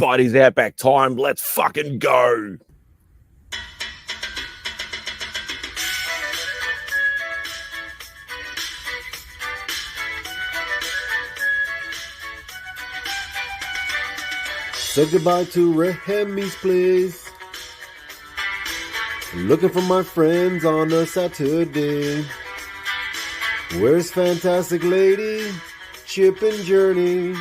Spidey's Outback time. Let's fucking go. Say goodbye to Remy's place. Looking for my friends on a Saturday. Where's Fantastic Lady, Chip and Journey,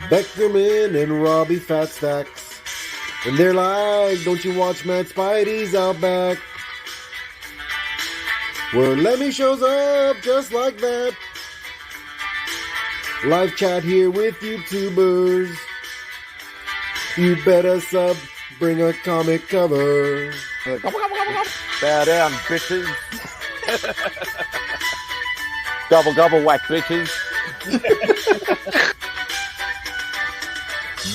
Beckerman and Robbie Fat Stacks? And they're like, don't you watch MadSpidey'S Outback? Where Lemmy shows up just like that. Live chat here with YouTubers. You better sub, bring a comic cover. Bow down, bitches. Gobble, gobble, whack, bitches.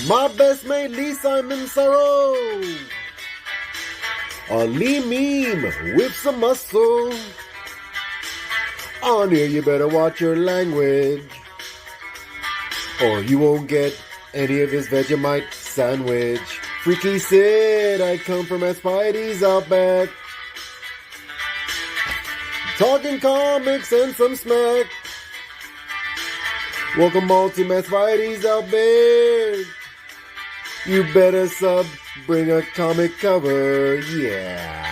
My best mate, Lee Simon Sorrow. A Lee meme with some muscle. On here, you better watch your language, or you won't get any of his Vegemite sandwich. Freaky Sid, I come from MadSpidey'S Outback. Talking comics and some smack. Welcome all to MadSpidey'S Outback. You better sub, bring a comic cover, yeah.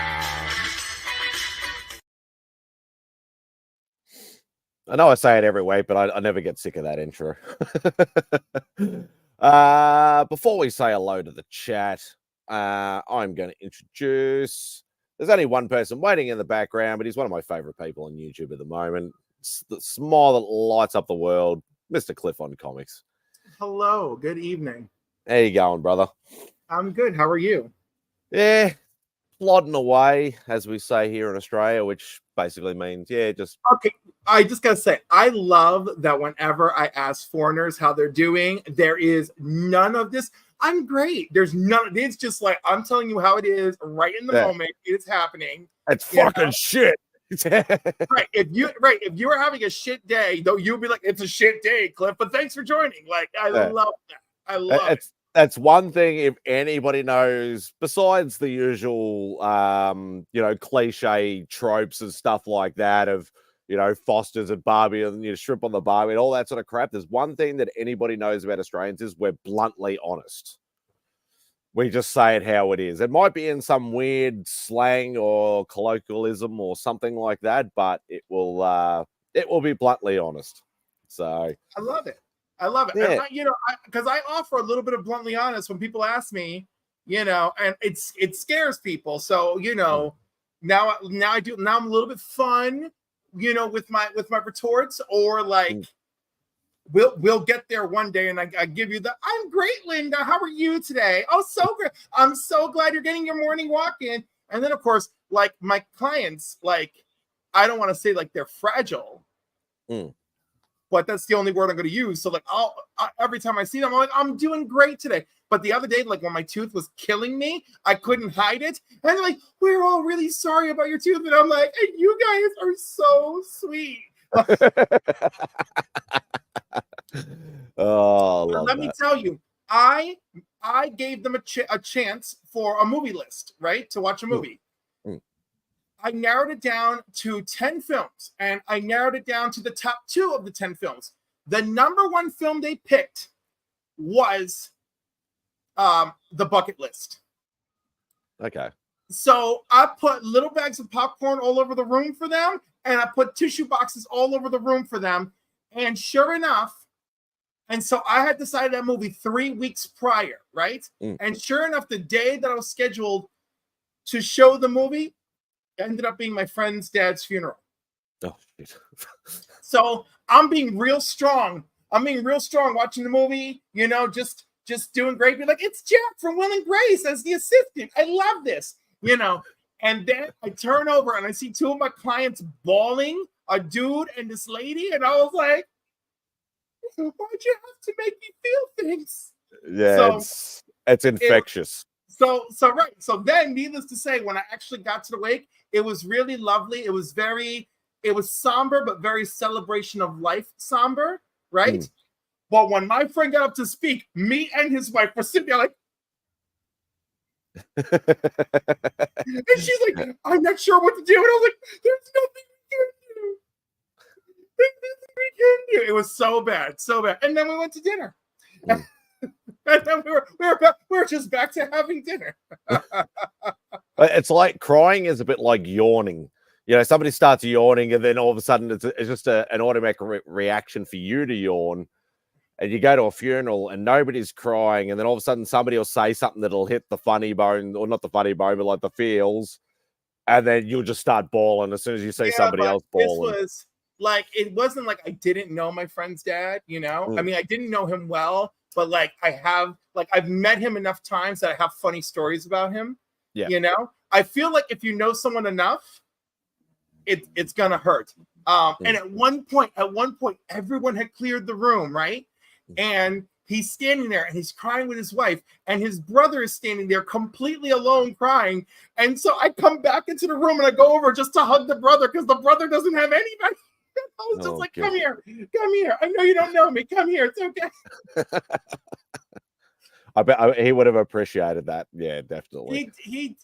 I know I say it every week, but I never get sick of that intro. Before we say hello to the chat, I'm going to introduce... There's only one person waiting in the background, but he's one of my favorite people on YouTube at the moment. It's the smile that lights up the world, Mr. Cliff on Comics. Hello, good evening. How you going, brother? I'm good. How are you? Yeah, plodding away, as we say here in Australia, which basically means, yeah, just... Okay, I just got to say, I love that whenever I ask foreigners how they're doing, there is none of this. I'm great. There's none. It's just like, I'm telling you how it is right in the moment. It's happening. It's fucking shit. Right. If you were having a shit day, though, you'll be like, it's a shit day, Cliff. But thanks for joining. Like, I love that. I love it. That's one thing. If anybody knows, besides the usual, cliche tropes and stuff like that of, Foster's and Barbie and shrimp on the Barbie and all that sort of crap. There's one thing that anybody knows about Australians is we're bluntly honest. We just say it how it is. It might be in some weird slang or colloquialism or something like that, but it will be bluntly honest. So I love it. I love it. Yeah. And because I offer a little bit of bluntly honest when people ask me, and it scares people. So, now I'm a little bit fun, with my retorts, or like we'll get there one day and I give you I'm great, Linda. How are you today? Oh, so great. I'm so glad you're getting your morning walk in. And then of course, like my clients, like I don't want to say like they're fragile. But that's the only word I'm going to use. So like every time I see them, I'm like, I'm doing great today. But the other day, like when my tooth was killing me, I couldn't hide it. And they're like, we're all really sorry about your tooth. And I'm like, hey, you guys are so sweet. Let me tell you, I gave them a chance for a movie list, right? To watch a movie. I narrowed it down to 10 films, and I narrowed it down to the top 2 of the 10 films. The number 1 film they picked was The Bucket List. Okay. So I put little bags of popcorn all over the room for them, and I put tissue boxes all over the room for them. And sure enough, and so I had decided that movie 3 weeks prior, right? And sure enough, the day that I was scheduled to show the movie, ended up being my friend's dad's funeral. Oh, shit. So I'm being real strong. Watching the movie, just doing great. Be like, it's Jack from Will and Grace as the assistant. I love this, And then I turn over and I see 2 of my clients bawling, a dude and this lady. And I was like, why'd you have to make me feel things? Yeah, so, it's infectious. So then, needless to say, when I actually got to the wake, it was really lovely. It was somber, but very celebration of life somber, right? But when my friend got up to speak, me and his wife were sitting there like, and she's like, I'm not sure what to do. And I was like, there's nothing we can do. There's nothing we can do. It was so bad, so bad. And then we went to dinner. And then we were just back to having dinner. It's like crying is a bit like yawning. You know, somebody starts yawning, and then all of a sudden it's just an automatic reaction for you to yawn. And you go to a funeral and nobody's crying, and then all of a sudden somebody will say something that'll hit the funny bone, or not the funny bone, but like the feels, and then you'll just start bawling as soon as you see somebody else bawling. This was like, it wasn't like I didn't know my friend's dad, you know? I mean, I didn't know him well, but like I've met him enough times that I have funny stories about him. Yeah. You know? I feel like if you know someone enough, it's gonna hurt. And at one point, everyone had cleared the room, right? And he's standing there and he's crying with his wife, and his brother is standing there completely alone crying. And so I come back into the room and I go over just to hug the brother because the brother doesn't have anybody. I was just like, God. Come here. I know you don't know me. Come here. It's okay. I bet he would have appreciated that. Yeah, definitely. He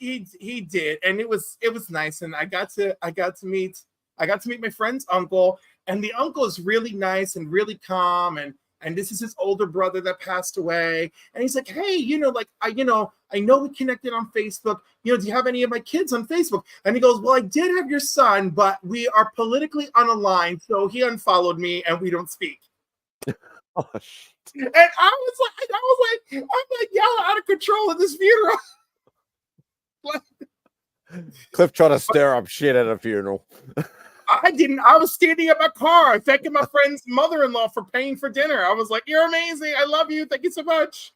did, and it was nice. And I got to meet my friend's uncle, and the uncle is really nice and really calm, and this is his older brother that passed away. And he's like, hey, you know, like I know we connected on Facebook. You know, do you have any of my kids on Facebook? And he goes, well, I did have your son, but we are politically unaligned, so he unfollowed me and we don't speak. Oh, shit. And I was like, I'm yelling out of control at this funeral. Cliff trying to stir up shit at a funeral. I didn't. I was standing at my car, thanking my friend's mother-in-law for paying for dinner. I was like, you're amazing. I love you. Thank you so much.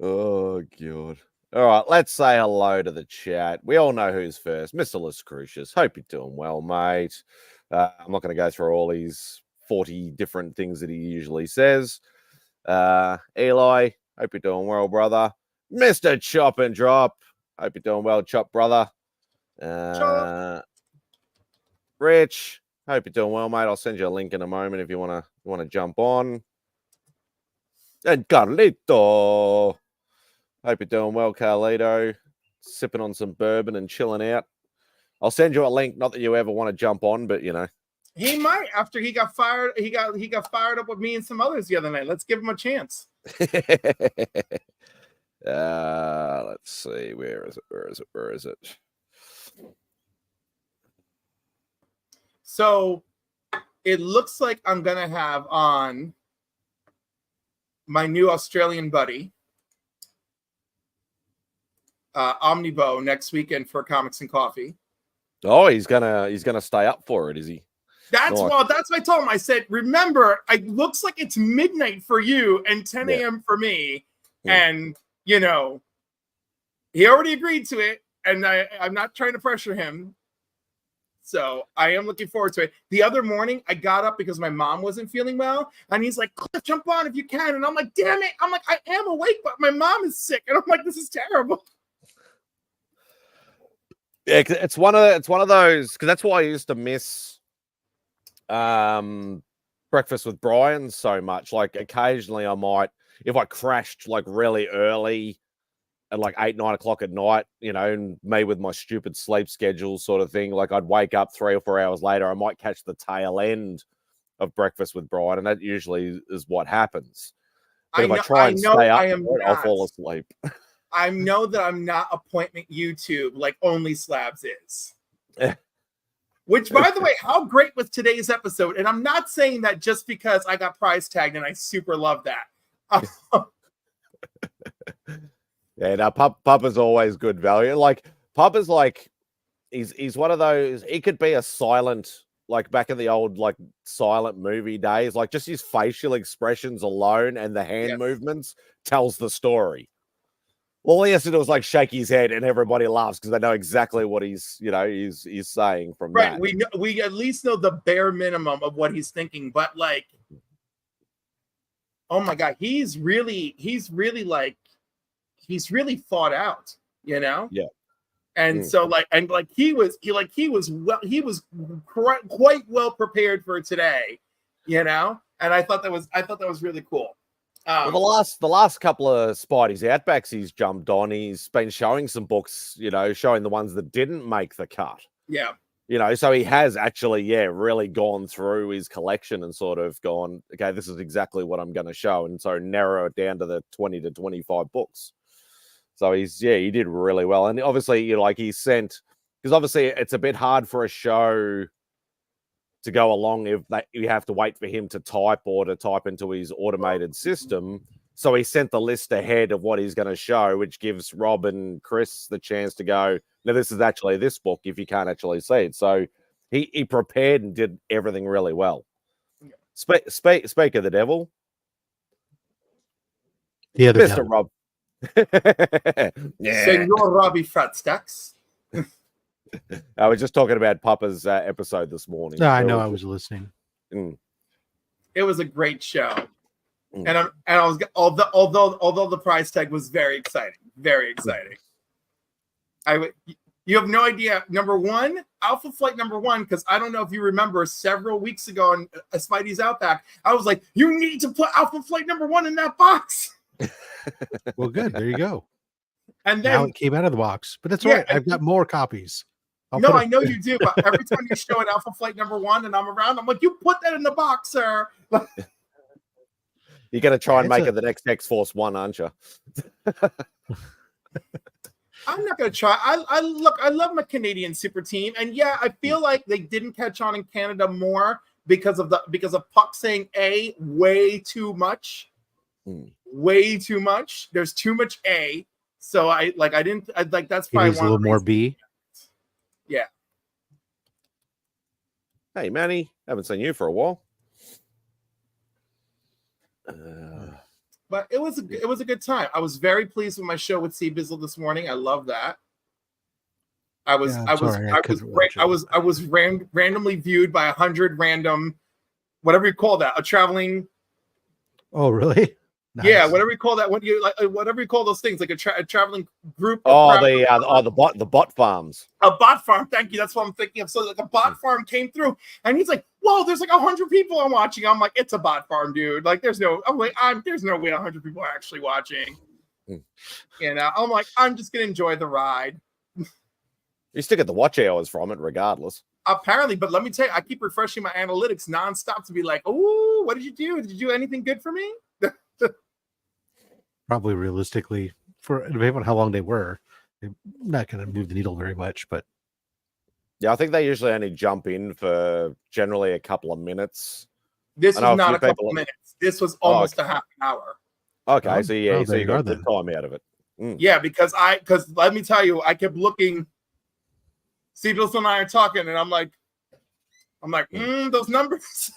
Oh, God. All right, let's say hello to the chat. We all know who's first. Mr. Lascrucius. Hope you're doing well, mate. I'm not going to go through all these 40 different things that he usually says. Eli, hope you're doing well, brother. Mr. Chop and Drop, hope you're doing well, Chop, brother. Rich, hope you're doing well, mate. I'll send you a link in a moment if you want to jump on. And Carlito, hope you're doing well, Carlito. Sipping on some bourbon and chilling out. I'll send you a link. Not that you ever want to jump on, but you know. He might after he got fired. He got fired up with me and some others the other night. Let's give him a chance. Let's see. Where is it? So it looks like I'm gonna have on my new Australian buddy, Omnibo, next weekend for Comics and Coffee. Oh, he's gonna stay up for it, is he? That's what I told him. I said, remember, it looks like it's midnight for you and 10 a.m. for me. Yeah. And, you know, he already agreed to it. And I'm not trying to pressure him. So I am looking forward to it. The other morning, I got up because my mom wasn't feeling well. And he's like, Cliff, jump on if you can. And I'm like, damn it. I'm like, I am awake, but my mom is sick. And I'm like, this is terrible. Yeah, it's one of those, because that's why I used to miss Breakfast with Brian so much. Like occasionally I might, if I crashed like really early at like 8-9 o'clock at night, you know, and me with my stupid sleep schedule sort of thing, like I'd wake up 3 or 4 hours later, I might catch the tail end of Breakfast with Brian, and that usually is what happens. But if I try and stay up, I'll fall asleep. I know that I'm not appointment YouTube like Only Slabs is. Which, by the way, how great was today's episode? And I'm not saying that just because I got prize tagged and I super love that. Yeah, no, Papa's always good value. Like Papa's like he's one of those. He could be a silent, like back in the old like silent movie days. Like just his facial expressions alone and the hand movements tells the story. All he has to do is like shake his head, and everybody laughs because they know exactly what he's saying from that. Right, we at least know the bare minimum of what he's thinking, but like, oh my god, he's really thought out, you know? Yeah. And so he was quite well prepared for today, you know? and I thought that was really cool. Well, the last couple of Spidey's Outbacks he's jumped on, he's been showing some books, showing the ones that didn't make the cut. Yeah. So he has actually, really gone through his collection and sort of gone, okay, this is exactly what I'm going to show. And so narrow it down to the 20 to 25 books. So he did really well. And obviously, he sent, because obviously it's a bit hard for a show to go along if you have to wait for him to type or to type into his automated system. So he sent the list ahead of what he's going to show, which gives Rob and Chris the chance to go, no, this is actually this book if you can't actually see it. So he prepared and did everything really well. Speak of the devil. The other Mr. devil. Rob. Yeah. Senor Robbie Fatstacks. I was just talking about Papa's episode this morning. No, I know. I was listening. It was a great show, and I was although the price tag was very exciting, very exciting. You have no idea. Number one, Alpha Flight number one, because I don't know if you remember several weeks ago on Spidey's Outback, I was like, you need to put Alpha Flight number one in that box. Well, good. There you go. And then now it came out of the box, but that's right. I've got more copies. I know you do, but every time you show it Alpha Flight number one and I'm around, I'm like, you put that in the box, sir. You're going to try and make it the next X-Force 1, aren't you? I'm not going to try. I love my Canadian super team. And yeah, I feel like they didn't catch on in Canada more because of Puck saying A way too much. Way too much. There's too much A. So that's probably a little more B. Yeah. Hey, Manny, haven't seen you for a while. But it was a good time. I was very pleased with my show with C Bizzle this morning. I love that. I was randomly viewed by 100 random, whatever you call that, a traveling. Oh, really? Nice. Yeah, whatever you call that. Whatever you call those things, like a traveling group. The bot farms. A bot farm. Thank you. That's what I'm thinking of. So like a bot farm came through, and he's like, "Whoa, there's like 100 people I'm watching." I'm like, "It's a bot farm, dude. Like, there's no way 100 people are actually watching." I'm like, I'm just gonna enjoy the ride. You still get the watch hours from it, regardless. Apparently, but let me tell you, I keep refreshing my analytics nonstop to be like, "Oh, what did you do? Did you do anything good for me?" Probably realistically, depending on how long they were, they're not going to move the needle very much. But yeah, I think they usually only jump in for generally a couple of minutes. This was not a couple of minutes. This was almost a half an hour. Okay, so you got the time out of it. Yeah, because let me tell you, I kept looking. Seabills and I are talking, and I'm like, those numbers.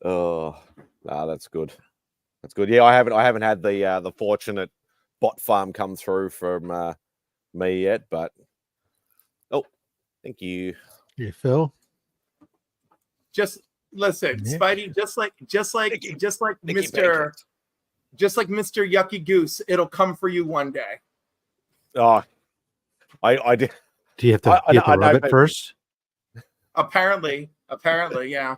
Oh, that's good. That's good. Yeah, I haven't had the fortunate bot farm come through from me yet, but thank you. You Phil. Just listen, Spidey. Just like Mr. Yucky Goose, it'll come for you one day. Oh, I did. Do you have to rub it first? Apparently, yeah.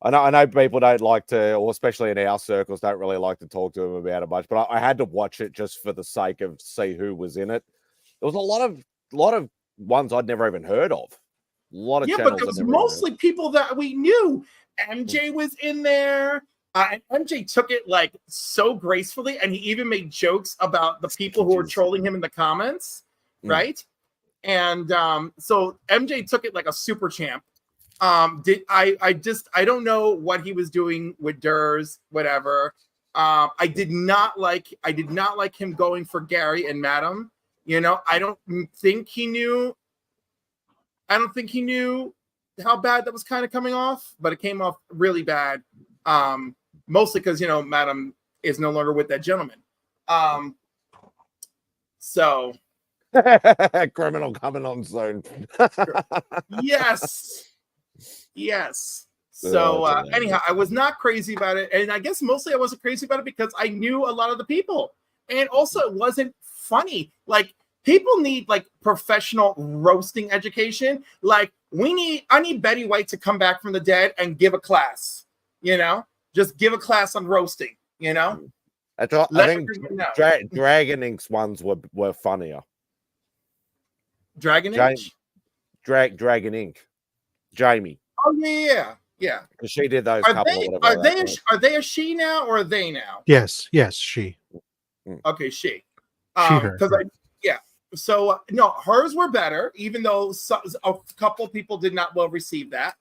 I know people don't like to, or especially in our circles, don't really like to talk to them about it much. But I had to watch it just for the sake of see who was in it. There was a lot of ones I'd never even heard of. A lot of channels. But it was mostly people that we knew. MJ was in there. And MJ took it like so gracefully, and he even made jokes about the people who were trolling him in the comments, right? And so MJ took it like a super champ. I don't know what he was doing with Durs, whatever. I did not like him going for Gary and Madam. I don't think he knew how bad that was kind of coming off, but it came off really bad. Mostly because Madam is no longer with that gentleman. So criminal coming on soon. Yes. So anyhow, I was not crazy about it, and I guess mostly I wasn't crazy about it because I knew a lot of the people, and also it wasn't funny. Like People need like professional roasting education. Like I need Betty White to come back from the dead and give a class, just give a class on roasting, That's all, I think Dragon Inc.'s ones were funnier. Dragon Inc? Dragon Inc. Jamie. Oh yeah. Because she did those Are they a she now or are they now? Yes, she. Okay, she. She, her. So no, hers were better, even though a couple people did not well receive that.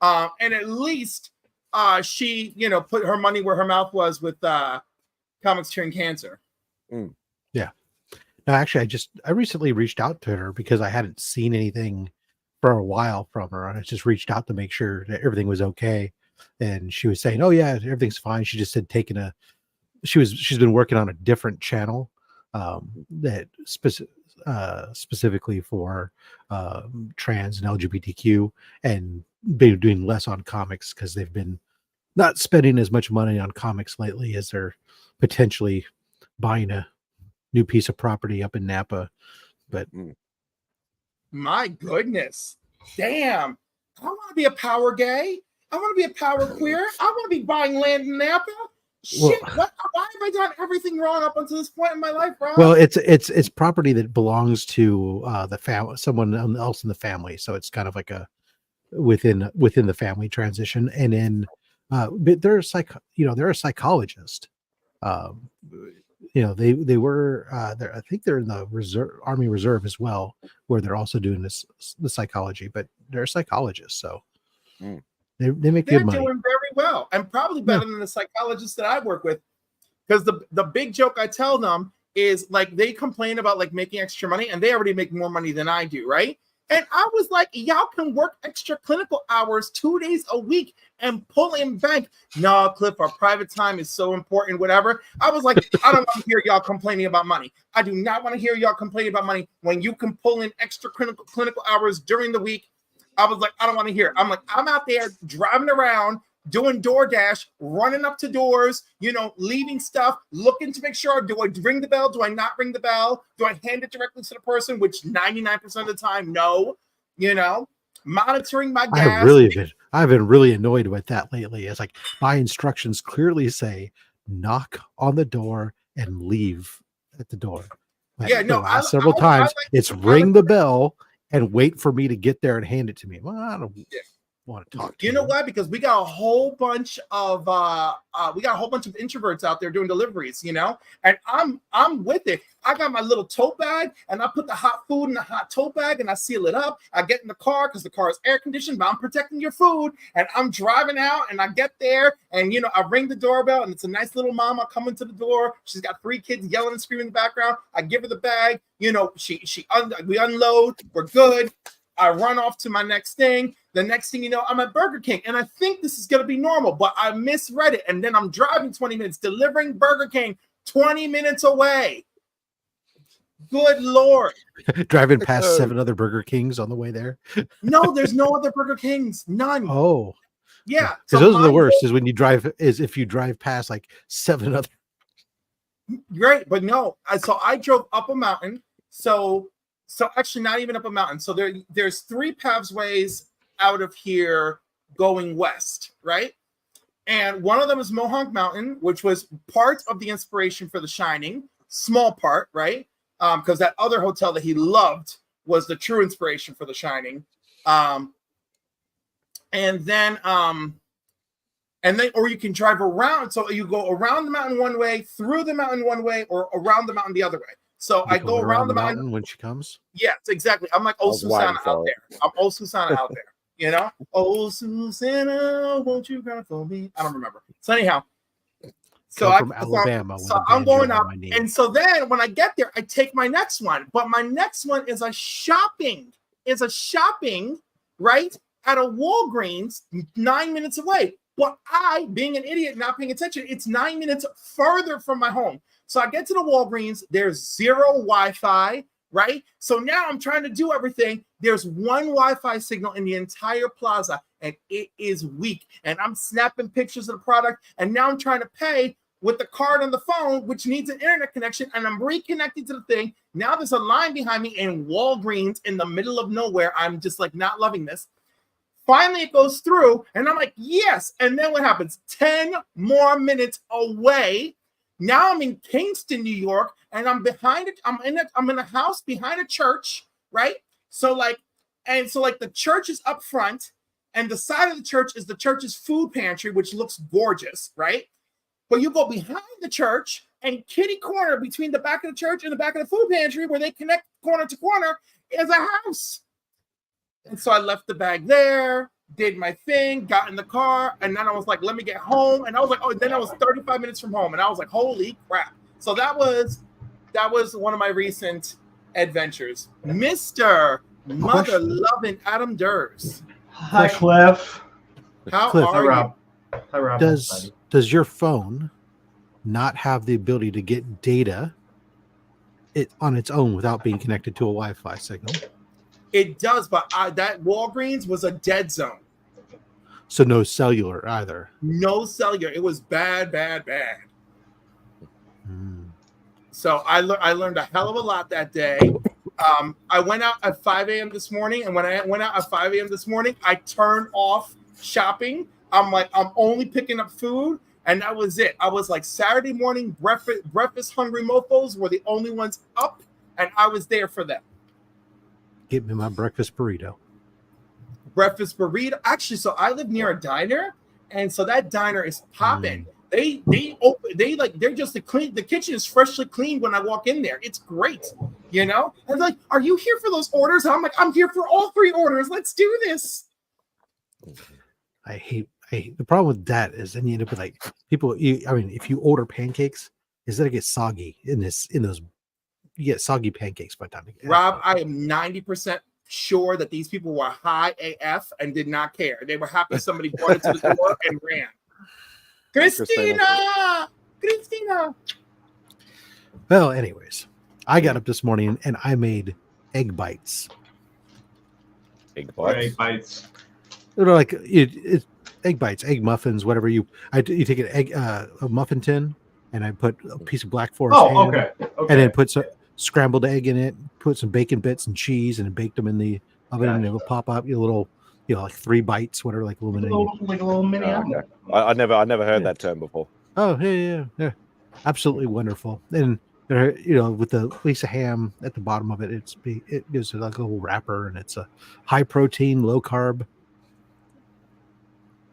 And at least she, put her money where her mouth was with Comics Curing Cancer. Yeah. No, actually, I recently reached out to her because I hadn't seen anything for a while from her, and I just reached out to make sure that everything was okay. And she was saying, "Oh yeah, everything's fine." She just had she's been working on a different channel that specifically for trans and LGBTQ, and been doing less on comics because they've been not spending as much money on comics lately as they're potentially buying a new piece of property up in Napa. But my goodness, damn! I want to be a power gay. I want to be a power queer. I want to be buying land in Napa. Shit, why have I done everything wrong up until this point in my life, Rob? Well, it's property that belongs to the family, someone else in the family. So it's kind of like a within the family transition. And then, but they're a psychologist. They were I think they're in the Army Reserve as well, where they're also doing the psychology. But they're psychologists, so. They make good money. They're doing very well, and probably better than the psychologists that I work with. Because the big joke I tell them is like they complain about like making extra money, and they already make more money than I do, right? And I was like, y'all can work extra clinical hours 2 days a week and pull in bank. No, Cliff, our private time is so important, whatever. I was like, I don't want to hear y'all complaining about money. I do not want to hear y'all complaining about money when you can pull in extra clinical hours during the week. I was like, I don't want to hear it. I'm like, I'm out there driving around, doing DoorDash, running up to doors, leaving stuff, looking to make sure, do I ring the bell? Do I not ring the bell? Do I hand it directly to the person? Which 99% of the time, no, monitoring my gas. I've been really annoyed with that lately. It's like my instructions clearly say knock on the door and leave at the door. Several times it's ring the bell and wait for me to get there and hand it to me. Well, I don't want to talk to you. You know why? Because we got a whole bunch of introverts out there doing deliveries, and I'm with it. I got my little tote bag and I put the hot food in the hot tote bag and I seal it up. I get in the car because the car is air conditioned, but I'm protecting your food. And I'm driving out and I get there and, I ring the doorbell and it's a nice little mama coming to the door. She's got 3 kids yelling and screaming in the background. I give her the bag, we unload. We're good. I run off to my next thing. The next thing you know, I'm at Burger King. And I think this is going to be normal, but I misread it. And then I'm driving 20 minutes, delivering Burger King 20 minutes away. Good Lord. Driving past 7 other Burger Kings on the way there. No, there's no other Burger Kings. None. Oh. Yeah. Because those are the worst is when you drive, if you drive past like 7 other. Right. But no. So I drove up a mountain. So actually not even up a mountain. So there's 3 pathways out of here going west, right? And one of them is Mohawk Mountain, which was part of the inspiration for The Shining. Small part, right? Because that other hotel that he loved was the true inspiration for The Shining. And then or you can drive around. So you go around the mountain one way, through the mountain one way, or around the mountain the other way. So I go around the mountain when she comes. Yes, exactly. I'm like, oh, Susanna out there. I'm old Susanna out there. Oh, Susanna, won't you cry for me? I don't remember. So anyhow, from Alabama. So I'm going up, and so then when I get there, I take my next one. But my next one is a shopping, right, at a Walgreens 9 minutes away. But I, being an idiot, not paying attention, it's 9 minutes further from my home. So I get to the Walgreens, there's 0 Wi-Fi, right? So now I'm trying to do everything. There's 1 Wi-Fi signal in the entire plaza, and it is weak. And I'm snapping pictures of the product, and now I'm trying to pay with the card on the phone, which needs an internet connection, and I'm reconnecting to the thing. Now there's a line behind me in Walgreens in the middle of nowhere. I'm just like not loving this. Finally, it goes through, and I'm like, yes. And then what happens? 10 more minutes away. Now I'm in Kingston, New York, and I'm behind it. I'm in a house behind a church, right? So the church is up front, and the side of the church is the church's food pantry, which looks gorgeous, right? But you go behind the church, and kitty corner between the back of the church and the back of the food pantry, where they connect corner to corner, is a house. And so I left the bag there, did my thing, got in the car, and then I was like, let me get home. And I was like, oh, then I was 35 minutes from home, and I was like, holy crap. So that was one of my recent adventures. Mr. Mother-loving Adam Durs. Hi, Cliff. How Cliff, are you? Hi, Rob. Does your phone not have the ability to get data on its own without being connected to a Wi-Fi signal? It does, but that Walgreens was a dead zone. So no cellular either. No cellular. It was bad. So I learned a hell of a lot that day. I went out at 5 a.m. this morning, and when I went out at 5 a.m. this morning, I turned off shopping. I'm like, I'm only picking up food, and that was it. I was like, Saturday morning breakfast hungry mofos were the only ones up, and I was there for them. Get me my breakfast burrito. Breakfast burrito. Actually, so I live near a diner, and so that diner is popping. They're just the kitchen is freshly cleaned when I walk in there. It's great, you know. And like, are you here for those orders? And I'm like, I'm here for all 3 orders. Let's do this. I hate the problem with that is then you end up with like people. If you order pancakes, is that it gets soggy in those. You get soggy pancakes by the time. Rob, I am 90% sure that these people were high AF and did not care. They were happy somebody brought it to the door and ran. Christina. Well, anyways, I got up this morning and I made egg bites. Egg bites. Egg bites. They're like it's egg bites, egg muffins, whatever you take a muffin tin, and I put a piece of Black Forest ham, Okay. and then put some scrambled egg in it, put some bacon bits and cheese, and baked them in the oven, and it'll pop up your little, like 3 bites, whatever, like a little mini omelet. I never heard that term before. Oh yeah, absolutely wonderful. And with the piece of ham at the bottom of it, it gives it like a little wrapper, and it's a high protein, low carb.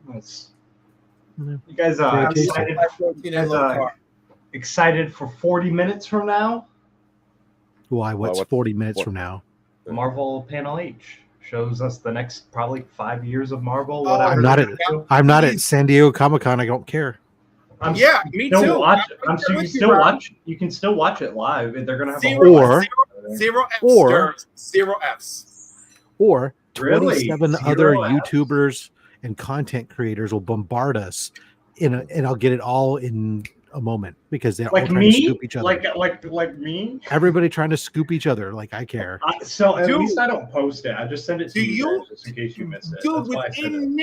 Nice. You guys are excited for 40 minutes from now? Why? What's 40 minutes from now? Marvel Panel H shows us the next probably 5 years of Marvel. Whatever. I'm not at San Diego Comic-Con. I don't care. Me too. You can still watch it live. They're gonna have zero Fs. Or 27 really? Other YouTubers and content creators will bombard us and I'll get it all in a moment because they're all trying to scoop each other. Like me? Everybody trying to scoop each other. Like I care. So at least I don't post it. I just send it to you just in case you miss it. Dude, within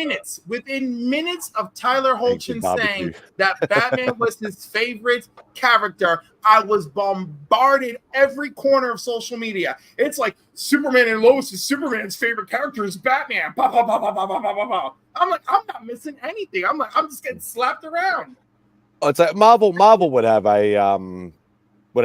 minutes of Tyler Holchin saying that Batman was his favorite character, I was bombarded every corner of social media. It's like Superman and Lois is Superman's favorite character is Batman. I'm like, I'm not missing anything. I'm just getting slapped around. It's like Marvel would have Marvel would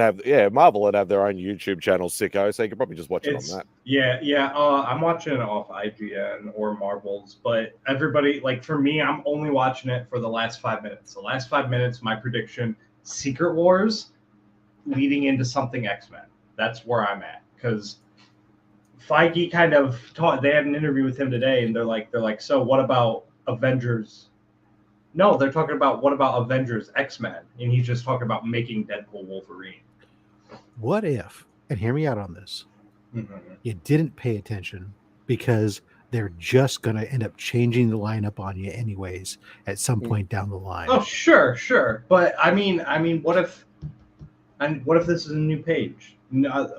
have their own YouTube channel, Sicko, so you could probably just watch it on that. Yeah. I'm watching it off IGN or Marvel's, but everybody, like for me, I'm only watching it for the last 5 minutes. The last 5 minutes, my prediction: Secret Wars leading into something X-Men. That's where I'm at because Feige kind of taught. They had an interview with him today, and they're like, so what about Avengers? No, they're talking about what about Avengers X-Men, and he's just talking about making Deadpool Wolverine. What if, and hear me out on this, you didn't pay attention because they're just going to end up changing the lineup on you anyways at some point down the line. Oh, sure. But I mean, what if this is a new page?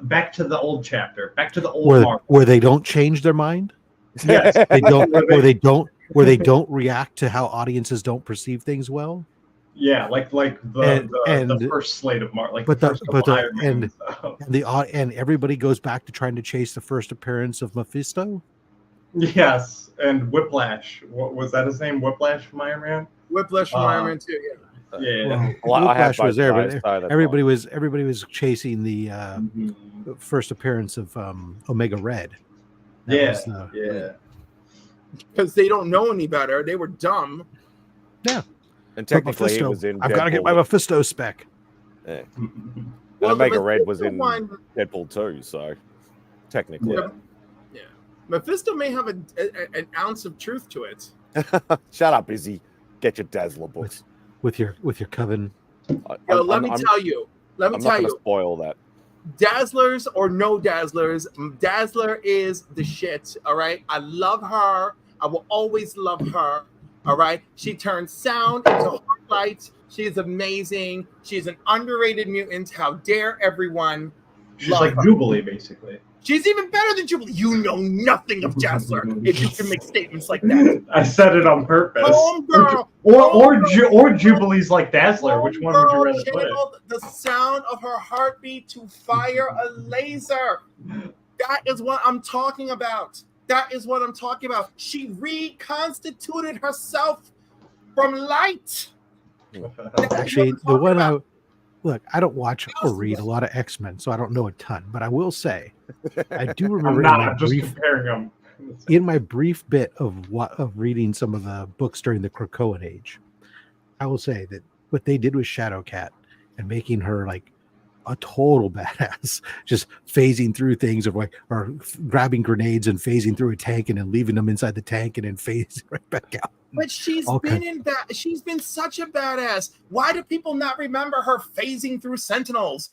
Back to the old chapter, back to the old Marvel. Where they don't change their mind? Yes. Where they don't react to how audiences don't perceive things well? Yeah, like the first slate of Marvel, like but the the first but couple the Iron and Mans. and everybody goes back to trying to chase the first appearance of Mephisto. Yes, and Whiplash. What was that his name? Whiplash from Iron Man? Whiplash from Iron Man 2, yeah. Yeah. Well, I have Whiplash was both there, of those, but so that's everybody was chasing the Mhm. first appearance of Omega Red. That Yeah. was the- Yeah. Because they don't know any better. They were dumb. And But technically, he Mephisto, was in. I've got to get my Deadpool. Mephisto spec. Yeah. Well, And the Omega Red was Mephisto in one- Deadpool too, so technically. Yeah. Yeah. Mephisto may have an ounce of truth to it. Shut up, Izzy. Get your Dazzler books. with your coven. Yo, let me tell you. I'm not going to spoil that. Dazzlers or no Dazzlers, Dazzler is the shit. All right. I love her. I will always love her. All right. She turns sound into hard light. She is amazing. She's an underrated mutant. How dare everyone? She's love like her. Jubilee, basically. She's even better than Jubilee. You know nothing of Dazzler if you can make statements like that. I said it on purpose. Homegirl. Or Jubilee's like Dazzler. Which one would you rather put it? Channeled the sound of her heartbeat to fire a laser. That is what I'm talking about. That is what I'm talking about. She reconstituted herself from light. Actually, the one I don't watch or read a lot of X-Men, so I don't know a ton. But I will say, I do remember I'm just comparing them. in my brief bit of reading some of the books during the Krakoan age, I will say that what they did with Shadowcat and making her like a total badass, just phasing through things or grabbing grenades and phasing through a tank and then leaving them inside the tank and then phasing right back out. But she's been such a badass. Why do people not remember her phasing through Sentinels,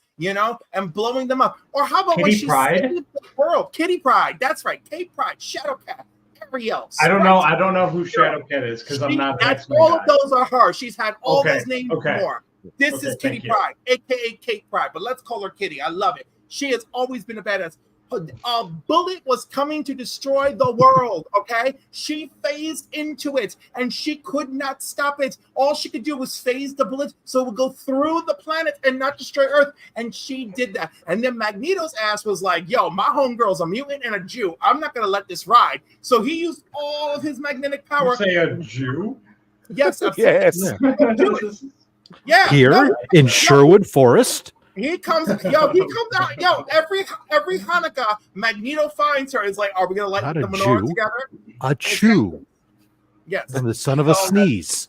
and blowing them up? Or how about when she saved the world? Kitty Pryde, that's right. Kate Pryde, Shadowcat, every else. I don't know. I don't know who Shadowcat is because I'm not. That's all of those are her. She's had all those names before. This is Kitty Pryde, aka Kate Pryde, but let's call her Kitty. I love it. She has always been a badass. A bullet was coming to destroy the world, okay? She phased into it, and she could not stop it. All she could do was phase the bullet so it would go through the planet and not destroy Earth, and she did that. And then Magneto's ass was like, yo, my homegirl's a mutant and a Jew. I'm not going to let this ride. So he used all of his magnetic power. You say a Jew? Yes. Yes. Yeah. Here in Sherwood Forest. He comes out. Every Hanukkah, Magneto finds her. Is like, are we gonna light the menorah together? A Chew. Yes. I'm the son of a sneeze.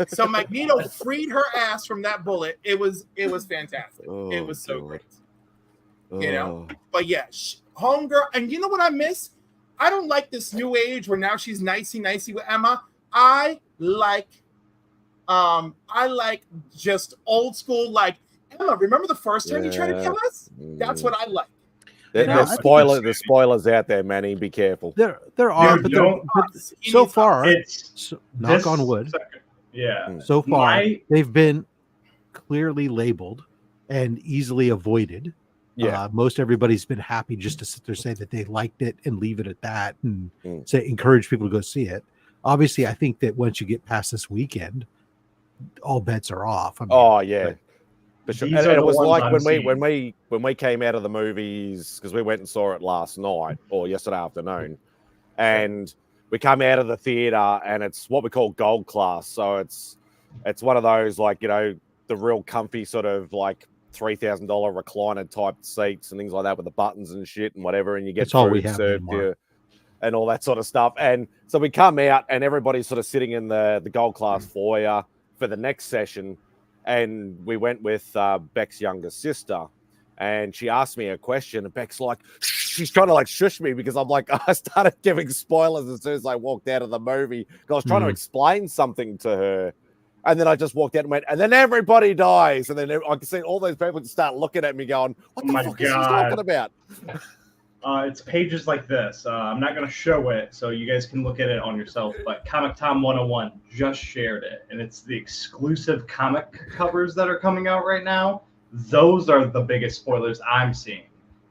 So Magneto freed her ass from that bullet. It was fantastic. It was so great. But yeah, homegirl. And you know what I miss? I don't like this new age where now she's nicey with Emma. I like just old school, like Emma, remember the first time you tried to kill us? That's what I like. The spoilers out there, Manny. Be careful. There are, but so far, knock on wood. So far, they've been clearly labeled and easily avoided. Yeah, most everybody's been happy just to sit there, say that they liked it, and leave it at that, and say encourage people to go see it. Obviously, I think that once you get past this weekend, all bets are off. I mean, For sure. And it was like when we came out of the movies, because we went and saw it last night or yesterday afternoon, and we come out of the theater and it's what we call gold class. So it's one of those like, the real comfy sort of like $3,000 recliner type seats and things like that with the buttons and shit and whatever, and you get food served to you and all that sort of stuff. And so we come out and everybody's sort of sitting in the gold class foyer for the next session. And we went with Beck's younger sister, and she asked me a question, and Beck's like, she's trying to like shush me because I'm like, I started giving spoilers as soon as I walked out of the movie. I was trying to explain something to her, and then I just walked out and went, and then everybody dies, and then I can see all those people just start looking at me going, what the fuck is she talking about? It's pages like this. I'm not going to show it so you guys can look at it on yourself, but Comic Tom 101 just shared it, and it's the exclusive comic covers that are coming out right now. Those are the biggest spoilers I'm seeing.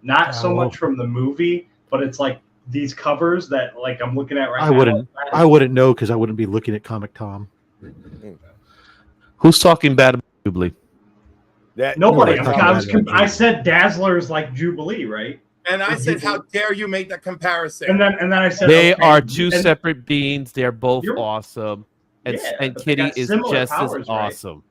Not so much from the movie, but it's like these covers that like I'm looking at right now. I wouldn't know because I wouldn't be looking at Comic Tom. Who's talking bad about Jubilee? Nobody. Nobody. I said Dazzler's like Jubilee, right? And I Or said, Jubilee. how dare you make that comparison? And then I said They okay, are two and- separate beings. They're both You're- awesome. And, Yeah, and but they Kitty got is similar just powers, as right? awesome.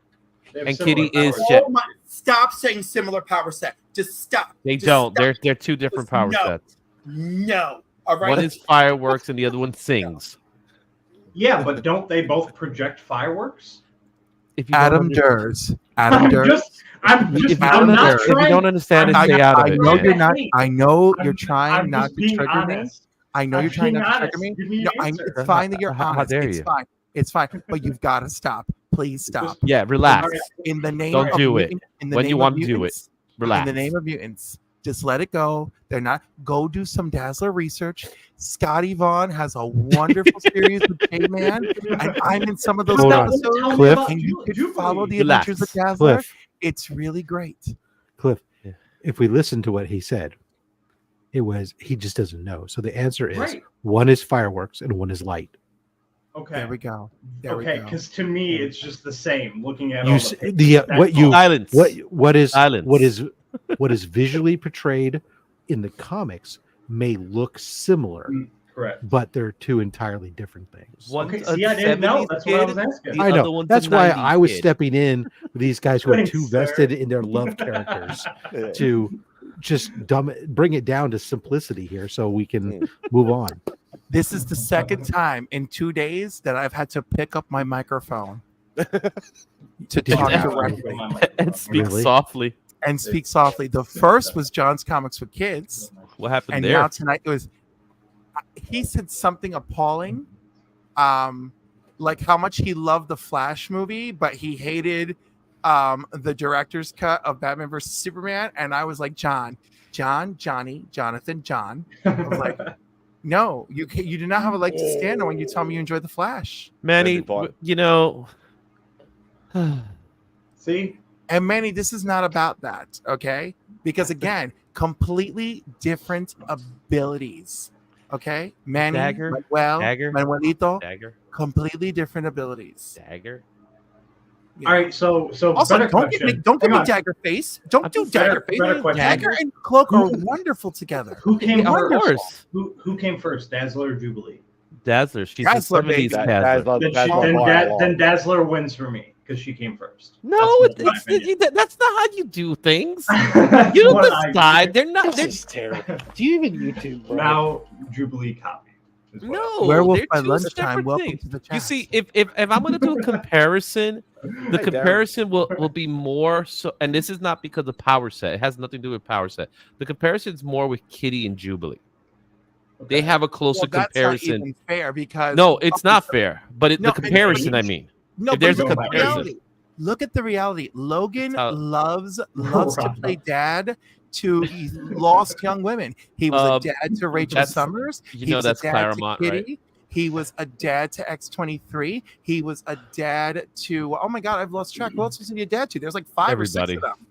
They have And similar Kitty is powers. just- Oh my! Stop saying similar power set. Just stop. They Just don't. stop. They're two different power No. sets. No. All right. One is fireworks and the other one sings. Yeah, but don't they both project fireworks? If you don't Adam under- Durs. Adam Durs. I'm if you I'm don't not under- if you trying. don't understand it, I, stay out of I it. know man. you're not. I know you're I'm trying not just to being trigger me. honest. I know I'm you're trying being not to honest. trigger me. Give me an No, answer. it's fine that you're How honest. dare It's you. fine. It's fine. But you've got to stop. Please stop. Yeah, relax. In the name Don't of do it. mutant- in the When name you of want to do it, mutants, relax. In the name of mutants, just let it go. They're not. Go do some Dazzler research. Scotty Vaughn has a wonderful series with J-Man, and I'm in some of those Hold on. episodes. Tell me Cliff? about And you could Jubilee. follow the Relax. adventures of Dazzler. Cliff, It's really great. Cliff. Yeah. If we listen to what he said, it was he just doesn't know. So the answer is Right. one is fireworks and one is light. Okay. There we go. There we Okay, go. because to me it's just the same. Looking at You all s- the the That's what you all. Silence. what is Silence. what is visually portrayed in the comics may look similar, correct. but they're two entirely different things. One's Okay, a see, I didn't know. 70s That's what I kid, was asking. the I other know. one's That's a why 90s I was kid. stepping in with these guys who are Thanks, too sir. vested in their love characters to just bring it down to simplicity here so we can move on. This is the second time in 2 days that I've had to pick up my microphone to talk Yeah. directly and speak Really? softly. and speak softly. The first was John's Comics for Kids, What happened and there? now tonight it was. He said something appalling, like how much he loved the Flash movie, but he hated the director's cut of Batman versus Superman. And I was like, Johnny, Jonathan, John. I was like, no, you do not have a leg to stand on when you tell me you enjoy the Flash. Manny, That'd be fun. you know, See, And Manny, this is not about that, okay? Because again, completely different abilities. Okay, Manny, Dagger, Manuel, Dagger, Manuelito, dagger, completely different abilities. dagger. Yeah. all right. So Also, better don't give me question. don't give Hang me on. Dagger face. Don't do Better- Dagger face. better question. Dagger and Cloak are wonderful together. Who came Yeah, of first? course. Who came first, Dazzler or Jubilee? Dazzler. She's Dazzler, the 70s baby. Dazzler. Then Dazzler wins for me because she came first. No, That's my opinion. that's not how you do things. That's You don't what I decide. They're not. They're, terrible. Do you even YouTube, bro? Now Jubilee copy. is what I- no, Werewolf they're by two lunchtime. separate Welcome things. to the chat. You see, if I'm going to do a comparison, the Hey, Darren. comparison will be more so, and this is not because of power set. It has nothing to do with power set. The comparison is more with Kitty and Jubilee. They Okay. have a closer Well, that's not comparison. even fair because No, it's not fair. But No, the comparison, I it's- mean, No, if there's but a look at the comparison. reality. Look at the reality. Logan That's how- loves to play dad to lost young women. He was a dad to Rachel that's- Summers. you He know was that's a dad Claremont, to right? Kitty. He was a dad to X-23. He was a dad to oh my god, I've lost track. Who else was he a dad to? There's like 5 or 6 Everybody. of them.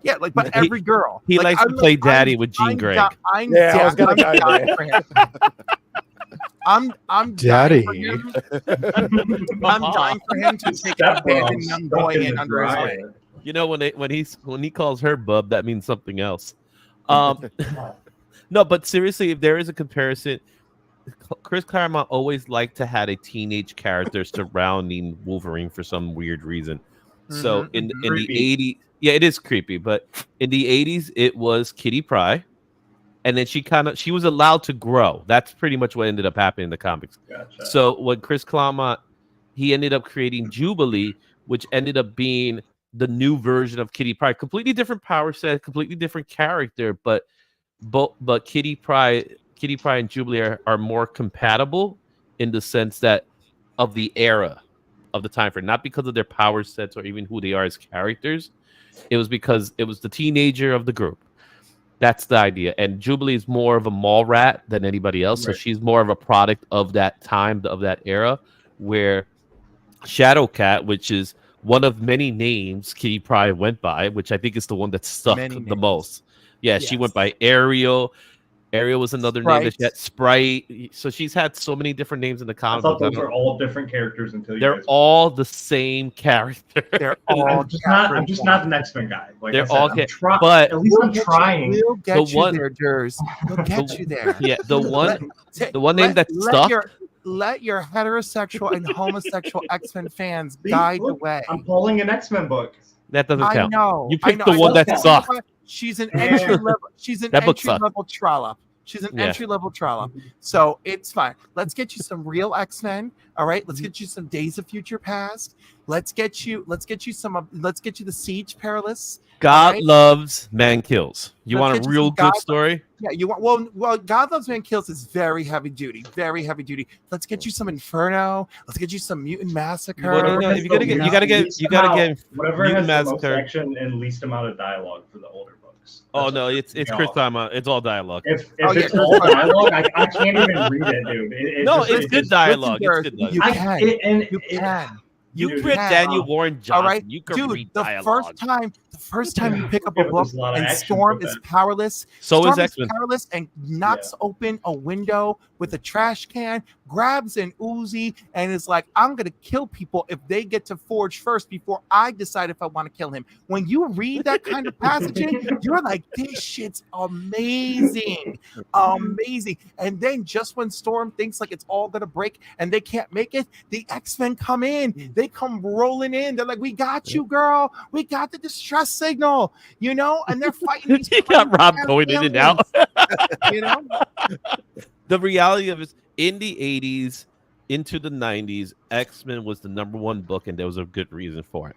Yeah, like but He- every girl. he Like, likes to I'm- play daddy I'm- with Jean I'm Grey. I'm Yeah, I was gonna I'm go dying there. for him. I'm Daddy. dying for him. I'm dying for him to take an Step bro, abandoned young boy stuck in in the under his dryer. wing. You know when he calls her bub, that means something else. No, but seriously, if there is a comparison, Chris Claremont always liked to have a teenage character surrounding Wolverine for some weird reason. So Mhm, in the Creepy. 80s, yeah, it is creepy, but in the 80s it was Kitty Pryde, and then she was allowed to grow. That's pretty much what ended up happening in the comics. Gotcha. So when Chris Claremont, he ended up creating Jubilee, which ended up being the new version of Kitty Pryde, completely different power set, completely different character, but Kitty Pryde and Jubilee are more compatible in the sense that of the era of the time frame, not because of their power sets or even who they are as characters. It was because it was the teenager of the group. That's the idea. And Jubilee is more of a mall rat than anybody else. Right. So she's more of a product of that time, of that era, where Shadowcat, which is one of many names Kitty Pryde went by, which I think is the one that stuck Many the names. most. Yeah, she Yes. went by Ariel. Ariel was another name that she had. Sprite. So she's had so many different names in the I comic thought books. those were all different characters until you They're guys. all the same character. They're all. I'm just not an X-Men guy. Like They're I said, all but at least I'm We'll trying. get you one- there, Durs. We'll get you there. Yeah, the one name that stuck. Let your heterosexual and homosexual X-Men fans guide the way. I'm pulling an X-Men book. That doesn't I count. know. You I picked know, the one that know. sucked. She's an entry level. She's an That book entry level trollop. She's an entry level trollop. So it's fine. Let's get you some real X-Men. All right. Let's get you some Days of Future Past. Let's get you the Siege Perilous. God loves, man kills. You Let's want get a you real some good God- story? Yeah, you want well, God Loves Man Kills is very heavy duty, very heavy duty. Let's get you some Inferno. Let's get you some Mutant Massacre. Well, no, you gotta get whatever Mutant has the most Massacre. action and least amount of dialogue for the older books. Oh no, it's Chris Claremont. It's all dialogue. If it's all dialogue, I can't even read it, dude. It's good dialogue. It's good dialogue. You can. You read Daniel Warren Johnson. All right, You can dude. read The dialogue. first time you pick up a Yeah, but book there's a lot of and action Storm with is that. powerless. So Storm is X-Men. powerless and knocks open a window with a trash can, grabs an Uzi, and is like, "I'm gonna kill people if they get to Forge first before I decide if I want to kill him." When you read that kind of passaging, you're like, "This shit's amazing, amazing." And then just when Storm thinks like it's all gonna break and they can't make it, the X-Men come in. They come rolling in. They're like, "We got you, girl. We got the distress signal," you know, and they're fighting. These You got Rob crazy going in and out. you know. The reality of it is, in the 80s into the 90s, X-Men was the #1 book, and there was a good reason for it.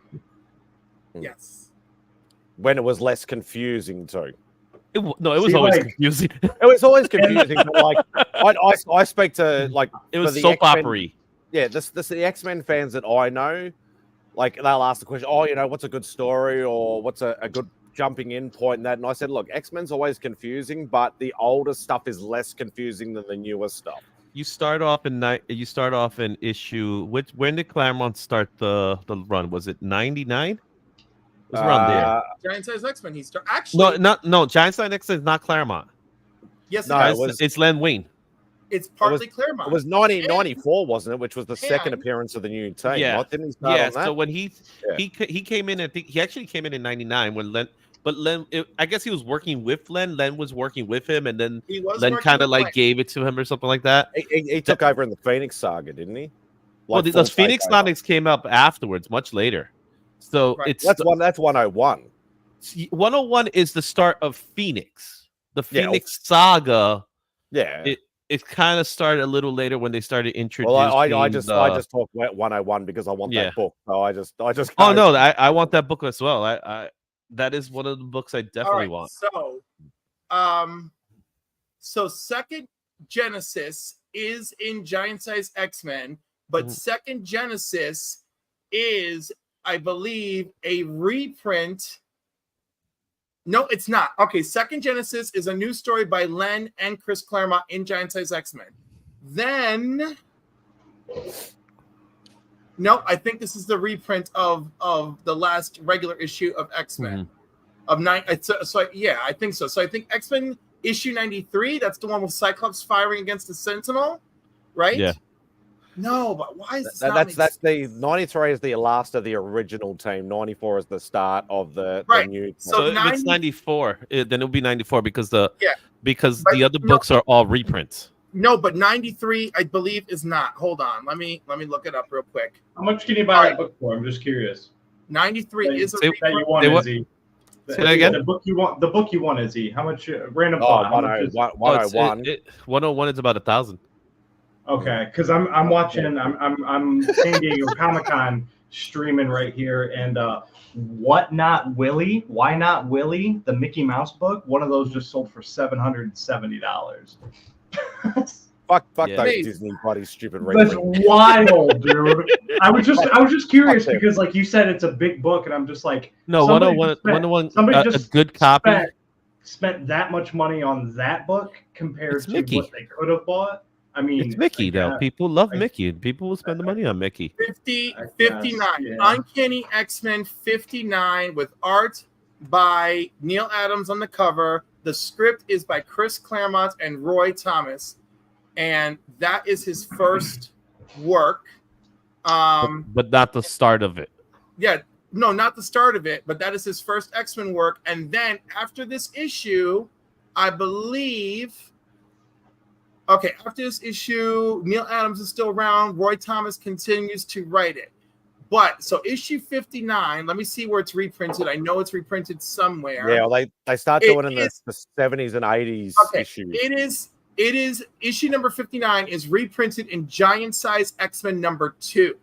Yes. When it was less confusing too. It was always confusing. It was always confusing. But like, I speak to like It was for the soap X-Men- opera-y. Yeah, the X-Men fans that I know, like they'll ask the question, "Oh, you know, what's a good story or what's a good jumping in point?" And that, and I said, "Look, X-Men's always confusing, but the older stuff is less confusing than the newer stuff." You start off in issue. When did Claremont start the run? Was it 99? It was around there. Giant Size X-Men. He started actually. No. Giant Size X is not Claremont. Yes, No, it it is. was- It's Len Wein. It's partly Claremont. It was 1994, wasn't it? Which was the second And- appearance of the new team. Yeah. What, didn't he start on that? So when he came in, I think he actually came in 99 when Len. But Len, I guess he was working with Len. Len was working with him, and then He was Len working kind of with like Len. gave it to him or something like that. He took over in the Phoenix Saga, didn't he? Well, Like, those full Phoenix takeover. comics came up afterwards, much later. So Right. it's That's 101. 101 is the start of Phoenix. The Yeah, Phoenix Saga. Yeah. It kind of started a little later when they started introducing. Well, I just talk 101 because I want Yeah. that book. So I just. Oh no, I want that book as well. I that is one of the books I definitely want. So second Genesis is in Giant Size X-Men, but second Genesis is, I believe, a reprint. No, it's not. Okay, second Genesis is a new story by Len and Chris Claremont in Giant Size X-Men. Then, no, I think this is the reprint of the last regular issue of X-Men of nine. Yeah, I think so. So I think X-Men issue 93. That's the one with Cyclops firing against the Sentinel, right? Yeah. No, but why is this that's the 93 is the last of the original team. 94 is the start of the new. So if it's 94, then it'll be 94 because the But other books are all reprints. No, but 93, I believe, is not. Hold on. Let me look it up real quick. How much can you buy that book for? I'm just curious. 93 is a that you want, Izzy. Say that again? The book you want, Izzy. How much? Random Oh, thought. How much is- 101. 101 is about 1,000. Okay, because I'm watching. I'm San Diego Comic-Con streaming right here, and What Not Willie? Why Not Willie? The Mickey Mouse book. One of those just sold for $770. Fuck Yeah. those Disney buddy stupid That's ratings. wild, dude. I was just curious because, like you said, it's a big book, and I'm just like, No, somebody 101, somebody a just good copy. spent that much money on that book compared It's to Mickey. what they could have bought. I mean, It's Mickey, I though. guess. People love Mickey. People will spend the money on Mickey. 59. yeah. Uncanny X-Men 59 with art by Neil Adams on the cover, The script is by Chris Claremont and Roy Thomas, and that is his first work. But not the start of it. Yeah, no, not the start of it, but that is his first X-Men work. And then after this issue, I believe, okay, after this issue, Neil Adams is still around. Roy Thomas continues to write it. But so issue 59, let me see where it's reprinted. I know it's reprinted somewhere. Yeah, well, they start doing it in the 70s and 80s issues. It is issue number 59 is reprinted in giant size X-Men number 2.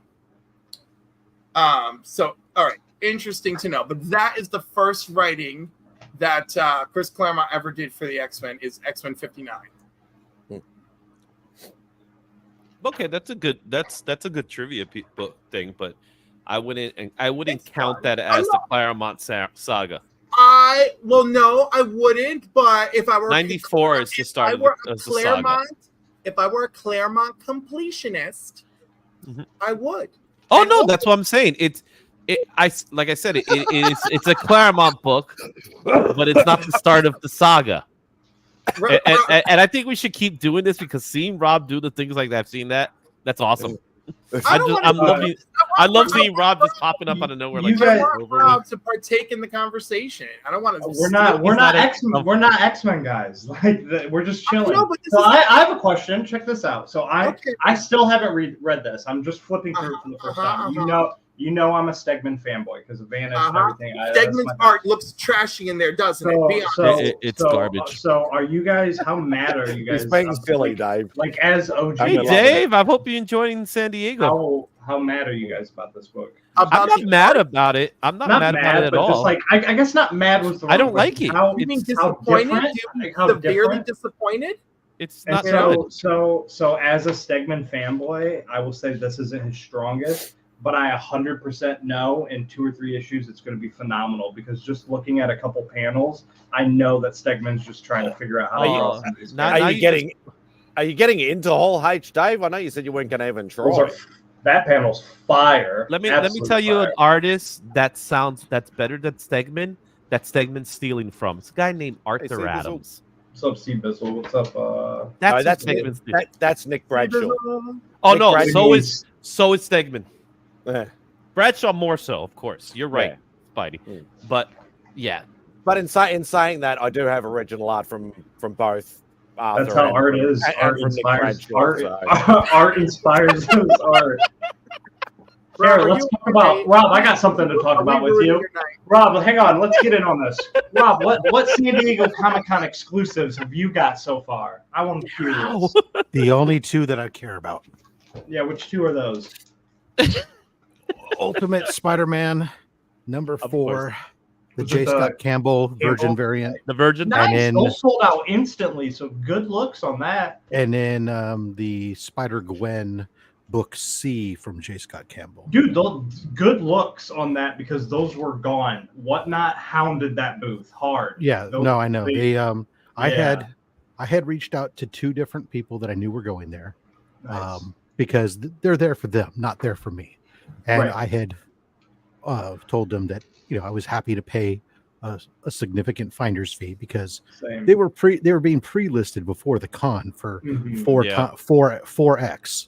So all right, interesting to know. But that is the first writing that Chris Claremont ever did for the X-Men is X-Men 59. Okay, that's a good trivia book thing, but I wouldn't count that as the Claremont saga. No, I wouldn't. But if I were 94 is the start of the saga. If I were a Claremont completionist, I would. Oh no, that's what I'm saying. It's a Claremont book, but it's not the start of the saga. And I think we should keep doing this because seeing Rob do the things like that, seeing that's awesome. I love seeing Rob just popping up out of nowhere. Like I want Rob to partake in the conversation. I don't want to. We're not X-Men guys. Like we're just chilling. I have a question. Check this out. So I still haven't read this. I'm just flipping through it for the first time. You know I'm a Stegman fanboy because of Vanish and everything. Stegman's art looks trashy in there, doesn't it? It's garbage. So are you guys? How mad are you guys? This thing's silly, Dave. Like as OG. Hey, Dave, I hope you're enjoying San Diego. How mad are you guys about this book? I'm not mad about it. I'm not mad about it at all. Just like I guess not mad was the wrong I don't like it. You mean disappointed? Severely disappointed? It's not good. So as a Stegman fanboy, I will say this isn't his strongest. But I 100% know in 2 or 3 issues it's going to be phenomenal because just looking at a couple panels, I know that Stegman's just trying to figure out how to draw some of these. Are you getting into Whole H, Dave? I know you said you weren't going to even try. That panel's fire. Let me tell you an artist that's better than Stegman. That Stegman's stealing from. It's a guy named Arthur Adams. What's up, Steve Bissell? What's up? That's Nick Bradshaw. Oh Nick no, Bradshaw. so is Stegman. Bradshaw more so, of course. You're right, Spidey. But yeah. But in saying that, I do have original art from both. That's how art is. Art inspires art. Art inspires art. Here, let's talk about Rob. I got something to talk about with you. Rob, hang on. Let's get in on this. Rob, what San Diego Comic-Con exclusives have you got so far? I want to hear this. The only 2 that I care about. Yeah, which 2 are those? Ultimate Spider-Man number 4, the J. Scott Campbell Virgin variant. The Virgin, nice. And then those sold out instantly. So good looks on that. And then the Spider-Gwen book C from J. Scott Campbell. Dude, good looks on that because those were gone. Whatnot hounded that booth hard. Yeah, I know. I had reached out to 2 different people that I knew were going there, nice. Because they're there for them, not there for me. And I had told them that I was happy to pay a significant finder's fee because they were being pre-listed before the con for 4X.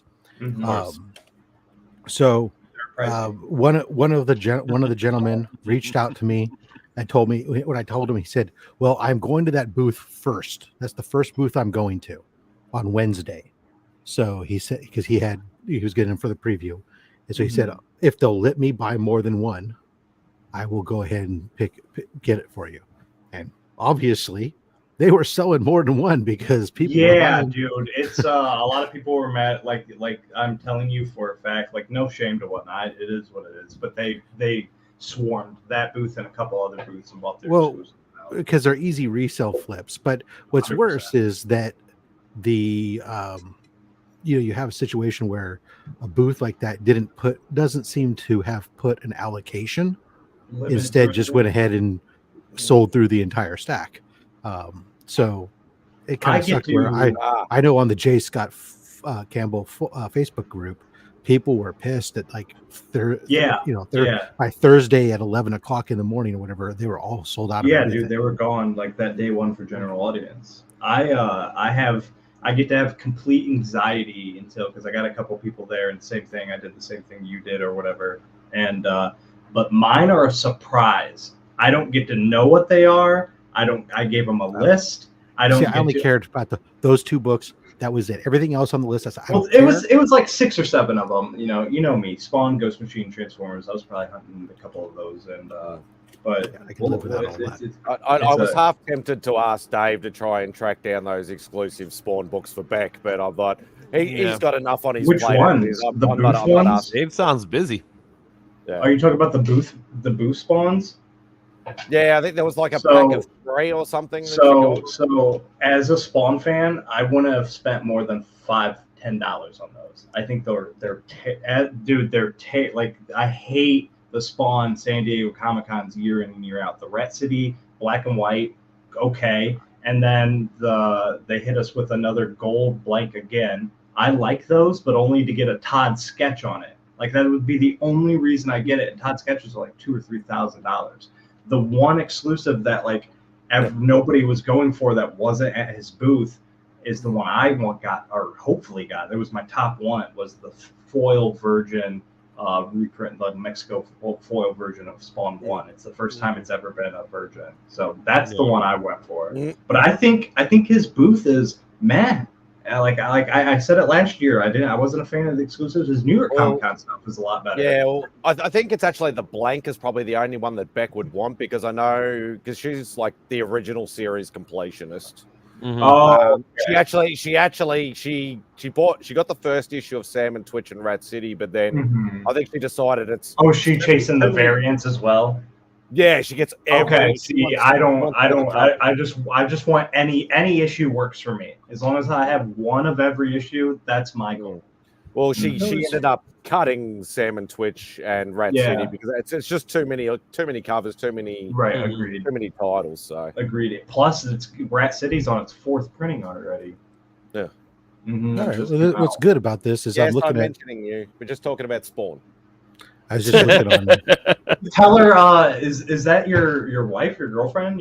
So one of the gentlemen reached out to me and told me when I told him, he said, "Well, I'm going to that booth first. That's the first booth I'm going to on Wednesday." So he said because he was getting for the preview. And so he said, if they'll let me buy more than one, I will go ahead and get it for you. And obviously, they were selling more than one because people. Yeah, dude, it's a lot of people were mad. Like I'm telling you for a fact, like no shame to whatnot. It is what it is. But they swarmed that booth and a couple other booths and bought their shoes. Because they're easy resale flips. But what's 100%. Worse is that the you have a situation where a booth like that doesn't seem to have put an allocation. Instead, just went ahead and sold through the entire stack. So it kind of sucked. Where I know on the J. Scott Campbell Facebook group, people were pissed that like Yeah. by Thursday at 11 o'clock in the morning or whatever, they were all sold out of Yeah, everything. dude, they were gone like that day one for general audience. I get to have complete anxiety until, because I got a couple people there, and same thing. I did the same thing you did or whatever, and but mine are a surprise. I don't get to know what they are. I gave them a list. I don't. I only cared about those 2 books. That was it. Everything else on the list, it was like 6 or 7 of them. You know me, Spawn, Ghost Machine, Transformers. I was probably hunting a couple of those, and but I can live without all that. I was half tempted to ask Dave to try and track down those exclusive Spawn books for Beck, but I thought he's got enough on his Which plate. ones? The booth ones? Dave sounds busy. Yeah. Are you talking about the booth spawns? Yeah, I think there was like a pack of 3 or something. So as a Spawn fan, I wouldn't have spent more than $5-10 on those. I think they're like, I hate the Spawn San Diego Comic-Cons year in and year out. The Rat City black and white, okay, and then they hit us with another gold blank again. I like those, but only to get a Todd sketch on it. Like, that would be the only reason I get it. And Todd sketches are like $2,000 or $3,000. The one exclusive that like nobody was going for that wasn't at his booth is the one I hopefully got. It was my top one. Was the foil version reprint, the Mexico foil version of Spawn 1. It's the first time it's ever been a version. So that's the one I went for. But I think his booth is meh. Like I said it last year. I wasn't a fan of the exclusives. His New York Comic Con stuff is a lot better. Yeah, well, I think it's actually the blank is probably the only one that Beck would want, because I know, because she's like the original series completionist. Mm-hmm. Okay. She got the first issue of Sam and Twitch and Rat City, but then I think she decided it's. Oh, she chasing the variants as well. Yeah, she gets okay. See, I just want any issue works for me. As long as I have one of every issue, that's my goal. Well, she ended up cutting Sam and Twitch and Rat City because it's just too many covers, too many agreed. Too many titles. So agreed. Plus, Rat City's on its 4th printing already. Yeah. Mm-hmm. All right. Well, what's good about this is I'm looking at mentioning you. We're just talking about Spawn. I was just looking on. Tell her, is that your wife, your girlfriend,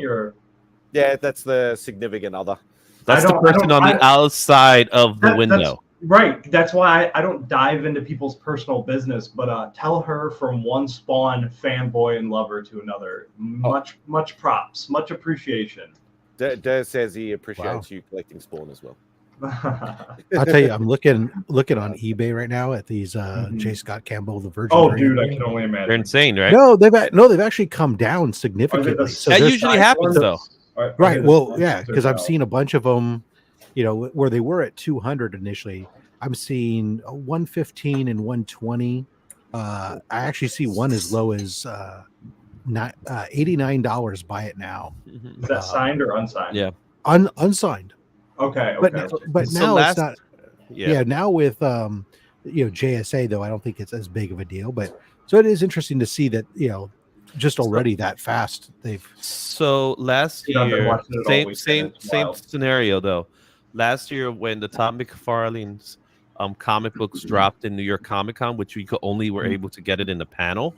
Yeah, that's the significant other. That's the person on the outside of the window. Right. That's why I don't dive into people's personal business, but tell her from one Spawn fanboy and lover to another. Much props, much appreciation. Des says he appreciates you collecting Spawn as well. I'll tell you, I'm looking on eBay right now at these J. Scott Campbell, the Virgin. Oh, dude, I can only imagine. They're insane, right? No, they've actually come down significantly. So that usually happens, though. Right. Well, yeah, because I've seen a bunch of them. Where they were at 200 initially, I'm seeing 115 and 120. I actually see one as low as $89. Buy it now. Is that signed or unsigned? Yeah, unsigned. Okay. But now it's not. Yeah. Now with JSA though, I don't think it's as big of a deal. But so it is interesting to see that just already that fast they've. So last year, same scenario though. Last year when the Todd McFarlane's comic books dropped in New York Comic Con, which we only were able to get it in the panel.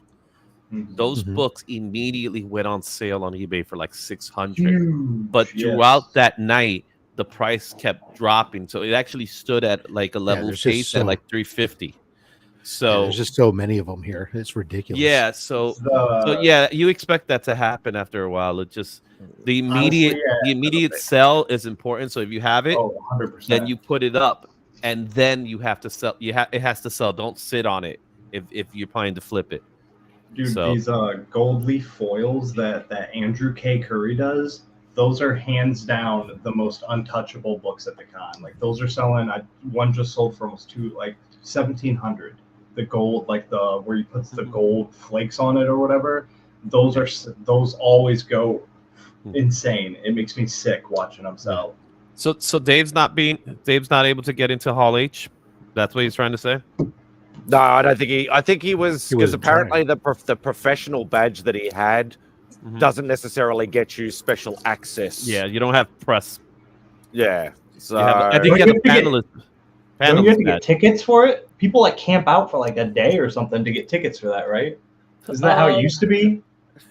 Those books immediately went on sale on eBay for like $600. But throughout that night, the price kept dropping, so it actually stood at like a level case at like $350. So there's just so many of them here; it's ridiculous. Yeah, so you expect that to happen after a while. It just the immediate sell is important. So if you have it, 100%. then you put it up, and then you have to sell. It has to sell. Don't sit on it if you're planning to flip it. Dude, these gold leaf foils that Andrew K. Curry does. Those are hands down the most untouchable books at the con. Like those are selling. One just sold for almost $1,700. The gold, like the where you put the gold flakes on it or whatever. Those always go insane. It makes me sick watching them sell. So Dave's not able to get into Hall H. That's what he's trying to say. No, I don't think he. I think he was because apparently the professional badge that he had doesn't necessarily get you special access. Yeah, you don't have press. Yeah, so I think you have a panelist. Don't you have to get tickets for it? people like camp out for like a day or something to get tickets for that, right? Isn't that how it used to be?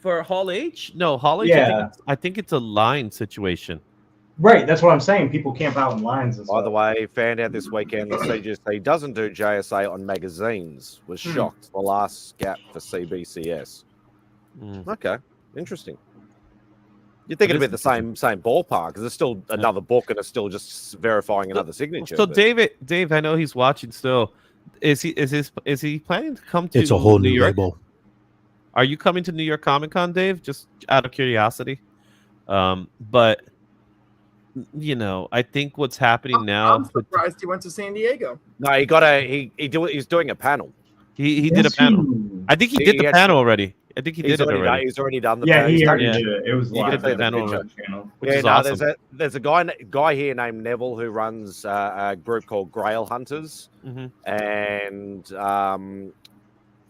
For Hall H? No, Hall H. Yeah. I think it's a line situation. Right, that's what I'm saying. People camp out in lines and stuff. By the way, found out this weekend the CGC doesn't do JSA on magazines. Was shocked. The last gap for CBCS. Okay, interesting. You think it'd be the same ballpark because it's still another book and it's still just verifying another signature. So but... Dave, I know he's watching still. Is he planning to come to? It's a whole New new York? label. Are you coming to New York Comic Con, Dave? Just out of curiosity. But you know, I think what's happening now. I'm surprised he went to San Diego. No, he's doing a panel. He did a panel. I think he did the panel already. I think he did it already. He's already done the yeah, panel. he already did it. It was live. The channel. Yeah, no, awesome. there's a guy here named Neville who runs a group called Grail Hunters, and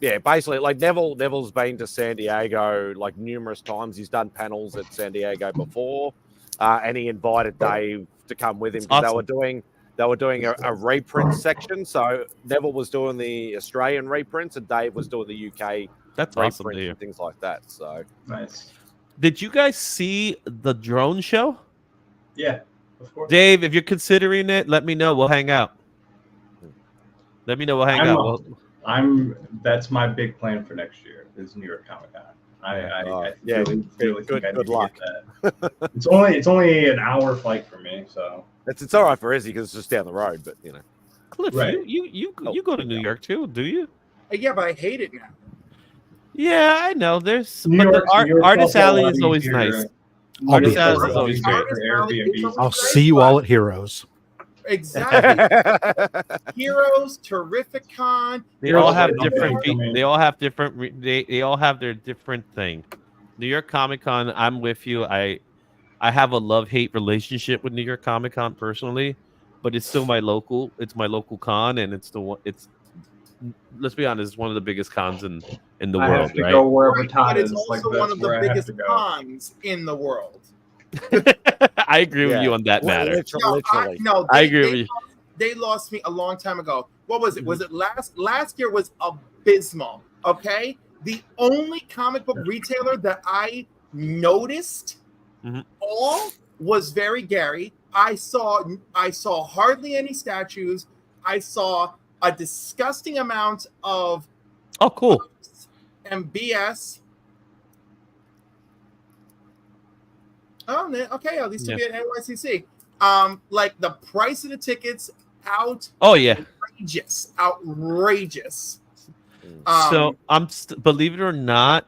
yeah, basically like Neville's been to San Diego like numerous times. He's done panels at San Diego before, and he invited Dave to come with him because they were doing a reprint section. So Neville was doing the Australian reprints, and Dave was doing the UK. That's awesome to hear. And things like that. So nice. Did you guys see the drone show? Yeah, of course. Dave, if you're considering it, let me know. We'll hang out. Let me know. We'll hang out. That's my big plan for next year is New York Comic Con. I really think I need to luck. get that. It's only an hour flight for me, so it's all right for Izzy because it's just down the road. But you know, Cliff, right. you go to New York too, do you? Yeah, but I hate it now. Yeah, I know. There's New York, the Artist Alley is always nice. Artist Alley is always great. I'll see you all at Heroes. Exactly. Heroes, Terrificon. They all have different. They all have different. They all have their different thing. New York Comic Con. I'm with you. I have a love-hate relationship with New York Comic Con personally, but it's still my local. It's my local con, and it's the one. It's let's be honest, it's one of the biggest cons in the world. I have to right? go wherever But Todd it's is. also Like, one of the biggest cons in the world. I agree with you on that matter. Literally. I agree with you. They lost me a long time ago. What was it? Was it last year was abysmal. Okay. The only comic book retailer that I noticed all was very Gary. I saw hardly any statues. I saw a disgusting amount of cool and BS. Oh, okay. At least to be at NYCC. Like the price of the tickets outrageous. So believe it or not,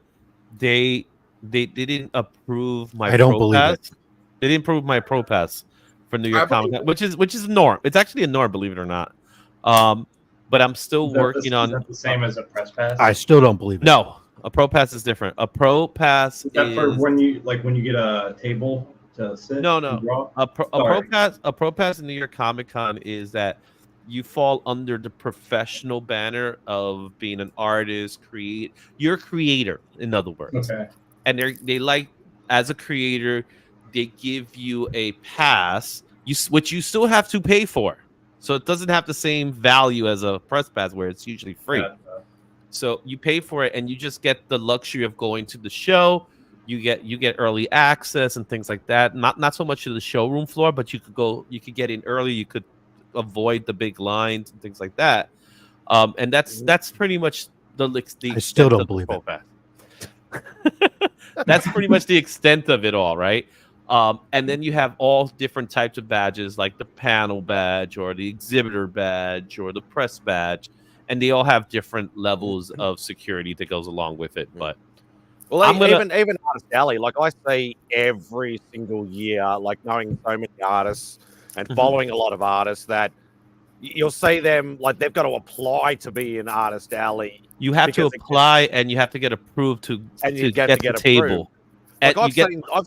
they didn't approve my. I don't believe it. They didn't approve my Pro Pass for New York Comic Con, which is a norm. It's actually a norm, believe it or not. But I'm still working on. Is that the same as a press pass? I still don't believe it. No, a Pro Pass is different. A Pro Pass is for when you get a table to sit. No. A Pro Pass in New York Comic Con is that you fall under the professional banner of being an artist, you're a creator, in other words. Okay. And they like, as a creator, they give you a pass, which you still have to pay for. So it doesn't have the same value as a press pass where it's usually free. So you pay for it and you just get the luxury of going to the show. You get early access and things like that. Not so much to the showroom floor, but you could get in early. You could avoid the big lines and things like that. And that's pretty much the I still don't believe it. That's pretty much the extent of it all, right? And then you have all different types of badges, like the panel badge or the exhibitor badge or the press badge, and they all have different levels of security that goes along with it. But even Artist Alley, like I see every single year, like knowing so many artists and following a lot of artists, that you'll see them like they've got to apply to be in Artist Alley. You have to apply and you have to get approved to get the table. Like I've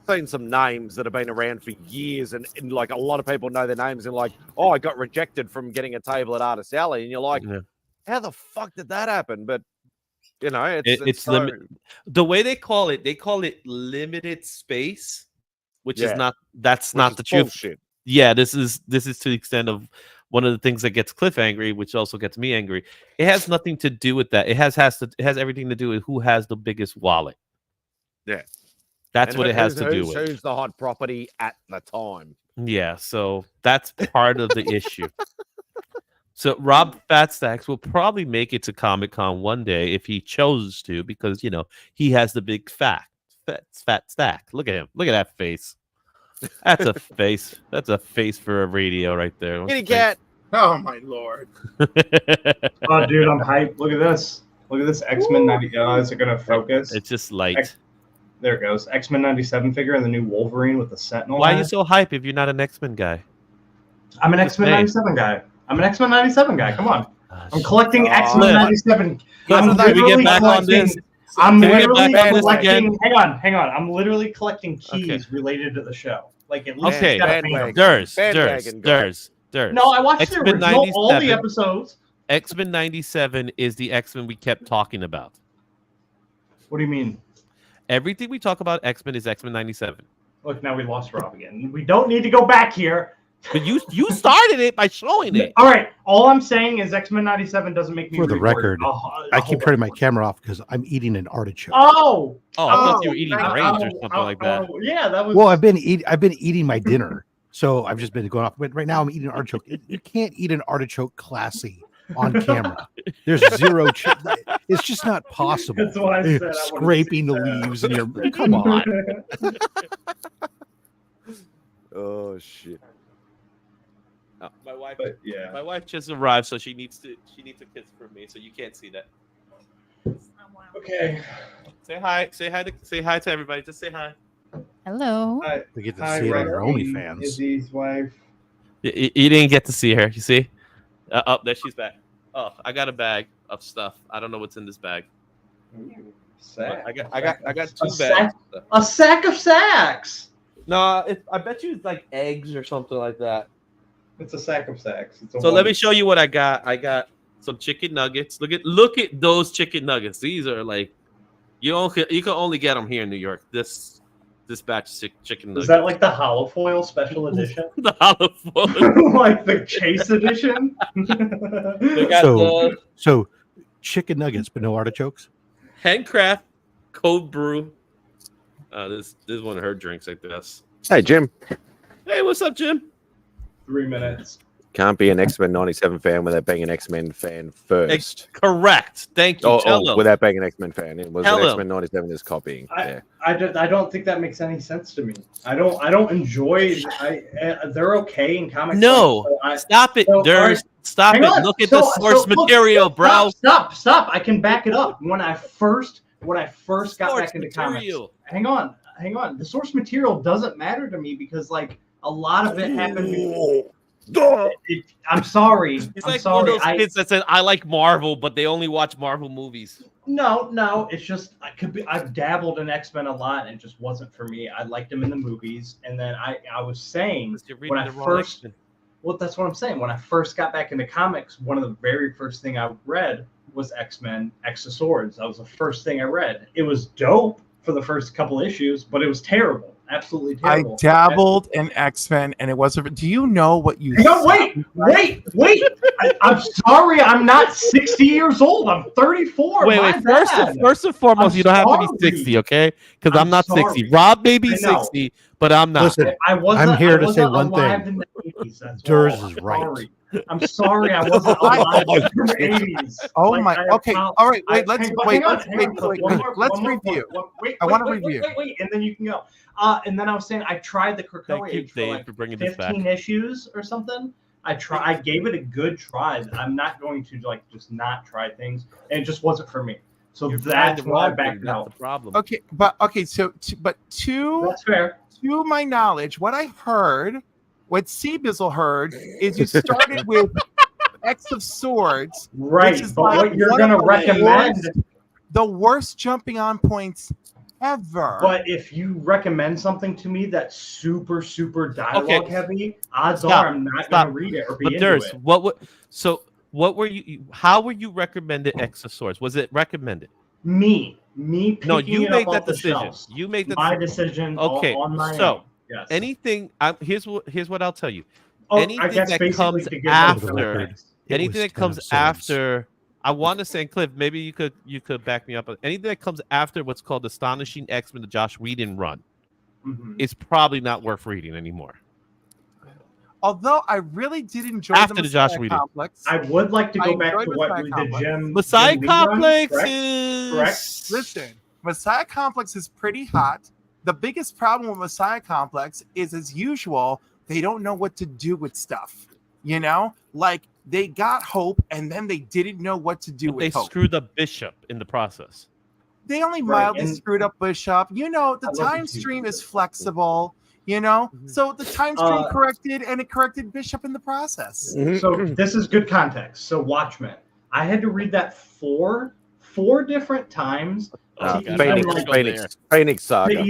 seen some names that have been around for years, and like a lot of people know their names, and like, oh, I got rejected from getting a table at Artist Alley, and you're like, how the fuck did that happen? But you know, it's the way they call it limited space, which is not. That's not the truth. Bullshit. Yeah, this is to the extent of one of the things that gets Cliff angry, which also gets me angry. It has nothing to do with that. It has everything to do with who has the biggest wallet. Yeah. That's And what it has to do who's with. Who's the hot property at the time? Yeah, so that's part of the issue. So Rob Fatstacks will probably make it to Comic-Con one day if he chose to, because he has the big fat stack. Look at him. Look at that face. That's a face. That's a face for a radio right there. Kitty cat. Oh my lord. Oh, dude, I'm hyped. Look at this. Look at this X-Men 90. Is it gonna focus? It's just light. There it goes. X-Men 97 figure and the new Wolverine with the Sentinel. Why are you so hype if you're not an X-Men guy? I'm an X-Men 97 guy. I'm an X-Men 97 guy. Come on. I'm collecting X-Men 97. Can we get back on this? I'm literally collecting. Hang on. I'm literally collecting keys related to the show. Like at least okay. Durs. No, I watched the original, all the episodes. X-Men 97 is the X-Men we kept talking about. What do you mean? Everything we talk about X-Men is X-Men 97. Look, now we lost Rob again. We don't need to go back here. But you started it by showing it. All right. All I'm saying is X-Men 97 doesn't make me. For the record, I keep turning my camera off because I'm eating an artichoke. Oh, I thought you were eating brains or something like that. Yeah, that was. Well, I've been eating my dinner, so I've just been going off. But right now, I'm eating an artichoke. You can't eat an artichoke classy on camera. There's zero. It's just not possible. That's why I said scraping the leaves in your. Come on. Oh shit. My wife, yeah. My wife just arrived, so she needs a kiss from me. So you can't see that. Okay. Say hi to everybody. Just say hi. Hello. We get to see it on your OnlyFans. Izzy's wife. You didn't get to see her. You see? Oh, there she's back. Oh, I got a bag of stuff. I don't know what's in this bag. Sack. I got two bags. A sack of sacks. No, I bet you it's like eggs or something like that. It's a sack of sacks. So let me show you what I got. I got some chicken nuggets. Look at those chicken nuggets. These are like you can only get them here in New York. This batch of chicken nuggets. Is that like the hollow foil special edition? The hollow foil, like the chase edition. So chicken nuggets, but no artichokes. Handcraft cold brew. This is one of her drinks, I guess. Hey Jim. Hey, what's up, Jim? 3 minutes. Can't be an X-Men 97 fan without being an X-Men fan first. Correct. Thank you. Without being an X-Men fan. It was X-Men 97 is copying. I don't think that makes any sense to me. I don't enjoy. They're okay in comics. No, stop it. Stop it. Look at the source material, bro. Stop. I can back it up. When I first got back into comics. Hang on. The source material doesn't matter to me because like a lot of it happened before. I'm sorry. It's like one of those kids that said I like Marvel, but they only watch Marvel movies. No. It's just I've dabbled in X-Men a lot, and it just wasn't for me. I liked them in the movies, and then I was saying when I first. Well, that's what I'm saying. When I first got back into comics, one of the very first thing I read was X-Men X of Swords. That was the first thing I read. It was dope for the first couple issues, but it was terrible. Absolutely terrible. I dabbled in X-Men, and it wasn't. Do you know what you? No, wait! I'm sorry, I'm not 60 years old. I'm 34. Wait. First and foremost, you don't have to be 60, okay? Because I'm not 60. Rob may be 60, but I'm not. Listen, I'm here to say one thing. Durs is right. I'm sorry, I wasn't alive in the 80s. Oh my. Okay. All right. Wait. Let's wait. Let's review. I want to review. Wait, and then you can go. And then I was saying I tried the Krakoa Age for like 15 issues or something. I gave it a good try. I'm not going to like just not try things, and it just wasn't for me. So that's why I backed out. The problem. Okay, so that's fair. To my knowledge, what I heard, what C-Bizzle heard, is you started with X of Swords, right? But what you're going to recommend? The worst jumping on points ever. But if you recommend something to me that's super dialogue heavy, odds are I'm not going to read it or be into it. What were you? How were you recommended X of Swords? Was it recommended? Me. No, you make that decision. You make that my decision. Okay, on my so own. Yes. anything. Here's what I'll tell you. I anything guess that basically comes to give them after, context. anything that comes after, I want to say, Cliff, maybe you could back me up. Anything that comes after what's called Astonishing X-Men, the Josh Whedon run, is probably not worth reading anymore. Although I really did enjoy After the the Josh Messiah Whedon. Complex. I would like to I go back enjoyed to what Messiah the Complex. Jim Messiah Lee run, Complex correct? is Correct. Listen, Messiah Complex is pretty hot. The biggest problem with Messiah Complex is, as usual, they don't know what to do with stuff. You know, like they got Hope, and then they didn't know what to do But with they Hope. screwed up Bishop in the process. They only Right, mildly and- screwed up Bishop. You know, the I love time you too, stream is Bishop. flexible. You know, so the time stream corrected, and it corrected Bishop in the process. So this is good context. So Watchmen, I had to read that four different times Oh, to God. even Phoenix Saga. to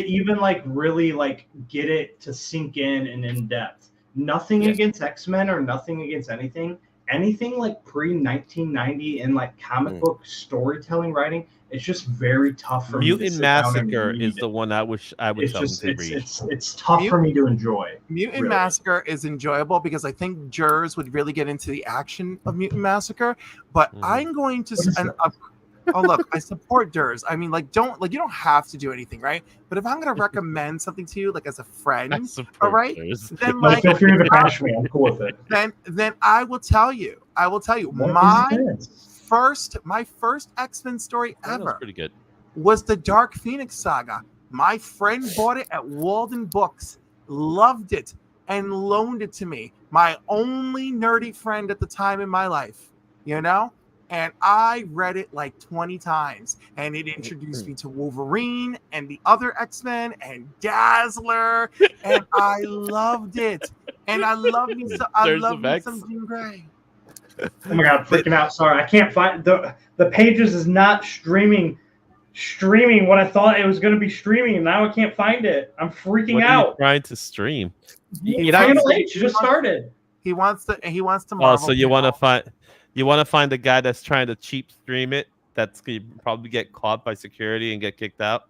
even like really like get it to sink in depth. Nothing against X-Men or nothing against anything. Anything like pre-1990 in like comic book storytelling writing, it's just very tough for me to Mutant sit down and Massacre read is the one I wish I would It's tell just them to read. it's tough for me to enjoy. Mutant really. Massacre is enjoyable because I think jurors would really get into the action of Mutant Massacre. But I'm going to. Oh look, I support jurors. I mean, like, you don't have to do anything, right? But if I'm going to recommend something to you, like as a friend, all right, then No, like, feel free to bash me. I'm cool with it. then I will tell you. My first X-Men story That was ever pretty good. was the Dark Phoenix Saga. My friend bought it at Walden Books, loved it, and loaned it to me. My only nerdy friend at the time in my life, you know? And I read it like 20 times. And it introduced me to Wolverine and the other X-Men and Dazzler. And I loved it. And I love me some Jean Grey. Oh my god, I'm freaking out. Sorry, I can't find the Pages is not streaming what I thought it was going to be streaming, and now I can't find it. I'm freaking What out. are you trying to stream? Channel H just started. He wants to Oh, Marvel. so you want to find the guy that's trying to cheap stream it? That's gonna probably get caught by security and get kicked out.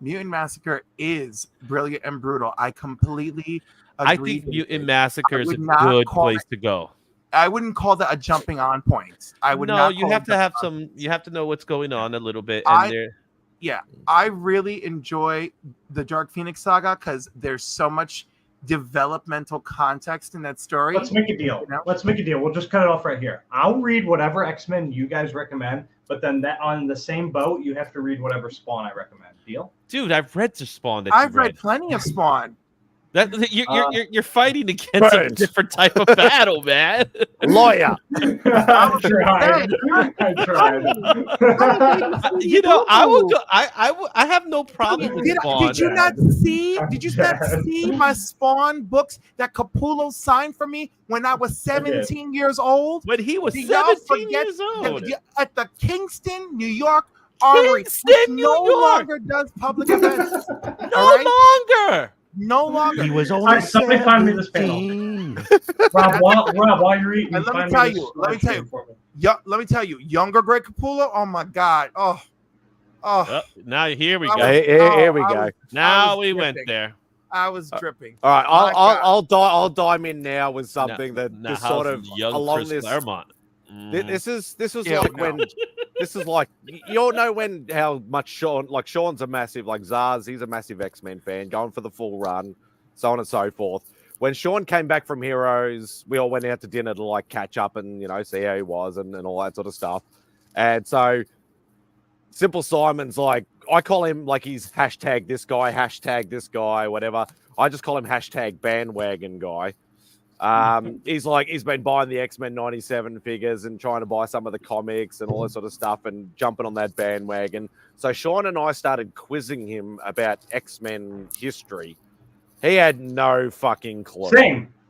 Mutant Massacre is brilliant and brutal. I completely agree. I think Mutant Massacre is a good place to go. I wouldn't call that a jumping on point. I would no, not. you have to have some. You have to know what's going on a little bit. And I really enjoy the Dark Phoenix Saga because there's so much developmental context in that story. Let's make a deal. You know? Let's make a deal. We'll just cut it off right here. I'll read whatever X-Men you guys recommend, but then that on the same boat, you have to read whatever Spawn I recommend. Deal? Dude, I've read the Spawn. I've read plenty of Spawn. You're fighting against a different type of battle, man. Lawyer. I tried. You know, I will go. I have no problem with Spawn. Did you not see? Did you not see my Spawn books that Capullo signed for me when I was 17 years old? When he was Did y'all 17 years old at the Kingston, New York Armory, longer does public events. No longer. He was only. All right, somebody find me this panel. Rob, while you're eating, and let me tell you, younger Greg Capullo. Oh my God. Now here we go. go. Here we go. Now we went there. I was dripping. All right, I'll dive in now with something that just sort of along Chris this. Claremont. This is like when this is like you all know how much Sean's a massive like Zaz, he's a massive X-Men fan, going for the full run, so on and so forth. When Sean came back from Heroes, we all went out to dinner to like catch up and see how he was and all that sort of stuff. And so Simple Simon's like, I call him like he's hashtag this guy, whatever. I just call him hashtag bandwagon guy. He's been buying the X-Men 97 figures and trying to buy some of the comics and all that sort of stuff and jumping on that bandwagon. So Sean and I started quizzing him about X-Men history. He had no fucking clue.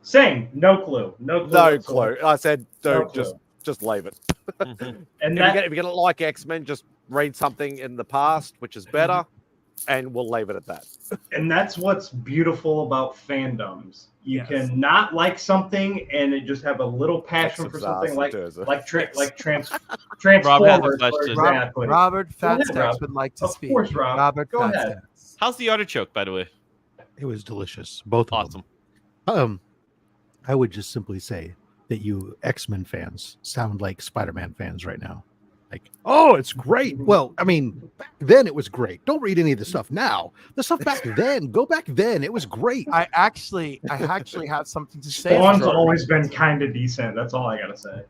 Same. No clue. No clue. I said, dude, just leave it. And if you're gonna like X-Men, just read something in the past, which is better, and we'll leave it at that. And that's what's beautiful about fandoms. You can not like something and it just have a little passion for something like Transformers. Robert Fatstacks would like to speak. Of course, Rob. Robert Go ahead. How's the artichoke, by the way? It was delicious. Both of awesome. them. I would just simply say that you X-Men fans sound like Spider-Man fans right now. Like, oh, it's great. Well, I mean, back then it was great. Don't read any of the stuff now. The stuff back then, go back then. It was great. I actually have something to say. Spawn's always been kind of decent. That's all I gotta say.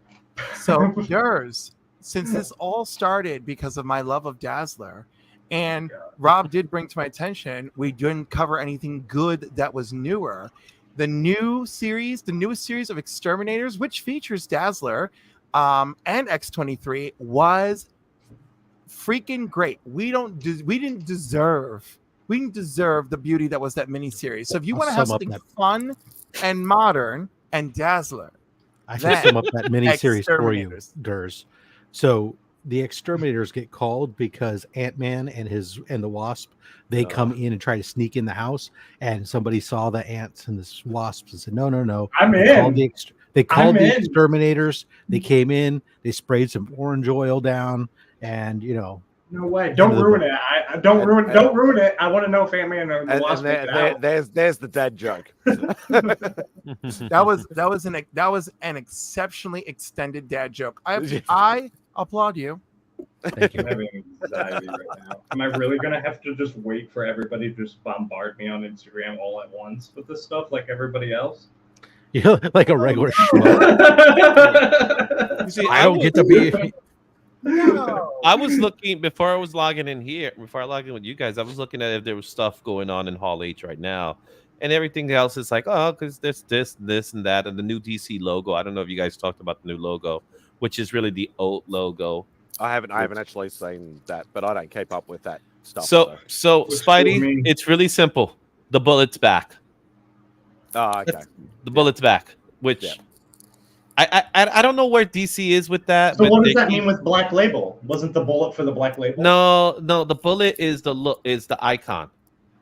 So yours, since this all started because of my love of Dazzler, and Rob did bring to my attention, we didn't cover anything good that was newer. The newest series of Exterminators, which features Dazzler and X-23, was freaking great. We didn't deserve the beauty that was that miniseries. So if you want to have something fun and modern and Dazzler, I can sum up that miniseries for you, Gers. So the Exterminators get called because Ant-Man and the Wasp, they come in and try to sneak in the house, and somebody saw the ants and the wasps and said, no. I'm in. They called the Exterminators. They came in, they sprayed some orange oil down, and no way. Don't ruin it. Don't ruin it. I want to know if Ant-Man and the Wasp. There's the dead joke. that was an exceptionally extended dad joke. I applaud you. Thank you. I'm having anxiety right now. Am I really gonna have to just wait for everybody to just bombard me on Instagram all at once with this stuff like everybody else? Yeah, like a regular schmuck. I don't get to be. No. I was looking before I was logging in here. Before I logged in with you guys, I was looking at if there was stuff going on in Hall H right now, and everything else is like, oh, because there's this, and that, and the new DC logo. I don't know if you guys talked about the new logo, which is really the old logo. I haven't actually seen that, but I don't keep up with that stuff. So Spidey, it's really simple. The bullet's back. Oh, okay. The bullet's back, which I don't know where DC is with that. So what does that mean with Black Label? Wasn't the bullet for the Black Label? No, the bullet is the icon.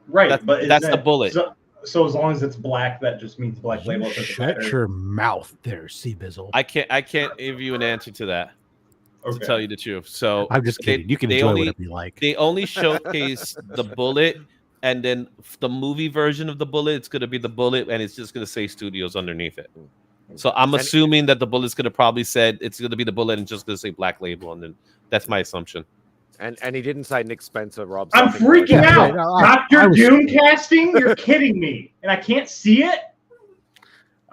Right, but that's the bullet. So as long as it's black, that just means Black Label. Shut your mouth there, Seabizzle. I can't give you an answer to that. Okay. To tell you the truth. So I'm just kidding. You can enjoy whatever you like. They only showcase the bullet, and then the movie version of the bullet, it's going to be the bullet, and it's just going to say Studios underneath it. So I'm assuming that the bullet's going to probably say it's going to be the bullet and just going to say Black Label, and then that's my assumption. And he didn't say Nick Spencer, Rob. I'm freaking out. Dr. Doom casting? You're kidding me. And I can't see it?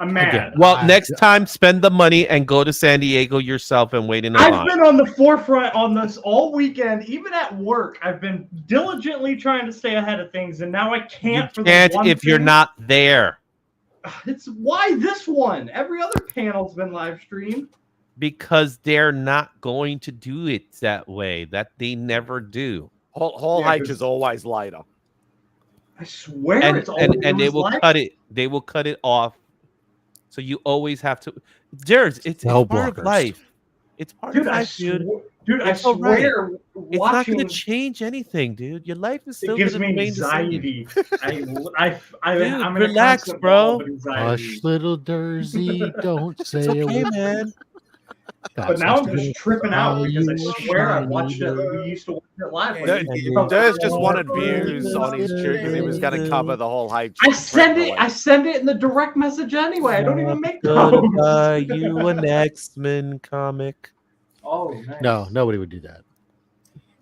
I'm mad. Again, well, next time, spend the money and go to San Diego yourself and wait in the line. I've been on the forefront on this all weekend. Even at work, I've been diligently trying to stay ahead of things, and now I can't. You can't if you're not there. It's why this one? Every other panel's been live streamed. Because they're not going to do it that way. That they never do. Hall H is always later. I swear, and it's always they will cut it. They will cut it off. So you always have to. It's part of life. It's part of life, dude. Dude, I swear, it's not going to change anything, dude. Your life is still. It gives me anxiety. I'm relax, bro. Hush, little Dersey, don't say it's okay, man. But now I'm just tripping out because I swear I watched it. We used to watch it live. Des just wanted views on his tune because he was going to cover the whole H. I send it in the direct message anyway. I don't even make those. You an X-Men comic? Oh, nice. No, nobody would do that.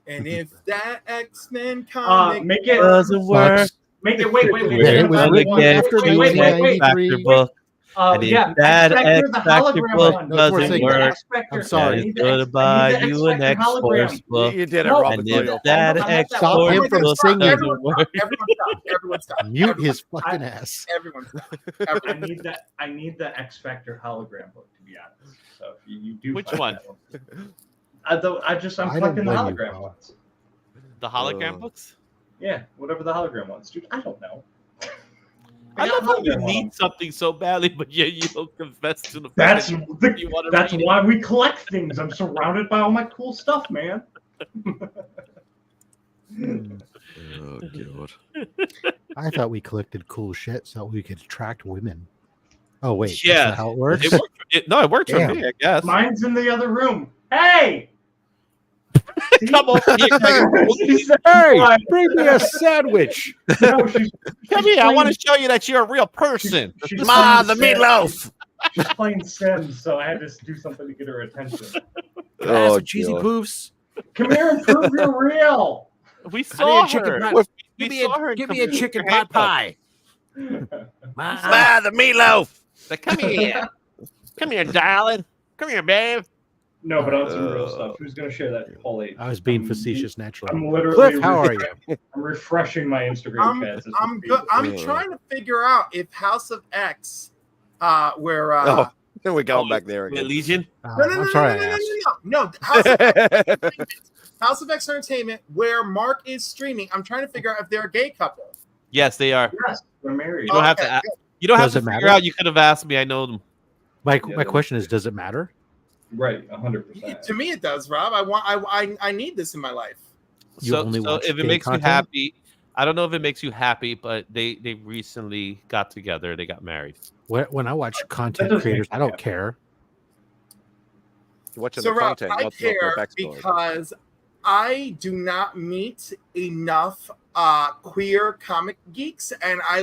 And if that X-Men comic make it doesn't work, make it wait. It was written after the X-Factor book. And if that X-Factor book doesn't work, I'm sorry. It's going to buy you an X-Force book. You did it, Robert. And if that Stop him X-Force from book singing. doesn't work, Everyone stop. Mute his fucking ass. Everyone stop. I need the X-Factor hologram book, to be honest. So if you do which one? I'm fucking the hologram ones. The hologram books? Yeah, whatever the hologram ones, dude. I don't know. I love how you need something so badly, but you don't confess to the fact that you want to. That's why we collect things. I'm surrounded by all my cool stuff, man. Oh god! I thought we collected cool shit so we could attract women. Oh wait, yeah, that's not how it works. It worked for me, I guess. Mine's in the other room. Hey. come over here. She's like, Hey, bring me a sandwich. no, she's Come here. I want to show you that you're a real person. she's Ma, playing the Sims. meatloaf. She's playing Sims, so I had to do something to get her attention. Oh, cheesy God. poofs. Come here and prove you're real. We saw chicken her. pot. We Give me saw her a, in give me a Computer chicken pot Handbook. pie. Ma, the meatloaf. Like, come here. Come here, darling. Come here, babe. No, but on some real stuff. Who's gonna share that poll? I was being facetious naturally. I'm literally. Cliff, how are you? I'm refreshing my Instagram chat. I'm good. I'm trying to figure out if House of X, where Oh, then we're going back there The again. Legion. I'm sorry I asked. no. House of X, House of X Entertainment, where Mark is streaming. I'm trying to figure out if they're a gay couple. Yes, they are. Yes, we're married. You don't have to. Okay, You don't have Does to it figure matter? out. You could have asked me. I know them. My Yeah, question is, does it matter? Right, 100%. To me, it does, Rob. I need this in my life. You So, only so watch if it gay makes content? you happy, I don't know if it makes you happy, but they recently got together. They got married. When I watch content doesn't creators, make I me don't happy. care. You're watching So, the Rob, content, I not care the backstory. because I do not meet enough queer comic geeks, and I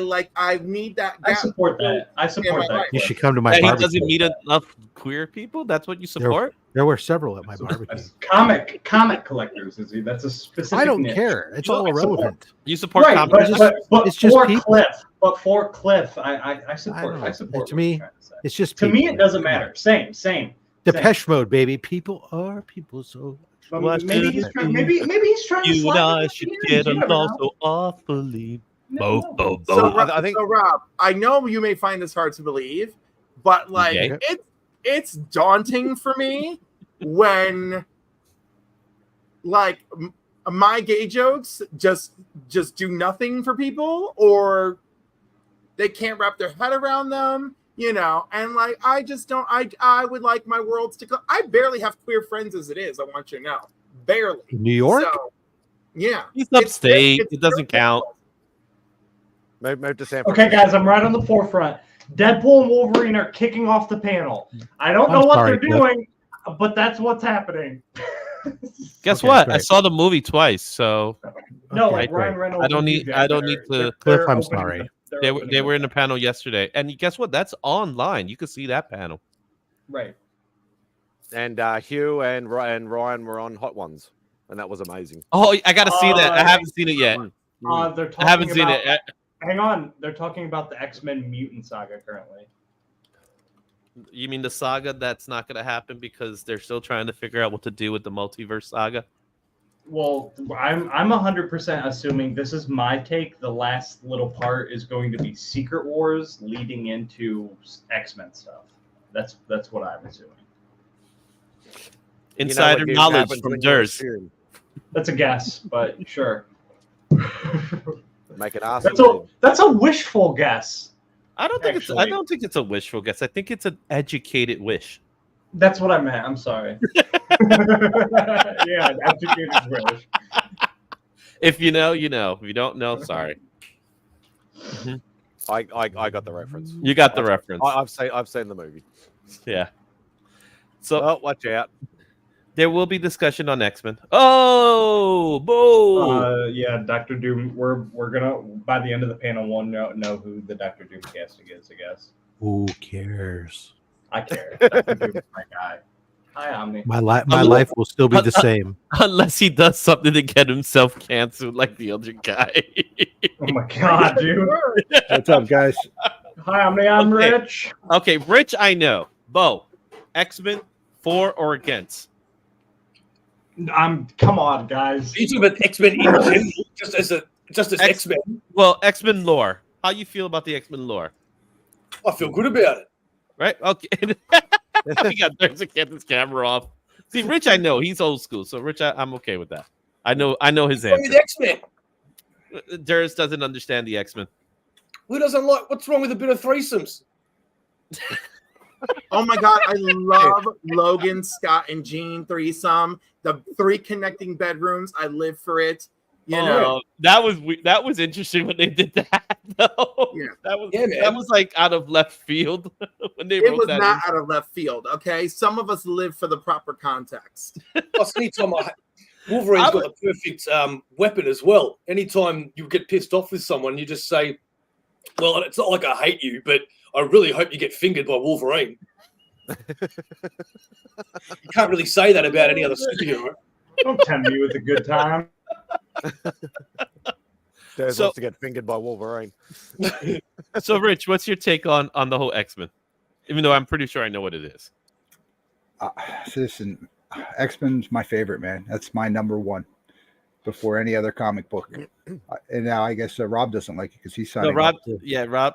need that I gap. support that. I support my that. life. You should come to my That he barbecue. doesn't meet enough queer people. That's what you support. There were several at my barbecue. That's comic collectors. Is he? That's a specific. I don't niche. care. It's You all don't support- irrelevant. You support Right, comics. but it's just for people. Cliff. But for Cliff, I I support. don't I know. support. To what me, you're trying to say. It's just To me, people. it doesn't Come on. matter. Same. Depeche Mode, baby. People are people. So But What maybe should he's it trying. be? Maybe he's trying to. You and slide I in should the get DMs, you never along know. so awfully. No, Both, no. both, So, both. Rob, I think- I know you may find this hard to believe, but like Okay. it's daunting for me when like my gay jokes just do nothing for people, or they can't wrap their head around them, and like I just don't. I would like my worlds to. I barely have queer friends as it is. I want you to know, barely. New York. So, yeah, He's upstate. it's It doesn't count. Move to San Okay, Francisco. guys, I'm right on the forefront. Deadpool and Wolverine are kicking off the panel. I don't know I'm what sorry, they're Cliff. doing, but that's what's happening. Guess Okay, what? I great. saw the movie twice, so No, Okay, like great. Ryan Reynolds. I don't and need- Hugh I don't Jackman need are- to- they're Cliff, I'm opening sorry. they're they opening were in the the panel yesterday. And guess what? That's online. You can see that panel. right. And Hugh and Ryan were on Hot Ones, and that was amazing. Oh, I got to see that. I Uh, haven't seen it yet. They're talking I haven't seen about, it. Hang on, they're talking about the X-Men mutant saga currently. You mean the saga that's not going to happen because they're still trying to figure out what to do with the multiverse saga? Well, I'm 100% assuming this is my take. The last little part is going to be Secret Wars leading into X-Men stuff. That's what I'm assuming. Insider You know what knowledge happens from when you Durs. assume. That's a guess, but sure. Make an ass. That's a wishful guess. I don't think Actually- I don't think it's a wishful guess. I think it's an educated wish. That's what I meant. I'm sorry. Yeah, an educated wish. If you know, you know. If you don't know, sorry. I got the reference. You got the reference. I've seen the movie. Yeah. So Oh, watch out. there will be discussion on X-Men. Oh, boo! Yeah, Doctor Doom. We're gonna by the end of the panel, we'll know who the Doctor Doom casting is. I guess. Who cares? I care. Dr. Doom is my guy. Hi, Omni. My life will still be the same. Unless he does something to get himself canceled like the other guy. Oh my god, dude. What's up, guys? Hi, Omni. I'm Okay. Rich. Okay, Rich, I know. Bo, X-Men, for or against? Come on, guys. Are you talking about X-Men in general, just as X-Men? Well, X-Men lore. How you feel about the X-Men lore? I feel good about it. Right? Okay. We got to get this camera off. See, Rich, I know he's old school, so Rich, I'm okay with that. I know his What's wrong with answer. X-Men? Durs doesn't understand the X-Men. Who doesn't like? What's wrong with a bit of threesomes? Oh my god, I love Logan, Scott, and Jean threesome. The 3 connecting bedrooms. I live for it. You know, That was interesting when they did that. Though. Yeah. Yeah, man. That was like out of left field when they it wrote was that. not out of left field. Okay, some of us live for the proper context. Plus, anytime Wolverine's got the perfect weapon as well. Anytime you get pissed off with someone, you just say, well, it's not like I hate you, but I really hope you get fingered by Wolverine. You can't really say that about any other superhero. Don't tempt me with a good time. Daz wants to get fingered by Wolverine. So, Rich, what's your take on the whole X-Men? Even though I'm pretty sure I know what it is. Listen, X-Men's my favorite, man. That's my number one before any other comic book. And now I guess Rob doesn't like it because he's signing Rob. up to- Yeah, Rob.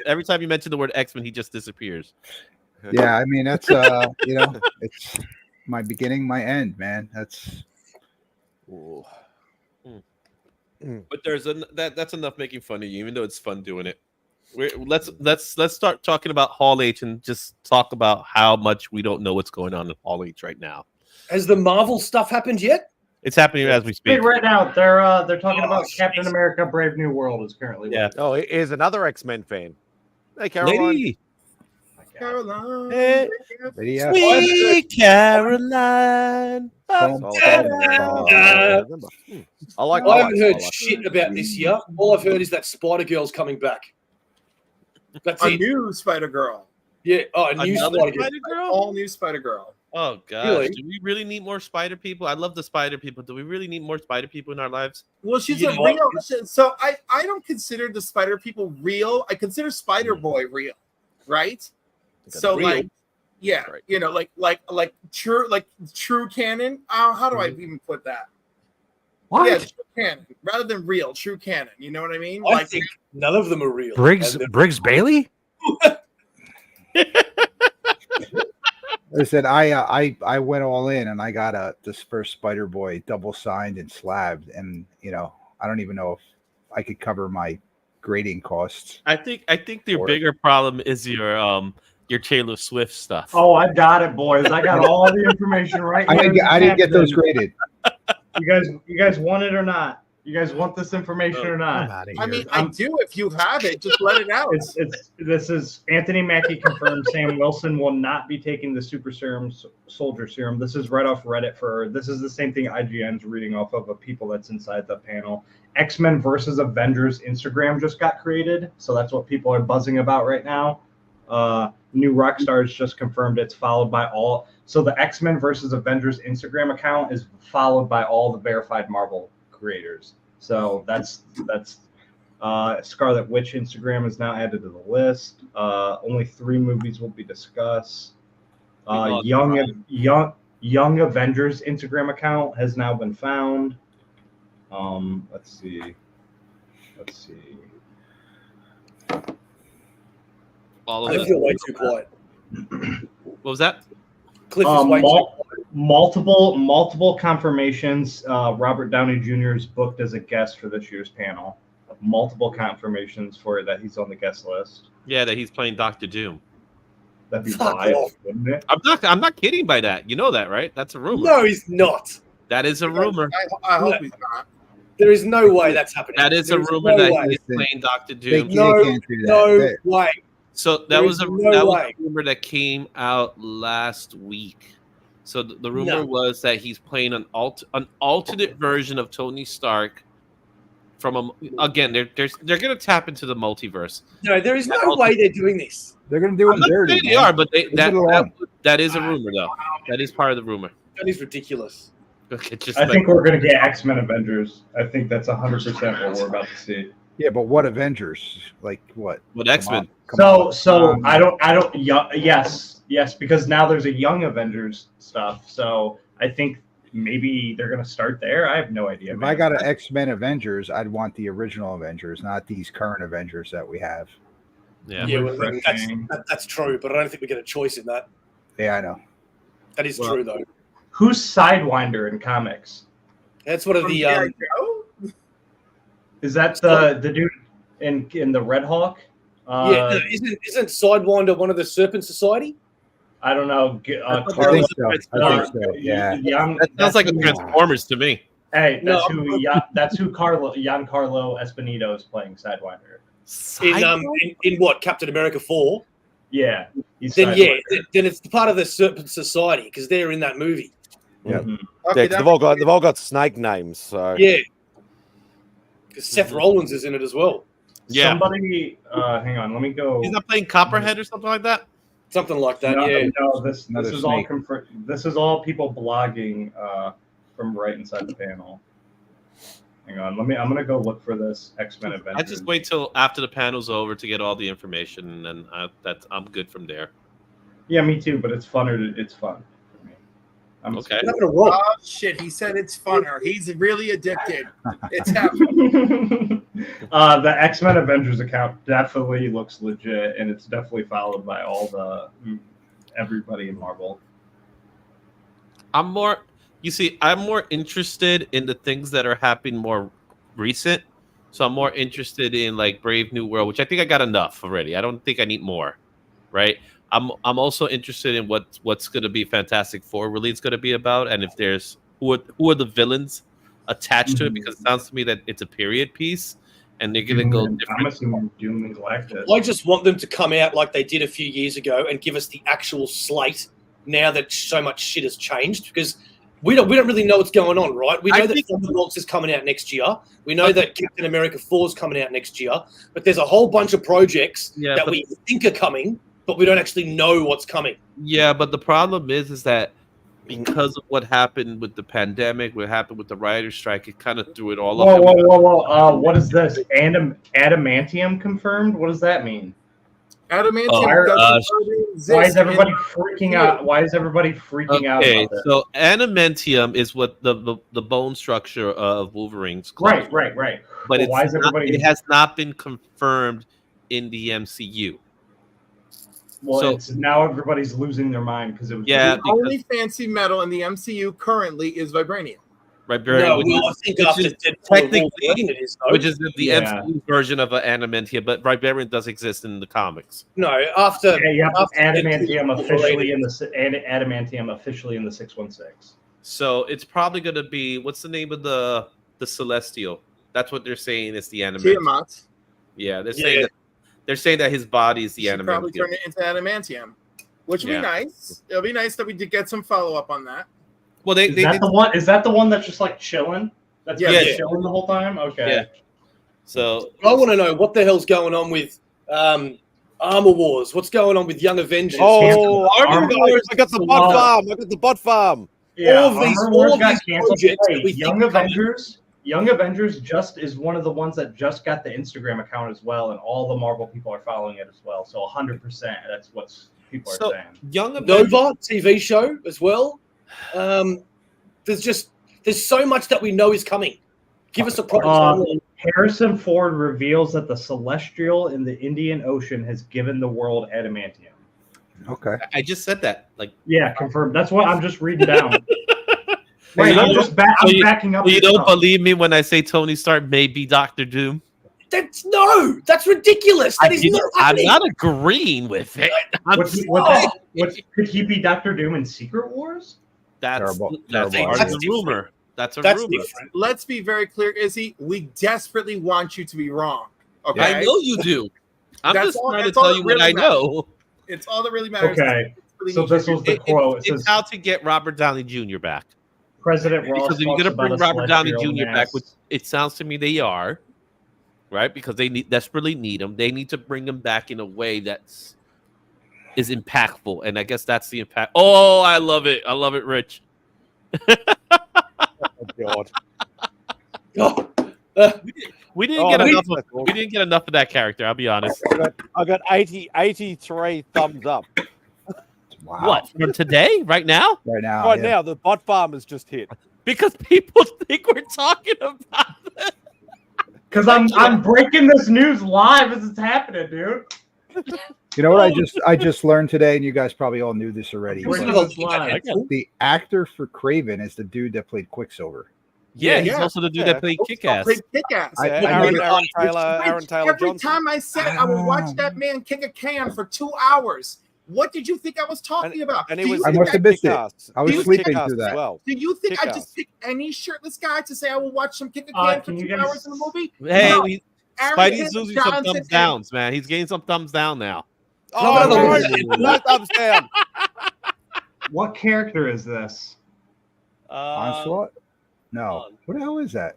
Every time you mention the word X-Men, he just disappears. Yeah, I mean that's it's my beginning, my end, man. That's But that's enough making fun of you, even though it's fun doing it. Let's start talking about Hall H and just talk about how much we don't know what's going on in Hall H right now. Has the Marvel stuff happened yet? It's happening as we speak. Right now, they're talking about Captain America: Brave New World is currently. Yeah. Oh, here's another X-Men fan. Hey, Caroline. Lady. Caroline. Hey, yeah. sweet Caroline. I like. I haven't heard shit about this year. All I've heard is that Spider-Girl's coming back. That's A it. new Spider-Girl. Yeah, a new Another Spider-Girl. Spider-Girl? All new Spider-Girl. Oh gosh, Really? do we really need more spider people? I love the spider people. Do we really need more spider people in our lives? Well, she's You a know real. what? So I don't consider the Spider people real. I consider Spider Boy real, right? So Real? like, yeah, Right. you know, like true canon. How do I even put that? What? Yeah, true canon rather than real. True canon. You know what I mean? I think none of them are real. Briggs Bailey? Listen, I went all in and I got this first Spider Boy double signed and slabbed, and I don't even know if I could cover my grading costs. I think the Or- bigger problem is your Taylor Swift stuff. Oh, I got it, boys. I got all the information right I here. didn't get those graded. You guys want it or not? You guys want this information or I'm not? out of here. I mean, I do. If you have it, just let it out. This is Anthony Mackie confirmed Sam Wilson will not be taking the super serum, soldier serum. This is right off Reddit. This is the same thing IGN's reading off of people that's inside the panel. X-Men versus Avengers Instagram just got created, so that's what people are buzzing about right now. New Rockstars just confirmed it's followed by all. So the X-Men versus Avengers Instagram account is followed by all the verified Marvel creators. So that's Scarlet Witch Instagram is now added to the list. Only 3 movies will be discussed. Young Avengers Instagram account has now been found. Let's see. All I of it. feel way too quiet. What was that? Cliff is way too Multiple confirmations. Robert Downey Jr. is booked as a guest for this year's panel. Multiple confirmations for that he's on the guest list. Yeah, that he's playing Doctor Doom. That'd be Fuck wild, off. wouldn't it? I'm not kidding by that. You know that, right? That's a rumor. No, he's not. That is a rumor. I hope he's not. There is no way that's happening. That is a There rumor no that way. he's playing Doctor Doom. No, can't do that. no way. So that There was is a no way. rumor that came out last week. So the rumor No. was that he's playing an alternate version of Tony Stark. Again, they're going to tap into the multiverse. No, there is no way they're doing this. They're gonna do I'm it not dirty. saying they man. are, but Leave it alone. that is a rumor though. That is part of the rumor. That is ridiculous. Okay, just I think we're gonna get X-Men Avengers. I think that's 100% what we're about to see. Yeah, but what Avengers? Like what? What X-Men? So I don't. Yes, because now there's a Young Avengers stuff. So I think maybe they're gonna start there. I have no idea. If man. I got an X-Men Avengers, I'd want the original Avengers, not these current Avengers that we have. Yeah. Yeah, well, Refreshing. that's true, but I don't think we get a choice in that. Yeah, I know. That is Well, true, though. Who's Sidewinder in comics? That's one of From the. G.I. Joe? Is that the dude in the Red Hawk? No, isn't Sidewinder one of the Serpent Society? I don't know. I think so. I think so. Yeah. That sounds like a Transformers to me. Hey, No. that's who Giancarlo Esposito is playing Sidewinder. In what, Captain America 4? Yeah, he's Then Sidewinder. then it's part of the Serpent Society because they're in that movie. Yep. Okay, Yeah, 'cause they've all got snake names. So Yeah. Because Seth Rollins is in it as well. Yeah. Somebody, hang on, let me go. He's not playing Copperhead or something like that. Something like that, No, yeah. no, this Another is all snake. confirmed. This is all people blogging from right inside the panel. Hang on, I'm gonna go look for this X-Men Avengers. I just wait till after the panel's over to get all the information, and then I'm good from there. Yeah, me too. But it's funner. It's fun for me. I'm Okay. Not gonna roll. Oh shit! He said it's funner. He's really addicted. It's happening. The X-Men Avengers account definitely looks legit, and it's definitely followed by all the everybody in Marvel. I'm more interested in the things that are happening more recent. So I'm more interested in like Brave New World, which I think I got enough already. I don't think I need more. Right. I'm also interested in what's going to be Fantastic Four really is going to be about, and if there's who are the villains attached to it, because it sounds to me that it's a period piece, and they're going to go I'm different. assuming Doom and Galactus. I just want them to come out like they did a few years ago and give us the actual slate now that so much shit has changed, because we don't really know what's going on, right? We know that Thunderbolts is coming out next year. We know that Captain America 4 is coming out next year, but there's a whole bunch of projects that we think are coming, but we don't actually know what's coming. Yeah, but the problem is that because of what happened with the pandemic, what happened with the writer's strike, it kind of threw it all up. Whoa! What is this? Adamantium confirmed? What does that mean? Adamantium why is everybody freaking out? Why is everybody freaking out about this? So adamantium is what the bone structure of Wolverine's right. But why is everybody? It has not been confirmed in the MCU. Well, so it's now everybody's losing their mind because it was the only fancy metal in the MCU currently is vibranium. Vibranium, I think after technically it is, though. which is the MCU version of adamantium, but vibranium does exist in the comics. No, after adamantium officially in the adamantium officially in the 616. So it's probably going to be, what's the name of the Celestial? That's what they're saying is the adamantium. Tiamat. Yeah, they're saying that his body is the adamantium. Probably turn it into adamantium, which would be nice. It'll be nice that we did get some follow up on that. Well, is that the one that's just like chilling? That's chilling the whole time. Okay. Yeah. So I want to know what the hell's going on with Armor Wars. What's going on with Young Avengers? Oh, I got the bot farm. I got the bot farm. Yeah, all of these projects that we Young Avengers. Young Avengers just is one of the ones that just got the Instagram account as well, and all the Marvel people are following it as well. So 100%, that's what people are saying. Young Avengers, Nova TV show as well. There's so much that we know is coming. Give us a proper Harrison Ford reveals that the Celestial in the Indian Ocean has given the world adamantium. Okay. I just said that. Confirmed. That's what I'm just reading down. Right, I'm backing up. You don't believe me when I say Tony Stark may be Dr. Doom? That's ridiculous. That is not happening. I'm not agreeing with it. Could he be Dr. Doom in Secret Wars? That's a rumor. That's rumor. Different. Let's be very clear, Izzy. We desperately want you to be wrong. Okay, I know you do. I'm just trying to tell you what I know. It's all that really matters. Okay. So this was the quote. It's how to get Robert Downey Jr. back. President Ross, because if you're going to bring Robert Downey Jr. back, which it sounds to me they are, right? Because they desperately need him. They need to bring him back in a way that is impactful, and I guess that's the impact. Oh, I love it, Rich. Oh, God. We didn't get enough. We didn't get enough of that character. I'll be honest. I got 83 thumbs up. Wow. What, from today? Right now? Right now. Right now, the bot farm has just hit. Because people think we're talking about it. Because I'm breaking this news live as it's happening, dude. You know what I just learned today, and you guys probably all knew this already. The actor for Kraven is the dude that played Quicksilver. Yeah, he's also the dude that played Kick-Ass. Aaron Taylor Every Johnson. time I said I would watch that man kick a can for 2 hours. What did you think I was talking about? And I must have missed it. I was sleeping through that. Well. Do you think I just picked any shirtless guy to say I will watch him kick a can for 2 hours in the movie? Hey, No. Spidey's losing some thumbs downs, man. He's getting some thumbs down now. No thumbs down. What character is this? Onslaught? No. What the hell is that?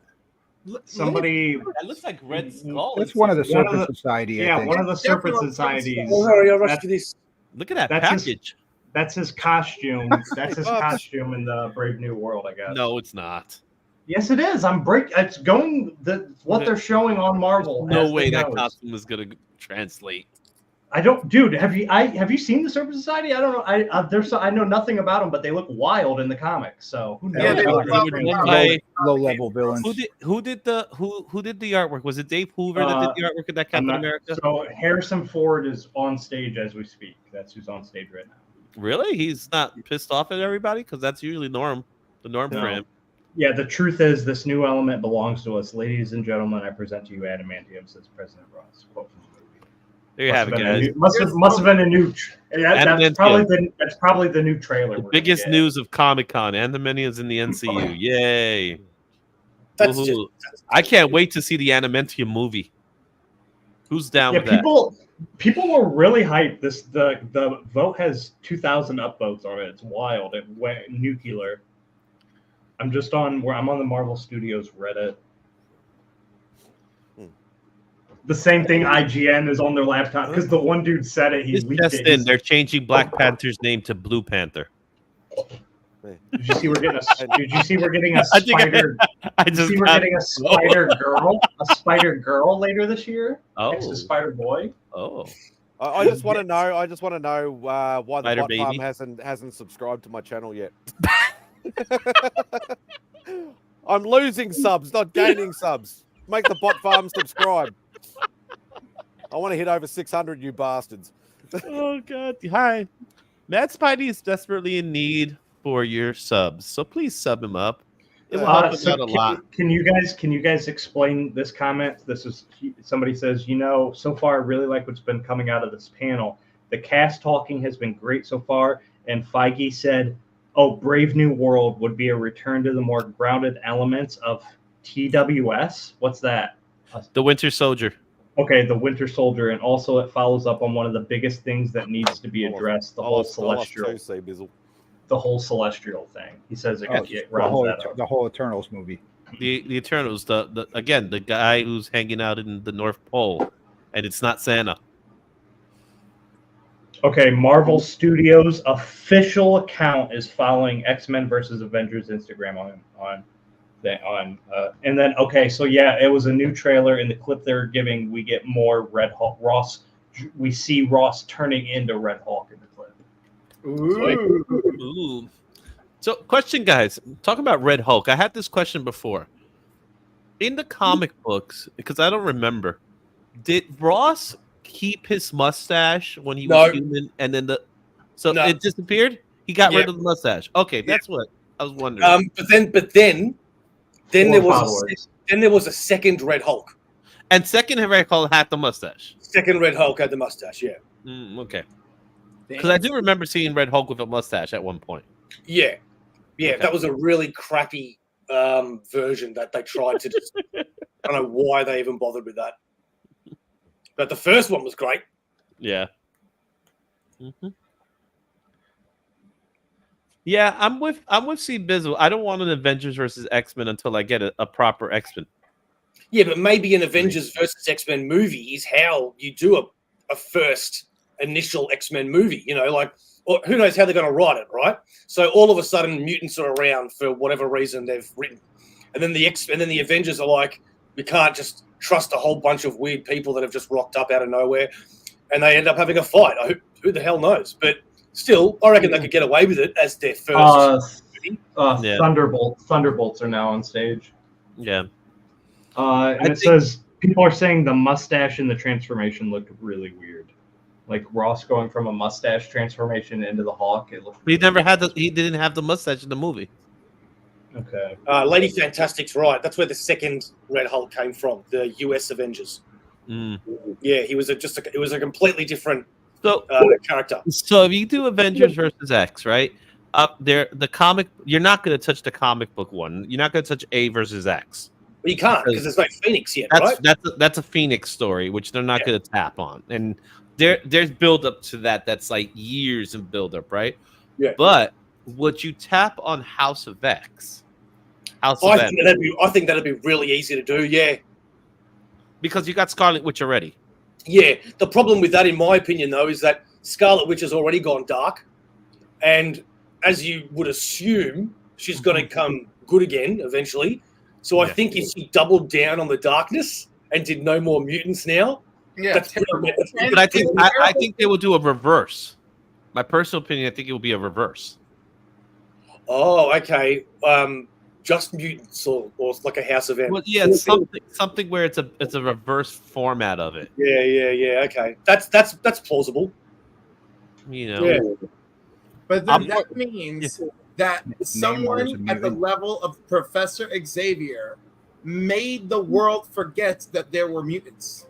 Somebody. That looks like Red Skull. That's one of the One of Serpent the- Society. I Yeah, think. one of the Serpent Definitely Societies. Oh, hurry, I'll rush That's- to this. Look at that That's his- package. That's his costume. That's his Bucks. costume in the Brave New World, I guess. No, it's not. Yes, it is. It's going. What they're showing on Marvel. No as way they that know. costume is gonna translate. I don't, dude. Have you seen the Serpent Society? I don't know. I know nothing about them, but they look wild in the comics. So who knows? Yeah, they look They wild were in done the by- Low-level villains. who did the artwork? Was it Dave Hoover that did the artwork of that I'm Captain not- America? So Harrison Ford is on stage as we speak. That's who's on stage right now. Really? He's not pissed off at everybody? Because that's usually the norm for No. him. Yeah, the truth is, this new element belongs to us, ladies and gentlemen. I present to you Adamantium, says President Ross. Quote from the movie. There you have it, guys. Must have been a new. That's Adamantium. probably the new trailer. The we're gonna biggest get. news of Comic-Con. Adamantium's in the NCU. Yay. That's Woohoo. just I can't wait to see the Adamantium movie. Who's down Yeah, with that? people were really hyped. The vote has 2,000 upvotes on it. It's wild. It went nuclear. I'm on the Marvel Studios Reddit. The same thing IGN is on their laptop because the one dude said it. He It's leaked just it. in. They're changing Black Panther's name to Blue Panther. Did you see we're getting a I think spider? I Did you just see we're got- getting a spider girl later this year next Oh, to Spider Boy. oh. I just want to know. I just want to know why the Spider bot farm baby. hasn't subscribed to my channel yet. I'm losing subs, not gaining subs. Make the bot farm subscribe. I want to hit over 600, you bastards. Oh god. Hi. MadSpidey is desperately in need for your subs, so please sub him up. It will help us out a lot. Can you guys explain this comment? Somebody says, so far I really like what's been coming out of this panel. The cast talking has been great so far, and Feige said, "Oh, Brave New World would be a return to the more grounded elements of TWS." What's that? The Winter Soldier. Okay, the Winter Soldier, and also it follows up on one of the biggest things that needs to be addressed: the whole celestial thing. He says it rounds that up. The whole Eternals movie. The Eternals, the guy who's hanging out in the North Pole, and it's not Santa. Okay, Marvel Studios official account is following X-Men versus Avengers Instagram and then so yeah, it was a new trailer. In the clip they're giving, we get more Red Hulk. We see Ross turning into Red Hulk in the clip. Ooh. So, question, guys. Talking about Red Hulk, I had this question before. In the comic books, because I don't remember, did Ross keep his mustache when he was human, and then it disappeared? He got rid of the mustache. Okay, that's what I was wondering. But then there was a second Red Hulk. And second Red Hulk had the mustache. Second Red Hulk had the mustache. Yeah. Okay. Because I do remember seeing Red Hulk with a mustache at one point. Yeah. Okay. That was a really crappy version that they tried to just. I don't know why they even bothered with that. But the first one was great. Yeah. Mm-hmm. Yeah, I'm with C Bizzle. I don't want an Avengers versus X-Men until I get a proper X-Men. Yeah, but maybe an Avengers versus X-Men movie is how you do a first initial X-Men movie. Or who knows how they're going to write it, right? So all of a sudden, mutants are around for whatever reason they've written, and then the Avengers are like, we can't just trust a whole bunch of weird people that have just rocked up out of nowhere, and they end up having a fight. Who the hell knows? But still, I reckon they could get away with it as their first movie. Thunderbolts are now on stage. Yeah. And says people are saying the mustache and the transformation looked really weird. Like Ross going from a mustache transformation into the Hawk. It looked. He didn't have the mustache in the movie. Okay. Lady Fantastic's right. That's where the second Red Hulk came from. The U.S. Avengers. Mm. Yeah, it was a completely different character. So if you do Avengers versus X, right? Up there, the comic. You're not going to touch the comic book one. You're not going to touch A versus X. Well, you can't because there's no Phoenix yet, right? That's a Phoenix story, which they're not going to tap on, and there's build up to that. That's like years of build up, right? Yeah. But would you tap on House of X? House I of think M. that'd be really easy to do. Yeah. Because you got Scarlet Witch already. Yeah. The problem with that, in my opinion, though, is that Scarlet Witch has already gone dark, and as you would assume, she's going to come good again eventually. So I think if she doubled down on the darkness and did no more mutants now, that's pretty. But I think they will do a reverse. My personal opinion, I think it will be a reverse. Oh, okay. Just mutants or like a House of M. Well, yeah, something where it's a reverse format of it. Yeah. Okay, that's plausible. You know. Yeah. But then that means that Namor's someone a at the mutant. level of Professor Xavier made the world forget that there were mutants.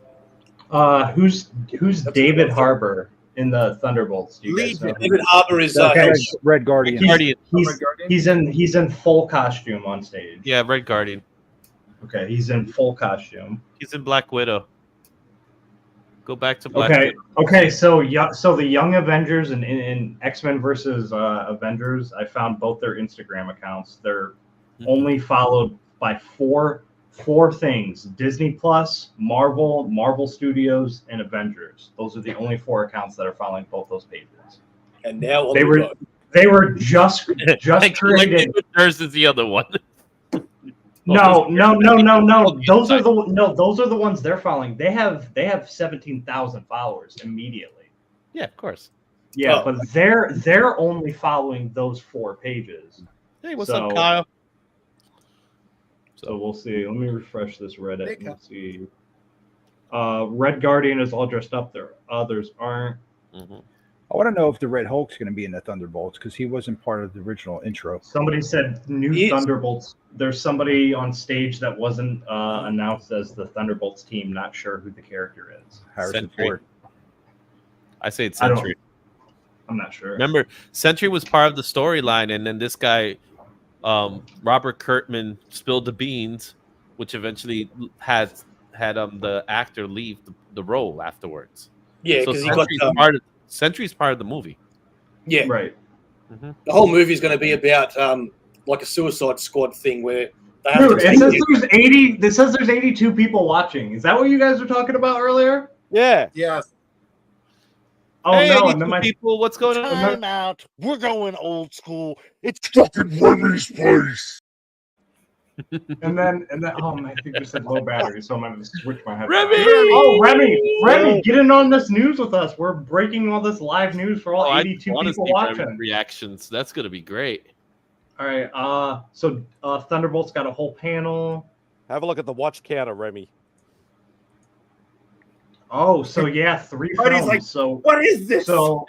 Who's David Harbour in the Thunderbolts? Do you guys know? David Harbour is Red Guardian. He's in full costume on stage. Yeah, Red Guardian. Okay, he's in full costume. He's in Black Widow. Go back to Black Okay. Widow. Okay. So the Young Avengers and in X-Men versus Avengers, I found both their Instagram accounts. They're only followed by four things: Disney Plus, Marvel Studios, and Avengers. Those are the only 4 accounts that are following both those pages. And now they were just created. Theirs is the other one. No. Those are the ones they're following. They have 17,000 followers immediately. Yeah, of course. Yeah, but they're only following those 4 pages. Hey, what's up, Kyle? So we'll see. Let me refresh this Reddit. Let's see. Red Guardian is all dressed up. There, others aren't. Mm-hmm. I want to know if the Red Hulk's going to be in the Thunderbolts because he wasn't part of the original intro. Somebody said new Thunderbolts. There's somebody on stage that wasn't announced as the Thunderbolts team. Not sure who the character is. Harrison Ford. I say it's Sentry. I'm not sure. Remember, Sentry was part of the storyline, and then this guy, Robert Kirkman, spilled the beans, which eventually had the actor leave the role afterwards. Yeah, so because Sentry's part of the movie. Yeah, right. Mm-hmm. The whole movie is going to be about like a Suicide Squad thing where they have Dude, it says there's 80. This says there's 82 people watching. Is that what you guys were talking about earlier? Yeah. Yes. Oh hey, no! And then people, what's going on? Time out. We're going old school. It's fucking Remy's place. and then oh my, I think we said low battery, so I'm gonna switch my headphones. Remy! Oh, Remy, get in on this news with us. We're breaking all this live news for all 82 people watching. Reactions. That's gonna be great. All right. So Thunderbolts got a whole panel. Have a look at the watch counter, Remy. Oh, so yeah, 3 films. Like, so what is this? So,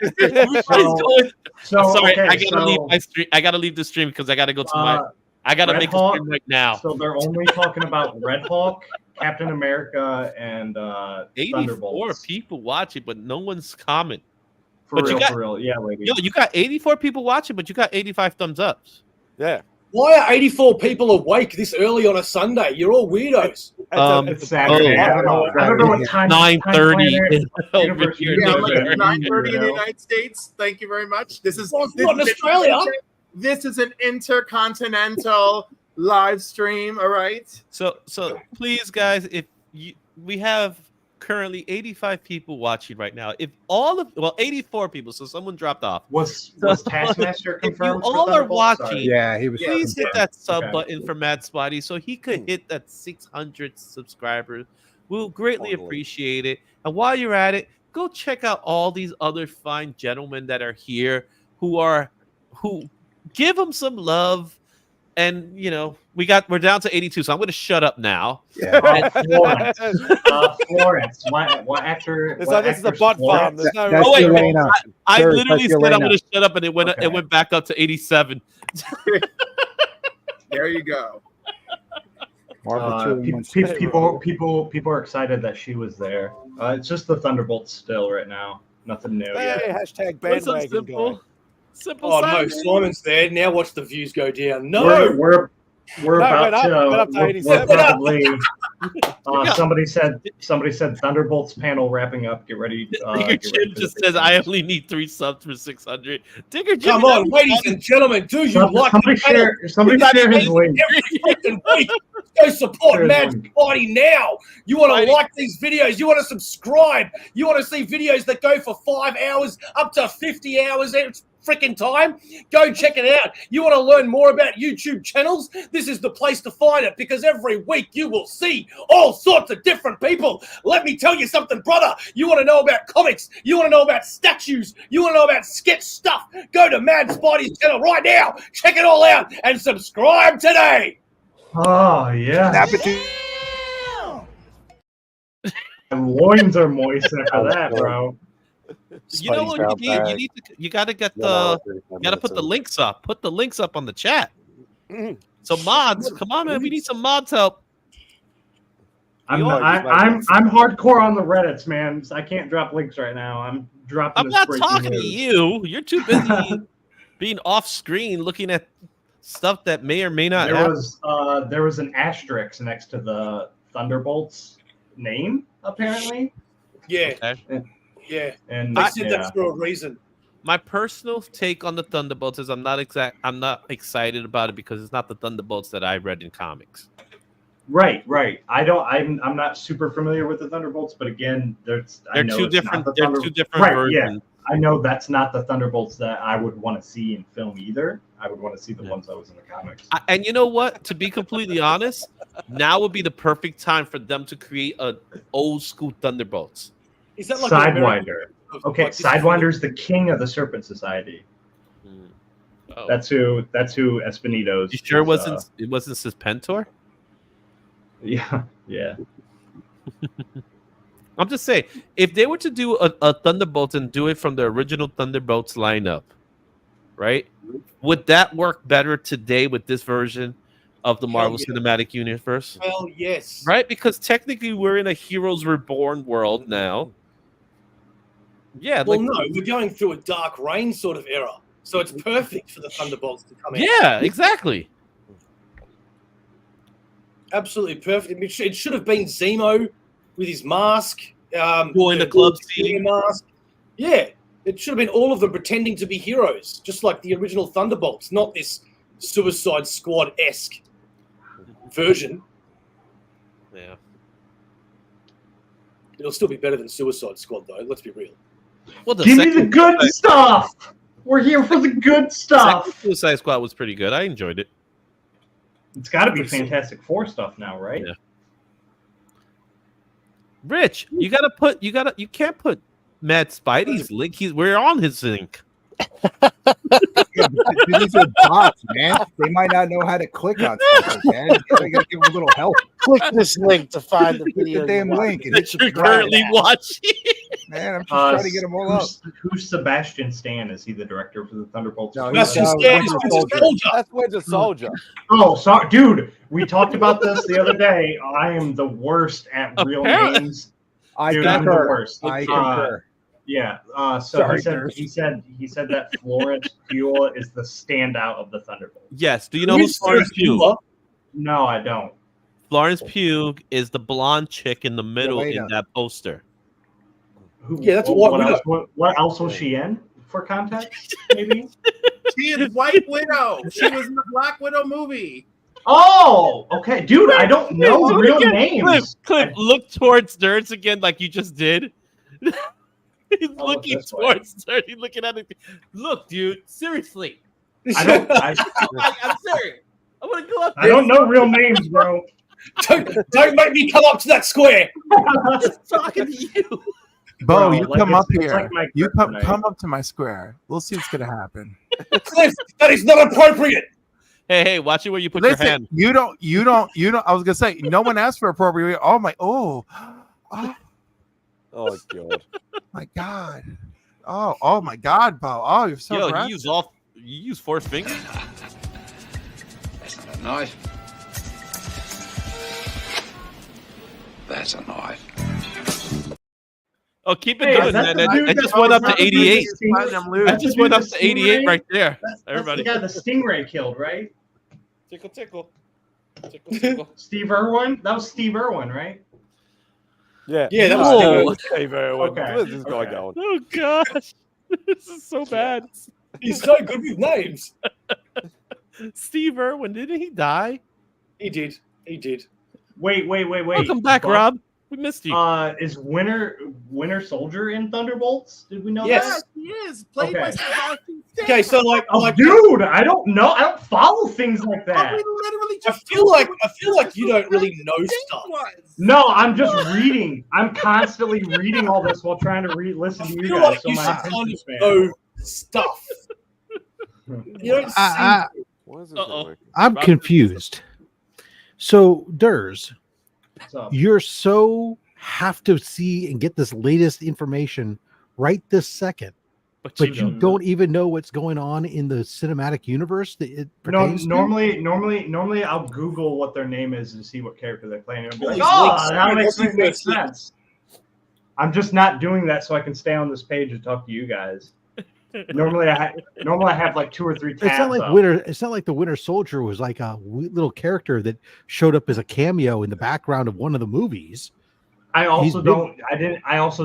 sorry, okay, leave my stream. I gotta leave the stream because I gotta go to my. I gotta make a stream right now. So they're only talking about Red Hulk, Captain America, and 84 Thunderbolts. people watching, but no one's commenting. For real, yeah, lady. Yo, you got 84 people watching, but you got 85 thumbs ups. Yeah. Why are 84 people awake this early on a Sunday? You're all weirdos. It's Saturday. I don't know what time. 9:30. Yeah, like 9:30 in the United States. Thank you very much. This is not Australia. This is an intercontinental live stream. All right. So please, guys, we have currently 85 people watching right now. If 84 people, so someone dropped off. Was Taskmaster confirmed? If you all are watching, yeah, he was. Please hit that sub button for MadSpidey so he could hit that 600 subscribers. We'll greatly appreciate it. And while you're at it, go check out all these other fine gentlemen that are here who give them some love. And we're down to 82, so I'm going to shut up now. Yeah. Florence. What actor? This is the butt farm. There's no. That's Elena. I literally said Elena. I'm going to shut up, and it went back up to 87. There you go. People are excited that she was there. It's just the Thunderbolts still right now. Nothing new yet. Hey, hashtag bandwagon guy. Simple. Oh no, Simon's there. Now watch the views go down. No, We're No, about went up to we're 87. probably. Somebody said Thunderbolts panel wrapping up. Get ready. Digger Get ready Jim for just the big says, "I dance. only need 3 subs for 600." Digger Jim, Come on, ladies and gentlemen, do you like Somebody the panel? somebody share his link. Every freaking week. Go support Share his Mad link. Spidey now. You want to Spidey. like these videos. You want to subscribe. You want to see videos that go for 5 hours, up to 50 hours every freaking time. Go check it out. You want to learn more about YouTube channels? This is the place to find it, because every week you will see all sorts of different people. Let me tell you something, brother. You want to know about comics. You want to know about statues. You want to know about sketch stuff. Go to Mad Spidey's channel right now. Check it all out and subscribe today. Oh yeah. Snap it to My loins are moist after that, bro. You know what you need? You got to get put the links up. Put the links up on the chat. So mods, come on, man. We need some mods help. I'm hardcore on the Reddits, man. So I can't drop links right now. I'm dropping. I'm this not breaking talking to news. you. You're too busy being off screen looking at stuff that may or may not happen. There was an asterisk next to the Thunderbolts name, apparently. Yeah. Okay. Yeah. And I said that for a reason. My personal take on the Thunderbolts is I'm not excited about it because it's not the Thunderbolts that I read in comics. Right. I'm not super familiar with the Thunderbolts, but again, they're two different versions. Right, yeah. I know that's not the Thunderbolts that I would want to see in film either. I would want to see the ones that was in the comics. And you know what? To be completely honest, now would be the perfect time for them to create an old school Thunderbolts. Is that like Sidewinder? Okay, Sidewinder's the king of the Serpent Society. Oh. That's who Espinitos. You sure it wasn't Suspentor? Yeah. I'm just saying, if they were to do a Thunderbolts and do it from the original Thunderbolts lineup, right? Would that work better today with this version of the Marvel Cinematic Universe? Well, yes. Right? Because technically we're in a Heroes Reborn world now. Yeah. Well, no, we're going through a Dark Reign sort of era. So it's perfect for the Thunderbolts to come out. Yeah, exactly. Absolutely perfect. It should have been Zemo with his mask. Going the club scene. Mask. Yeah. It should have been all of them pretending to be heroes, just like the original Thunderbolts, not this Suicide Squad-esque version. Yeah. It'll still be better than Suicide Squad, though. Let's be real. Well, Give me the good stuff. We're here for the good stuff. Suicide Squad was pretty good. I enjoyed it. It's got to be Fantastic Four stuff now, right? Yeah. Rich, you can't put Mad Spidey's link. We're on his link. These are bots, man. They might not know how to click on stuff, man. They gotta give them a little help. Click this link to find the video. The damn link. And That you're currently watching. Man, I'm just trying to get them all up. Who's Sebastian Stan? Is he the director for the Thunderbolts? No, Sebastian Stan is Winter Soldier. That's Winter Soldier. Oh, sorry, dude. We talked about this the other day. I am the worst at real Apparently. names. I Dude, I'm the concur. worst. I concur. Yeah. So Sorry, he said that Florence Pugh is the standout of the Thunderbolts. Yes. Do you know who Who's Florence Pugh? Pugh? No, I don't. Florence Pugh is the blonde chick in the middle Yelena. in that poster. Yeah, that's White Widow. What else was she in? For context, maybe. She is White Widow. She was in the Black Widow movie. Oh, okay, dude. I don't know Do it real again. names. Clip, look towards Nerds again, like you just did. He's Oh, looking this way. towards Nerds. He's looking at it. Look, dude. Seriously, I don't. I'm serious. I want to go up. I don't know real names, bro. Don't make me come up to that square. I'm just talking to you. Bo, Bro, you like come it's- up it's here. like my You kryptonite. come up to my square. We'll see what's gonna happen. Cliff, that is not appropriate. Hey, watch it where you put your Listen, hand. you don't. I was gonna say no one asked for appropriate. Oh Oh God. my god. Oh my god, Bo. Oh, you're so Yo, aggressive. you use 4 fingers. That's not a knife. That's a knife. Oh, keep it Hey, going, that's man. the I dude just that went up was to not the dude 88. that Letting them lose. I That's just the went dude up that to 88 Stingray- right there. That's Everybody. the guy the Stingray killed, right? Tickle, tickle. Steve Irwin? That was Steve Irwin, right? Yeah, Yeah, that was was Steve Irwin. Okay, Where's this guy okay. going? Oh gosh, this is so bad. He's so good with names. Steve Irwin, didn't he die? He did. He did. Wait. Welcome back, Buck, Rob. We missed you. Is Winter Soldier in Thunderbolts? Did we know Yes. that? He is played by Okay. Sebastian Stan. Okay, so like, Dude, I don't know. I don't follow things like Oh, that. we literally I just feel told like you you don't really what know the thing stuff. was. No, I'm just reading. I'm constantly reading all this while trying to listen I to you feel guys. like So you my should kind attention of span. know stuff. You don't I- see. Why is this not Uh-oh. working? I'm Rob- confused. So, Durs, What's up? you're so have to see and get this latest information right this second, but you don't even know what's going on in the cinematic universe that it No, pertains to? normally I'll Google what their name is and see what character they're playing. And I'll be like, All these oh, links, that makes multiverse sense. I'm just not doing that so I can stay on this page and talk to you guys. Normally I have like 2 or 3 tabs. It's not like up. It's not like the Winter Soldier was like a little character that showed up as a cameo in the background of one of the movies. I He's also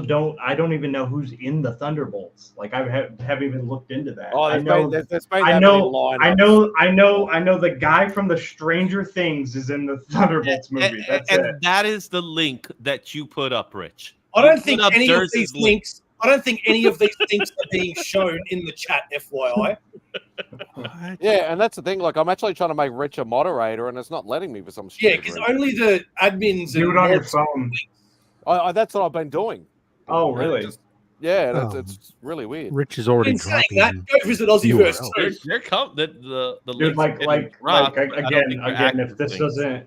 big. don't even know who's in the Thunderbolts. Like I haven't even looked into that. Oh, I there's know been that I many know lineups. I know the guy from the Stranger Things is in the Thunderbolts movie. That's and it. that is the link that you put up, Rich. I You don't put think up any of Durs's these link. links. I don't think any of these links are being shown in the chat. FYI. Yeah, and that's the thing. Like, I'm actually trying to make Rich a moderator, and it's not letting me for some Yeah, stupid because reason. only the admins Do and it on your mods- phone. That's what I've been doing. Oh, And really? Yeah, and Oh. it's really weird. Rich is already In saying dropping. that, go visit Aussieverse URL. too. There come the Dude, links are getting dropped, but I don't think they're again, active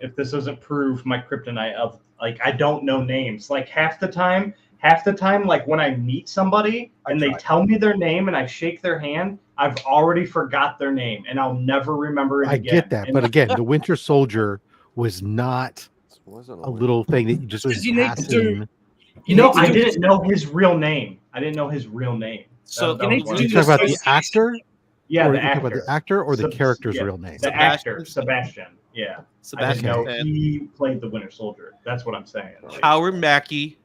if this doesn't prove my kryptonite of like I don't know names. Like half the time, like when I meet somebody and they tell me their name and I shake their hand, I've already forgot their name and I'll never remember it I again. get that, And but again, the Winter Soldier was not It wasn't a little thing that you just Because you need to do- passing. You no, need to I do- didn't know his real name. I didn't know his real name. So That you need was to one do of You the- talk about the association. actor, yeah, or the you talk actor. about the actor or the Seb- character's yeah, real name? The Sebastian. actor, Sebastian. Yeah, I didn't Sebastian know Stan. he played the Winter Soldier. That's what I'm saying. Like, Howard Mackie.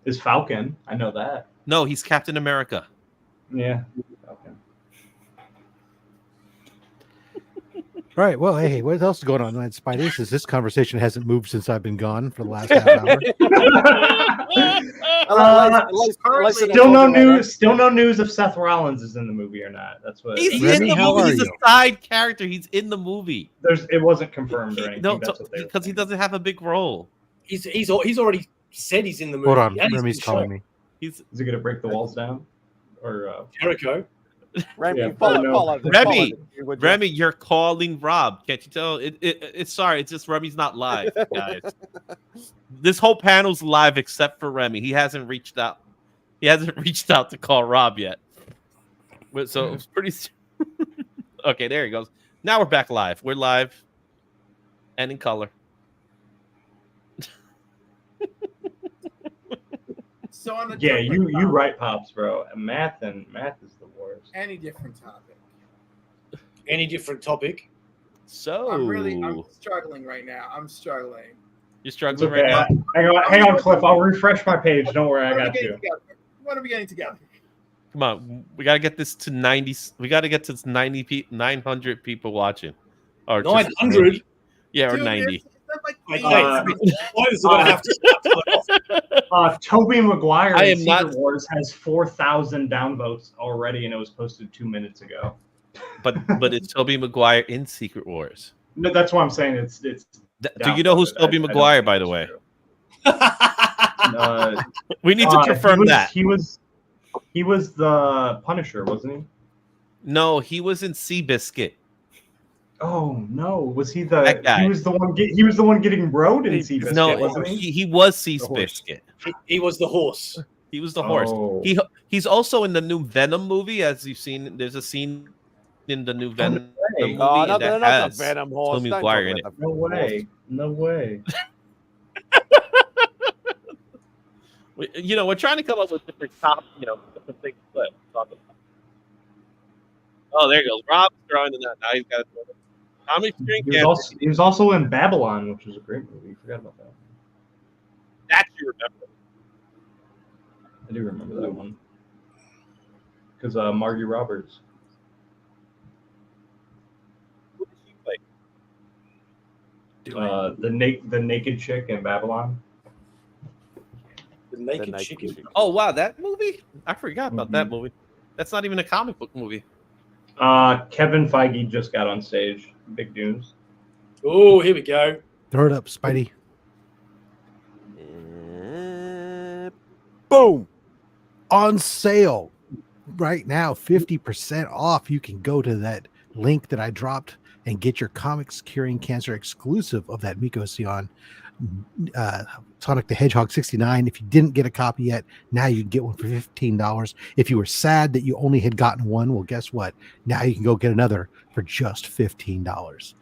is Falcon? I know that. No, he's Captain America. Yeah. Falcon. All right. Well, hey, what else is going on, Spidey? Since this conversation hasn't moved since I've been gone for the last half hour. Still no news. Still no news if Seth Rollins is in the movie or not. That's what. He's Remy, in the how movie. are He's a you? side character. He's in the movie. It wasn't confirmed or anything. No, That's what they were because he saying. doesn't have a big role. He's already said he's in the movie. Hold on, and he's Remy's been calling shown. me. He's Is it gonna break the walls down? Or Jericho. Remy, Yeah, follow Remy, would you? Remy, you're calling Rob. Can't you tell? It's sorry. It's just Remy's not live, guys. This whole panel's live except for Remy. He hasn't reached out. He hasn't reached out to call Rob yet. So it's pretty. Okay, there he goes. Now we're back live. We're live and in color. So on a yeah, different you right, Pops, bro. Math is the worst. any different topic. Any different topic? So I'm struggling right now. I'm struggling. you're It's struggling okay. right now. Hang on, Cliff. I'll refresh my page. Don't worry, I got you. What are we getting together? Come on, we gotta get this to 90. We gotta get to 900 people watching. Or just 900? Yeah, or Dude, 90. it's like Tobey Maguire I in am not- Secret Wars has 4,000 downvotes already, and it was posted 2 minutes ago. But it's Tobey Maguire in Secret Wars. No, that's why I'm saying it's. Do you know who's downvoted. Tobey I don't Maguire, think by the it's way? true. We need to confirm that. He was the Punisher, wasn't he? No, he was in Seabiscuit. Oh no, was he That guy. he was the one getting rode in Seabiscuit, No, wasn't he? he was Seabiscuit. He was the horse. He was the horse. Oh. He's also in the new Venom movie, as you've seen. There's a scene in the new Venom movie Oh, that not the has Venom horse. Tobey Don't Maguire talk in about it. the No Venom horse. way. No way. You know, we're trying to come up with different different things to talk about. Oh, there he goes. Rob's throwing in that. Now he's got to. Comic Screen He was, Cancer. he was also in Babylon, which was a great movie. You forgot about that. That you remember. I do remember that one. Because Margie Roberts. Who did she play? The naked chick in Babylon. The naked chicken. Oh wow, that movie? I forgot about that movie. That's not even a comic book movie. Kevin Feige just got on stage. Big news. Oh, here we go. Throw it up, Spidey. Boom. On sale right now, 50% off. You can go to that link that I dropped and get your Comics Curing Cancer exclusive of that Miko Sion Sonic the Hedgehog 69. If you didn't get a copy yet, now you can get one for $15. If you were sad that you only had gotten one, well, guess what? Now you can go get another for just $15.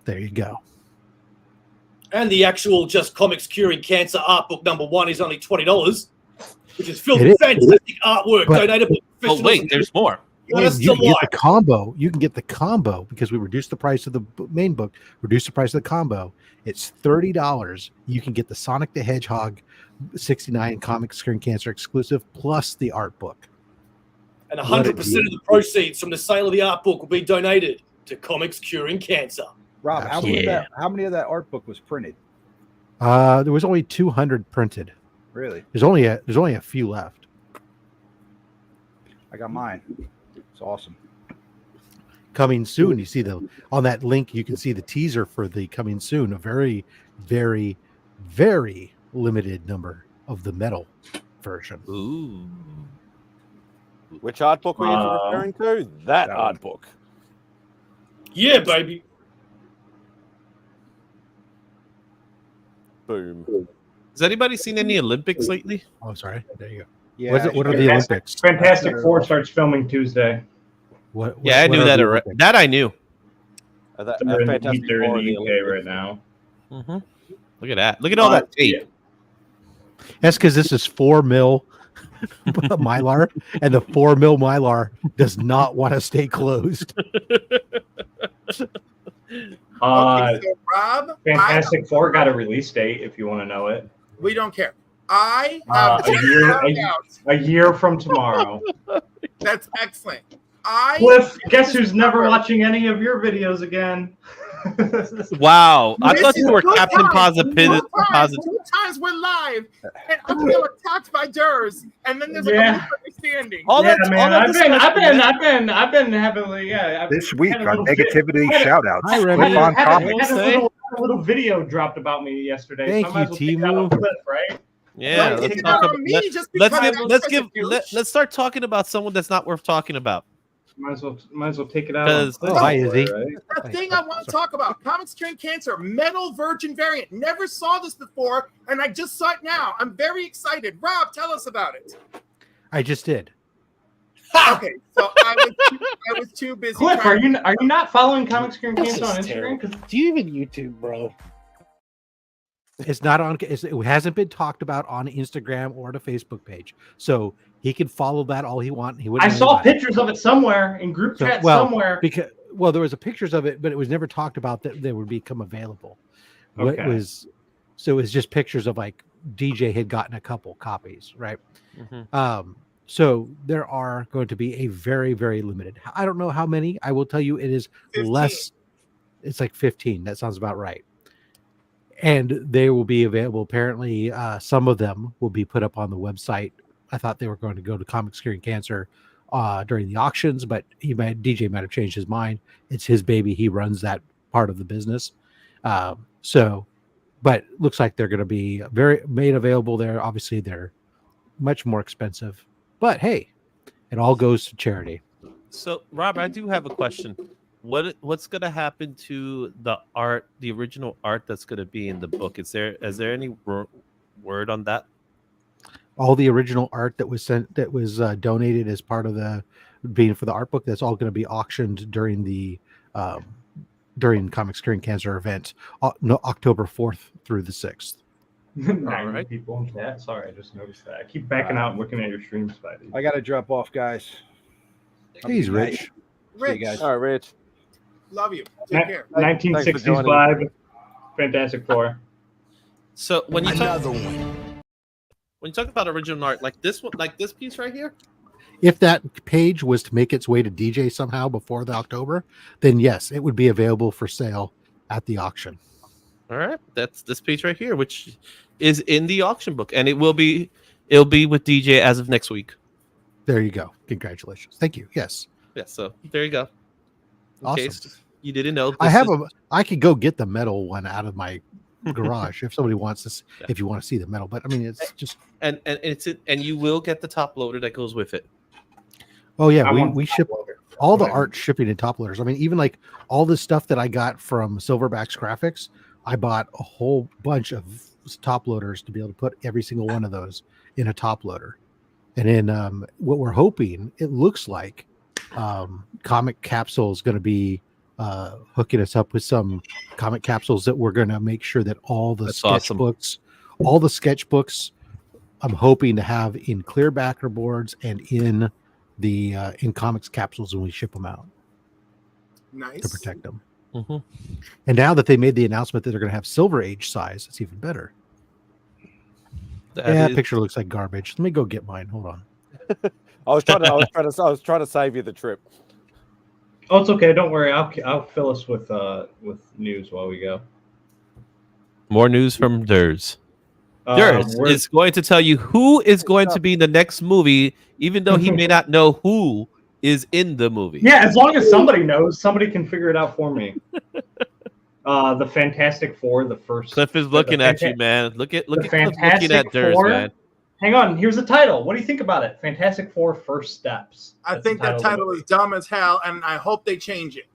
There you go. And the actual just Comics Curing Cancer art book #1 is only $20, which is filled It with is. fantastic artwork donated by Oh professionals. wait, there's more. What a You can get delight. the combo. You can get the combo because we reduced the price of the main book, reduced the price of the combo. It's $30. You can get the Sonic the Hedgehog 69 Comic Screen Cancer exclusive plus the art book. And 100% of the proceeds from the sale of the art book will be donated to Comics Curing Cancer. Rob, how many of that art book was printed? There was only 200 printed. Really? There's only a few left. I got mine. It's awesome. Coming soon. You see on that link, you can see the teaser for the coming soon. A very, very, very limited number of the metal version. Ooh. Which art book were you referring to? That art book. Yeah, baby. Boom. Has anybody seen any Olympics lately? Oh, sorry. There you go. Yeah, What are the Olympics? Fantastic Four starts filming Tuesday. Yeah, I knew that already. That I knew. That They're in Fantastic the Four in the UK Olympics. right now. Mm-hmm. Look at that. Look at all that tape. That's because this is 4 mil Mylar, and the 4 mil Mylar does not want to stay closed. Okay, so Rob, Fantastic Four got a release date if you want to know it. we don't care. I have a year from tomorrow. That's excellent. Cliff, guess who's never watching any of your videos again? Wow. I This thought is you were two Captain times- Positive. Two times we're live, and I feel attacked by Durs, and then there's like a misunderstanding. I've been heavily This week had a on little Negativity had a- Shoutouts. Hi, Remy. Cliff on had Comics. a little video dropped about me yesterday. Thank so I might as well you, take it out on Timu. Cliff, right? Yeah, Don't let's take it talk out about, on me just because let's start talking about someone that's not worth talking about. Might as well take it out on Cliff. Hi, Izzy. Right? The thing I want to talk about, Comics Curing Cancer, metal virgin variant. Never saw this before, and I just saw it now. I'm very excited. Rob, tell us about it. I just did. Okay, so I was too busy. Cliff, are trying- you not following Comics Curing This Cancer on is Instagram? terrible. 'Cause Do you even YouTube, bro? It's not on. It hasn't been talked about on Instagram or the Facebook page, so he can follow that all he wants. He I wouldn't. saw pictures of it somewhere in group chat somewhere. Because there was pictures of it, but it was never talked about that they would become available. Okay. It was just pictures of like DJ had gotten a couple copies, right? Mm-hmm. So there are going to be a very, very limited. I don't know how many. I will tell you, it is 15. less. It's like 15. That sounds about right. And they will be available. Apparently, some of them will be put up on the website. I thought they were going to go to Comics Curing Cancer during the auctions, but DJ might have changed his mind. It's his baby. He runs that part of the business. But looks like they're going to be very made available there. Obviously, they're much more expensive. But hey, it all goes to charity. So, Rob, I do have a question. What's going to happen to the art, the original art that's going to be in the book? Is there any word on that? All the original art that was donated as part of the being for the art book, that's all going to be auctioned during the Comics Curing Cancer event, October 4th through the 6th. 90 people in chat. Sorry, I just noticed that. I keep backing out and looking at your stream, Spidey. I got to drop off, guys. He's Rich. See you guys. All right, Rich. Love you. Take care. 1960s joining. vibe. Fantastic Four. So when you talk about original art, like this one, like this piece right here, If that page was to make its way to DJ somehow before the October, then yes, it would be available for sale at the auction. all right, that's this piece right here, which is in the auction book, and it'll be with DJ as of next week. There you go. Congratulations. Thank you. Yes. Yeah, so there you go. In Awesome. case you didn't know, I could go get the metal one out of my garage if somebody wants this. Yeah. If you want to see the metal, but I mean, it's just. and you will get the top loader that goes with it. Oh yeah, I want we the ship top loader. all the Right. art shipping in top loaders. I mean, even like all the stuff that I got from Silverbacks Graphics, I bought a whole bunch of top loaders to be able to put every single one of those in a top loader. And then what we're hoping, it looks like Comic Capsule is going to be hooking us up with some comic capsules that we're going to make sure that all the That's awesome. sketchbooks, I'm hoping to have in clear backer boards and in the in comics capsules when we ship them out Nice. to protect them. Mhm. And now that they made the announcement that they're going to have Silver Age size, it's even better. That picture looks like garbage. Let me go get mine. Hold on. I was trying to save you the trip. Oh, it's okay. Don't worry. I'll fill us with news while we go. More news from Durs. Durs We're- is going to tell you who is going to be in the next movie, even though he may not know who is in the movie. Yeah, as long as somebody knows, somebody can figure it out for me. The Fantastic Four, the first. Cliff is looking at you, man. Look at Cliff looking at Durs, Four. man. Hang on, here's the title. What do you think about it? Fantastic Four First Steps. I That's think the that title of the is dumb as hell, and I hope they change it.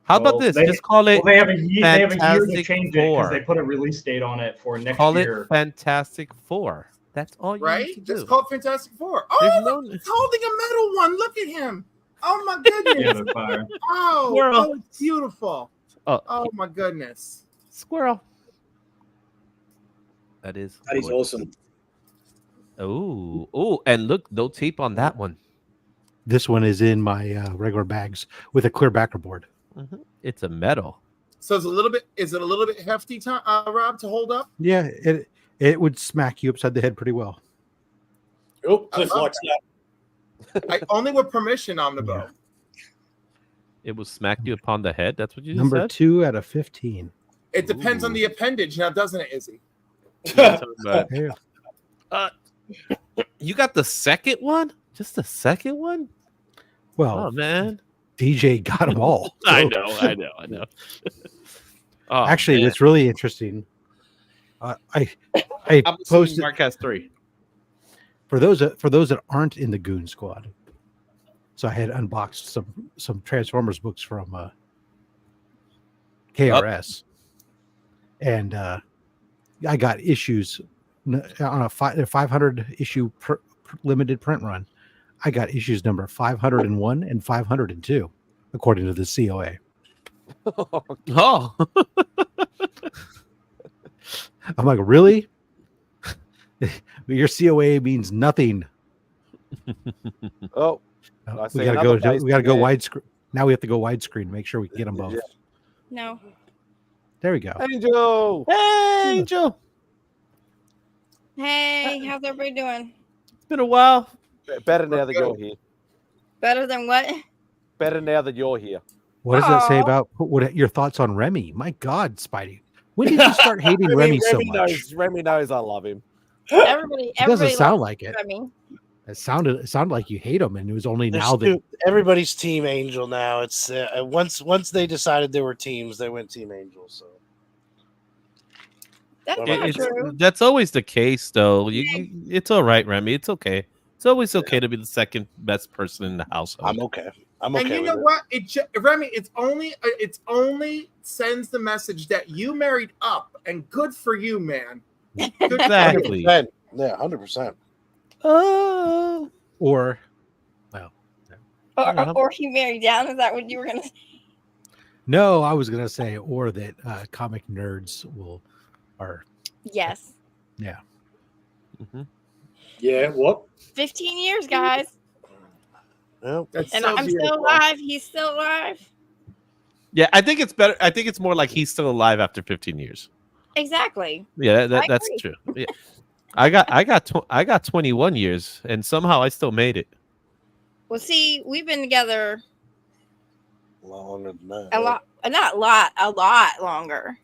How Well, about this? they- Just call it. movie. Well, they have a year to Fantastic change it because Four. they put a release date on it for next Call year. it Fantastic Four. That's all you Right? need to do. Just called Fantastic Four. There's Oh, no- he's holding a metal one. Look at him. Oh my Yeah, goodness. they're fire. Squirrel. Oh, it's beautiful. Oh, Oh my goodness. squirrel. That is. That is gorgeous. awesome. Oh, and look, no tape on that one. This one is in my regular bags with a clear backer board. It's a metal. So it's a little bit. Is it a little bit hefty, Rob, to hold up? Yeah, it would smack you upside the head pretty well. Oh, Cliff I love likes that. I only with permission on the boat. It will smack you upon the head. That's what you just Number said. 2 out of 15. It depends on the appendage, now, doesn't it, Izzy? Yeah. You got the second one? Just the second one? Well, Oh man, DJ got them all. I So- know. Oh, Actually, man. it's really interesting. I I'm assuming posted Mark has 3. for those that aren't in the Goon Squad. So I had unboxed some Transformers books from KRS, and I got issues on a 500 issue limited print run. I got issues number 501 and 502, according to the COA. Oh, I'm like, really? Your COA means nothing. Oh, No, I see we gotta another go. face We gotta go there. widescreen. Now we have to go widescreen. Make sure we can get them both. Yeah. No. There we go. Angel. hey, Angel. Hey, how's everybody doing? It's been a while. Better now that you're here. Better than what? Better now that you're here. What does that say Aw. about what your thoughts on Remy? My God, Spidey, when did you start hating Remy so much? Remy knows I love him. Everybody, It doesn't everybody sound loves like it. Remy. It sounded like you hate him, and it was only They're now that stu- everybody's Team Angel now. It's once they decided there were teams, they went Team Angel. So That's Well, not It's- true. that's always the case, though. It's all right, Remy. It's okay. It's always okay to be the second best person in the household. I'm okay. I'm okay. And you with know it. what? Remy, it's only sends the message that you married up, and good for you, man. Good for you. Exactly. 100%. Yeah, 100%. Oh, or well, Or he married down. Is that what you were gonna say? no, I was gonna say or that comic nerds are Yes. yeah. Yeah, what? 15 years, guys. Well, That's And so I'm beautiful. still alive. He's still alive. Yeah, I think it's better. I think it's more like he's still alive after 15 years. Exactly. Yeah, I that's agree. true. Yeah. I got 21 years, and somehow I still made it. Well, see, we've been together Longer than that. a lot, not a lot longer,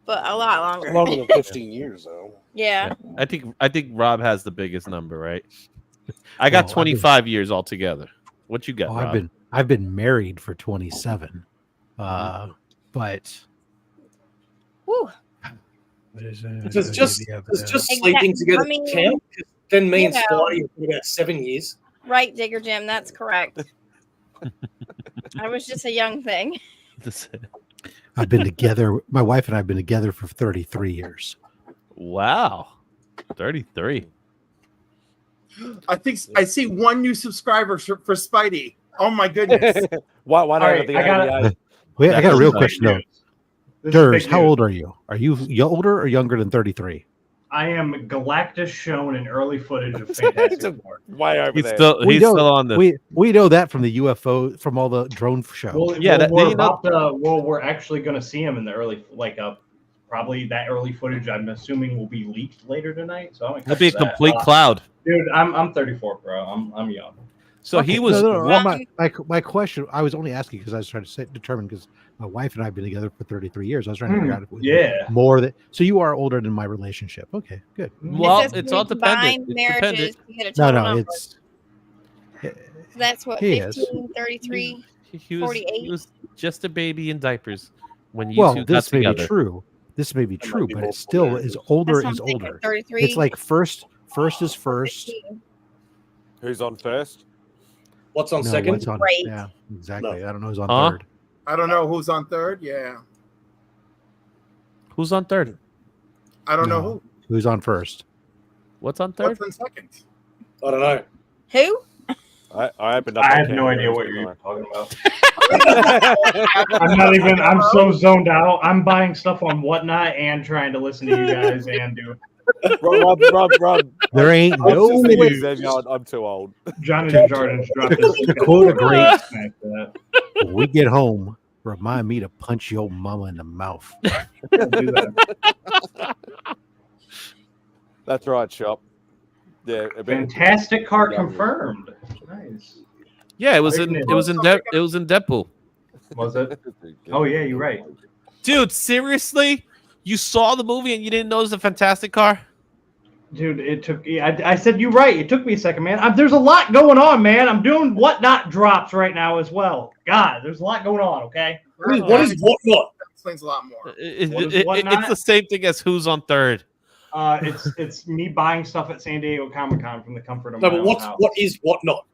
but a lot longer. Longer than 15 years, though. Yeah. I think Rob has the biggest number, right? I got Well, 25 years altogether. What you got, Oh, Rob? I've been married for 27. But Whew. Does just sleeping Exact- together I mean, count? 'Cause then me you and know. Spidey have been about 7 years. Right, Digger Jim, that's correct. I was just a young thing. I've been together. My wife and I have been together for 33 years. Wow, 33. I think I see one new subscriber for Spidey. Oh my goodness! Why All not right, the I got 88? Wait, I got a This real is big question though. news. This is Durs, big how news. old are you? Are you older or younger than 33? I am Galactus shown in early footage of Fantastic Four. Way over He's there. still on the. We know that from the UFO, from all the drone show. Well, Yeah, that- we're you know- about to. Well, we're actually going to see him in the early, probably that early footage. I'm assuming will be leaked later tonight. So I'm excited That'd be a for that. complete cloud. Dude, I'm 34, bro. I'm young. So he was. Well, my question. I was only asking because I was trying to determine, because my wife and I have been together for 33 years. I was trying to figure out if it was more that. So you are older than my relationship. Okay, good. Well, It says it's all dependent. combined It's marriages, dependent. you get a No, total no, number. it's That's what, He is. 15, 33, He 48. was just a baby in diapers when you well. two got This may be together. true. This may be That might true, be but it multiple still marriages. is older That's what is I'm thinking, older. 33. It's like first is first. 15. Who's on first? What's on No, second? what's on? Right. Yeah, exactly. I don't know who's on Huh? third. I don't know who's on third. Yeah, Who's on third? I don't know No. who. Who's on first? What's on third? What's on second? I don't know. Who? I opened up. I my have no camera idea and what it's you're gone. talking about. I'm not even. I'm so zoned out. I'm buying stuff on Whatnot and trying to listen to you guys and do. Rob. There ain't I'm no just thinking way. of them going, I'm too old. Jonathan Jordan's dropped this. To quote a great, Smack that. when we get home, remind me to punch your mama in the mouth. I'll do that. That's right, Shop. Yeah, a bit- Fantastic car confirmed. Nice. Yeah, it was in Great it was in Deadpool. Was it? Oh yeah, you're right. Dude, seriously? You saw the movie and you didn't notice the fantastic car? Dude, it took. I said you're right. It took me a second, man. There's a lot going on, man. I'm doing Whatnot drops right now as well. God, there's a lot going on. Okay. What is Whatnot? That explains a lot more. What is Whatnot? It's the same thing as Who's on Third. It's me buying stuff at San Diego Comic-Con from the comfort of No, my but own house. what is Whatnot?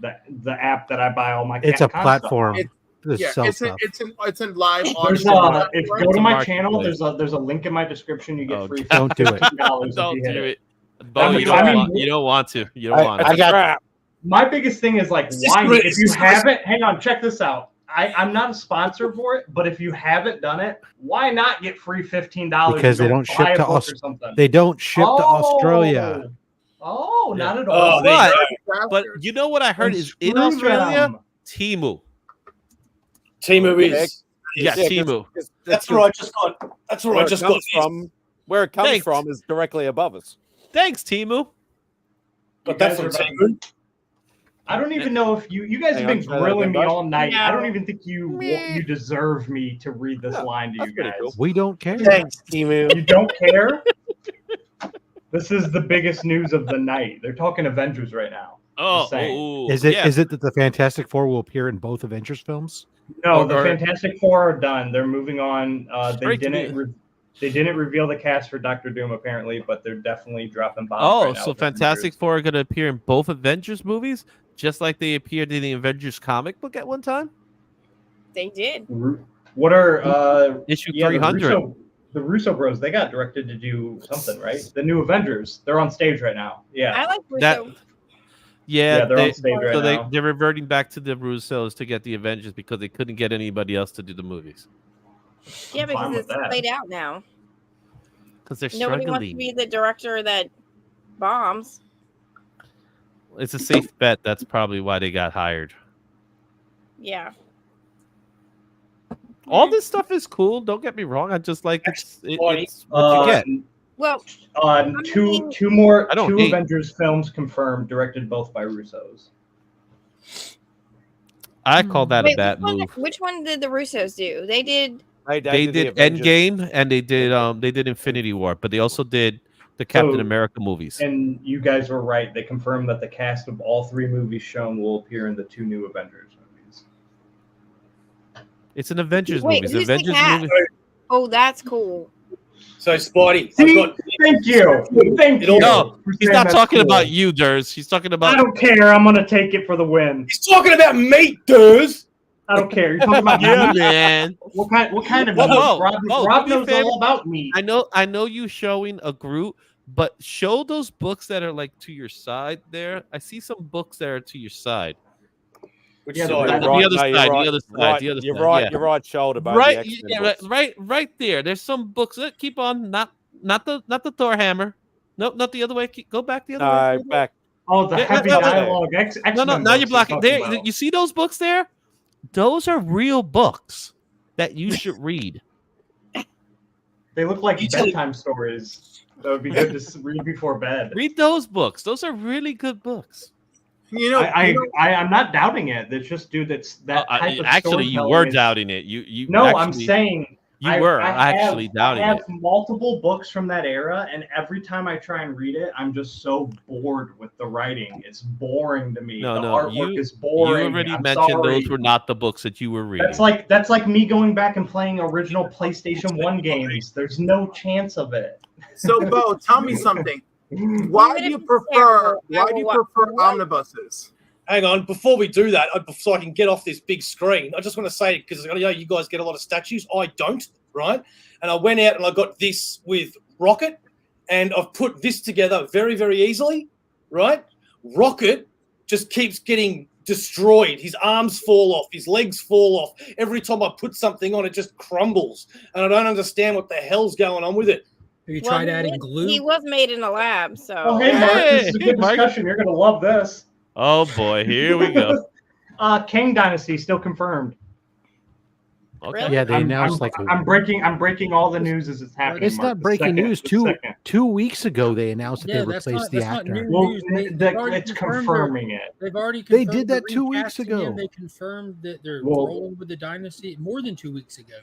The app that I buy all my. It's a con platform It- to Yeah, sell it's stuff. it's in live There's audio. if Right? go to a my channel. marketplace. There's a link in my description. You get Oh, free. don't do it. $15 if Don't you hit do it. it. Bo, you I don't mean- want you don't want to. You don't want I to. got My biggest thing is like, It's why? just- If you it's just- haven't, hang on, check this out. I'm not a sponsor for it, but if you haven't done it, why not get free $15? Because they don't ship to us us. or something. They don't ship to Australia. Oh, Yeah. not at all. Oh, there you But, go. but you know what I heard Then is in screw Australia, them. Timu. Timu is. Yeah, Yeah, Timu. That's where I just got. That's where I just got. from. Where it comes Thanks. from is directly above us. Thanks, Timu. Got You that guys from are about- Timu. I don't even know if you guys Hang have on, been try that grilling again, me bud. all night. I don't No. even think you deserve me to read this Yeah, line to that's you pretty guys. cool. We don't care. thanks, Timu. You don't care? This is the biggest news of the night. They're talking Avengers right now. Oh, Just saying. ooh, Is it? yeah. Is it that the Fantastic Four will appear in both Avengers films? No, Or- the Fantastic Four are done. They're moving on. They Straight to didn't reveal the cast for Doctor Doom apparently, but they're definitely dropping bombs. Oh, right now so with Fantastic Four are going to appear in both Avengers movies, just like they appeared in the Avengers comic book at one time? They did. Avengers. What are Issue yeah, 300. the Russo Bros? They got directed to do something, right? The new Avengers. They're on stage right now. Yeah. I like That, Russo. yeah, They're on stage right so now. they're reverting back to the Russos to get the Avengers because they couldn't get anybody else to do the movies. Yeah, I'm fine because with it's that. played out now. Because they're Nobody wants to struggling. be the director that bombs. It's a safe bet. That's probably why they got hired. Yeah. All this stuff is cool. Don't get me wrong. I just like it's what you get. Well, two more I don't hate. Avengers films confirmed, directed both by Russos. I call that a bad move. Which one did the Russos do? They did. They did Endgame and they did Infinity War, but they also did the Captain America movies. And you guys were right. They confirmed that the cast of all 3 movies shown will appear in the 2 new Avengers movies. It's an Avengers Wait, movie. who's the Avengers cast? movie. Oh, that's cool. So Spidey, Thank you. No, he's not talking about you, Durs. He's talking about. I don't care. I'm gonna take it for the win. He's talking about meat, Durs. I don't care. You're talking about yeah, meat? man. What kind of meat? Rob knows all about meat. I know you showing a Groot, but show those books that are like to your side there. I see some books that are to your side. Which side? The other side. You're right shoulder, buddy. Right, yeah, right there. There's some books. Keep on, not the Thor hammer. Nope, not the other way. Go back the other way. Back. Oh, the heavy dialogue. No, now you're blocking. There, you see those books there? Those are real books that you should read. They look like bedtime stories. That would be good to read before bed. Read those books. Those are really good books. I'm not doubting it. It's just, dude, that's that type of actually you were doubting it. No, actually, I'm saying you were actually doubting it. I have multiple books from that era, and every time I try and read it, I'm just so bored with the writing. It's boring to me. The artwork is boring. You already mentioned those were not the books that you were reading. That's like me going back and playing original PlayStation 1 games. There's no chance of it. So, Bo, tell me something. Why do you prefer omnibuses? Hang on, before we do that, so I can get off this big screen, I just want to say, because I know you guys get a lot of statues, I don't, right? And I went out and I got this with Rocket, and I've put this together very, very easily, right? Rocket just keeps getting destroyed. His arms fall off, his legs fall off. Every time I put something on, it just crumbles. And I don't understand what the hell's going on with it. Have you tried adding glue? He was made in a lab, so. Oh, hey, Mark, this is a good discussion. You're going to love this. Oh, boy, here we go. King Dynasty still confirmed. Okay. Yeah, they announced I'm breaking all the news as it's happening. It's not breaking news. 2 weeks ago, they announced that they replaced the actor. Well, it's confirming it. They've already they did that 2 weeks ago. Him. They confirmed that they're rolling with the Dynasty more than 2 weeks ago.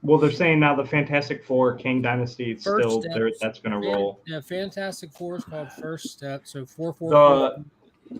Well, they're saying now the Fantastic Four King Dynasty is still there. That's going to roll. Yeah, Fantastic Four is called First Step. So 444.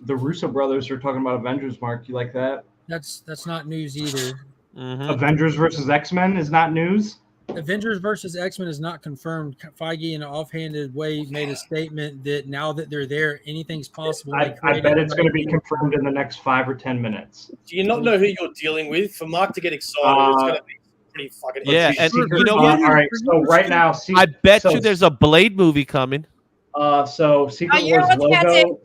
The Russo brothers are talking about Avengers. Mark, you like that? That's not news either. Mm-hmm. Avengers versus X-Men is not news. Avengers versus X-Men is not confirmed. Feige, in an offhanded way, made a statement that now that they're there, anything's possible. I bet it's going to be confirmed in the next 5 or 10 minutes. Do you not know who you're dealing with? For Mark to get excited, it's going to be pretty fucking. Yeah, and you know what? All right, so right now, I bet you there's a Blade movie coming. So Secret Wars logo.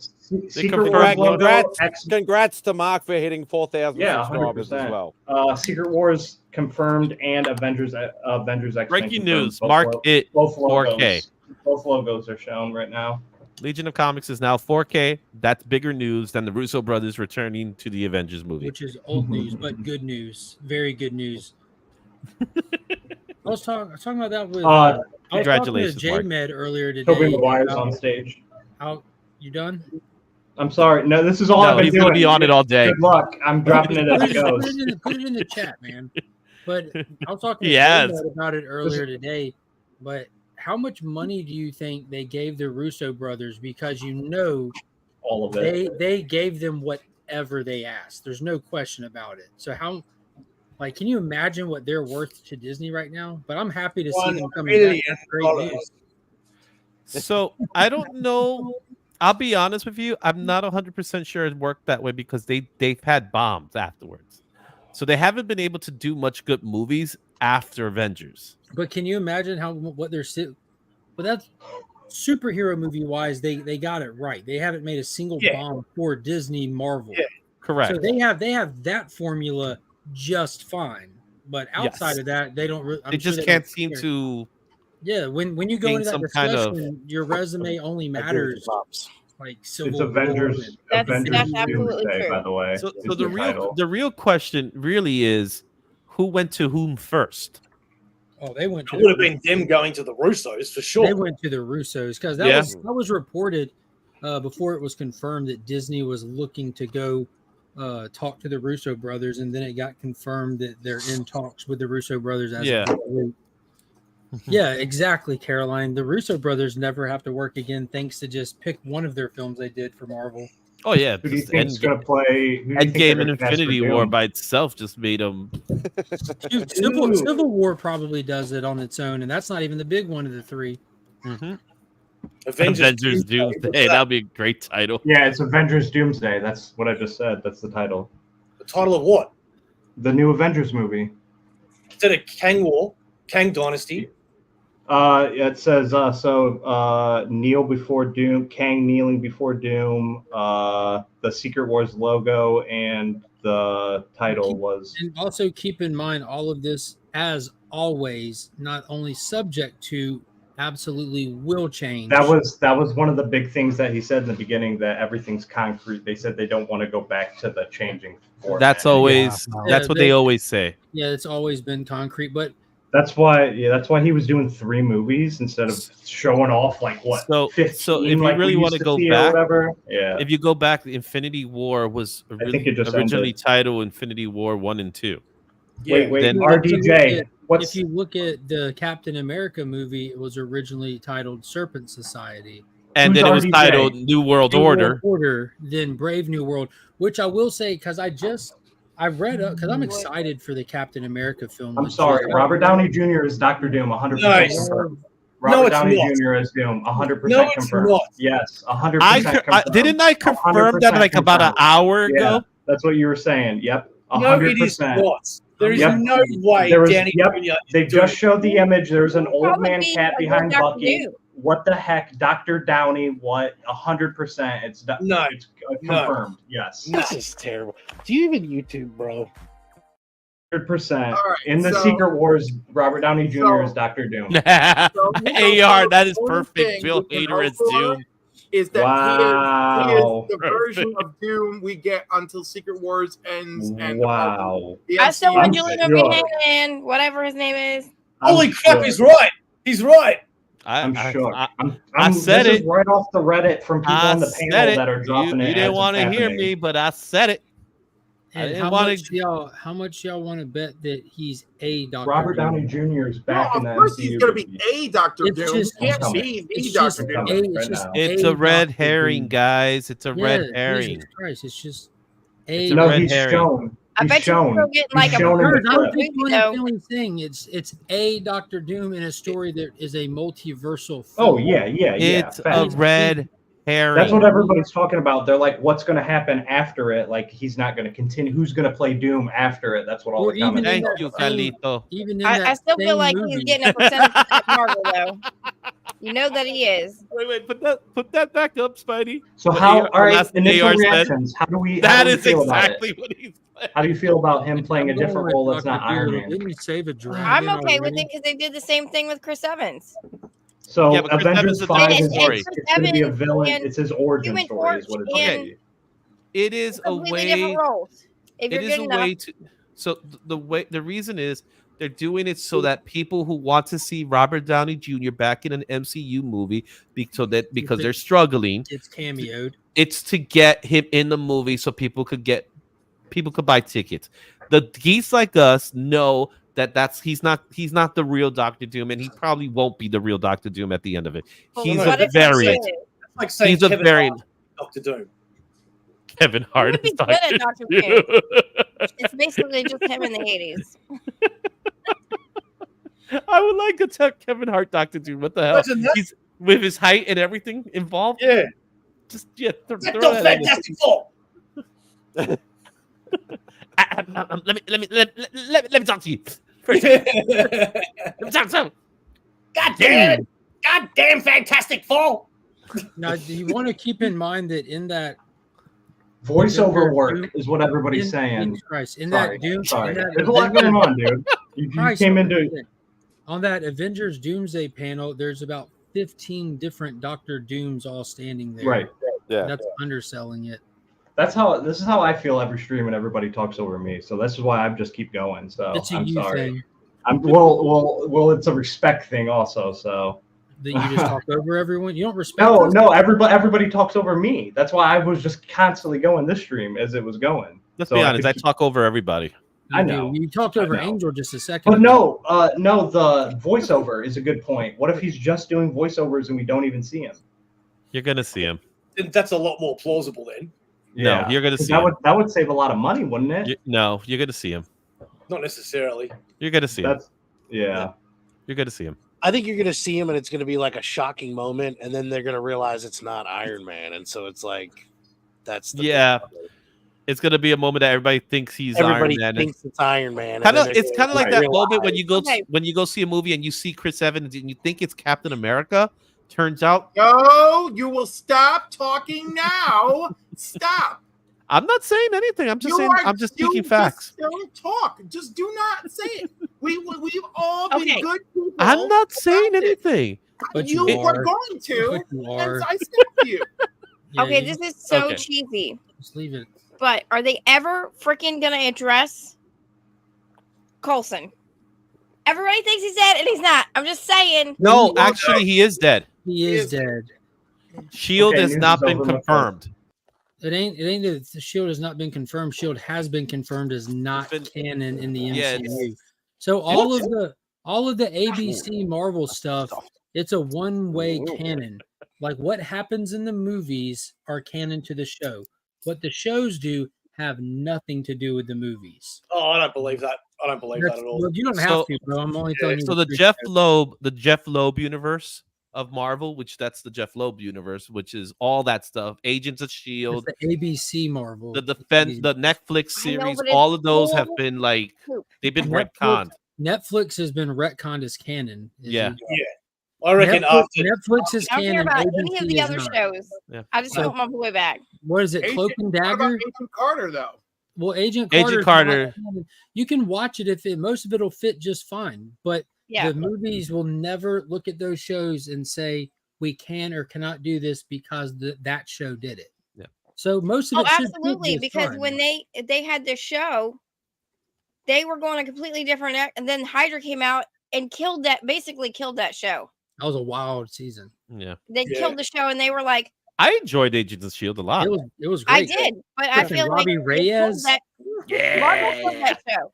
Secret Wars logo. Congrats to Mark for hitting 4,000 subscribers 100%. as well. Secret Wars confirmed and Avengers X-Men. Breaking confirmed. news: Mark it both 4K. Both logos are shown right now. Legion of Comics is now 4K. That's bigger news than the Russo brothers returning to the Avengers movie, which is old news, but good news, very good news. I was talking about that with congratulations, J Med earlier today. Toby Maguire's on stage. How you done? I'm sorry. No, this is all I've been he's doing. Gonna be on it all day. Good luck. I'm dropping it as it goes. Put it in the chat, man. But I was talking to J Med about it earlier today. But how much money do you think they gave the Russo brothers? Because all of it. They gave them whatever they asked. There's no question about it. So how? Can you imagine what they're worth to Disney right now? But I'm happy to see them coming back. That's great news. So I don't know. I'll be honest with you. I'm not 100% sure it worked that way because they've had bombs afterwards. So they haven't been able to do much good movies after Avengers. But can you imagine what they're but that's superhero movie wise, they got it right. They haven't made a single bomb for Disney Marvel. Yeah. Correct. So they have that formula just fine, but outside of that, they don't. They just can't seem to. Yeah, when you go into that discussion, your resume only matters. Like Civil it's Avengers. That's Avengers absolutely Doomsday, true. by the way. So the real question really is, who went to whom first? Oh, they went. It would have been them going to the Russos for sure. They went to the Russos because that was reported before it was confirmed that Disney was looking to go talk to the Russo brothers, and then it got confirmed that they're in talks with the Russo brothers as a group. Yeah, exactly, Caroline. The Russo brothers never have to work again thanks to just pick one of their films they did for Marvel. Oh yeah, who do you think's going to play? Endgame and Infinity War by itself just made them. Civil War probably does it on its own, and that's not even the big one of the three. Mm-hmm. Avengers Doomsday. That'd be a great title. Yeah, it's Avengers Doomsday. That's what I just said. That's the title. The title of what? The new Avengers movie. Instead of Kang War, Kang Dynasty. It says kneel before Doom, Kang kneeling before Doom, the Secret Wars logo, and the title was. And also keep in mind all of this, as always, not only subject to, absolutely will change. That was one of the big things that he said in the beginning, that everything's concrete. They said they don't want to go back to the changing format. That's always that's what they always say. Yeah, it's always been concrete, but that's why he was doing 3 movies instead of showing off like what 15. So if you like really want to go back, if you go back, Infinity War was originally titled Infinity War 1 and 2. Wait, then RDJ. If you look at the Captain America movie, it was originally titled Serpent Society. And then it was titled New World Order. Then Brave New World, which I will say, because I read up, because I'm excited for the Captain America film. I'm sorry, Robert Downey Jr. is Dr. Doom, 100% confirmed. Robert Downey Jr. is Doom, 100% confirmed. Yes, 100% confirmed. Didn't I confirm that like about an hour ago? Yeah, that's what you were saying. Yep, 100%. No, it is not. There's no way Danny Jr. They just showed the image. There's an old man cat behind Bucky. What the heck, Dr. Downey? What? 100%. It's confirmed. Yes. This is terrible. Do you even YouTube, bro? 100%. In the Secret Wars, Robert Downey Jr. is Dr. Doom. AR, that is perfect. Bill Hader as Doom. Is that he is the version of Doom we get until Secret Wars ends. And I still want Julian Buchanan, whatever his name is. Holy crap, he's right. He's right. I'm shook. I said this it is right off the Reddit from people on the panel that are dropping it. You didn't want to hear me, but I said it. And how much y'all want to bet that he's a Dr. Robert Downey Jr. is back in that. Of course, he's going to be a Dr. Doom. Can't be the Dr. Doom. It's a red herring, guys. It's a red herring. Jesus Christ, it's just a red herring. I bet you're getting like a thing. It's a Dr. Doom in a story that is a multiversal film. Oh yeah. It's a red herring. That's what everybody's talking about. They're like, what's going to happen after it? Like, he's not going to continue. Who's going to play Doom after it? That's what all the comments. Thank you, Carlito. I still feel like he's getting a percentage of that Marvel, though. You know that he is. Wait, put that back up, Spidey. So how? All right, initial reactions. How do we? That is exactly what he's. How do you feel about him playing a different role that's not Iron Man? Didn't he save a dragon? I'm okay with it because they did the same thing with Chris Evans. So Avengers 5 is going to be a villain. It's his origin story, is what it's going to be. It is a way. It is a way to. So the reason is they're doing it so that people who want to see Robert Downey Jr. back in an MCU movie, because they're struggling, it's cameoed. It's to get him in the movie so people could buy tickets. The geese like us know that he's not the real Doctor Doom, and he probably won't be the real Doctor Doom at the end of it. He's a variant. Like saying he's a variant. Doctor Doom. Kevin Hart is Doctor Doom. It's basically just him in the 80s. I would like to tell Kevin Hart Doctor Doom. What the hell? He's with his height and everything involved. Yeah. Just throw that Fantastic Four. Let me talk to you. First. Let me talk to him. God damn it! God damn Fantastic Four. Now, do you want to keep in mind that in that voiceover work is what everybody's saying. Christ, in that Doom, there's a lot going on, dude. You came into on that Avengers Doomsday panel. There's about 15 different Doctor Dooms all standing there. Right. Yeah. That's underselling it. This is how I feel every stream, and everybody talks over me. So this is why I just keep going. So It's a I'm you sorry. thing. Well, it's a respect thing also. So That you just talk over everyone. You don't respect. us? no, everybody talks over me. That's why I was just constantly going this stream as it was going. Let's So be I honest. could I talk over everybody. I know. You talked over I know. Angel just a second But ago. no, the voiceover is a good point. What if he's just doing voiceovers and we don't even see him? You're gonna see him. That's a lot more plausible then. No, you're gonna see that him. that would save a lot of money, wouldn't it? No, you're gonna see him. Not necessarily. You're gonna see him. Yeah. You're gonna see him. I think you're gonna see him, and it's gonna be like a shocking moment, and then they're gonna realize it's not Iron Man, and so it's like that's the Yeah. It's gonna be a moment that everybody thinks he's everybody Iron Man. thinks it's Iron Man. It's kind of like that moment when realize- you go see a movie and you see Chris Evans and you think it's Captain America. Turns out, No, you will stop talking now. Stop. I'm not saying anything. I'm just saying. I'm just speaking facts. Just don't talk. Just do not say it. We've all been good people. I'm not saying anything. But you you were are. going to. But you And are. I stopped you. Yeah, Okay, you- this is so Okay. cheesy. Just leave it. But are they ever freaking gonna address Coulson? Everybody thinks he's dead, and he's not. I'm just saying. No, actually, he is dead. He is dead. Shield Okay, has news not is been over, my friend. confirmed. It ain't that the Shield has not been confirmed. Shield has been confirmed as not canon in the Yeah, MCU. So all of the ABC Marvel stuff, it's a one-way canon. Like what happens in the movies are canon to the show. What the shows do have nothing to do with the movies. Oh, I don't believe that. I don't believe that at all. Well, you don't have to, bro. I'm only telling you. So the Jeff Loeb universe of Marvel, which that's the Jeff Loeb universe, which is all that stuff. Agents of Shield, It's the ABC Marvel. the Netflix I know, series, but it's all of those have full been like poop. they've been Netflix- retconned. Netflix has been retconned as canon. Yeah. I reckon Netflix is I don't care canon. about any ABC of the is other not. shows. Yeah. I just want my boy back. What is it? Cloak and What about Dagger? Agent Carter though? Well, Agent Agent Carter's not Carter. canon. You can watch it if most of it will fit just fine. But Yeah. the movies will never look at those shows and say we can or cannot do this because that show did it. Yeah. So most of Oh, it should fit absolutely. just Because fine. when they had this show, they were going a completely different and then Hydra came out and basically killed that show. That was a wild season. Yeah. They killed the show and they were like, I enjoyed Agents of Shield a lot. It was I great. did, but I Freaking feel Robbie like they killed Reyes. Marvel killed that show.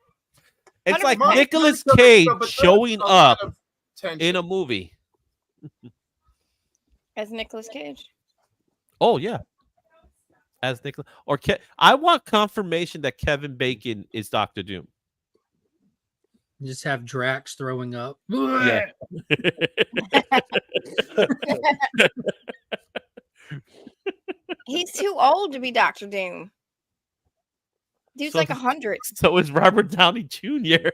It's like 100%. Nicolas But Cage there's showing a lot up of tension. in a movie. As Nicolas Cage. Oh yeah, as Nicolas I want confirmation that Kevin Bacon is Doctor Doom. Just have Drax throwing up. Yeah. He's too old to be Doctor Doom. Dude's So- like 100. So is Robert Downey Jr.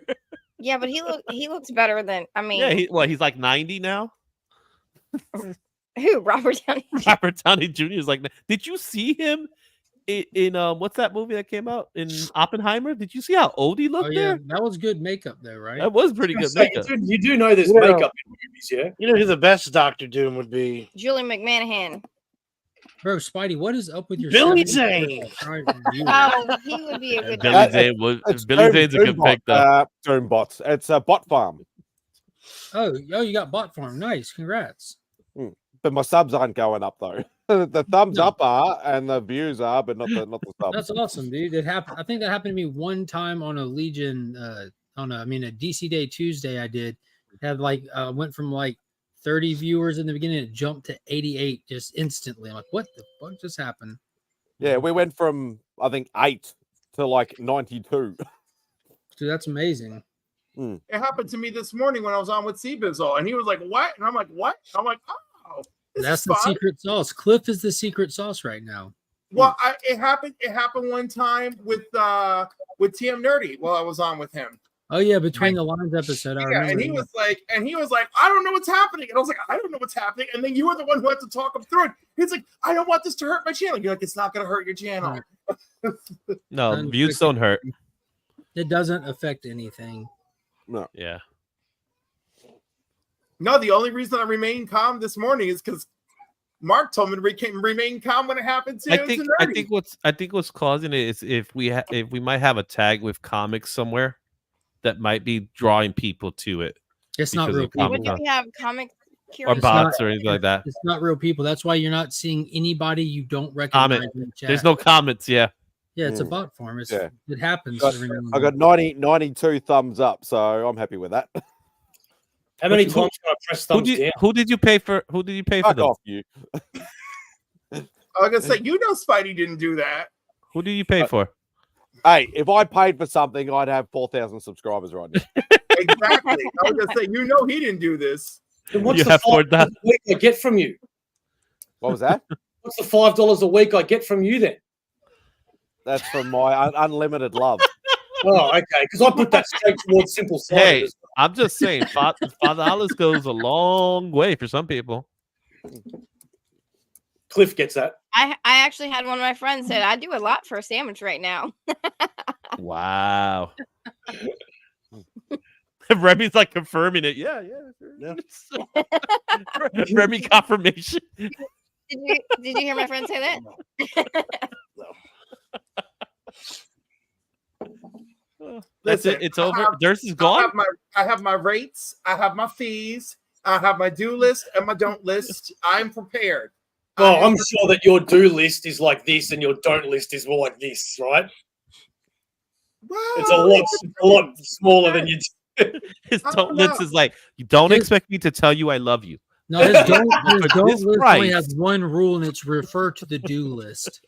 Yeah, but he looks better than Yeah, he's like 90 now. Who? Robert Downey. Robert Downey Jr. is like. Did you see him in what's that movie that came out in Oppenheimer? Did you see how old he looked Oh yeah, there? that was good makeup though, right? That was pretty good makeup. You do know there's You know- makeup in movies, yeah? You know who the best Doctor Doom would be? Julie McMahon. Bro, Spidey, what is up with your Billy 70s Zane. viewer? Oh, he would be a good Billy Doctor. Zane was It's Billy Zane's a good Doombot, pick though. Doombot. It's a bot farm, Oh, you got Bot Farm. Nice, congrats. but my subs aren't going up though. The thumbs up are, and the views are, but not the subs. That's awesome, dude. It happened. I think that happened to me one time on a Legion, a DC Day Tuesday. I did had went from like 30 viewers in the beginning, it jumped to 88 just instantly. I'm like, what the fuck just happened? Yeah, we went from I think 8 to like 92. Dude, that's amazing. It happened to me this morning when I was on with Seabizzle, and he was like, "What?" And I'm like, "What?" I'm like, "Oh, this That's is the fun." secret sauce. Cliff is the secret sauce right now. Well, it happened. It happened one time with TM Nerdy while I was on with him. Oh yeah, Between the Lines episode. I Yeah, remember. and he was like, "I don't know what's happening," and I was like, "I don't know what's happening." And then you were the one who had to talk him through it. He's like, "I don't want this to hurt my channel." You're like, "It's not going to hurt your channel." No, views don't hurt. It doesn't affect anything. No. Yeah. No, the only reason I remained calm this morning is because Mark told me to remain calm when it happens. I think what's causing it is if we might have a tag with comics somewhere that might be drawing people to it. It's not because real of people. Would Comic-Con. we have comic Or curious? bots or anything like that. It's not real people. That's why you're not seeing anybody you don't recognize in the chat. There's no comments. Yeah. Yeah, it's a bot farm. It happens. I got 92 thumbs up, so I'm happy with that. How many times can I press thumbs down? Who did you pay for? Who did you pay for them? Off you. I was gonna say, you know, Spidey didn't do that. Who did you pay for? Hey, if I paid for something, I'd have 4,000 subscribers right now. Exactly. I was gonna say, you know, he didn't do this. Then what's You the have $5 $4 a week I get from you? What was that? What's the $5 a week I get from you then? That's from my unlimited love. Oh, okay. Because I put that straight towards Simple Sided. Hey, I'm just saying, $5 goes a long way for some people. Cliff gets that. I actually had one of my friends said I do a lot for a sandwich right now. Wow. Remy's like confirming it. Yeah. Remy confirmation. Did you hear my friend say that? That's Listen, it. It's over. Theirs is gone. I have my rates. I have my fees. I have my do list and my don't list. I'm prepared. Oh, I'm sure that your do list is like this and your don't list is more like this, right? Well, It's a lot smaller than you. His don't list is like, you don't expect me to tell you I love you. No, his don't list only price. has one rule, and it's refer to the do list.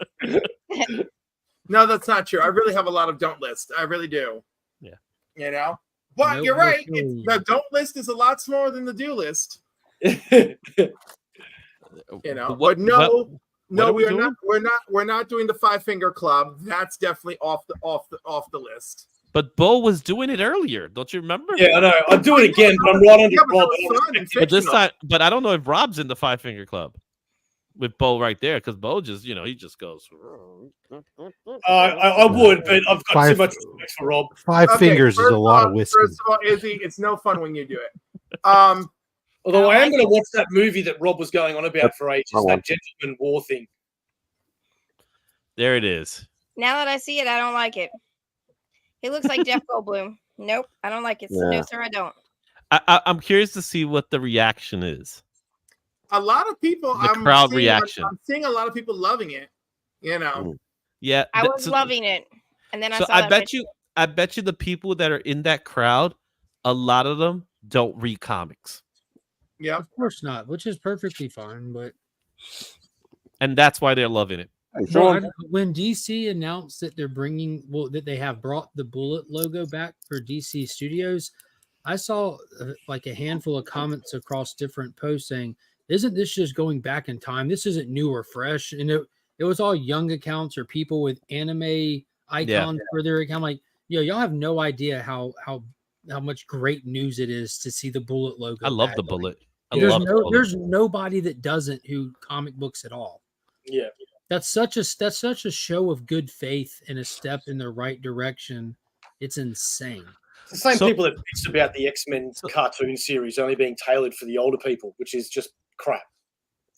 No, that's not true. I really have a lot of don't list. I really do. Yeah. You know? But Nope, you're right. no. The don't list is a lot smaller than the do list. You know, What- but no, what are we we are doing? not. We're not doing the 5-finger club. That's definitely off the list. But Bo was doing it earlier. Don't you remember? Yeah, I know. I'll do it again, but I'm right under Yeah, but Rob. that was fun and But this fictional. time, but I don't know if Rob's in the 5-finger club with Bo right there, because Bo just, he just goes. I would, but I've got too Five- much respect for Rob. Five fingers is first a lot off- of whiskey. First of all, Izzy, it's no fun when you do it. Although I am going to watch that movie that Rob was going on about for ages, Wrong one. that gentleman war thing. There it is. Now that I see it, I don't like it. He looks like Jeff Goldblum. Nope, I don't like it. Yeah. No, sir, I don't. I'm curious to see what the reaction is. A lot of people. The crowd reaction. I'm seeing a lot of people loving it. You know. Yeah, I was loving it, and then I So saw I that bet picture. I bet you the people that are in that crowd, a lot of them don't read comics, Yeah. Of course not, which is perfectly fine. But and that's why they're loving it. when DC announced that they're that they have brought the Bullet logo back for DC Studios, I saw like a handful of comments across different posts saying, "Isn't this just going back in time? This isn't new or fresh." And it was all young accounts or people with anime icons for their account. Like, y'all have no idea how much great news it is to see the Bullet logo. I love back. the Bullet. There's nobody that doesn't who comic books at all. Yeah. That's such a show of good faith and a step in the right direction. It's insane. It's the same people that bitched about the X-Men cartoon series only being tailored for the older people, which is just crap.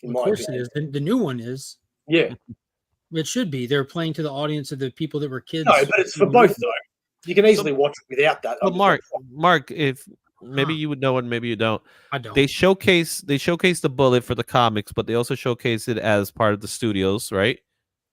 Of course it is. The new one is. Yeah. It should be. They're playing to the audience of the people that were kids. No, but it's for both though. You can easily watch it without that. But Mark, if maybe you would know and maybe you don't. I don't. They showcase the Bullet for the comics, but they also showcase it as part of the studios, right?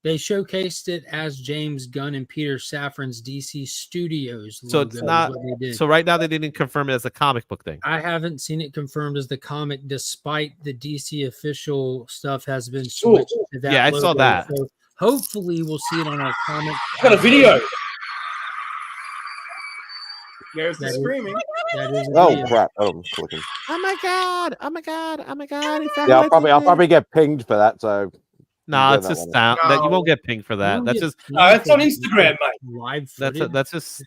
They showcased it as James Gunn and Peter Safran's DC Studios. So it's logo is not. what they did. So right now they didn't confirm it as a comic book thing. I haven't seen it confirmed as the comic, despite the DC official stuff has been switched to that. Yeah, I saw logo. that. So hopefully, we'll see it on our comic. Got a video. There's the That is- screaming. That is a Oh video. crap! Oh, I'm clicking. Oh my god! Oh my god! Oh my god! Yeah, I'll probably get pinged for that. So No, do it's that just one. sound that you No. won't get pinged for that. You That's get just No, it's on Instagram, mate. Live that's footage.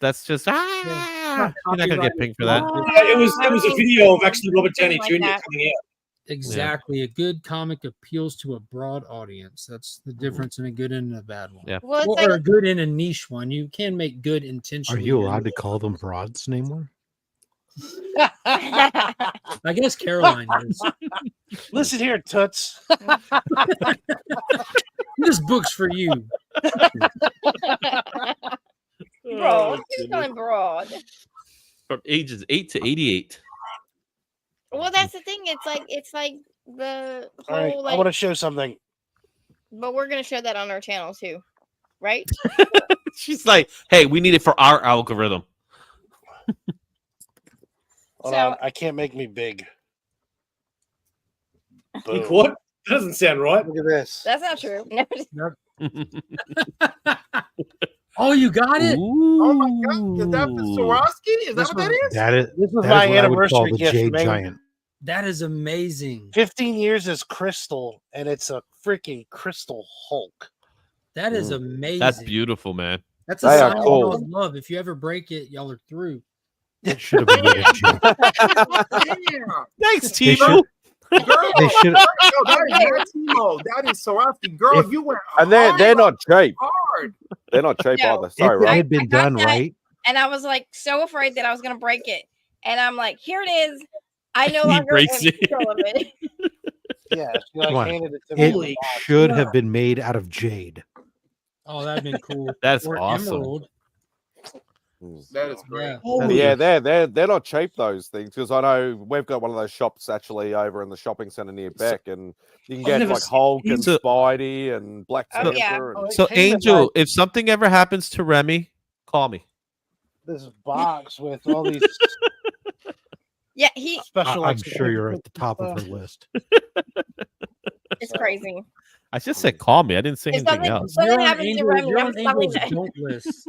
that's just you're not gonna get pinged for that. It was a video of actually Robert Downey Like Jr. that. coming out. Exactly. A good comic appeals to a broad audience. That's the difference in a good and a bad one. Yeah. Well, it's Or like a good and a niche one. You can make good Are intentionally. you allowed to call them broads anymore? I guess Caroline is. Listen here, Toots. This book's for you. Bro, he's going broad. From ages 8 to 88. Well, that's the thing. It's like the All right, whole I like. want to show something. But we're gonna show that on our channel too, right? She's like, hey, we need it for our algorithm. Hold on, I can't make me big. Boom. What? That doesn't sound right. Look at this. That's not true. Oh, you got it? Oh my god, is that the Swarovski? Is that what that is? This was that my is what I would call anniversary the gift. Jade man. Giant. That is amazing. 15 years as Crystal, and it's a freaking Crystal Hulk. That is amazing. That's beautiful, man. That's a They are sign of cool. y'all's love. If you ever break it, y'all are through. It should have been made of jade. Yeah. Thanks, They Timo. should- Girl, They should. no, that is not Timo. That is Swarovski. Girl, If- you went And they're not cheap. hard. They're not cheap No. either. If Sorry, it Rob. had been got done that. right, And I was like so afraid that I was gonna break it. And I'm like, here it is. I no He longer breaks am in it. control of it. Yeah, she Come on. like handed it to me. in the it box. should have been made out of jade. Oh, that'd been cool. That's Or awesome. emerald. That is great. Yeah. Yeah, they're not cheap, those things, because I know we've got one of those shops actually over in the shopping centre near Beck, and you can I've get never like seen Hulk and So- Spidey and Black Oh, Panther. yeah. and- Oh, it So, came in, Angel, like, if something ever happens to Remy, call me. this box with all these Yeah, he special. I'm sure you're at the top of her list. it's crazy. I just said call me. I didn't say If anything something, else. something You're on happens to Angel- Remy, you're I'm on sorry. Angel's don't list.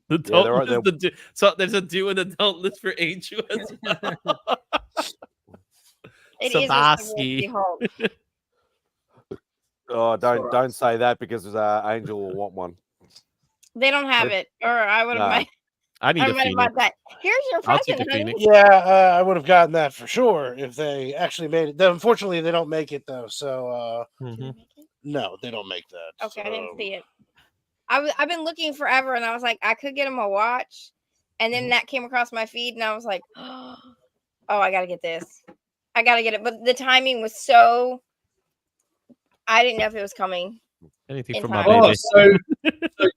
The Yeah, don't they're- list, so there's a do and a don't list for Angel as well. It is a Swarovski. Swarovski Hulk. Oh, don't say that because Angel will want one. They don't have it, or I would have. Nah. I need I a might have Phoenix. bought that. Here's your I'll take present, a honey. Phoenix. Yeah, I would have gotten that for sure if they actually made it. Unfortunately, they don't make it though. So Mhm. no, they don't make that. Okay, I didn't So- see it. I've been looking forever, and I was like, I could get him a watch, and then that came across my feed, and I was like, oh, I gotta get this. I gotta get it. But the timing was so. I didn't know if it was coming. Anything In for my time. baby. So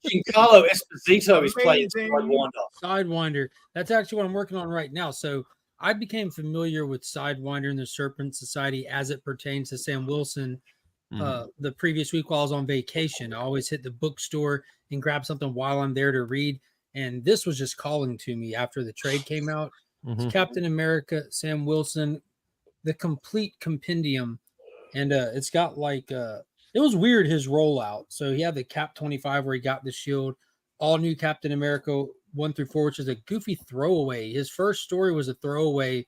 Giancarlo Esposito is playing Amazing. Sidewinder. Sidewinder. That's actually what I'm working on right now. So I became familiar with Sidewinder and the Serpent Society as it pertains to Sam Wilson. The previous week while I was on vacation, I always hit the bookstore and grab something while I'm there to read. And this was just calling to me after the trade came out. Mhm. Captain America, Sam Wilson, the complete compendium. And it's got like it was weird his rollout. So he had the Cap 25 where he got the shield, all new Captain America 1 through 4, which is a goofy throwaway. His first story was a throwaway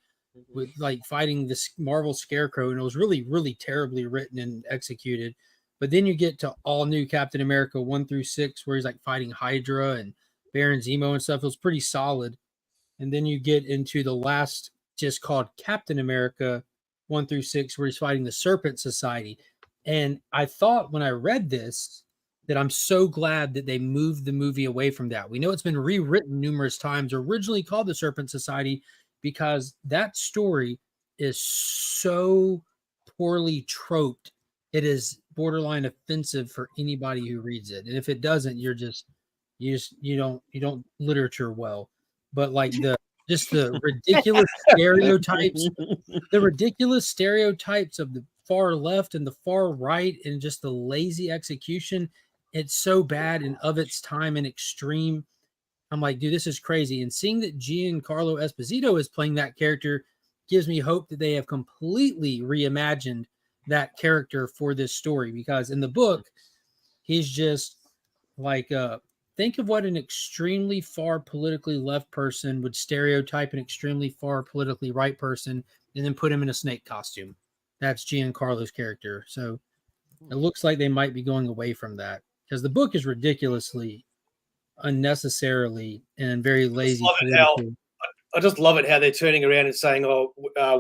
with like fighting this Marvel Scarecrow, and it was really, really terribly written and executed. But then you get to all new Captain America 1 through 6, where he's like fighting Hydra and Baron Zemo and stuff. It was pretty solid. And then you get into the last, just called Captain America 1 through 6, where he's fighting the Serpent Society. And I thought when I read this that I'm so glad that they moved the movie away from that. We know it's been rewritten numerous times, originally called the Serpent Society, because that story is so poorly troped. It is borderline offensive for anybody who reads it. And if it doesn't, you don't literature well. But like the ridiculous stereotypes, of the far left and the far right, and just the lazy execution. It's so bad and of its time and extreme. I'm like, dude, this is crazy. And seeing that Giancarlo Esposito is playing that character gives me hope that they have completely reimagined that character for this story, because in the book, he's just like, think of what an extremely far politically left person would stereotype an extremely far politically right person and then put him in a snake costume. That's Giancarlo's character. So it looks like they might be going away from that, because the book is ridiculously, unnecessarily, and very lazy. I just love it how they're turning around and saying,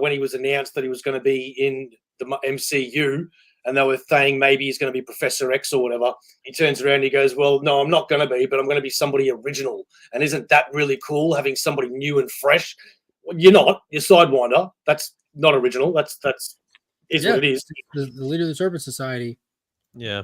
when he was announced that he was going to be in the MCU, and they were saying maybe he's going to be Professor X or whatever. He turns around and he goes, well, no, I'm not going to be, but I'm going to be somebody original. And isn't that really cool, having somebody new and fresh? Well, you're not. You're Sidewinder. That's not original. That's what it is. The leader of the Serpent Society. Yeah.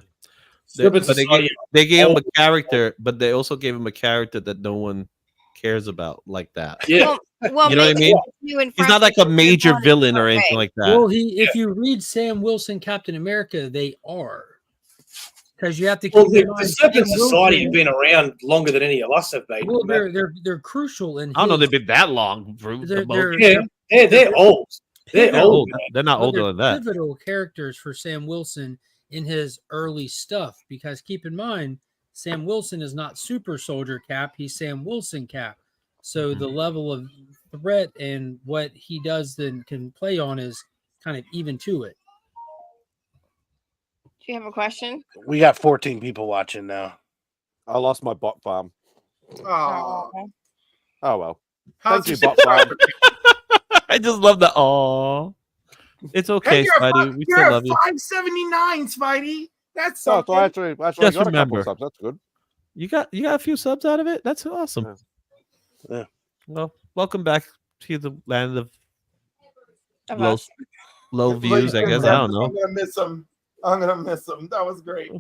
Serpent But Society. they gave him a character, but they also gave him a character that no one cares about like that. Yeah. Well, You know what I mean? He's not like a major villain or anything like that. Well, if you read Sam Wilson, Captain America, they are. Because you have to keep Well, in the mind Serpent Sam Society Wilson- have been around longer than any of us have been. Well, they're crucial in. I don't know his- they've been that long. They're old. They're old. They're not But older they're than that. Pivotal characters for Sam Wilson in his early stuff, because keep in mind, Sam Wilson is not Super Soldier Cap; he's Sam Wilson Cap. So the level of threat and what he does then can play on is kind of even to it. Do you have a question? We got 14 people watching now. I lost my bot farm. Oh, Oh well. how's Thank you, your bot farm. I just love the oh. It's okay, Spidey. We you're still at love you. 579, Spidey. That's Oh, something. so actually Just got a couple remember. of subs. That's good. You got a few subs out of it. That's awesome. Yeah. Well, welcome back to the land of Of low, us. low views. I guess I don't know. I'm gonna miss him. That was great.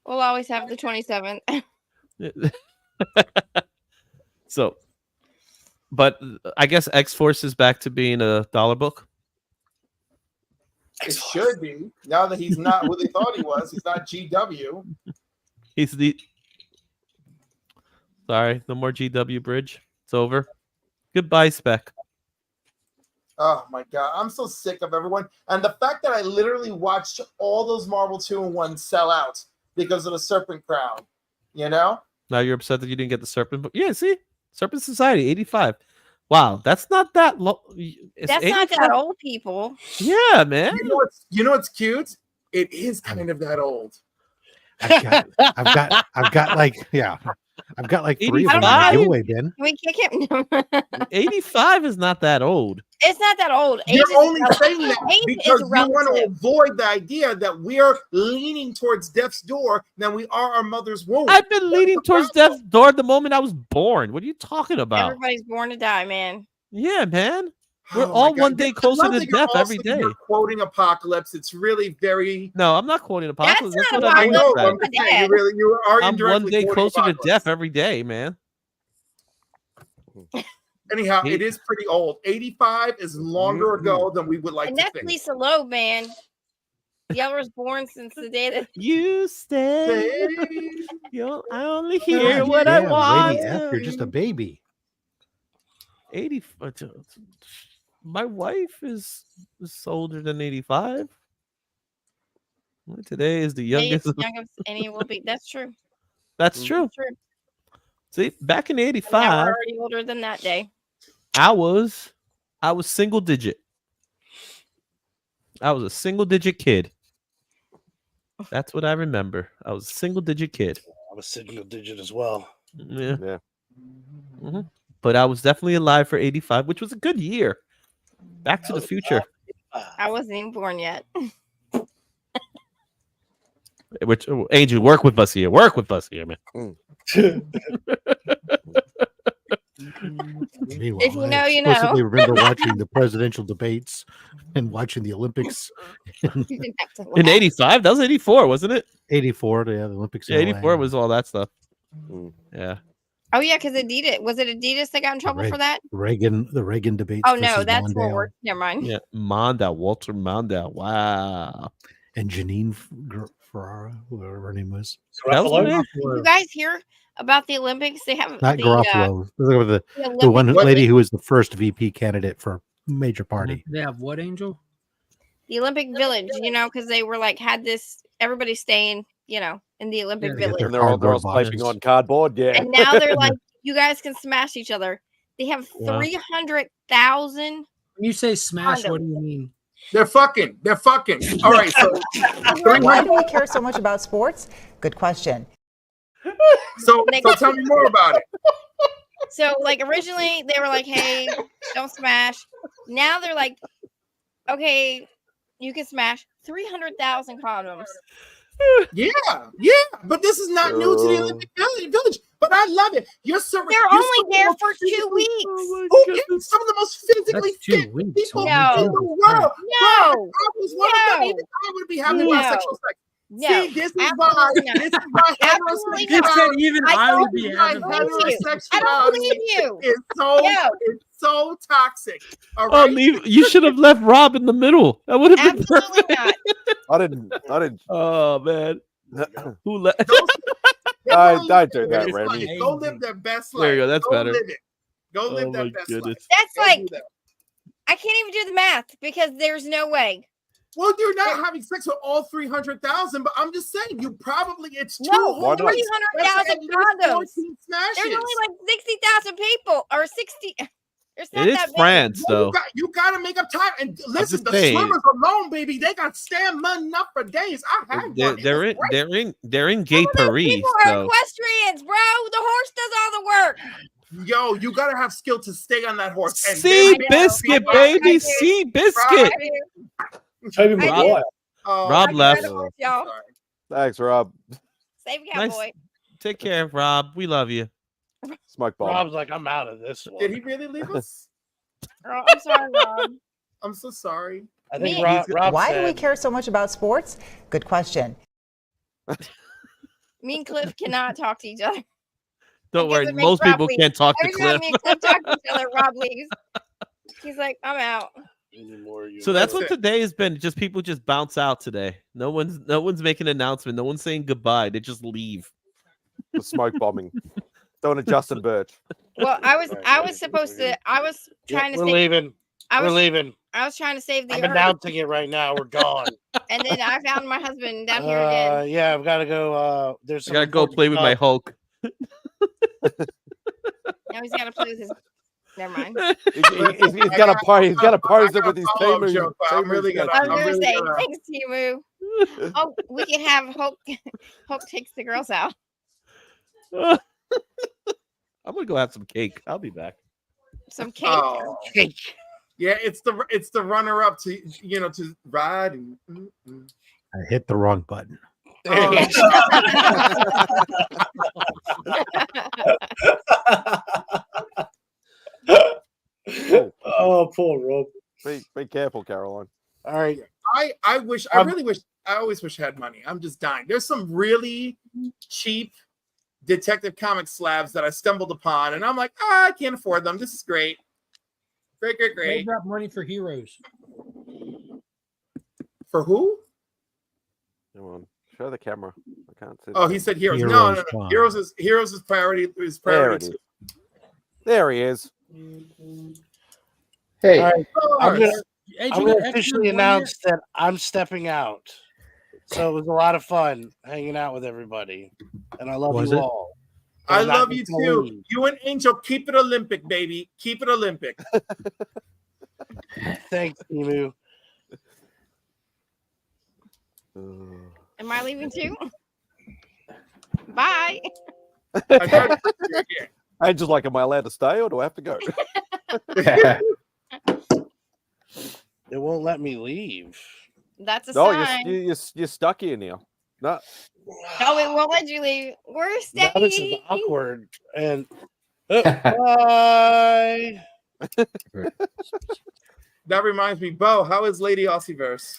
We'll always have the 27th. So, but I guess X-Force is back to being a dollar book. It should be. Now that he's not who they thought he was, he's not GW. He's the. Sorry, no more GW bridge. It's over. Goodbye, Spec. Oh my god, I'm so sick of everyone. And the fact that I literally watched all those Marvel 2-in-1 sell out because of the Serpent Crown. You know? Now you're upset that you didn't get the Serpent book. Yeah, see? Serpent Society, 85. Wow, that's not that low. That's not that old, people. Yeah, man. You know what's cute? It is kind of that old. I've got like 3 of them in the 85? giveaway bin. Can we kick him? 85 is not that old. It's not that old. Age You're is only relative. saying that Age because is you want to relative. avoid the idea that we're leaning towards death's door than we are our mother's womb. I've been leaning towards death's door the moment I was born. What are you talking about? Everybody's born to die, man. Yeah, man. We're Oh my all God. one day I closer love to that you're death also- every day. You're quoting Apocalypse. It's really very. No, I'm not quoting Apocalypse. That's not what I I mean. know. Brad. I'm just saying, you are I'm one indirectly day quoting closer to Apocalypse. death every day, man. Anyhow, it is pretty old. 85 is longer ago than we would like And to that's think. Lisa Loeb, man. Yeller was born since the day that You stay. I only hear God what I damn, want. Lady F, you're just a baby. 80. My wife is older than 85. Well, today is the youngest. youngest, and he will be. That's true. That's true. True. See, back in Now '85, we're already older than that day. I was single digit. I was a single digit kid. That's what I remember. I was a single digit kid. I was single digit as well. Yeah. Yeah. Mhm. But I was definitely alive for 85, which was a good year. Back to the future. I wasn't even born yet. Which Angel, work with us here. Work with us here, man. Meanwhile, If you know, I you know. explicitly remember watching the presidential debates and watching the Olympics. You didn't have to In laugh. '85, that was '84, wasn't it? 84, yeah, the Olympics. Yeah, in '84 LA. was all that stuff. Yeah. Oh yeah, because Adidas was it Adidas that got in trouble for that? The Reagan debates. Oh no, versus that's what Mondale. we're. Never mind. Yeah. Mondale, Walter Mondale. Wow. And Janine Ferrara, whoever her name was. That was Garofalo? it? You guys hear about the Olympics? They have Not the, Garofalo. The the one Olympic- lady who was the first VP candidate for a major party. They have what, Angel? the Olympic Village. You know, because they were like had this. Everybody staying. You know, in the Olympic Yeah, they get Village. their And they're all cardboard sleeping boxes. on cardboard. Yeah. And now they're like, you guys can smash each other. They have Wow. 300,000. When you say smash, Condom. what do you mean? They're fucking. All right, so Why do we care so much about sports? Good question. so tell me more about it. So, like, originally they were like, hey, don't smash. Now they're like, okay, you can smash 300,000 condoms. Yeah, but this is not new to the Olympic Village. But I love it. They're only there for 2 weeks. Who is some of the most physically fit people in the world? I was one of them. Even I would be having bisexual sex. No, see, this is why heterosexuality. Even I would be having heterosexuality is so toxic. All Oh, right? you should have left Rob in the middle. That would have been perfect. I didn't. Oh man, who left? Don't do that, Remy. Go live their best life. There you go. That's better. Live it. Go live their my best goodness. life. That's like, I can't even do the math because there's no way. Well, you're not having sex with all 300,000, but I'm just saying it's too no, hard. 300,000 condoms. There's only like 60,000 people or 60. There's not It is that many. France, though. You got to make up time. And listen, just the saying. swimmers alone, baby, they got stamina up for days. I had one. They're in Gay Paris. People are So. equestrians, bro. The horse does all the work. Yo, you got to have skill to stay on that horse. And Sea biscuit, baby. Sea biscuit. Toby Maguire. Rob left. Thanks, Rob. Save cowboy. Take care, Rob. We love you. Smoke bomb. Rob's like, I'm out of this one. Did he really leave us? Oh, I'm sorry, Rob. I'm so sorry. I think Rob Why said, do we care so much about sports? Good question. Me and Cliff cannot talk to each other. Don't worry. It makes Most Rob people leave. can't talk to Every time Cliff. me and Cliff talk to each other, Rob leaves. He's like, I'm out. So that's what today has been. Just people just bounce out today. No one's making an announcement. No one's saying goodbye. They just leave. The smoke bombing. Don't a Justin Birch. Well, I was supposed to. I was trying to. We're leaving. We're leaving. I was trying to save the I'm earth, announcing it right now. We're gone. and then I found my husband down here again. Yeah, I've got to go. There's. I gotta go play with my Hulk. Now he's got to play with his. Never mind. He's got to pose it with his team. I'm really gonna. I was gonna say thanks, Timu. Oh, we can have Hulk. Hulk takes the girls out. I'm gonna go have some cake. I'll be back. Some cake. Oh. Cake. Yeah, it's the runner up to to ride and. I hit the wrong button. Oh, poor Rob. Be careful, Caroline. All right. I always wish I had money. I'm just dying. There's some really cheap Detective Comics slabs that I stumbled upon, and I'm like, I can't afford them. This is great. Great. Drop money for heroes. For who? Come on, show the camera. I can't see. Oh, he said heroes. Heroes, No. Heroes is priority. Is priority. There he is. Hey, All right. I'm Hey, going to officially announce that I'm stepping out. So it was a lot of fun hanging out with everybody, and I love you all. I love you too. You and Angel, keep it Olympic, baby. Keep it Olympic. Thanks, Emu. Am I leaving too? Bye. Angel's like, am I allowed to stay or do I have to go? It won't let me leave. That's a No, sign. you're stuck here now. No. No, it won't let you leave. We're staying. Now this is awkward. And bye. That reminds me, Bo, how is Lady Aussieverse?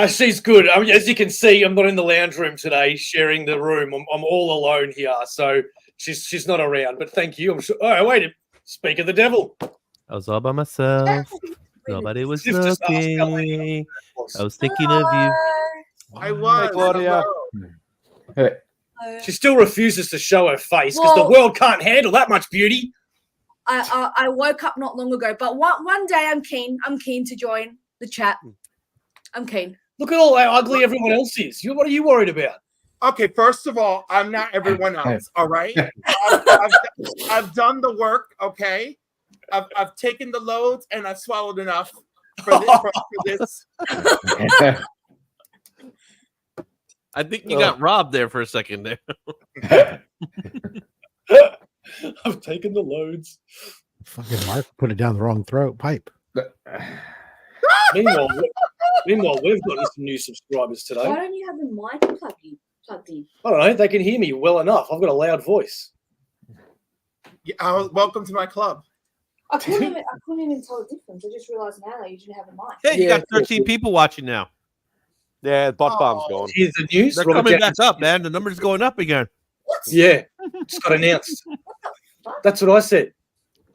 She's good. I mean, as you can see, I'm not in the lounge room today, sharing the room. I'm all alone here, so she's not around. But thank you. I'm sure. Oh, wait. Speak of the devil. I was all by myself. Nobody was Just ask looking. I was thinking of you. I was. Hey, Claudia. She still refuses to show her face because the world can't handle that much beauty. I woke up not long ago, but one day I'm keen to join the chat. I'm keen. Look at all how ugly everyone else is. What are you worried about? Okay, first of all, I'm not everyone else. All right, I've done the work. Okay, I've taken the loads and I've swallowed enough for this. I think you got robbed there for a second there. I've taken the loads. Fucking Mark put it down the wrong throat pipe. Meanwhile, we've gotten some new subscribers today. Why don't you have the mic plugged in? I don't know. They can hear me well enough. I've got a loud voice. Yeah, welcome to my club. I couldn't even tell the difference. I just realised now that you didn't have a mic. Hey, you got 13 people watching now. Yeah, bot farm's gone. Here's the news. They're Robert coming Jackson's back up, man. The number's going up again. Yeah, just got announced. That's what I said.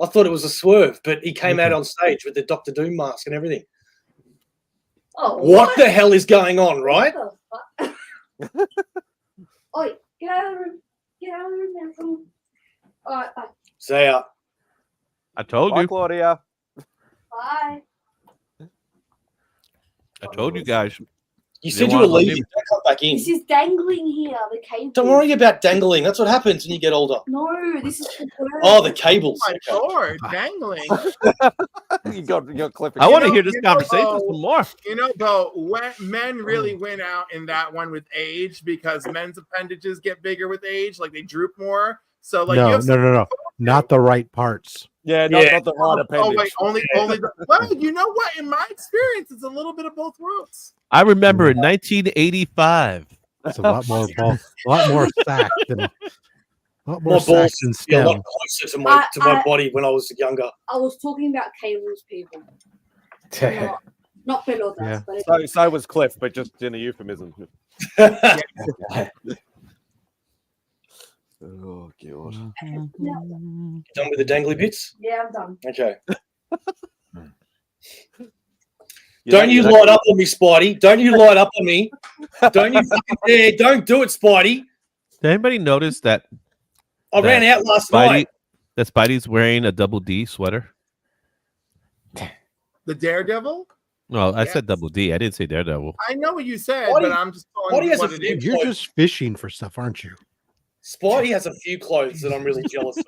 I thought it was a swerve, but he came out on stage with the Doctor Doom mask and everything. Oh, What the hell is going on, right? Oh, get out of the room. Get out of the room now. All right, bye. See ya. I told Bye, you. Claudia. Bye. I told you guys. You said you were leaving. Don't come back in. This is dangling here. The cable. Don't worry about dangling. That's what happens when you get older. No, this is the bird. Oh, the cables. Oh my lord, dangling. you got clipping. I want to hear this conversation some more. You know, though, when men really win out in that one with age because men's appendages get bigger with age, like they droop more. So, like, no, not the right parts. Yeah, not the right appendage. Oh, wait, only. Well, you know what? In my experience, it's a little bit of both worlds. I remember in 1985. That's a lot more sack than a lot more My sack balls than are a stem. lot closer to my body when I was younger. I was talking about cables, people. Not pelotas, Yeah. but So was Cliff, but just in a euphemism. Oh god. You done with the dangly bits? yeah, I'm done. Okay. Don't you light up on me, Spidey. Don't you light up on me. Don't you fucking dare. Don't do it, Spidey. Did anybody notice that? I ran out last Spidey, night. That Spidey's wearing a double D sweater. The Daredevil? No, I said double D. I didn't say Daredevil. I know what you said, Why do but you- I'm just why do telling you you have what a it few is. You're just fishing for stuff, aren't you? Spidey has a few clothes that I'm really jealous of.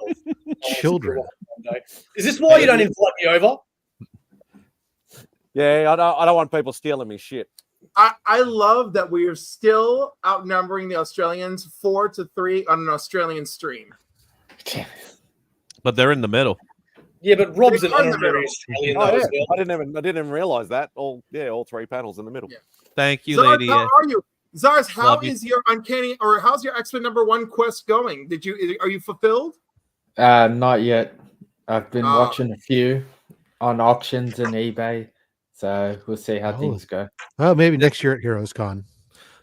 Children. Is this why you don't invite me over? Yeah, I don't want people stealing me shit. I love that we are still outnumbering the Australians 4-3 on an Australian stream. But they're in the middle. Yeah, but Rob's an They're in the honorary middle. Australian Oh, though yeah. as well. I didn't even realize that. All three panels in the middle. Thank you, Zars, lady. how are you? Zars, how Love you. is your uncanny or how's your X-Men #1 quest going? Are you fulfilled? Not yet. I've been Oh. watching a few on auctions and eBay, so we'll see how things go. Oh, maybe next year at Heroes Con.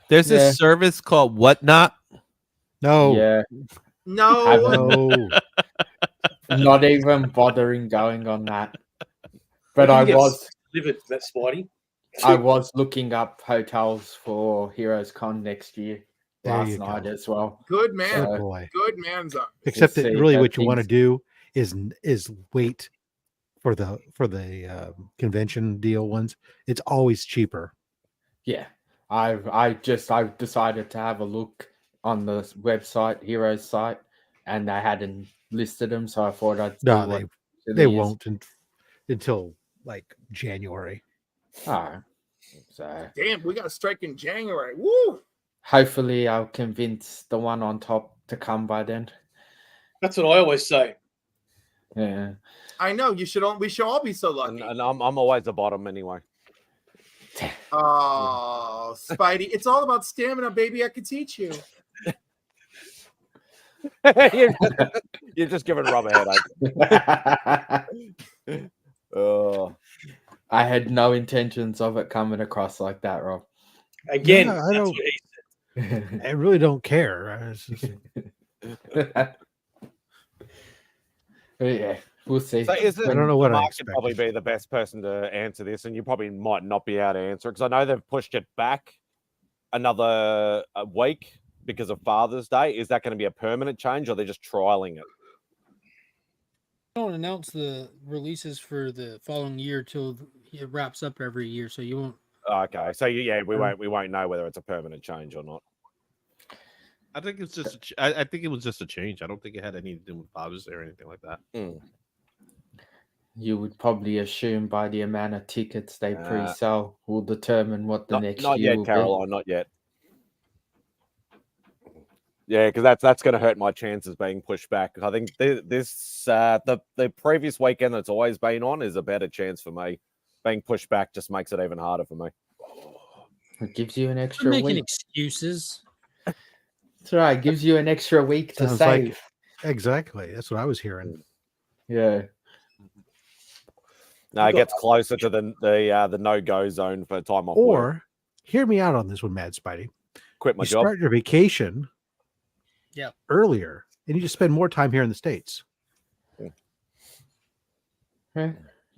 There's this service called Whatnot. No. Yeah. No. Not even bothering going on that. But I was delivered that Spidey. I was looking up hotels for Heroes Con next year There last you night go. as well. Good man. Good boy. Good man, Zars. Except We'll that see really how what you want to things- do is wait for the convention deal ones. It's always cheaper. Yeah. I've decided to have a look on the website, Heroes site, and they hadn't listed them, so I thought I'd see No, what they it is. won't until like January. Alright. So Damn, we got a strike in January. Woo! hopefully I'll convince the one on top to come by then. That's what I always say. Yeah. I know we should all be so lucky. And I'm always the bottom anyway. Oh, Spidey, it's all about stamina, baby. I could teach you. You're just giving Rob a headache. Oh. I had no intentions of it coming across like that, Rob. Again, Yeah, that's what he said. I really don't care. It's just- Yeah, we'll see. So is it, I don't know what I Mark should probably be the best person to answer this, and you probably might not be able to answer it because I know they've pushed it back another week because of Father's Day. Is that going to be a permanent change, or they're just trialing it? Don't announce the releases for the following year till it wraps up every year, so you won't. Okay, so yeah, we won't know whether it's a permanent change or not. I think it's just. I think it was just a change. I don't think it had anything to do with Father's Day or anything like that. You would probably assume by the amount of tickets they pre-sell will determine what the next Not year yet, will Caroline. Not yet. Yeah, because that's going to hurt my chances being pushed back. I think the previous weekend that's always been on is a better chance for me. being pushed back just makes it even harder for me. It gives you an I'm extra making week. excuses. That's right. It gives you an extra week to Sounds save. like exactly. That's what I was hearing. Yeah. No, it gets closer to the no-go zone for time off work. Or hear me out on this one, Mad Spidey. Quit my You job. start your vacation Yeah. earlier, and you just spend more time here in the States. Yeah,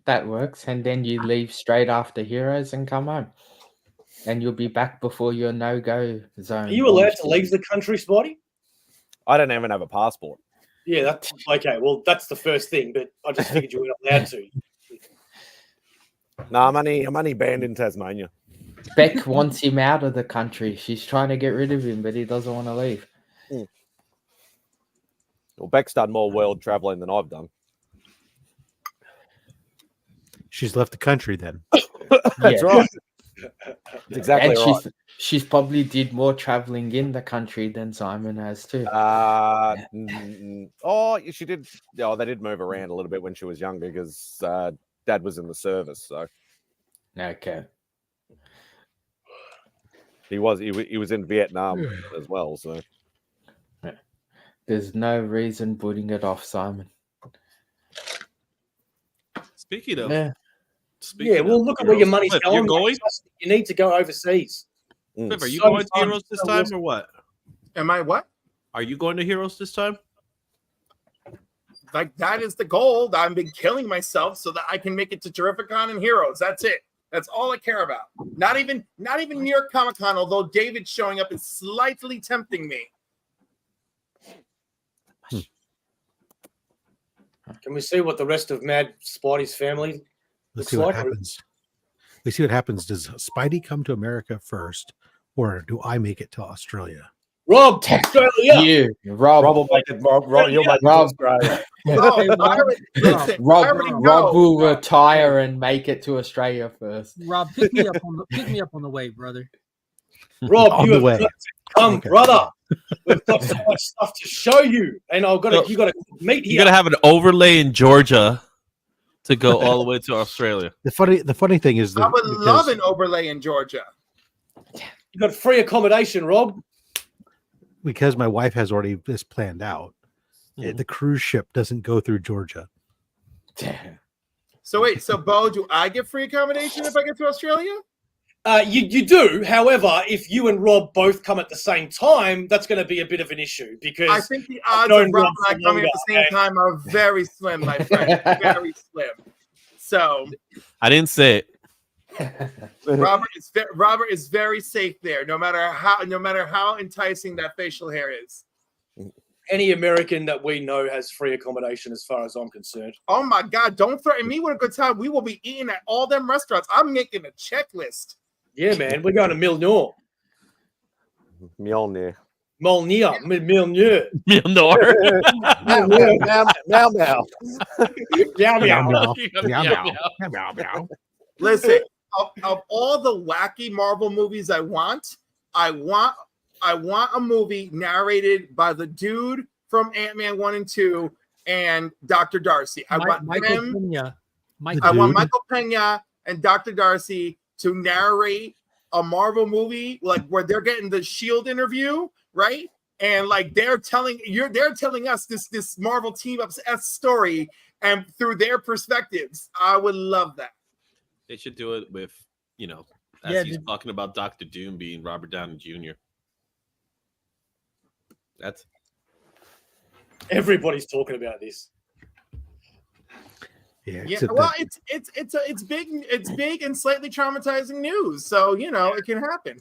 that works. And then you leave straight after Heroes and come home. And you'll be back before your no-go zone. Are you allowed to leave the country, Spidey? I don't even have a passport. Yeah, that's okay. Well, that's the first thing, but I just figured you weren't allowed to. No, I'm only banned in Tasmania. Beck wants him out of the country. She's trying to get rid of him, but he doesn't want to leave. Well, Beck's done more world traveling than I've done. She's left the country then. That's right. That's exactly and right. She's probably did more traveling in the country than Simon has too. Oh, she did. Oh, they did move around a little bit when she was younger because Dad was in the service. So okay, he was in Vietnam as well. So there's no reason putting it off, Simon. Speaking of, well, look at where your money's Cliff, going. you're going? You need to go overseas. Cliff, are you So going to fun, Heroes this so time awesome. or what? Am I what? Are you going to Heroes this time? Like that is the goal. I've been killing myself so that I can make it to Terrificon and Heroes. That's it. That's all I care about. Not even New York Comic Con, although David showing up is slightly tempting me. Can we see what the rest of Mad Spidey's family Let's looks see what like? happens. We see what happens. Does Spidey come to America first, or do I make it to Australia? Rob, Australia. Rob will make it. Rob, you'll make it to Australia. Rob will retire and make it to Australia first. Rob, pick me up on the way, brother. Rob, On you the have way. got to come, Okay. brother. We've got so much stuff to show you, and you got to meet You here. got to have an overlay in Georgia to go all the way to Australia. The funny thing is that I would love an overlay in Georgia. You got free accommodation, Rob. because my wife has already this planned out. The cruise ship doesn't go through Georgia. So wait, so Bo, do I get free accommodation if I get to Australia? You do. However, if you and Rob both come at the same time, that's going to be a bit of an issue because I think the odds of Rob and I coming at the same time are very slim, my friend. Very slim. So I didn't say it. Robert is very safe there, no matter how enticing that facial hair is. Any American that we know has free accommodation, as far as I'm concerned. Oh my God! Don't threaten me with a good time. We will be eating at all them restaurants. I'm making a checklist. Yeah, man, we're going to Milnor. Mjolnir. Milnor. Milnor. Meow, meow, meow. Meow, meow. Listen, of all the wacky Marvel movies I want a movie narrated by the dude from Ant-Man 1 and 2 and Dr. Darcy. I want Michael Pena. I want Michael Pena and Dr. Darcy to narrate a Marvel movie, like where they're getting the Shield interview, right? And like they're telling us this Marvel team up story and through their perspectives. I would love that. They should do it with, as he's talking about Dr. Doom being Robert Downey Jr. That's everybody's talking about this. Yeah, well, it's big and slightly traumatizing news. So it can happen.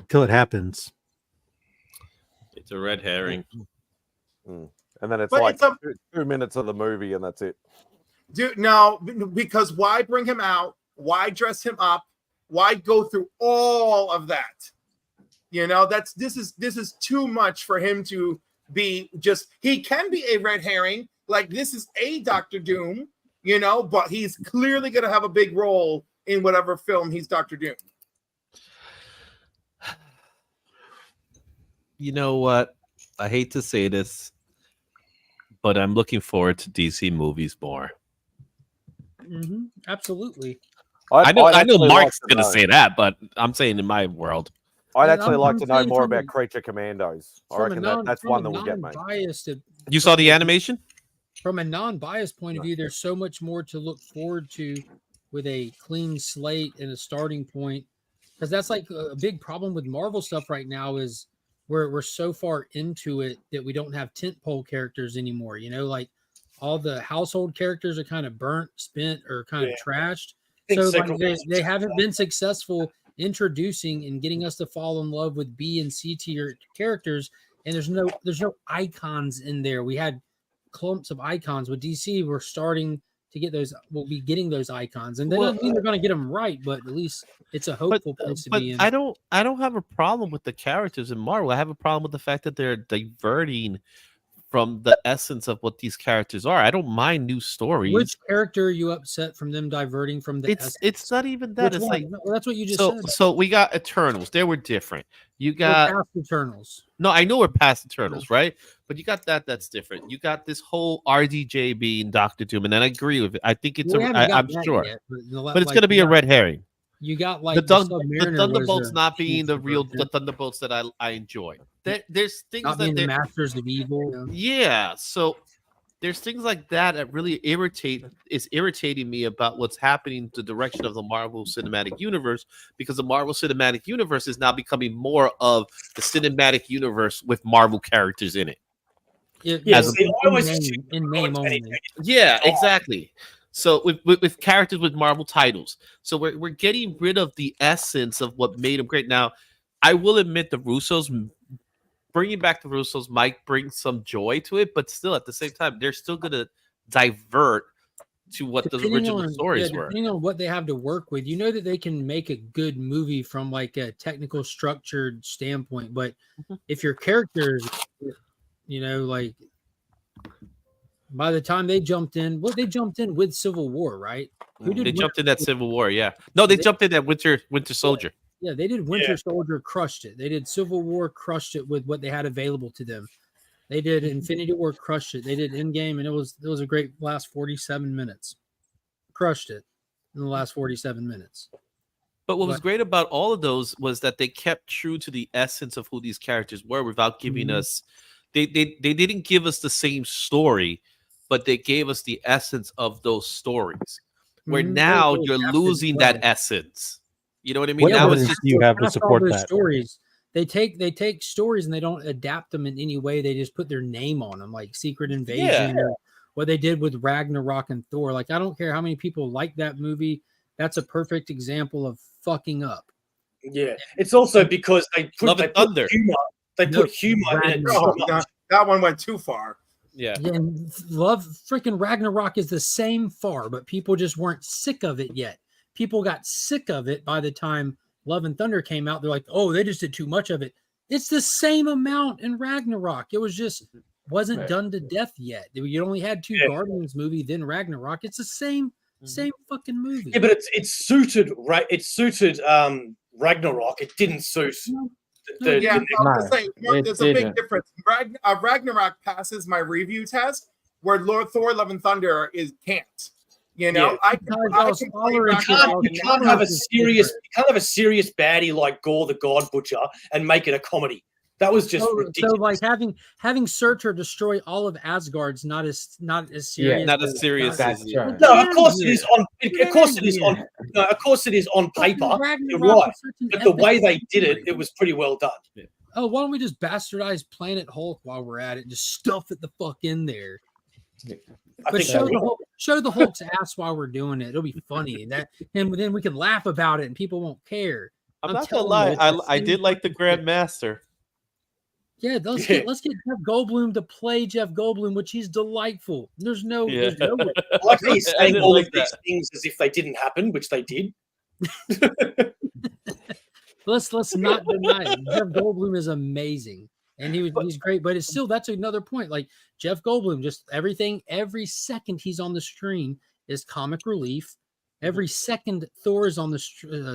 Till it happens. It's a red herring. And then it's But like it's 2 minutes of the movie and that's it. Dude, no, because why bring him out? Why dress him up? Why go through all of that? This is too much for him to be just. He can be a red herring, like this is a Doctor Doom, but he's clearly going to have a big role in whatever film he's Doctor Doom. You know what? I hate to say this, but I'm looking forward to DC movies more. Absolutely. I know actually Mark's like to going to know. say that, but I'm saying in my world. I'd And actually like I'm to know saying more from a- about Creature Commandos. I From a reckon non, that's from one a that will get me. non-biased, You saw the animation? From a non-biased point of view, there's so much more to look forward to with a clean slate and a starting point. Because that's like a big problem with Marvel stuff right now is we're so far into it that we don't have tentpole characters anymore. You know, like all the household characters are kind of burnt, spent, or kind of trashed. So like they haven't been successful introducing and getting us to fall in love with B and C tier characters. And there's no icons in there. We had clumps of icons with DC. We're starting to get those. We'll be getting those icons, and they don't mean they're going to get them right, but at least it's a hopeful place to be in. I don't have a problem with the characters in Marvel. I have a problem with the fact that they're diverting from the essence of what these characters are. I don't mind new stories. Which character are you upset from them diverting from the essence? It's not even that. Which It's one? like Well, that's what you just said. So we got Eternals. They were different. You We're got past Eternals. No, I know we're past Eternals, right? But you got that's different. You got this whole RDJ being Doctor Doom, and then I agree with it. I think it's I'm sure, yet, but it's going to be a red herring. You got like the Thunderbolts not being the Thunderbolts that I enjoy. There's things not being the Masters of Evil. Yeah, so there's things like that really irritating me about what's happening the direction of the Marvel Cinematic Universe, because the Marvel Cinematic Universe is now becoming more of the cinematic universe with Marvel characters in it. Yeah, in name only. Yeah, exactly. So with characters with Marvel titles, so we're getting rid of the essence of what made them great. Now, I will admit the Russos. Bringing back the Russos might bring some joy to it, but still, at the same time, they're still going to divert to what the original stories were. Depending on what they have to work with, you know that they can make a good movie from like a technical, structured standpoint. But if your characters, you know, like by the time they jumped in, they jumped in with Civil War, right? They jumped in that Civil War, yeah. No, they jumped in that Winter Soldier. Yeah, they did Winter Soldier, crushed it. They did Civil War, crushed it with what they had available to them. They did Infinity War, crushed it. They did Endgame, and it was a great last 47 minutes. Crushed it in the last 47 minutes. But what was great about all of those was that they kept true to the essence of who these characters were without giving us. They didn't give us the same story, but they gave us the essence of those stories. Where now you're losing that essence. You know what I mean? What evidence do you have to support that? Stories. They take stories and they don't adapt them in any way. They just put their name on them, like Secret Invasion, or what they did with Ragnarok and Thor. Like, I don't care how many people like that movie. That's a perfect example of fucking up. Yeah, it's also because they put humor. They put humor in it. Oh, that one went too far. Yeah. And freaking Ragnarok is the same far, but people just weren't sick of it yet. People got sick of it by the time Love and Thunder came out. They're like, oh, they just did too much of it. It's the same amount in Ragnarok. It was just wasn't done to death yet. You only had two Guardians movie, then Ragnarok. It's the same fucking movie. Yeah, but it suited Ragnarok. It didn't suit. There's a big difference. Ragnarok passes my review test, where Thor: Love and Thunder can't. You know, you can't have a serious baddie like Gore the God Butcher and make it a comedy. That was just ridiculous. So like having Surtur destroy all of Asgard's not as serious. Yeah, not as serious as No, of course it is on. Of course it is on. No, of course it is on paper. You're right, but the way they did it, it was pretty well done. Yeah. Oh, why don't we just bastardize Planet Hulk while we're at it? Just stuff it the fuck in there. But show the Hulk's ass while we're doing it. It'll be funny. And then we can laugh about it and people won't care. I'm not gonna lie. I did like the Grandmaster. Yeah, let's get Jeff Goldblum to play Jeff Goldblum, which he's delightful. There's no I like how he's saying all of these things as if they didn't happen, which they did. Let's not deny it. Jeff Goldblum is amazing. And he's great, but it's still, that's another point. Like Jeff Goldblum, just every second he's on the screen is comic relief. Every second Thor is on the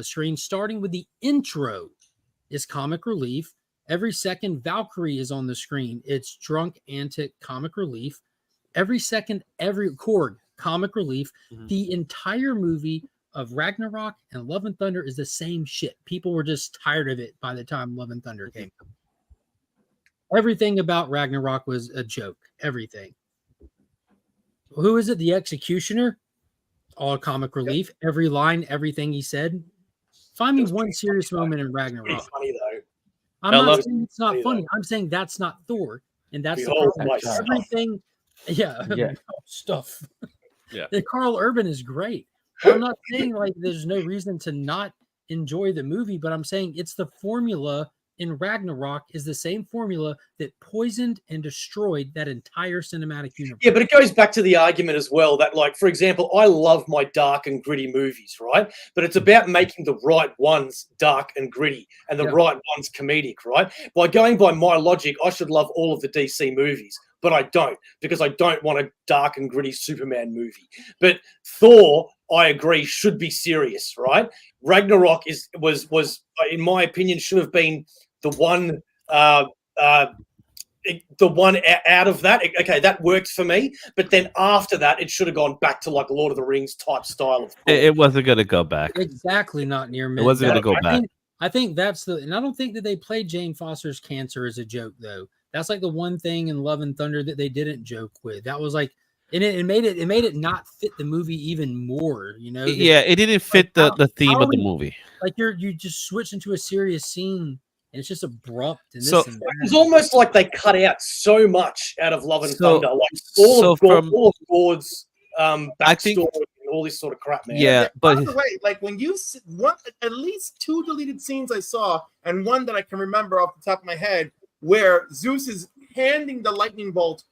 screen, starting with the intro, is comic relief. Every second Valkyrie is on the screen, it's drunk, antic, comic relief. Every second, every Korg, comic relief. Mhm. The entire movie of Ragnarok and Love and Thunder is the same shit. People were just tired of it by the time Love and Thunder came. Everything about Ragnarok was a joke. Everything. Who is it? The Executioner? All comic relief. Every line, everything he said. Find me one serious moment in Pretty Ragnarok. funny though. I'm not saying it's not funny. I'm saying that's not Thor. And that's Behold the my problem. stuff. Everything. Yeah. Yeah. Stuff. Yeah. And Carl Urban is great. I'm not saying like there's no reason to not enjoy the movie, but I'm saying it's the formula in Ragnarok is the same formula that poisoned and destroyed that entire cinematic universe. Yeah, but it goes back to the argument as well that, like, for example, I love my dark and gritty movies, right? But it's about making the right ones dark and gritty and the right ones comedic, right? By going by my logic, I should love all of the DC movies, but I don't, because I don't want a dark and gritty Superman movie. But Thor, I agree, should be serious, right? Ragnarok was in my opinion should have been the one out of that. Okay, that worked for me, but then after that it should have gone back to like Lord of the Rings type style of It wasn't gonna go back. Exactly, not near mid. It wasn't gonna go back. I think that's and I don't think that they played Jane Foster's cancer as a joke though. That's like the one thing in Love and Thunder that they didn't joke with. That was like, and it made it not fit the movie even more. You know? Yeah, it didn't fit the theme of the movie. Like you just switch into a serious scene. And it's just abrupt. And So- this It's almost like they cut out so much out of Love and Thunder, like all of Gord's backstory and all this sort of crap, man. Yeah, but by the way, like when you at least 2 deleted scenes I saw, and one that I can remember off the top of my head, where Zeus is handing the lightning bolt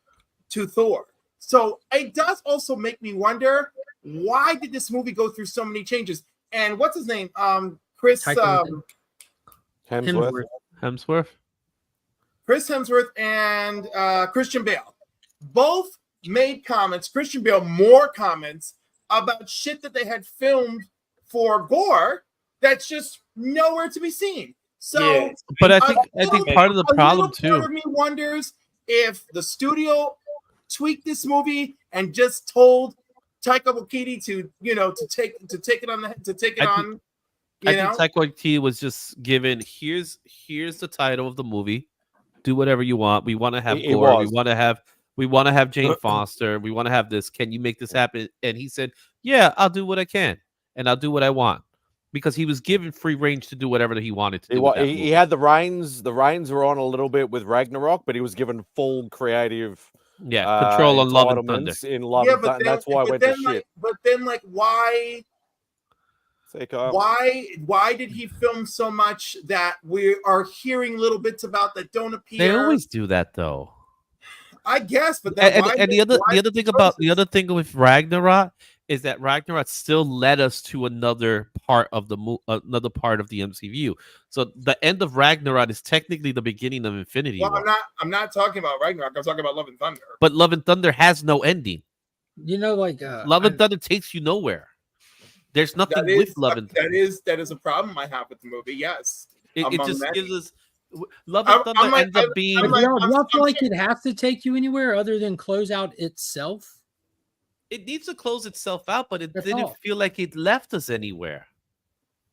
to Thor. So it does also make me wonder, why did this movie go through so many changes? And what's his name? Chris Hemsworth. Chris Hemsworth and Christian Bale both made comments. Christian Bale more comments about shit that they had filmed for Gore that's just nowhere to be seen. So, but I think part of the problem too. Part of me wonders if the studio tweaked this movie and just told Taika Waititi to take it on. I think Taika Waititi was just given here's the title of the movie. Do whatever you want. We want to have Gore. We want to have Jane Foster. We want to have this. Can you make this happen? And he said, "Yeah, I'll do what I can, and I'll do what I want," because he was given free range to do whatever that he wanted to do. He had the reins. The reins were on a little bit with Ragnarok, but he was given full creative control on Love and Thunder. In Love and Thunder. That's why I went to shit. But then, like, why did he film so much that we are hearing little bits about that don't appear? They always do that, though. I guess, but then the other thing with Ragnarok is that Ragnarok still led us to another part of the MCU. So the end of Ragnarok is technically the beginning of Infinity War. I'm not talking about Ragnarok. I'm talking about Love and Thunder. But Love and Thunder has no ending. You know, like Love and Thunder takes you nowhere. There's nothing with Love and Thunder. That is a problem I have with the movie. Yes, it just gives us. Love and Thunder ends up being. Y'all feel like it has to take you anywhere other than close out itself? It needs to close itself out, but it didn't feel like it left us anywhere.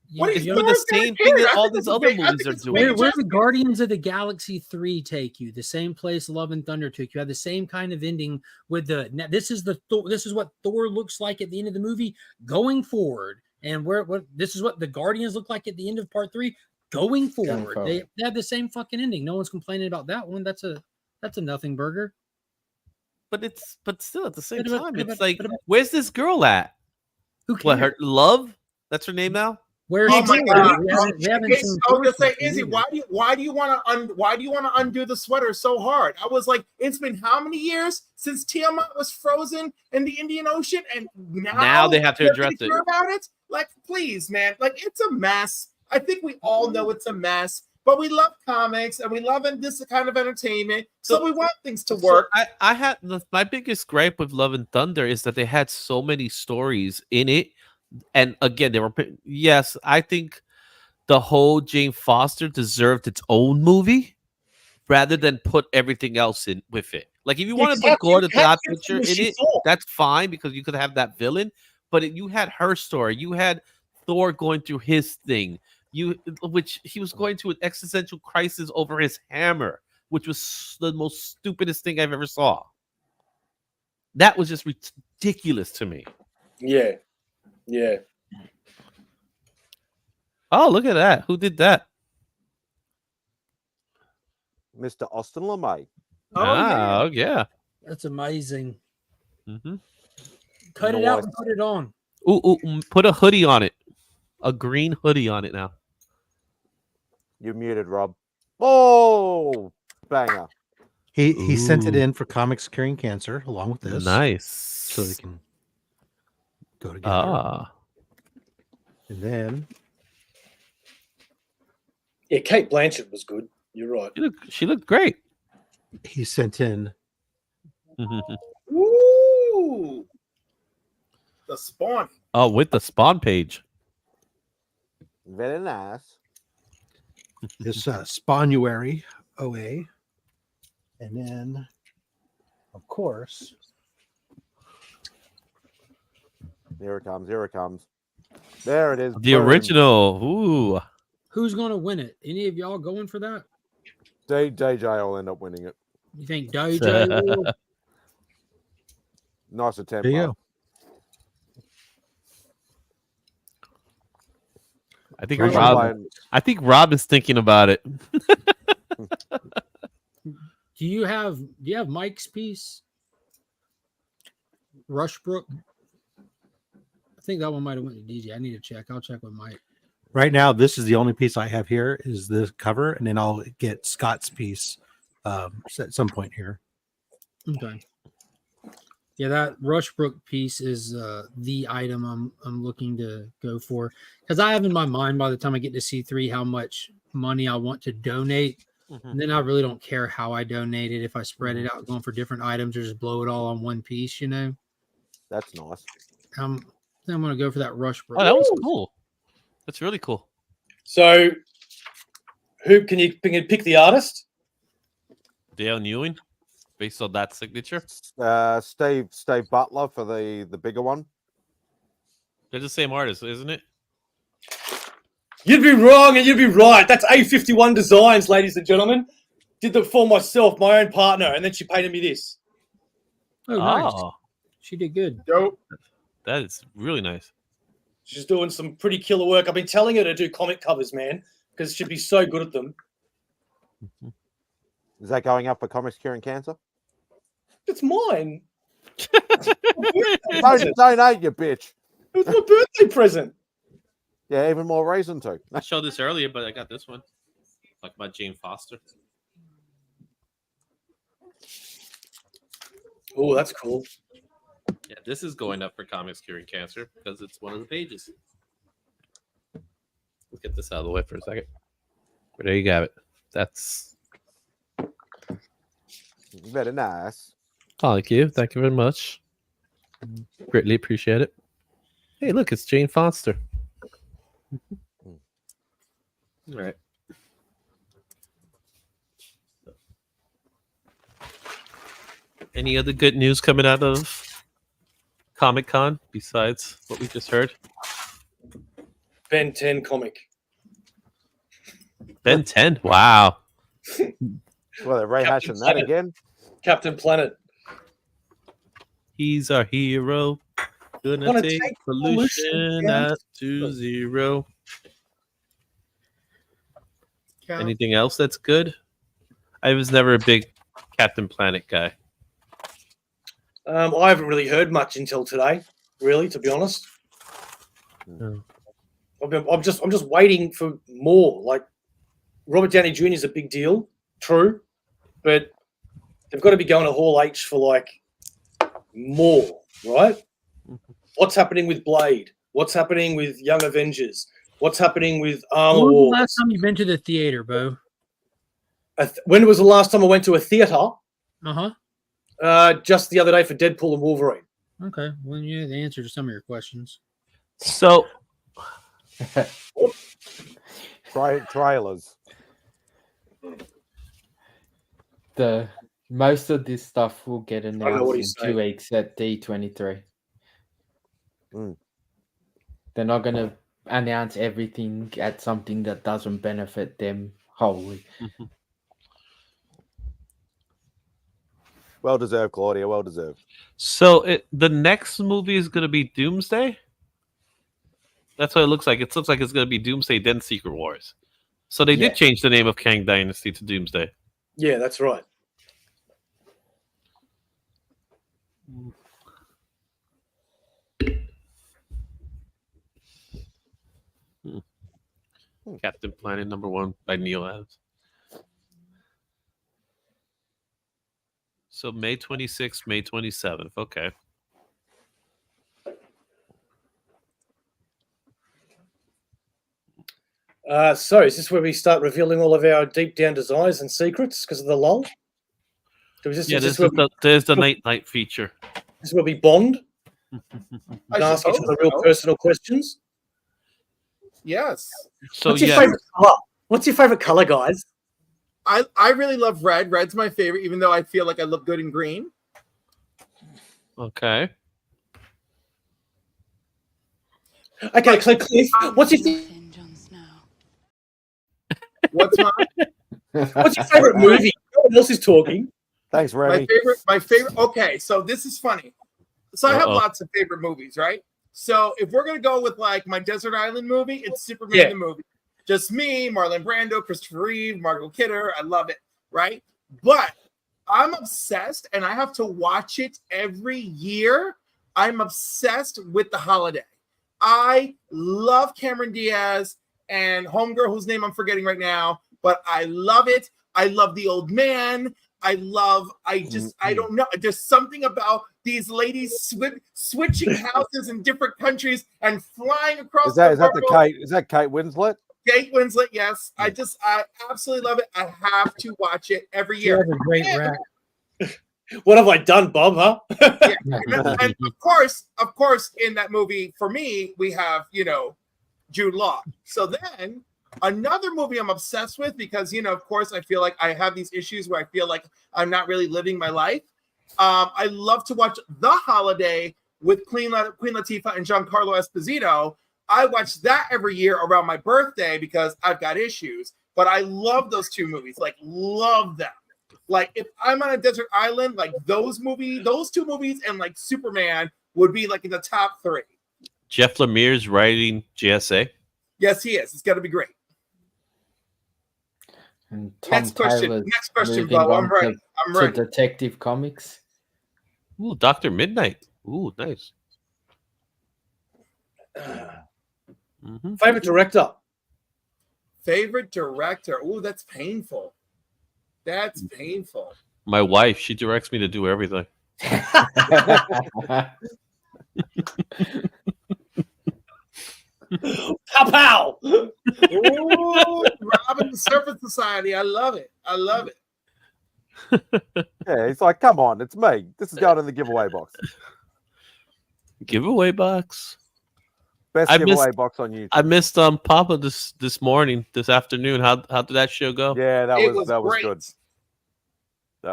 It's doing the same thing that all these other movies are doing. Where the Guardians of the Galaxy 3 take you, the same place Love and Thunder took you, had the same kind of ending with this is what Thor looks like at the end of the movie going forward, and this is what the Guardians look like at the end of part 3 going forward. They have the same fucking ending. No one's complaining about that one. That's a nothing burger. But still at the same time, it's like, where's this girl at? Who cares? What, her love? That's her name now. Where's my God? We haven't seen I was gonna say, Izzy, why do you want to undo the sweater so hard? I was like, it's been how many years since Tiamat was frozen in the Indian Ocean, and now they have to address it. About it, like, please, man, like, it's a mess. I think we all know it's a mess, but we love comics and we love this kind of entertainment, so we want things to work. So I had my biggest gripe with Love and Thunder is that they had so many stories in it. And again, I think the whole Jane Foster deserved its own movie rather than put everything else in with it. Like if you Yeah, want to 'cause put Gore the Cat God fits picture what in she it, thought. that's fine because you could have that villain. But you had her story. You had Thor going through his thing. Which he was going through an existential crisis over his hammer, which was the most stupidest thing I've ever saw. That was just ridiculous to me. Yeah. Yeah. Oh, look at that. Who did that? Mr. Austin LeMay. Yeah. That's amazing. Mm-hmm. Cut it out and put it on. Ooh, put a hoodie on it. A green hoodie on it now. You're muted, Rob. Oh, banger. He sent it Ooh. in for Comics Curing Cancer along with this. Nice. So they can go together. And then Yeah, Kate Blanchett was good. You're right. She looked great. He sent in Ooh, the Spawn. Oh, with the Spawn page. Very nice. this Spawnuary OA. And then, of course, Here it comes. Here it comes. There it is. The Boom. original. Ooh. Who's going to win it? Any of y'all going for that? DJ will end up winning it. You think DJ will? Nice attempt. There you Mark. go. I think Rob is thinking about it. Do you have Mike's piece? Rushbrook? I think that one might have went to DJ. I need to check. I'll check with Mike. Right now, this is the only piece I have here is the cover, and then I'll get Scott's piece at some point here. Okay. Yeah, that Rushbrook piece is the item I'm looking to go for, because I have in my mind by the time I get to C3 how much money I want to donate, and then I really don't care how I donate it. If I spread it out going for different items or just blow it all on one piece, you know. That's nice. I'm going to go for that Rushbrook. Oh, that was cool. That's really cool. So, who can you pick the artist? Dale Ewing, based on that signature. Steve Butler for the bigger one. They're the same artist, isn't it? You'd be wrong and you'd be right. That's A51 Designs, ladies and gentlemen. Did them for myself, my own partner, and then she painted me this. Oh, nice. She did good. Dope. That is really nice. She's doing some pretty killer work. I've been telling her to do comic covers, man, because she'd be so good at them. Is that going up for Comics Curing Cancer? It's mine. Don't donate, you bitch. It was my birthday present. Yeah, even more reason to. I showed this earlier, but I got this one. Like my Jane Foster. Oh, that's cool. Yeah, this is going up for Comics Curing Cancer because it's one of the pages. Let's get this out of the way for a second. But there you have it. That's very nice. Thank you. Thank you very much. Greatly appreciate it. Hey, look, it's Jane Foster. All right. Any other good news coming out of Comic-Con besides what we just heard? Ben 10 comic. Ben 10? Wow. Well, they're rehashing that again. Captain Planet. He's our hero. Gonna take pollution at 2-0. Anything else that's good? I was never a big Captain Planet guy. I haven't really heard much until today, really, to be honest. No. I'm just waiting for more. Like Robert Downey Jr. is a big deal, true, but they've got to be going to Hall H for like more, right? What's happening with Blade? What's happening with Young Avengers? What's happening with Armor When was Wars? the last time you've been to the theater, Bo? When was the last time I went to a theater? Just the other day for Deadpool and Wolverine. Okay. Well, you know the answer to some of your questions. So, trailers. The Most of this stuff will get know what announced in he's 2 saying. weeks at D23. Mm. They're not going to announce everything at something that doesn't benefit them wholly. Well deserved, Claudia. Well deserved. So the next movie is going to be Doomsday? That's what it looks like. It looks like it's going to be Doomsday, then Secret Wars. So they Yeah. did change the name of Kang Dynasty to Doomsday. Yeah, that's right. Captain Planet #1 by Neil Adams. So May 26th, May 27th. Okay. So is this where we start revealing all of our deep down desires and secrets because of the lull? There's the night feature. This is where we bond and ask each other real personal questions. Yes. So what's your favorite color? What's your favorite color, guys? I really love red. Red's my favorite, even though I feel like I look good in green. Okay. Okay, Cliff, what's your What's what's your favorite movie? No one else is talking. Thanks, Remy. My favorite. Okay, so this is funny. So I have lots of favorite movies, right? So if we're gonna go with like my Desert Island movie, it's Superman the movie. Just me, Marlon Brando, Christopher Reeve, Margot Kidder. I love it, right? But I'm obsessed, and I have to watch it every year. I'm obsessed with The Holiday. I love Cameron Diaz and Homegirl, whose name I'm forgetting right now, but I love it. I love The Old Man. I don't know. There's something about these ladies switching houses in different countries and flying across Is that world. Kate Winslet? Kate Winslet, yes. I absolutely love it. I have to watch it every year. She has a great rap. What have I done, Bob? Huh? And of course, in that movie, for me, we have Jude Law. So then another movie I'm obsessed with because of course, I feel like I have these issues where I feel like I'm not really living my life. I love to watch The Holiday with Queen Latifah and Giancarlo Esposito. I watch that every year around my birthday because I've got issues. But I love those two movies. Like, love them. Like, if I'm on a desert island, like those two movies and like Superman would be like in the top 3. Jeff Lemire's writing JSA. Yes, he is. It's got to be great. And Next question, Bo. I'm ready. To Detective Comics. Ooh, Dr. Midnight. Ooh, nice. Favorite director? Favorite director? Ooh, that's painful. That's painful. My wife, she directs me to do everything. Pow pow! Ooh, Robin the Serpent Society. I love it. I love it. Yeah, he's like, come on, it's me. This is going in the giveaway box. Giveaway box. Best giveaway box on YouTube. I missed Papa this afternoon. How did that show go? Yeah, that was good. That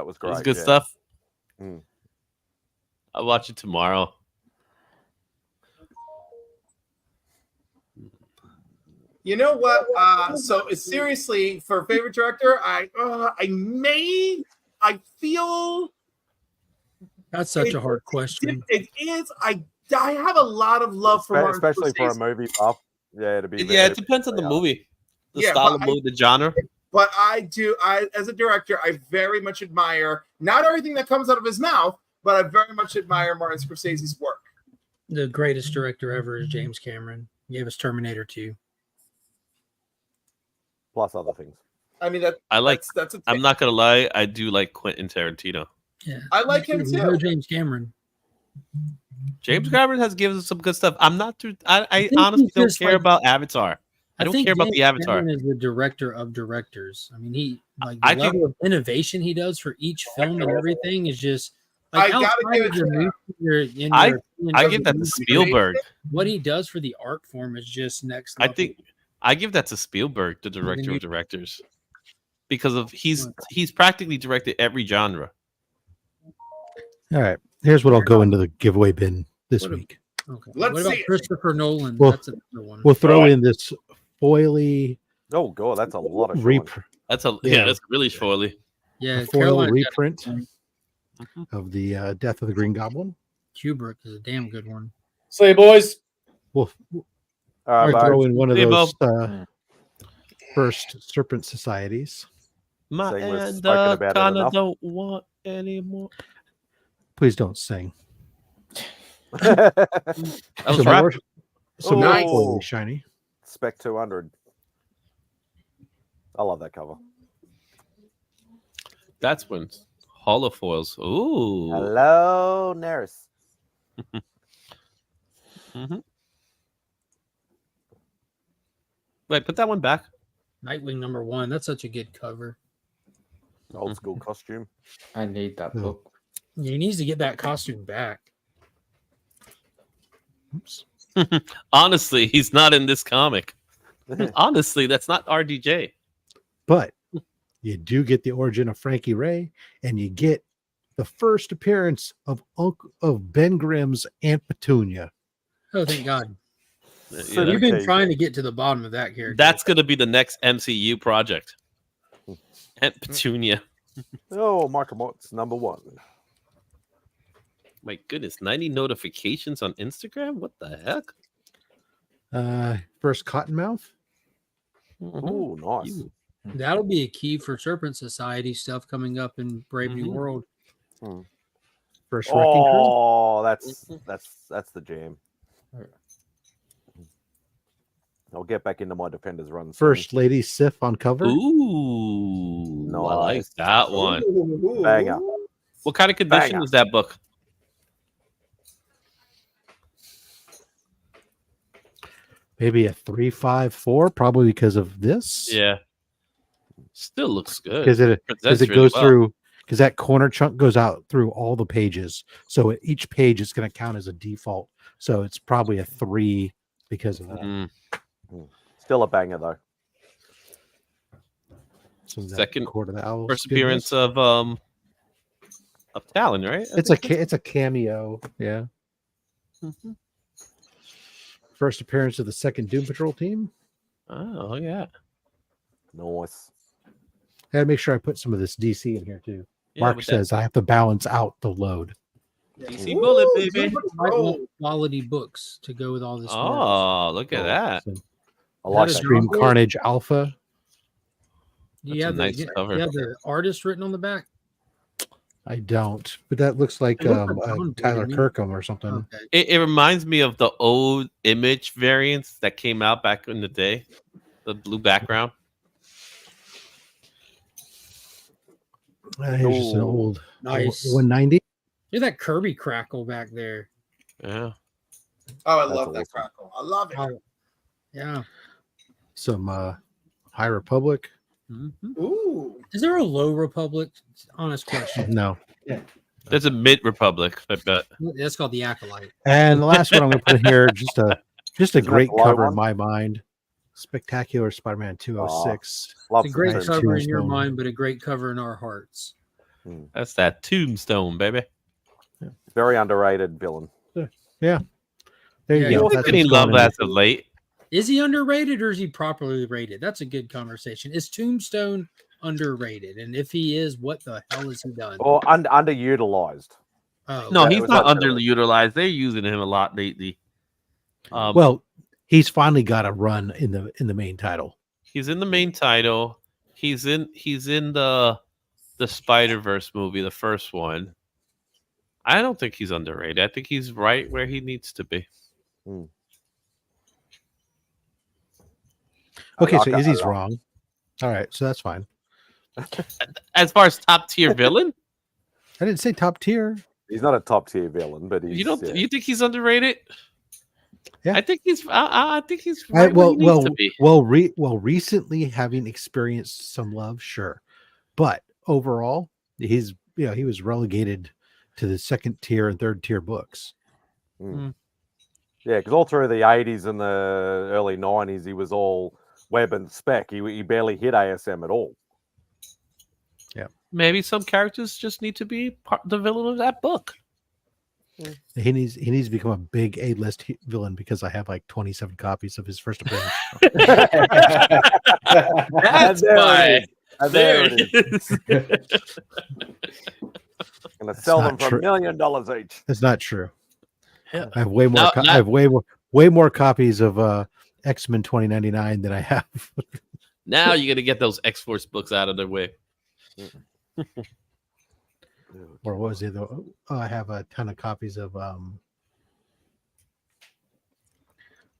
was great. It was good stuff. Mm. I'll watch it tomorrow. You know what? So seriously, for favorite director, I feel that's such a hard question. It is. I have a lot of love for Martin especially for a Scorsese. movie buff. Yeah, it depends on the movie, the style of movie, the genre. But I as a director, I very much admire not everything that comes out of his mouth, but I very much admire Martin Scorsese's work. The greatest director ever is James Cameron. He gave us Terminator 2. Plus other things. I mean, I'm not gonna lie, I do like Quentin Tarantino. Yeah, I like him too. James Cameron. James Cameron has given us some good stuff. I'm not too. I honestly don't care about Avatar. I don't care about the Avatar. Cameron is the director of directors. I mean, he the level of innovation he does for each film and everything is just. Like, I gotta give it to him. I give that to Spielberg. What he does for the art form is just next level. I think I give that to Spielberg, the director of directors, because of he's practically directed every genre. All right. Here's what I'll go into the giveaway bin this week. Okay. Let's what about see. Christopher Nolan? Well, That's another one. We'll throw in this foily. Oh god, that's a lot of That's a Yeah. that's really foily. Yeah, a foil Caroline's got reprint a- of the Death of the Green Goblin. Kubrick is a damn good one. See you, boys. We'll All right, throw bye. in one of See you, those Bob. first Serpent Societies. My Saying we've and spoken about it kinda enough. don't want anymore. Please don't sing. That was Some rap. more, some more Nice. foily shiny. Spec 200. I love that cover. That's when holofoils. Ooh. Hello, Neris. Wait, put that one back. Nightwing #1. That's such a good cover. Old school costume. I need that book. He needs to get that costume back. Oops. Honestly, he's not in this comic. Honestly, that's not RDJ. But you do get the origin of Frankie Ray, and you get the first appearance of Ben Grimm's Aunt Petunia. Oh, thank God. Yeah, You've been trying to get to the bottom of that character. that's going to be the next MCU project. Aunt Petunia. Oh, Michael Mott's #1. My goodness, 90 notifications on Instagram? What the heck? First Cottonmouth. Oh, nice. That'll be a key for Serpent Society stuff coming up in Brave New World. First Wrecking Crew. Oh, that's the jam. I'll get back into my Defenders run. soon. First Lady Sif on cover. Ooh, I like Nice. that one. Banger. What kind of condition Banger. is that book? Maybe a 354, probably because of this. Yeah. Still looks good. Because it Presents really goes well. through, because that corner chunk goes out through all the pages. So each page is going to count as a default. So it's probably a 3 because of that. Still a banger though. So that Second Court of the Owls. First goodness. appearance of Talon, right? It's a cameo. Yeah. First appearance of the second Doom Patrol team. Oh yeah. Nice. I gotta make sure I put some of this DC in here too. Yeah, Mark with says I have to balance out the load. DC Bullet, baby. Might want quality books to go with all this. Oh, look at that. I like That that. is Extreme cool. Carnage Alpha. Do you That's have a nice cover. You have the artist written on the back? I don't, but that looks like It looks like Bond, Tyler doesn't it? Kirkham or something. Okay. It reminds me of the old Image variants that came out back in the day. The blue background. Here's just an Ooh. old Nice. 190. Look at that Kirby crackle back there. Yeah. Oh, I That's love that awesome. crackle. I love it. Oh, yeah. Some High Republic. Ooh. Is there a Low Republic? Honest question. No. There's a Mid Republic, I bet. That's called the Acolyte. And the last one I'm going to put here, just a that great the low cover in one? my mind. Spectacular Spider-Man 206. Love It's a great Nice cover in your tombstone. mind, but a great cover in our hearts. That's that Tombstone, baby. Very underrated villain. Yeah. There Yeah, you you go. think That's Getting what's love going in. as of late. Is he underrated or is he properly rated? That's a good conversation. Is Tombstone underrated? And if he is, what the hell has he done? Or underutilized. Oh, No, Yeah, he's was not underrated. underutilized. They're using him a lot lately. Well, he's finally got a run in the main title. He's in the main title. He's in the Spider-Verse movie, the first one. I don't think he's underrated. I think he's right where he needs to be. Okay, like so that a Izzy's lot. wrong. All right, so that's fine. As far as top tier villain, I didn't say top tier. He's not a top tier villain, but he's you don't. yeah. You think he's underrated? Yeah. I think he's. I think he's right where he needs to be. Recently having experienced some love, sure, but overall, he was relegated to the second tier and third tier books. Yeah, because all through the 80s and the early 90s, he was all web and spec. He barely hit ASM at all. Maybe some characters just need to be the villain of that book. He needs to become a big A-list villain because I have like 27 copies of his first appearance. That's why. There it is. Gonna sell them for $1 million each. That's not true. Yeah. I have way more. I have way more copies of X-Men 2099 than I have. Now you're gonna get those X-Force books out of their way. Or what was it though? Oh, I have a ton of copies of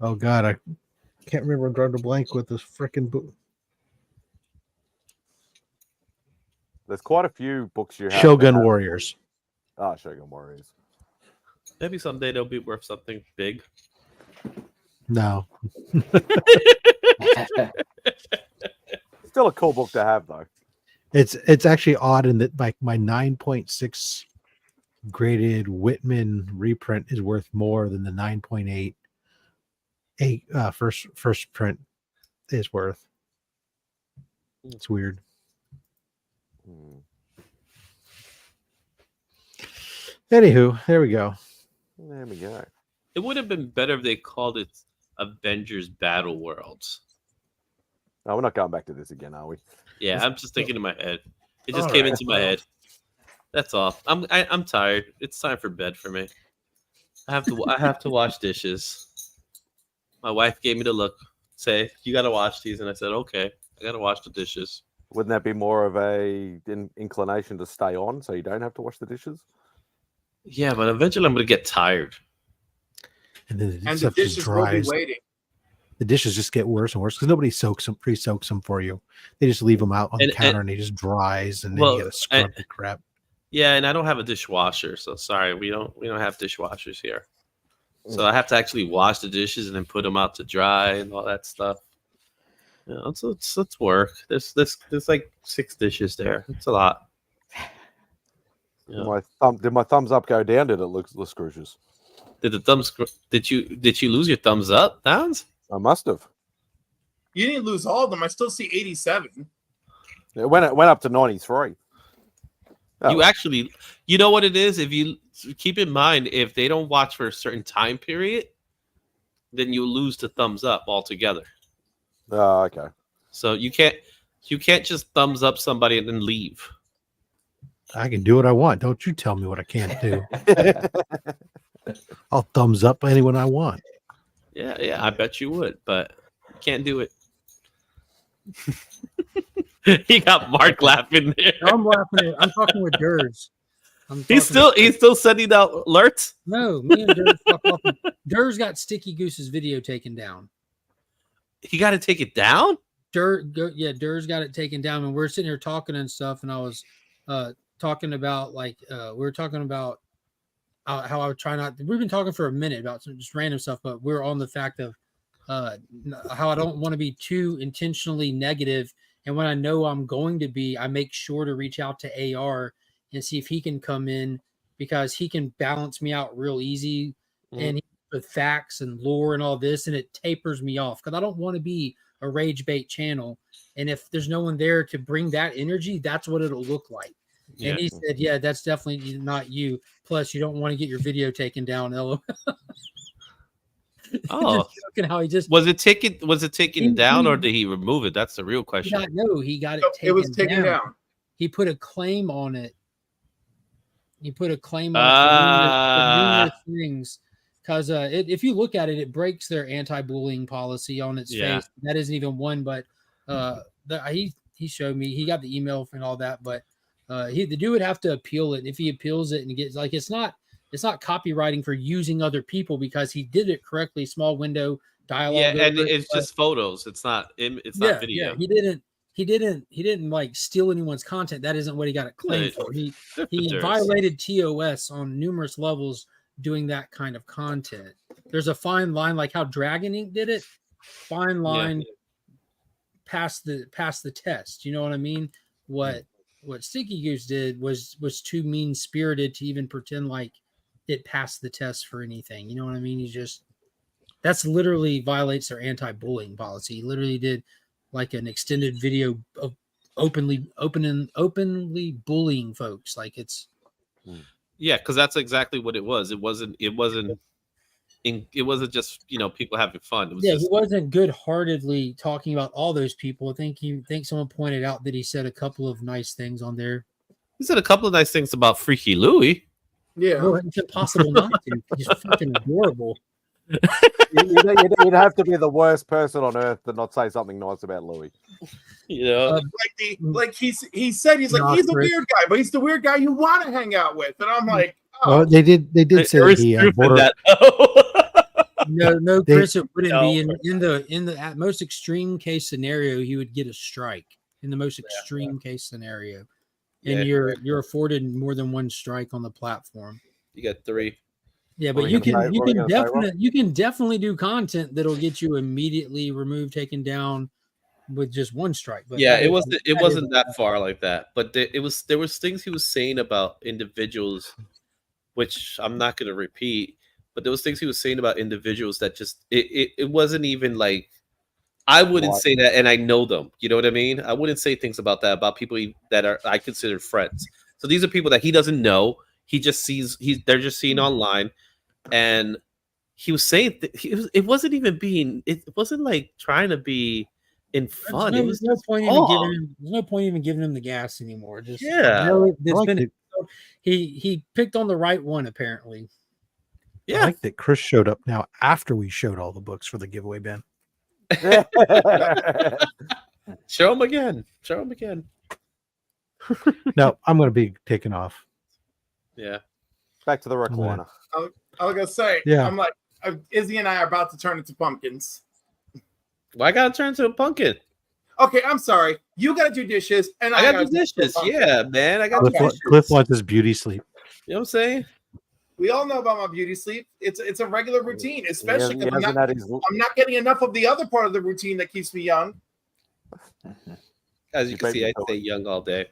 oh god, I can't remember. I'm drawing a blank with this freaking book. There's quite a few books you have. Shogun Warriors. Ah, Shogun Warriors. Maybe someday they'll be worth something big. No. Still a cool book to have though. It's actually odd in that like my 9.6 graded Whitman reprint is worth more than the 9.8 first print is worth. It's weird. Anywho, there we go. There we go. It would have been better if they called it Avengers Battle Worlds. No, we're not going back to this again, are we? Yeah, I'm just thinking in my head. It just All came right. into my head. That's all. I'm tired. It's time for bed for me. I have to wash dishes. My wife gave me the look, say you got to wash these, and I said okay. I got to wash the dishes. Wouldn't that be more of a inclination to stay on so you don't have to wash the dishes? Yeah, but eventually I'm gonna get tired. And then And the stuff just dishes will be dries. waiting. The dishes just get worse and worse because nobody pre-soaks them for you. They just leave them out on the counter and they just dries, and then you gotta scrub the crap. Yeah, and I don't have a dishwasher, so sorry, we don't have dishwashers here. So I have to actually wash the dishes and then put them out to dry and all that stuff. You know, it's work. There's like 6 dishes there. It's a lot. Yeah. Did my thumbs up go down? Did it look scrooges? Did you lose your thumbs up, Downs? I must have. You didn't lose all of them. I still see 87. It went up to 93. You actually, you know what it is? If you keep in mind, if they don't watch for a certain time period, then you lose the thumbs up altogether. Oh, okay. So you can't just thumbs up somebody and then leave. I can do what I want. Don't you tell me what I can't do. I'll thumbs up anyone I want. Yeah, I bet you would, but you can't do it. He got Mark laughing there. I'm laughing. I'm talking with Durs. He's still sending out alerts. No, me and Durs fuck off. Durs got Sticky Goose's video taken down. He got to take it down. Durs got it taken down, and we're sitting here talking and stuff. And I was talking about we were talking about how I would try not. We've been talking for a minute about some just random stuff, but we're on the fact of how I don't want to be too intentionally negative. And when I know I'm going to be, I make sure to reach out to AR and see if he can come in because he can balance me out real easy and with facts and lore and all this, and it tapers me off because I don't want to be a rage bait channel. And if there's no one there to bring that energy, that's what it'll look like. Yeah. And he said, yeah, that's definitely not you. Plus, you don't want to get your video taken down, LOL. Oh, how he just was it taken down or did he remove it? That's the real question. No, he got it. It was taken down. He put a claim on it. He put a claim on numerous things because if you look at it, it breaks their anti-bullying policy on its face. That isn't even one, but he showed me. He got the email and all that, but the dude would have to appeal it. If he appeals it and gets it's not copywriting for using other people because he did it correctly. Small window dialogue. Yeah, and it's just photos. It's not video. Yeah, he didn't like steal anyone's content. That isn't what he got it claimed for. He violated TOS on numerous levels doing that kind of content. There's a fine line, like how Dragon Ink did it. Fine line past the test. You know what I mean? What Sticky Goose did was too mean spirited to even pretend like it passed the test for anything. You know what I mean? That's literally violates their anti-bullying policy. He literally did like an extended video of openly bullying folks. Like it's Yeah, because that's exactly what it was. It wasn't just people having fun. It was Yeah, just he wasn't good-heartedly talking about all those people. I think someone pointed out that he said a couple of nice things on there. he said a couple of nice things about Freaky Loowee. Yeah, Well, it's impossible not to. He's fucking adorable. You'd have to be the worst person on earth to not say something nice about Loowee. Like he said, he's like, he's a weird guy, but he's the weird guy you want to hang out with. And I'm like, oh. Well, they did say he No, Chris, it wouldn't be in the at most extreme case scenario. You would get a strike in the most extreme case scenario, and you're afforded more than one strike on the platform. You got 3. Yeah, but you can definitely do content that'll get you immediately removed, taken down with just one strike. But yeah, it wasn't that far like that, but there was things he was saying about individuals, which I'm not going to repeat. But there was things he was saying about individuals that just it wasn't even like I wouldn't say that, and I know them. You know what I mean? I wouldn't say things about that about people that I consider friends. So these are people that he doesn't know. He just sees they're just seeing online, and he was saying it wasn't like trying to be in fun. There's no point even giving him the gas anymore. Just he picked on the right one apparently. Yeah, I like that Chris showed up now after we showed all the books for the giveaway bin. Show him again. No, I'm going to be taking off. Yeah. Back to the recliner. I was gonna say, yeah. I'm like, Izzy and I are about to turn into pumpkins. Well, I gotta turn into a pumpkin. Okay, I'm sorry. You gotta do dishes, and I gotta do dishes. Yeah, man. I got dishes. Cliff wants his beauty sleep. You know what I'm saying? We all know about my beauty sleep. It's a regular routine, especially because I'm not getting enough of the other part of the routine that keeps me young. As you can see, I stay young all day.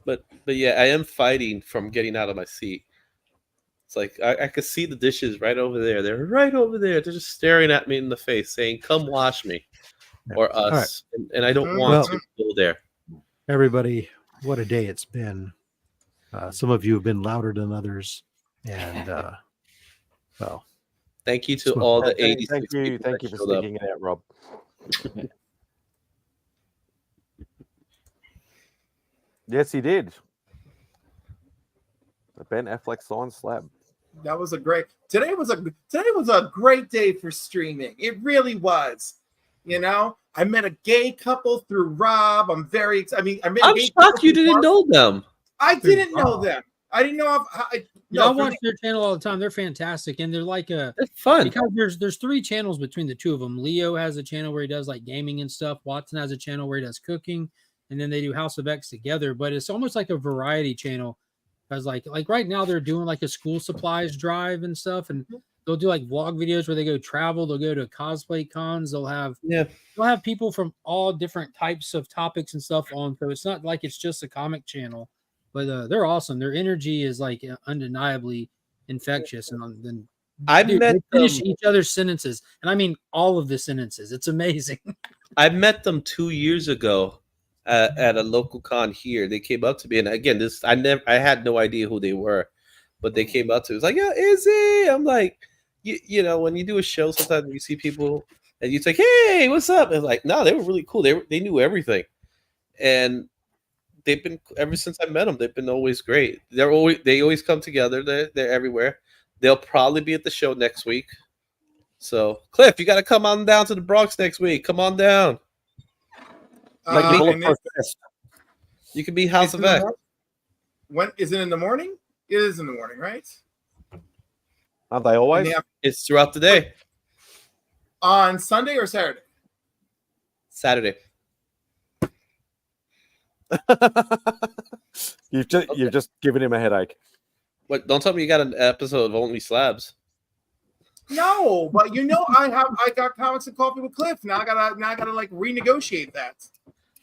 But yeah, I am fighting from getting out of my seat. It's like I could see the dishes right over there. They're right over there. They're just staring at me in the face, saying, "Come wash me," or us. Right. And I don't want to go there. Everybody, what a day it's been. Some of you have been louder than others, and well, thank you to all the 86 people. Thank you for sticking it out, Rob. Yes, he did. The Ben Affleck signed slab. That was today was a great day for streaming. It really was. You know, I met a gay couple through Rob. I'm shocked you didn't know them. I didn't know them. I didn't know I watch their channel all the time. They're fantastic, and they're like it's fun because there's 3 channels between the 2 of them. Leo has a channel where he does like gaming and stuff. Watson has a channel where he does cooking. And then they do House of X together, but it's almost like a variety channel. Because like right now they're doing like a school supplies drive and stuff, and they'll do like vlog videos where they go travel. They'll go to cosplay cons. They'll have people from all different types of topics and stuff on. So it's not like it's just a comic channel, but they're awesome. Their energy is like undeniably infectious, and then they finish each other's sentences, and I mean all of the sentences. It's amazing. I met them 2 years ago. At a local con here, they came up to me, and again, I had no idea who they were, but they came up to me. It's like, "Yeah, Izzy." I'm like, you know, when you do a show, sometimes you see people, and you say, "Hey, what's up?" And like, no, they were really cool. They knew everything, and they've been ever since I met them. They've been always great. They always come together. They're everywhere. They'll probably be at the show next week. So, Cliff, you got to come on down to the Bronx next week. Come on down. You can be House of X. When is it in the morning? It is in the morning, right? Aren't they always? It's throughout the day. On Sunday or Saturday? Saturday. You've just given him a headache. What? Don't tell me you got an episode of Only Slabs. No, but you know I got Comics and Coffee with Cliff. Now I gotta like renegotiate that.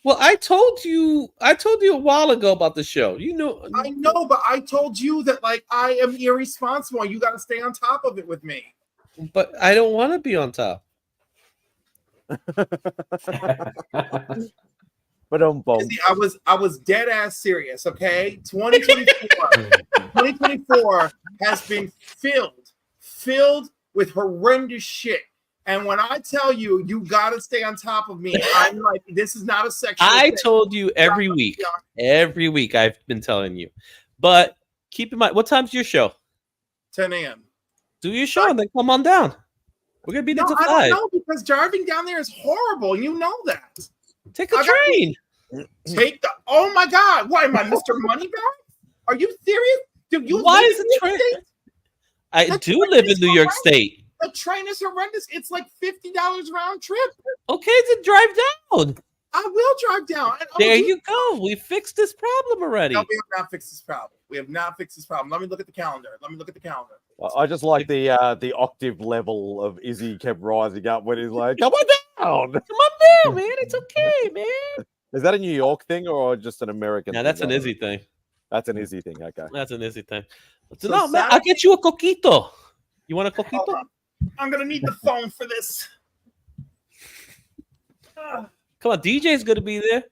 Well, I told you a while ago about the show. You know, I know, but I told you that like I am irresponsible. You got to stay on top of it with me. But I don't want to be on top. But I was dead ass serious. Okay, 2024 has been filled with horrendous shit. And when I tell you, you gotta stay on top of me. I'm like, this is not a sexual. I thing. told you every week. Every week I've been telling you. But keep in mind, what time's your show? 10 a.m. Do your show and then come on down. We're gonna be there till 5. I don't know, because driving down there is horrible. And you know that. Take a train. Take the. Oh my God! Why am I Mr. Moneybag? Are you serious? Do you? Why live is in the New York train? State? I do live in New York State. The train is horrendous. It's like $50 round trip. Okay, then drive down. I will drive down. And There you go. We fixed this problem already. No, we have not fixed this problem. We have not fixed this problem. Let me look at the calendar. I just like the octave level of Izzy kept rising up when he's like, "Come on down, come on down, man. It's okay, man." Is that a New York thing or just an American? Yeah, that's an Izzy thing. That's an Izzy thing. Okay, that's an Izzy thing. So no, man, I'll get you a coquito. You want a coquito? I'm gonna need the phone for this. Come on, DJ's gonna be there.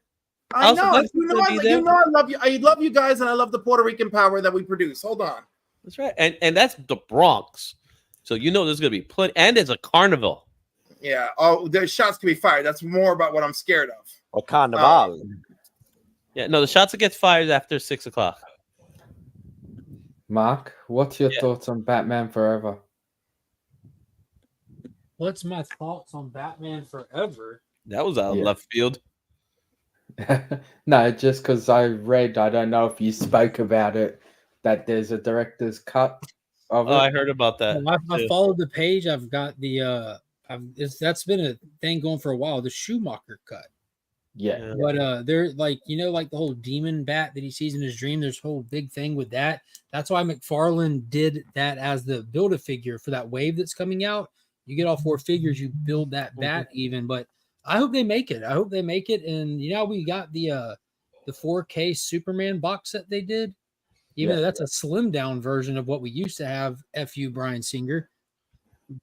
I know. You know I love you. I love you guys, and I love the Puerto Rican power that we produce. Hold on. That's right, and that's the Bronx, so you know there's gonna be plenty, and there's a carnival. Yeah. Oh, the shots can be fired. That's more about what I'm scared of. Or carnival. Yeah. No, the shots will get fired after 6 o'clock. Mark, what's your thoughts on Batman Forever? What's my thoughts on Batman Forever? That was out of left field. No, just because I read, I don't know if you spoke about it, that there's a director's cut of it. Oh, I heard about that. I followed the page. I've got the that's been a thing going for a while. The Schumacher cut. Yeah. But they're like, like the whole demon bat that he sees in his dream. There's a whole big thing with that. That's why McFarlane did that as the build-a-figure for that wave that's coming out. You get all 4 figures, you build that bat even. But I hope they make it. And we got the 4K Superman box set they did. Even though that's a slim down version of what we used to have. FU Bryan Singer.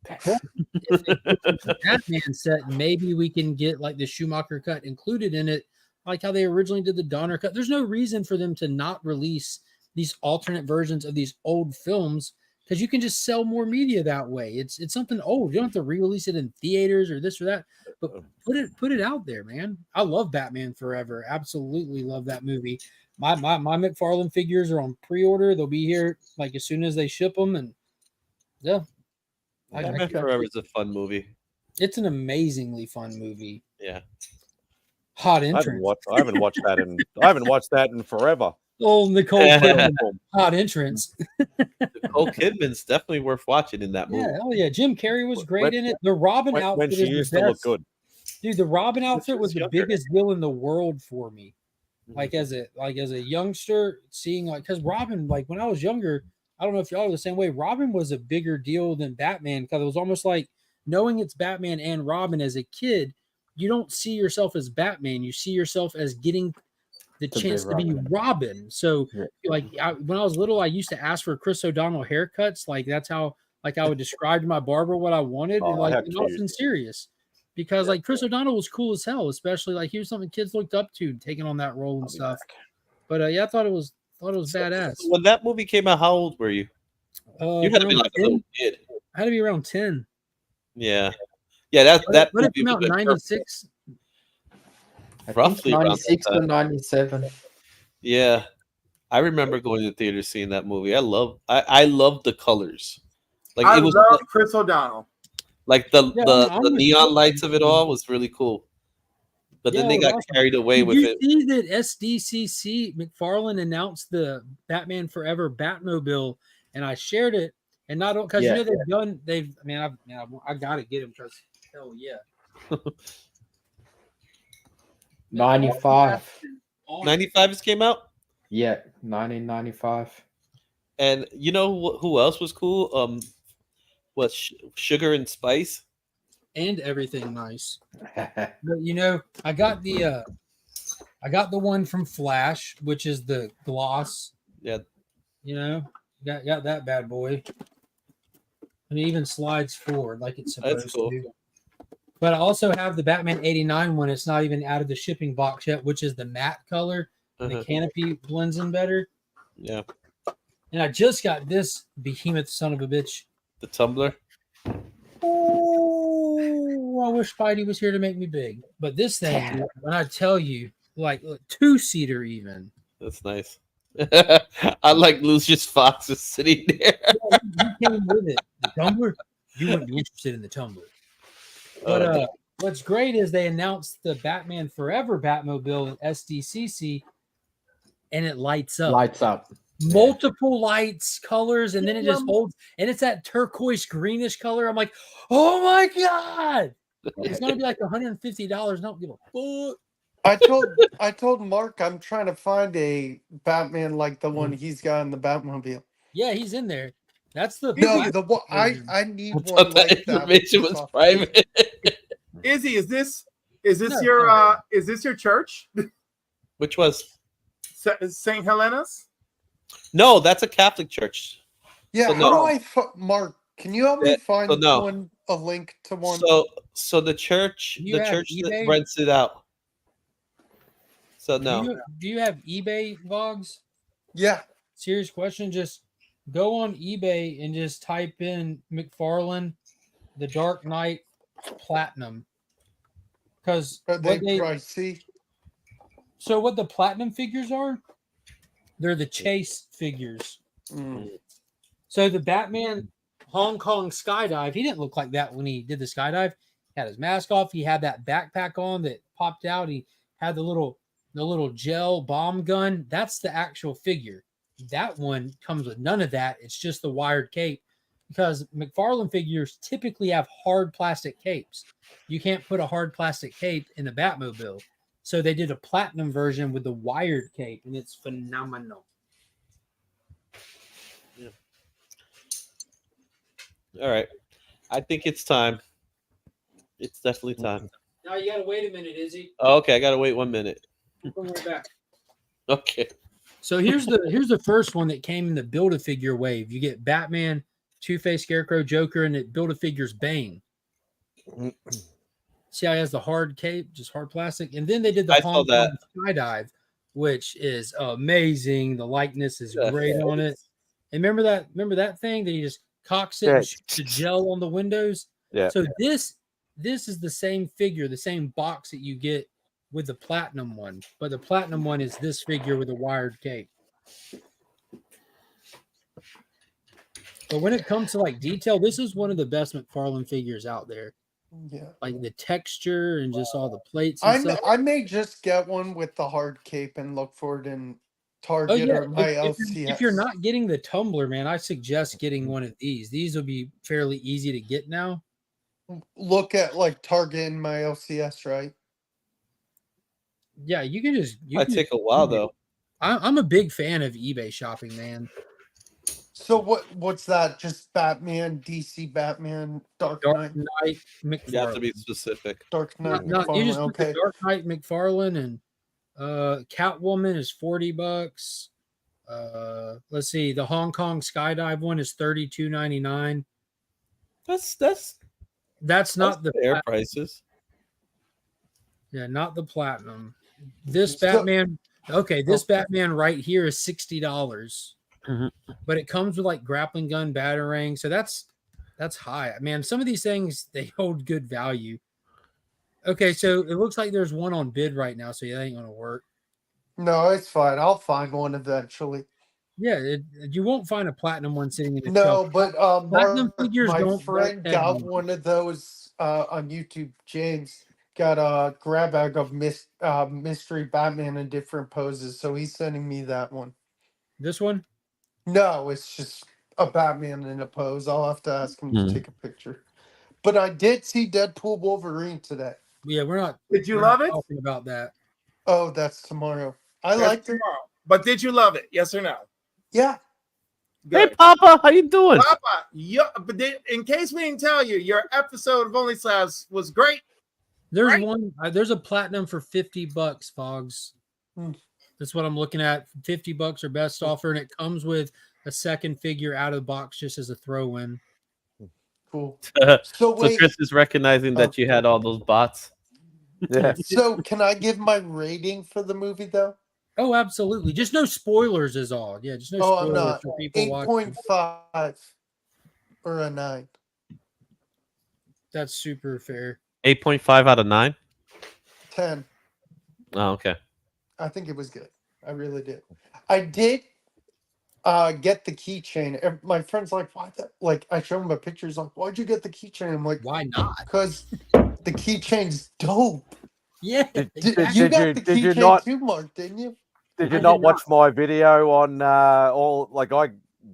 If they put the Batman set, maybe we can get like the Schumacher cut included in it, like how they originally did the Donner cut. There's no reason for them to not release these alternate versions of these old films, because you can just sell more media that way. It's something old. You don't have to re-release it in theaters or this or that, but put it out there, man. I love Batman Forever. Absolutely love that movie. My McFarlane figures are on pre-order. They'll be here like as soon as they ship them, and yeah. Batman Forever is a fun movie. It's an amazingly fun movie. Yeah. Hot entrance. I haven't watched that in forever. Oh, Nicole Kidman, hot entrance. Nicole Kidman's definitely worth watching in that movie. Yeah, hell yeah. Jim Carrey was great in it. The Robin outfit when she used to look good. Dude, the Robin outfit was the biggest deal in the world for me. Like as a youngster, seeing because Robin, when I was younger, I don't know if y'all are the same way. Robin was a bigger deal than Batman, because it was almost like knowing it's Batman and Robin as a kid, you don't see yourself as Batman. You see yourself as getting the chance to be Robin. So when I was little, I used to ask for Chris O'Donnell haircuts. Like that's how I would describe to my barber what I wanted. And nothing serious, because Chris O'Donnell was cool as hell, especially he was something kids looked up to taking on that role and stuff. But I thought it was badass. So when that movie came out, how old were you? You had to be like a little kid. I had to be around 10. Yeah. Yeah, that What it came out in 96? Roughly 96 or 97. Yeah. I remember going to the theater seeing that movie. I love the colors. I love Chris O'Donnell. The neon lights of it all was really cool. But then they got carried away with it. Did you see that SDCC McFarlane announced the Batman Forever Batmobile, and I shared it, and not because I gotta get him because hell yeah. 95. 95 came out? Yeah, 1995. And you know who else was cool? Sugar and Spice? And everything nice. But I got the one from Flash, which is the gloss. Yeah. Got that bad boy. And it even slides forward like it's supposed to. But I also have the Batman 89 one. It's not even out of the shipping box yet, which is the matte color. And the canopy blends in better. Yeah. And I just got this behemoth son of a bitch. The tumbler. Oh, I wish Spidey was here to make me big. But this thing, when I tell you, like 2-seater even. That's nice. I like Lucius Fox is sitting there. He came with it. The tumbler, you wouldn't be interested in the tumbler. But what's great is they announced the Batman Forever Batmobile at SDCC, and it lights up. Lights up. Multiple lights, colors, and then it just holds, and it's that turquoise greenish color. I'm like, oh my god! It's gonna be like $150. Don't give a fuck. I told Mark I'm trying to find a Batman like the one he's got in the Batmobile. Yeah, he's in there. That's the the one I need one like that. Information was private. Izzy, is this your church? Which was St. Helena's? No, that's a Catholic church. Yeah, So how no. do I Mark? Can you help me find no. a link to one? So the church, You have that eBay? rents it out. So no. Do you have eBay, Vogs? Yeah. Serious question. Just go on eBay and just type in McFarlane, The Dark Knight Platinum. Because pricey. So what the platinum figures are? They're the chase figures. So the Batman Hong Kong skydive, he didn't look like that when he did the skydive. He had his mask off. He had that backpack on that popped out. He had the little gel bomb gun. That's the actual figure. That one comes with none of that. It's just the wired cape, because McFarlane figures typically have hard plastic capes. You can't put a hard plastic cape in the Batmobile. So they did a platinum version with the wired cape, and it's phenomenal. Yeah. All right. I think it's time. It's definitely time. Now you gotta wait a minute, Izzy. Oh, okay, I gotta wait 1 minute. We'll be back. Okay. So here's the first one that came in the Build-A-Figure wave. You get Batman, Two-Face, Scarecrow, Joker, and it Build-A-Figure's Bane. See how he has the hard cape, just hard plastic? And then they did the Hong Kong skydive, which is amazing. The likeness is great on it. And remember that thing that he just cocks it and shoots the gel on the windows? Yeah. So this is the same figure, the same box that you get with the platinum one, but the platinum one is this figure with a wired cape. But when it comes to like detail, this is one of the best McFarlane figures out there. Yeah, like the texture and just all the plates. And stuff. I may just get one with the hard cape and look for it in Target or my LCS. If you're not getting the tumbler, man, I suggest getting one of these. These will be fairly easy to get now. Look at like Target and my LCS, right? Yeah, you can just. Might take a while though. I'm a big fan of eBay shopping, man. So what's that? Just Batman, DC Batman, Dark Knight McFarlane. You have to be specific. Dark Knight McFarlane. You just put okay. the Dark Knight McFarlane, and Catwoman is $40. Let's see, the Hong Kong skydive one is $32.99. That's not the fair prices. Yeah, not the platinum. This Batman, this Batman right here is $60. But it comes with like grappling gun, batarang, so that's high. Man, some of these things they hold good value. Okay, so it looks like there's one on bid right now, so that ain't gonna work. No, it's fine. I'll find one eventually. Yeah, you won't find a platinum one sitting in the shelf. But platinum figures my don't friend got one of those on YouTube. James got a grab bag of mystery Batman in different poses, so he's sending me that one. This one? No, it's just a Batman in a pose. I'll have to ask him to take a picture. But I did see Deadpool Wolverine today. Yeah, we're not. Did you love it? Talking about that. Oh, that's tomorrow. I like tomorrow. But did you love it? Yes or no? Yeah. Good. Hey, Papa, how you doing? Papa, but in case we didn't tell you, your episode of Only Slabs was great. There's right? one. There's a platinum for $50, Fogs. That's what I'm looking at. $50 or best offer, and it comes with a second figure out of the box just as a throw-in. Cool. So So wait, Chris is recognizing that you had all those bots. Yeah. so can I give my rating for the movie though? Oh, absolutely. Just no spoilers is all. Yeah, just no Oh, I'm spoilers not. for people watching. 8.5 or a 9. That's super fair. 8.5 out of 9. 10. Oh, okay. I think it was good. I really did. I did get the keychain. My friend's like, why the, like I show him a picture, he's like, why'd you get the keychain? I'm like, why not? Because the keychain's dope. Yeah. You got the did you keychain not too, Mark, didn't you? did you not watch my video on all like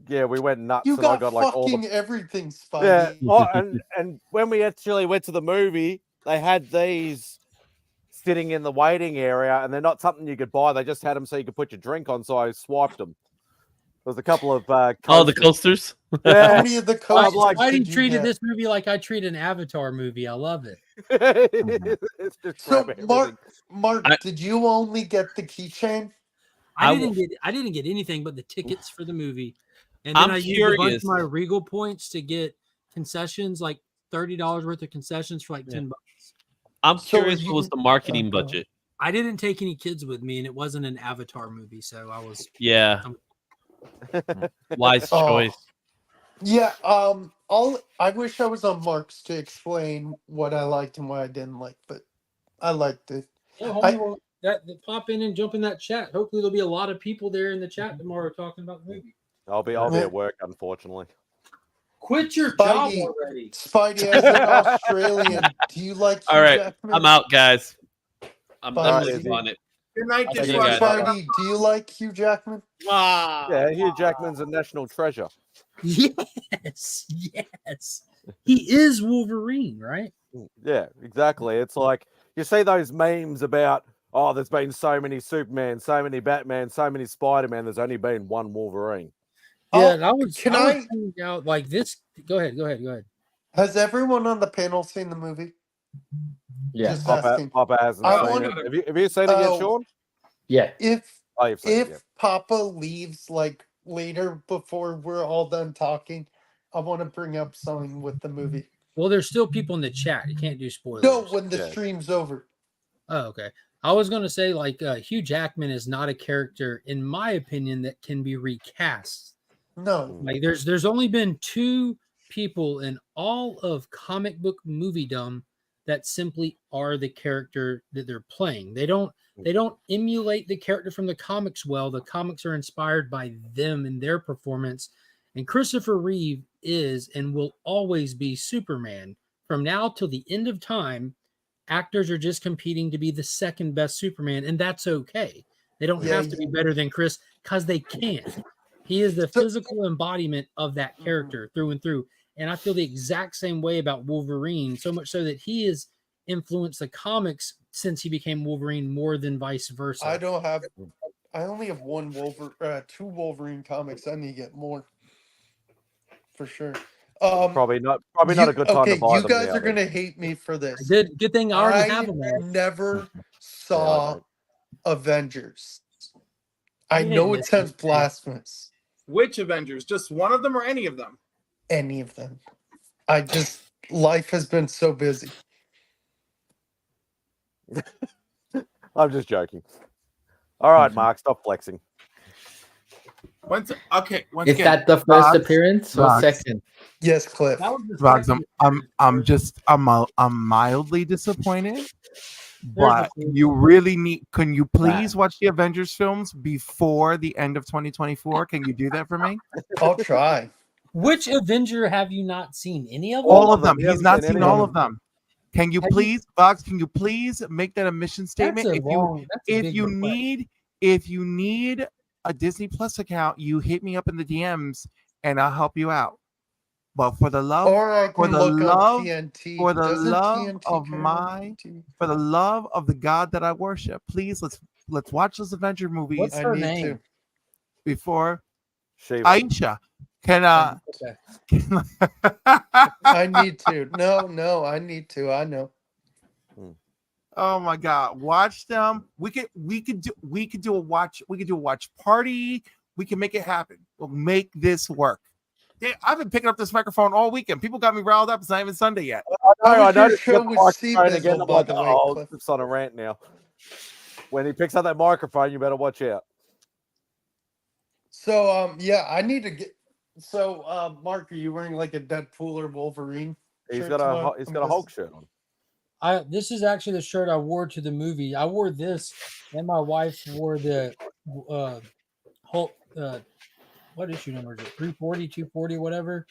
we went nuts You and I got got like all fucking the everything, yeah Spidey. and when we actually went to the movie, they had these sitting in the waiting area, and they're not something you could buy. They just had them so you could put your drink on. So I swiped them. There was a couple of oh, the coasters. How many of the coasters Spidey did you treated get? this movie like I treat an Avatar movie. I love it. It's just So grab everything. Mark, did you only get the keychain? I didn't get anything but the tickets for the movie, and then I'm I used a bunch curious. of my Regal points to get concessions, like $30 worth of concessions for like $10. I'm So curious what was the marketing budget. I didn't take any kids with me, and it wasn't an Avatar movie, so I was Yeah. Wise choice. Yeah, I wish I was on Mark's to explain what I liked and what I didn't like, but I liked it. Yeah, homie, well, that pop in and jump in that chat. Hopefully, there'll be a lot of people there in the chat tomorrow talking about the movie. I'll be at work, unfortunately. Quit your job already. Spidey, as an Australian, do you like Hugh All right, Jackman? I'm out, guys. I'm done Spidey. moving on it. Good night, I'll see you Dishwasher. guys. Spidey, do you like Hugh Jackman? Yeah, Hugh Jackman's a national treasure. Yes, yes. He is Wolverine, right? Yeah, exactly. It's like you see those memes about, oh, there's been so many Superman, so many Batman, so many Spider-Man. There's only been one Wolverine. Yeah, and I was can I was I- thinking out like this. Go ahead. Has everyone on the panel seen the movie? Yeah. Just asking. Papa hasn't I seen wanna- it. Have you seen it yet, Oh. Sean? Yeah. If Oh, you've seen it, yeah. Papa leaves like later before we're all done talking, I want to bring up something with the movie. Well, there's still people in the chat. You can't do spoilers. No, when the stream's over. Oh, okay. I was going to say, like, Hugh Jackman is not a character, in my opinion, that can be recast. No. Like, there's only been 2 people in all of comic book moviedom that simply are the character that they're playing. They don't emulate the character from the comics well. The comics are inspired by them and their performance. And Christopher Reeve is and will always be Superman. From now till the end of time, actors are just competing to be the second best Superman, and that's okay. They don't have to be better than Chris because they can't. He is the physical embodiment of that character through and through. And I feel the exact same way about Wolverine, so much so that he has influenced the comics since he became Wolverine more than vice versa. I only have 2 Wolverine comics. I need to get more. For sure. Probably not a good time to buy you them guys now, are then. gonna hate me for this. Good thing I already have them all. Never saw Avengers. I You know didn't it miss sounds it. blasphemous. Which Avengers? Just one of them or any of them? Any of them. Life has been so busy. I'm just joking. All right, Mark, stop flexing. Once Is again, that the first Vox, appearance or Vox. second? Yes, Cliff. Vox, I'm mildly disappointed. But you really need. Can you please watch the Avengers films before the end of 2024? Can you do that for me? I'll try. Which Avenger have you not seen? Any of them? All of them. He's not seen all of them. Can you please, Vox? Can you please make that a mission statement? If you need a Disney Plus account, you hit me up in the DMs and I'll help you out. But for the love, Or I for can the look love, up TNT. for the Doesn't love TNT of carry my, TNT? for the love of the God that I worship, please let's watch those Avenger movies. What's her name? Before Shiva. Aisha. Can I need to. No, I need to. I know. Oh my God! Watch them. We could do a watch. We could do a watch party. We can make it happen. We'll make this work. I've been picking up this microphone all weekend. People got me riled up. It's not even Sunday yet. I know. show with Microphone again. C-Bizzle, I'm by like, the way, oh, Cliff. it's on a rant now. When he picks up that microphone, you better watch out. So yeah, I need to get. So Mark, are you wearing like a Deadpool or Wolverine? He's shirt got tonight? a I'm Hulk shirt on. This is actually the shirt I wore to the movie. I wore this, and my wife wore the Hulk. What issue number is it? 340, 240, whatever.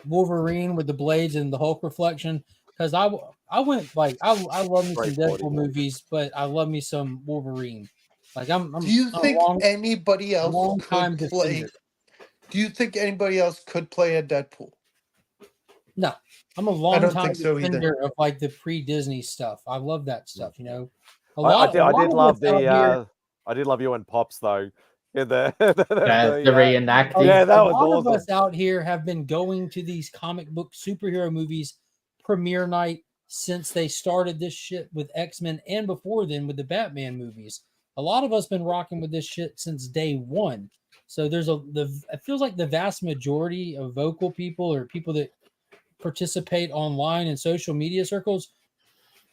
Wolverine with the blades and the Hulk reflection. Because I went like I love me some Deadpool movies, but I love me some Wolverine. Like I'm Do you a think long, anybody else long could time play? defender. Do you think anybody else could play a Deadpool? No, I'm a I long don't time think so either. defender of like the pre-Disney stuff. I love that stuff. You know, I did love of us out here- I did love you and Pops though. In the reenacting. Yeah, that a was lot awesome. of us out here have been going to these comic book superhero movies premiere night since they started this shit with X-Men and before then with the Batman movies. A lot of us been rocking with this shit since day one. So there's it feels like the vast majority of vocal people or people that participate online in social media circles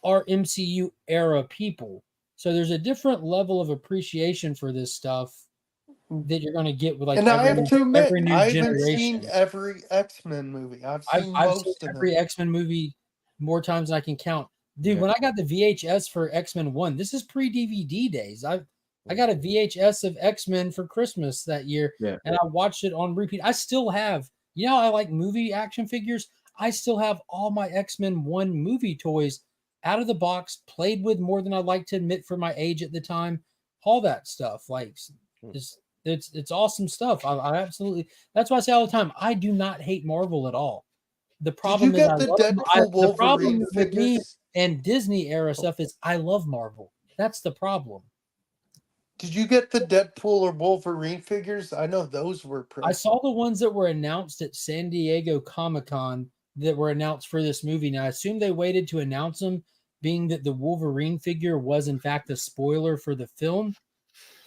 are MCU era people. So there's a different level of appreciation for this stuff that you're going to get with like And I have to admit, every new I haven't generation. seen every X-Men movie. I've seen I've most seen of every them. X-Men movie more times than I can count. Dude, Yeah. when I got the VHS for X-Men 1, this is pre-DVD days. I got a VHS of X-Men for Christmas that year, Yeah. and I watched it on repeat. I still have, you know, I like movie action figures. I still have all my X-Men 1 movie toys out of the box, played with more than I'd like to admit for my age at the time. All that stuff, like, it's awesome stuff. I absolutely. That's why I say all the time. I do not hate Marvel at all. The problem Did you is get the Deadpool the problem Wolverine with me figures? and Disney era stuff is I love Marvel. That's the problem. Did you get the Deadpool or Wolverine figures? I know those were pretty. I saw the ones that were announced at San Diego Comic-Con that were announced for this movie. Now I assume they waited to announce them, being that the Wolverine figure was in fact a spoiler for the film.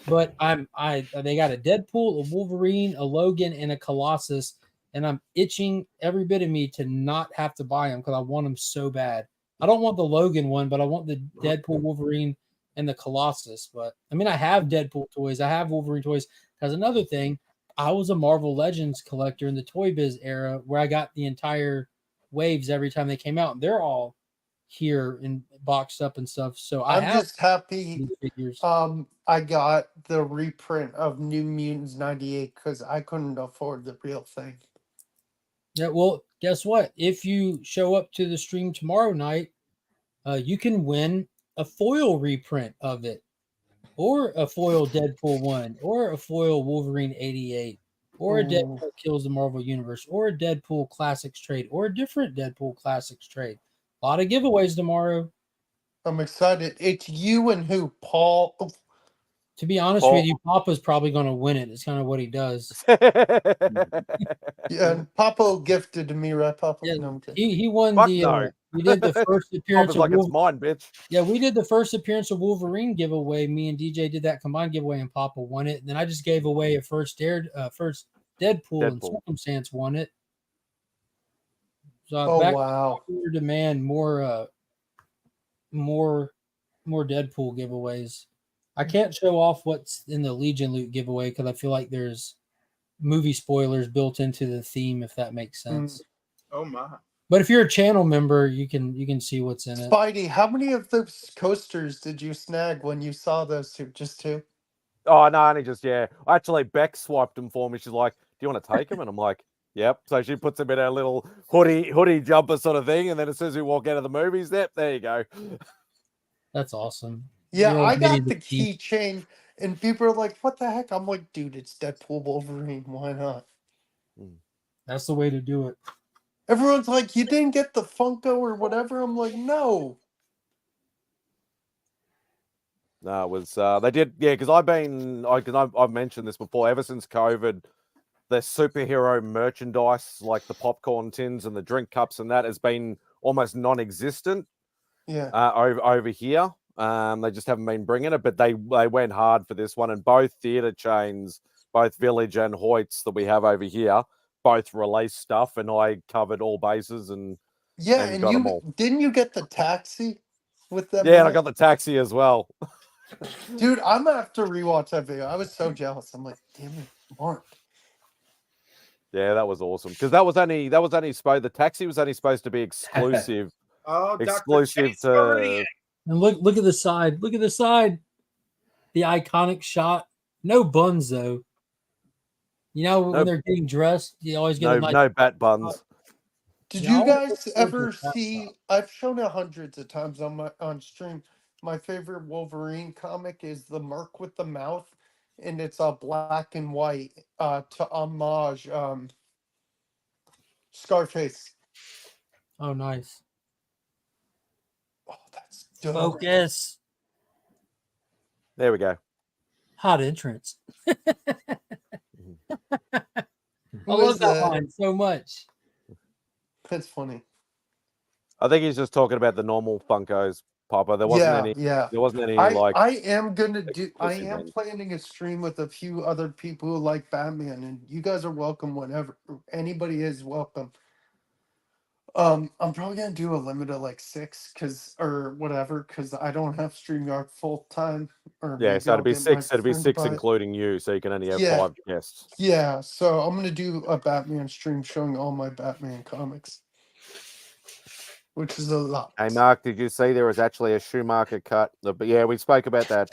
But they got a Deadpool, a Wolverine, a Logan, and a Colossus, and I'm itching every bit of me to not have to buy them because I want them so bad. I don't want the Logan one, but I want the Deadpool, Wolverine, and the Colossus. But I mean, I have Deadpool toys, I have Wolverine toys. Because another thing, I was a Marvel Legends collector in the Toy Biz era, where I got the entire waves every time they came out, and they're all here and boxed up and stuff. So I'm have just happy. these figures. I got the reprint of New Mutants '98 because I couldn't afford the real thing. Yeah, well, guess what? If you show up to the stream tomorrow night, you can win a foil reprint of it, or a foil Deadpool 1, or a foil Wolverine 88, or a Deadpool Kills the Marvel Universe, or a Deadpool Classics trade, or a different Deadpool Classics trade. A lot of giveaways tomorrow. I'm excited. It's you and who? Paul? To be honest with you, Papa's probably going to win it. It's kind of what he does. Yeah, and Papa gifted to me, right, Papa? Yeah, No, I'm kidding. he won Fuck the. no. We did the first appearance Papa's of like it's mine, bitch. Yeah, we did the first appearance of Wolverine giveaway. Me and DJ did that combined giveaway, and Papa won it. And then I just gave away a first Deadpool and Circumstance won it. So Oh, back wow. to demand more Deadpool giveaways. I can't show off what's in the Legion loot giveaway because I feel like there's movie spoilers built into the theme, if that makes sense. Oh my. But if you're a channel member, you can see what's in it. Spidey, how many of those coasters did you snag when you saw those two? Just two? Oh no, only just Actually, Beck swiped them for me. She's like, "Do you want to take them?" And I'm like, "Yep." So she puts them in her little hoodie jumper sort of thing, and then as soon as we walk out of the movies, there you go. That's awesome. Yeah, I got the keychain, and people are like, "What the heck?" I'm like, "Dude, it's Deadpool Wolverine. Why not?" That's the way to do it. Everyone's like, "You didn't get the Funko or whatever." I'm like, "No." No, it was they did, because I've mentioned this before. Ever since COVID, the superhero merchandise like the popcorn tins and the drink cups and that has been almost non-existent. Yeah. Over here, they just haven't been bringing it, but they went hard for this one, and both theater chains, both Village and Hoyt's that we have over here, both released stuff, and I covered all bases and Yeah, and got them all. didn't you get the taxi with them? Yeah, and I got the taxi as well. Dude, I'm gonna have to rewatch that video. I was so jealous. I'm like, damn it, Mark. Yeah, that was awesome because that was only the taxi was only supposed to be exclusive. Oh, exclusive to. And look at the side. Look at the side. The iconic shot. No buns though. You know when they're getting dressed, you always get a nice no bat buns. Did you guys ever see? I've shown it hundreds of times on stream. My favorite Wolverine comic is the Merc with the Mouth, and it's a black and white to homage Scarface. Oh, nice. Oh, that's dope. Focus. There we go. Hot entrance. I Who love is that that? line so much. That's funny. I think he's just talking about the normal Funkos, Papa. There wasn't any. Yeah. There wasn't any I am gonna do. I exclusive am ones. planning a stream with a few other people who like Batman, and you guys are welcome whenever. Anybody is welcome. I'm probably gonna do a limit of like 6 or whatever because I don't have StreamYard full time. Or Yeah, maybe so I'll it'd be get my 6. It'd be friend, 6 but- including you, so you can only have Yeah. 5 guests. Yeah, so I'm gonna do a Batman stream showing all my Batman comics, which is a lot. Hey, Mark, did you see there was actually a Schumacher cut? But yeah, we spoke about that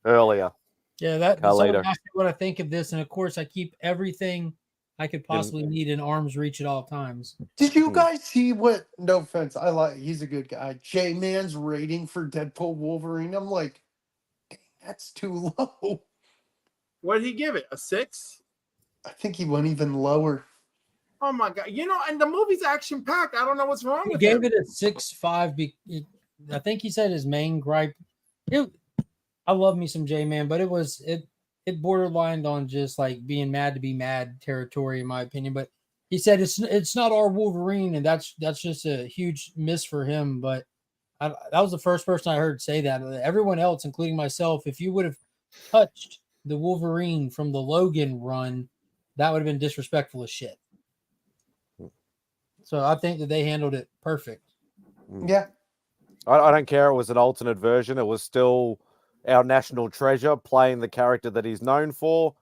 earlier. Yeah, that Carlito. someone asked me what I think of this, and of course, I keep everything I could possibly need in arm's reach at all times. Did you guys see what? No offense, he's a good guy. J-Man's rating for Deadpool Wolverine. I'm like, dang, that's too low. What did he give it? A 6? I think he went even lower. Oh my god! And the movie's action packed. I don't know what's wrong He with gave it. it a 6.5. I think he said his main gripe. I love me some J-Man, but it borderlined on just like being mad to be mad territory, in my opinion. But he said it's not our Wolverine, and that's just a huge miss for him. But that was the first person I heard say that. Everyone else, including myself, if you would have touched the Wolverine from the Logan run, that would have been disrespectful as shit. So I think that they handled it perfect. Yeah. I don't care. It was an alternate version. It was still our national treasure playing the character that he's known for,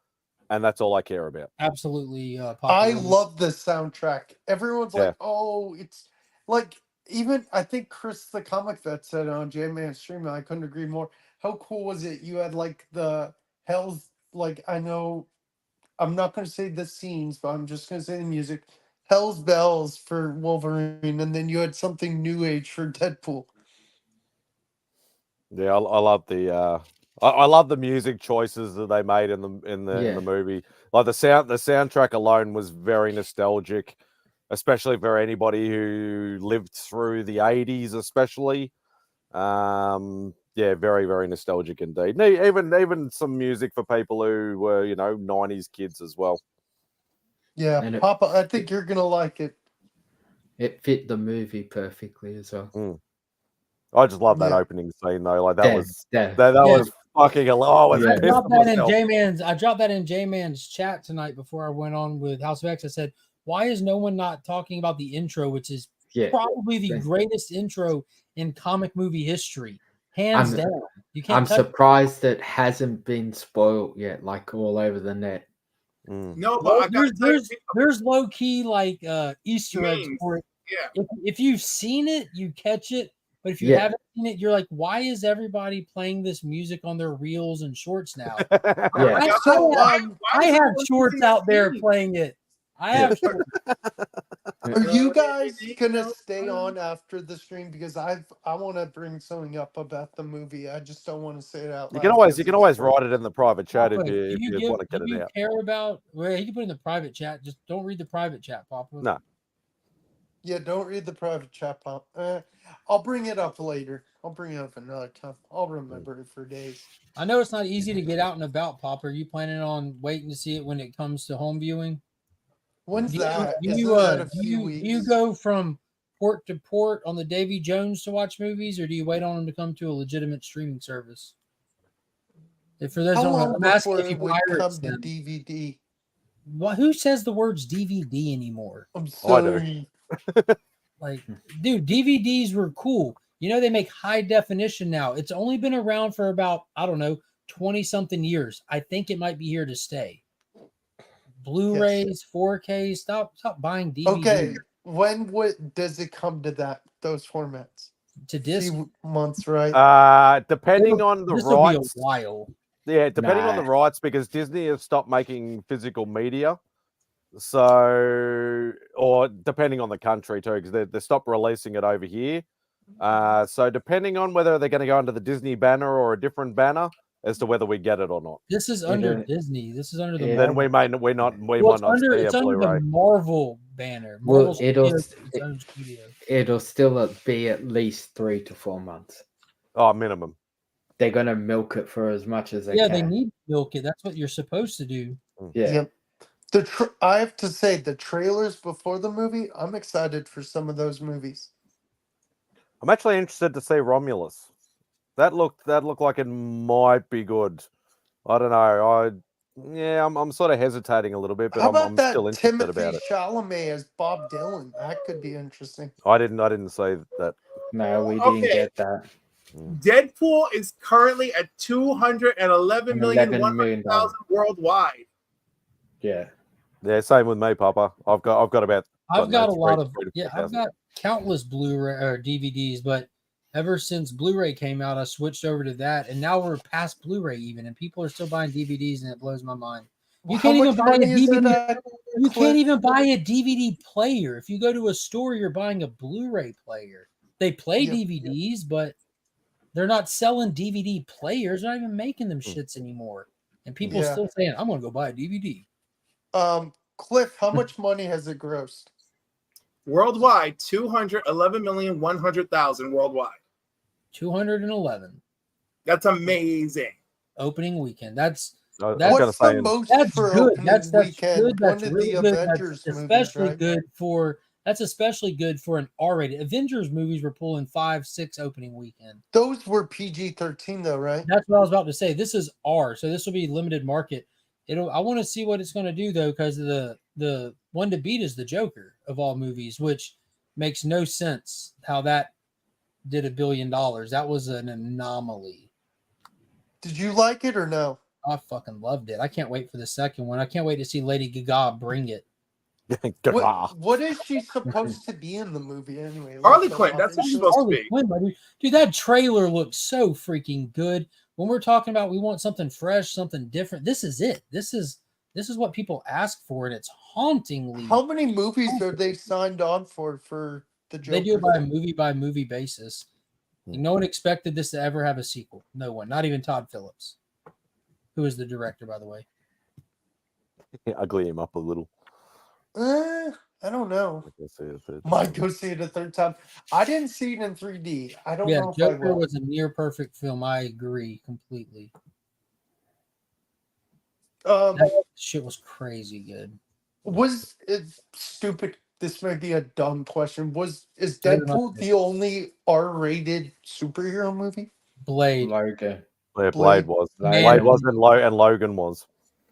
and that's all I care about. Absolutely. I Popular. love the soundtrack. Everyone's Yeah. like, oh, it's like, even I think Chris the Comic Vet said on J-Man stream, and I couldn't agree more. How cool was it? You had like the Hell's, like, I know I'm not going to say the scenes, but I'm just going to say the music. Hell's Bells for Wolverine, and then you had something New Age for Deadpool. Yeah, I love the I love the music choices that they made in the movie. Like the soundtrack alone was very nostalgic, especially for anybody who lived through the 80s, especially. Yeah, very, very nostalgic indeed. Even some music for people who were, 90s kids as well. Yeah, And Papa, I think you're gonna like it. It fit the movie perfectly as well. I just love that Yeah. opening scene though. Like that was Yeah. that was fucking hilarious. I dropped that in J-Man's. I dropped that in J-Man's chat tonight before I went on with House of X. I said, "Why is no one not talking about the intro, which is probably the greatest intro in comic movie history, hands down? You can't. I'm surprised that hasn't been spoiled yet, like all over the net. No, but Well, I got there's low key like Easter eggs Memes. for it. Yeah. If you've seen it, you catch it. But if you haven't seen it, you're like, why is everybody playing this music on their reels and shorts now? I have shorts out there playing it. I have shorts. Are you guys gonna stay on after the stream? Because I want to bring something up about the movie. I just don't want to say it out loud. You can always write it in the private chat if you want to get Do it you out. care about? Well, you can put it in the private chat. Just don't read the private chat, Papa. No. Yeah, don't read the private chat, Pop. I'll bring it up later. I'll bring it up another time. I'll remember it for days. I know it's not easy to get out and about, Papa. Are you planning on waiting to see it when it comes to home viewing? When's that? Do Isn't you, that a do few you, weeks? do you go from port to port on the Davy Jones to watch movies, or do you wait on them to come to a legitimate streaming service? If for those How don't know, long I'm asking before if you it would pirate come to them. DVD? Who says the words DVD anymore? I'm I do. sorry. Like, dude, DVDs were cool. You know, they make high definition now. It's only been around for about, I don't know, 20 something years. I think it might be here to stay. Blu-rays, 4K, stop buying DVDs. Okay, when does it come to those formats? To disc? Few months, right? Depending on the This will be a rights. while. Yeah, depending on the Nah. rights, because Disney has stopped making physical media. So, or depending on the country too, because they stopped releasing it over here. So depending on whether they're going to go under the Disney banner or a different banner as to whether we get it or not. This is under Disney. This is under the Then Marvel. might not see It's a under Blu-ray. the Marvel banner. Well, Marvel it'll Studios, its own studio. it'll still be at least 3 to 4 months. Oh, minimum. They're gonna milk it for as much as they Yeah, can. they need to milk it. That's what you're supposed to do. Yeah. Yep. I have to say, the trailers before the movie, I'm excited for some of those movies. I'm actually interested to see Romulus. That looked like it might be good. I don't know. I'm sort of hesitating a little bit, but How about I'm that still interested Timothy about it. Chalamet as Bob Dylan? That could be interesting. I didn't say that. No, we didn't Okay. get that. Deadpool is currently at 211,100,000 worldwide. Yeah. Yeah, same with me, Papa. I've got about. I've got a lot of 3 to I've 4,000. got countless Blu-ray or DVDs, but ever since Blu-ray came out, I switched over to that, and now we're past Blu-ray even, and people are still buying DVDs, and it blows my mind. You How can't even much buy a money is it DVD. at, You Cliff? can't even buy a DVD player. If you go to a store, you're buying a Blu-ray player. They play Yep. DVDs, but they're not selling DVD players. They're not even making them shits anymore. And people Yeah. still saying, "I'm going to go buy a DVD." Cliff, how much money has it grossed? Worldwide, 211,100,000 worldwide. 211 That's amazing. opening weekend. That's What's the most that's for good. opening That's weekend? good. That's One of really the good. Avengers That's movies, especially right? good for. That's especially good for an R-rated. Avengers movies were pulling 5, 6 opening weekend. Those were PG-13 though, right? That's what I was about to say. This is R, so this will be limited market. I want to see what it's going to do though, because the one to beat is the Joker of all movies, which makes no sense how that did $1 billion. That was an anomaly. Did you like it or no? I fucking loved it. I can't wait for the second one. I can't wait to see Lady Gaga bring it. What is she supposed to be in the movie anyway? Harley Like, Quinn. That's what she's supposed to be. Quinn, buddy. Dude, that trailer looks so freaking good. When we're talking about we want something fresh, something different, this is it. This is what people ask for, and it's hauntingly. How many movies are they signed on for the Joker? They do it by movie basis. No one expected this to ever have a sequel. No one, not even Todd Phillips, who is the director, by the way. Ugly him up a little. I don't know. Might go see it a third time. I didn't see it in 3D. I don't know if I Joker will. was a near perfect film. I agree completely. That shit was crazy good. Was it stupid? This may be a dumb question. Is They're not Deadpool the only R-rated superhero movie? Blade. Logan. Yeah, Blade was. Man. Blade was and Logan was.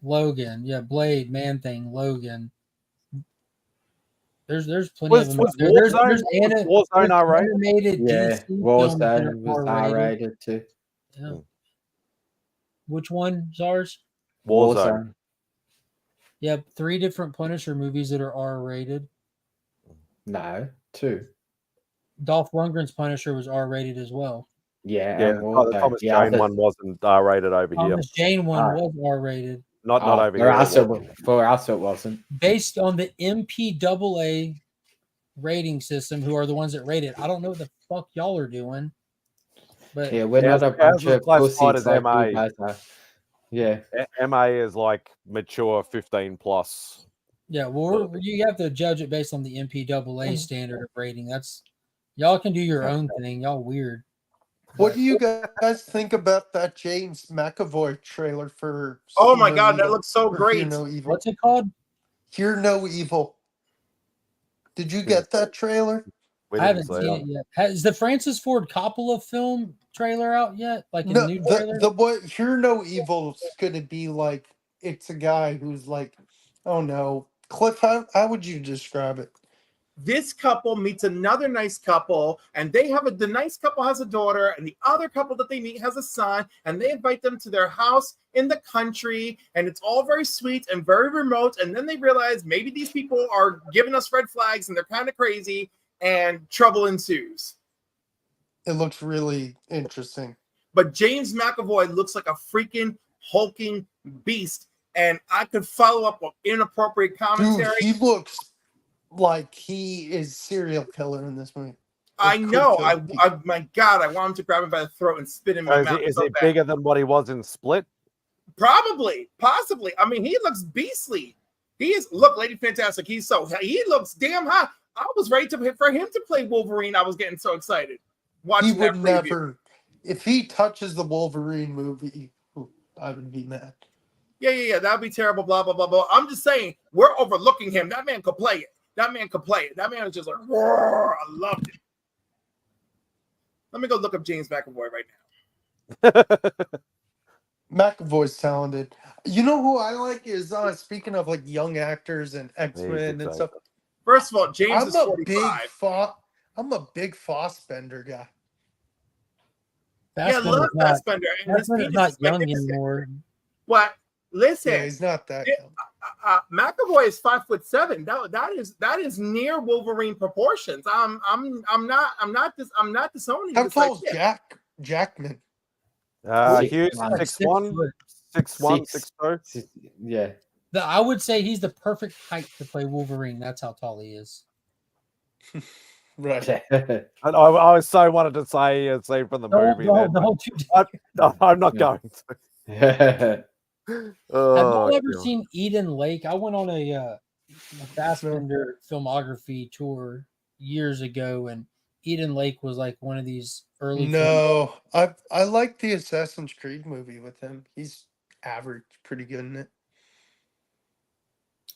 Logan, yeah, Blade, Man Thing, Logan. There's plenty of them. There's Warzone R-rated? animated Yeah, DC films that are Warzone was R-rated. R-rated too. Yeah. Which one, Zars? Warzone. Yep, 3 different Punisher movies that are R-rated. No, 2. Dolph Lundgren's Punisher was R-rated as well. Yeah, Yeah, and the Warzone. Thomas Jane one wasn't R-rated over here. Thomas Jane one was R-rated. Not over for here. For us, it wasn't. Based on the MPAA rating system, who are the ones that rate it. I don't know what the fuck y'all are doing. But Yeah, we're not a bunch of classified pussies as like MA. you guys are. Yeah. MA is like mature 15 plus. yeah, well, you have to judge it based on the MPAA standard of rating. That's y'all can do your own thing. Y'all weird. What do you guys think about that James McAvoy trailer for? Oh See my No God, that Evil, looks so or great. Hear No Evil? What's it called? Hear No Evil. Did you get that trailer? I haven't seen it yet. Is the Francis Ford Coppola film trailer out yet? Like a No, new trailer? the what? Hear No Evil is gonna be like it's a guy who's like Oh no, Cliff, how would you describe it? This couple meets another nice couple, and the nice couple has a daughter, and the other couple that they meet has a son, and they invite them to their house in the country, and it's all very sweet and very remote. And then they realize maybe these people are giving us red flags and they're kind of crazy, and trouble ensues. It looks really interesting. But James McAvoy looks like a freaking hulking beast, and I could follow up with inappropriate commentary. Dude, he looks like he is serial killer in this movie. I know. My God, I want him to grab him by the throat and spit in my mouth. Is it bigger than what he was in Split? Probably, possibly. I mean, he looks beastly. He is. Look, Lady Fantastic. He looks damn hot. I was ready for him to play Wolverine. I was getting so excited. He would never. If he touches the Wolverine movie, I would be mad. Yeah. That'd be terrible. Blah blah blah blah. I'm just saying we're overlooking him. That man could play it. That man was just like, roar. I loved it. Let me go look up James McAvoy right now. McAvoy's talented. You know who I like is speaking of like young actors and X-Men and stuff. First of all, James is 45. I'm a big Fassbender guy. Yeah, I love Fassbender. Fassbender's not young anymore. What? Listen, yeah, he's not that young. McAvoy is 5'7". That is near Wolverine proportions. I'm not disowning. How tall is Jackman? Hughes 6'1", 6'2". Yeah. I would say he's the perfect height to play Wolverine. That's how tall he is. Right. And I so wanted to say from the movie. I'm not going to. Have you ever seen Eden Lake? I went on a Fassbender filmography tour years ago, and Eden Lake was like one of these early. No, I like the Assassin's Creed movie with him. He's average, pretty good in it.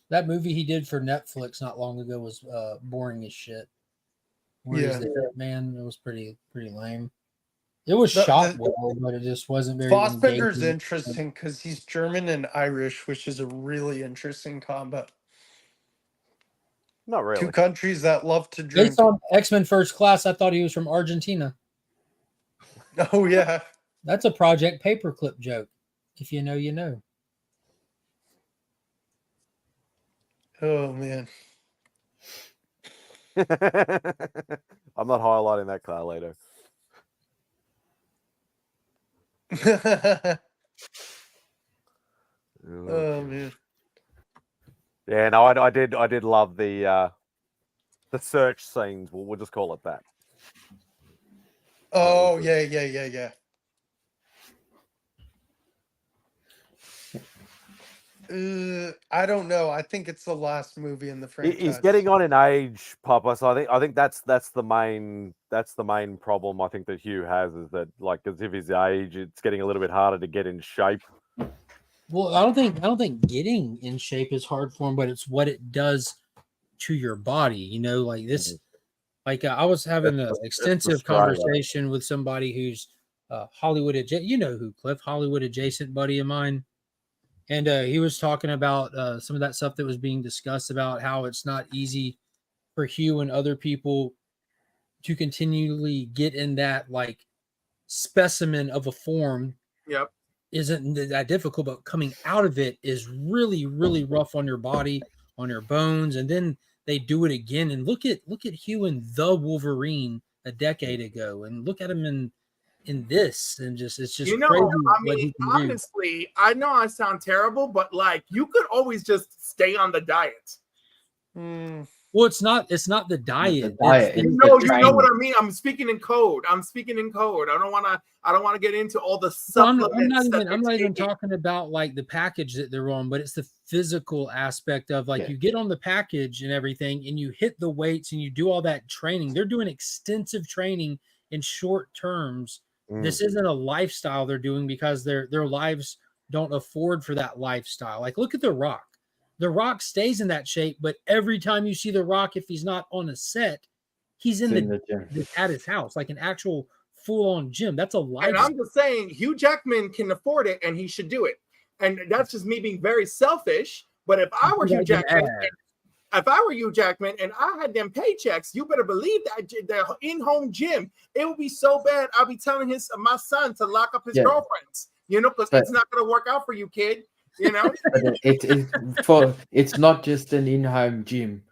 That movie he did for Netflix not long ago was boring as shit. Man, it was pretty lame. It was shot well, but it just wasn't very. Fassbender's interesting because he's German and Irish, which is a really interesting combo. Not really. Two countries that love to drink. Based on X-Men First Class, I thought he was from Argentina. Oh yeah, that's a Project Paperclip joke. If you know, you know. Oh man. I'm not highlighting that car later. Oh man. Yeah, no, I did love the search scenes. We'll just call it that. Oh yeah. I don't know. I think it's the last movie in the franchise. He's getting on in age, Papa. So I think that's the main problem I think that Hugh has is that like because of his age, it's getting a little bit harder to get in shape. Well, I don't think getting in shape is hard for him, but it's what it does to your body. You know, like this. Like I was having an extensive conversation with somebody who's Hollywood adjacent. You know who, Cliff, Hollywood adjacent buddy of mine. And he was talking about some of that stuff that was being discussed about how it's not easy for Hugh and other people to continually get in that like specimen of a form. Yep. Isn't that difficult, but coming out of it is really, really rough on your body, on your bones. And then they do it again. And look at Hugh in The Wolverine a decade ago, and look at him in this, and it's just crazy. I mean, honestly, I know I sound terrible, but like you could always just stay on the diet. Well, it's not the diet. You know what I mean. I'm speaking in code. I don't want to get into all the supplements. I'm not even talking about like the package that they're on, but it's the physical aspect of like you get on the package and everything, and you hit the weights and you do all that training. They're doing extensive training in short terms. This isn't a lifestyle they're doing because their lives don't afford for that lifestyle. Like look at The Rock. The Rock stays in that shape, but every time you see The Rock, if he's not on a set, he's in the gym at his house, like an actual full-on gym. That's a lifestyle. And I'm just saying, Hugh Jackman can afford it, and he should do it. And that's just me being very selfish. But if I were Hugh Like an Jackman, ad. if I were Hugh Jackman and I had them paychecks, you better believe that the in-home gym, it would be so bad. I'll be telling my son to lock up his Yeah. girlfriends, because But- it's not going to work out for you, kid. But it's not just an in-home gym.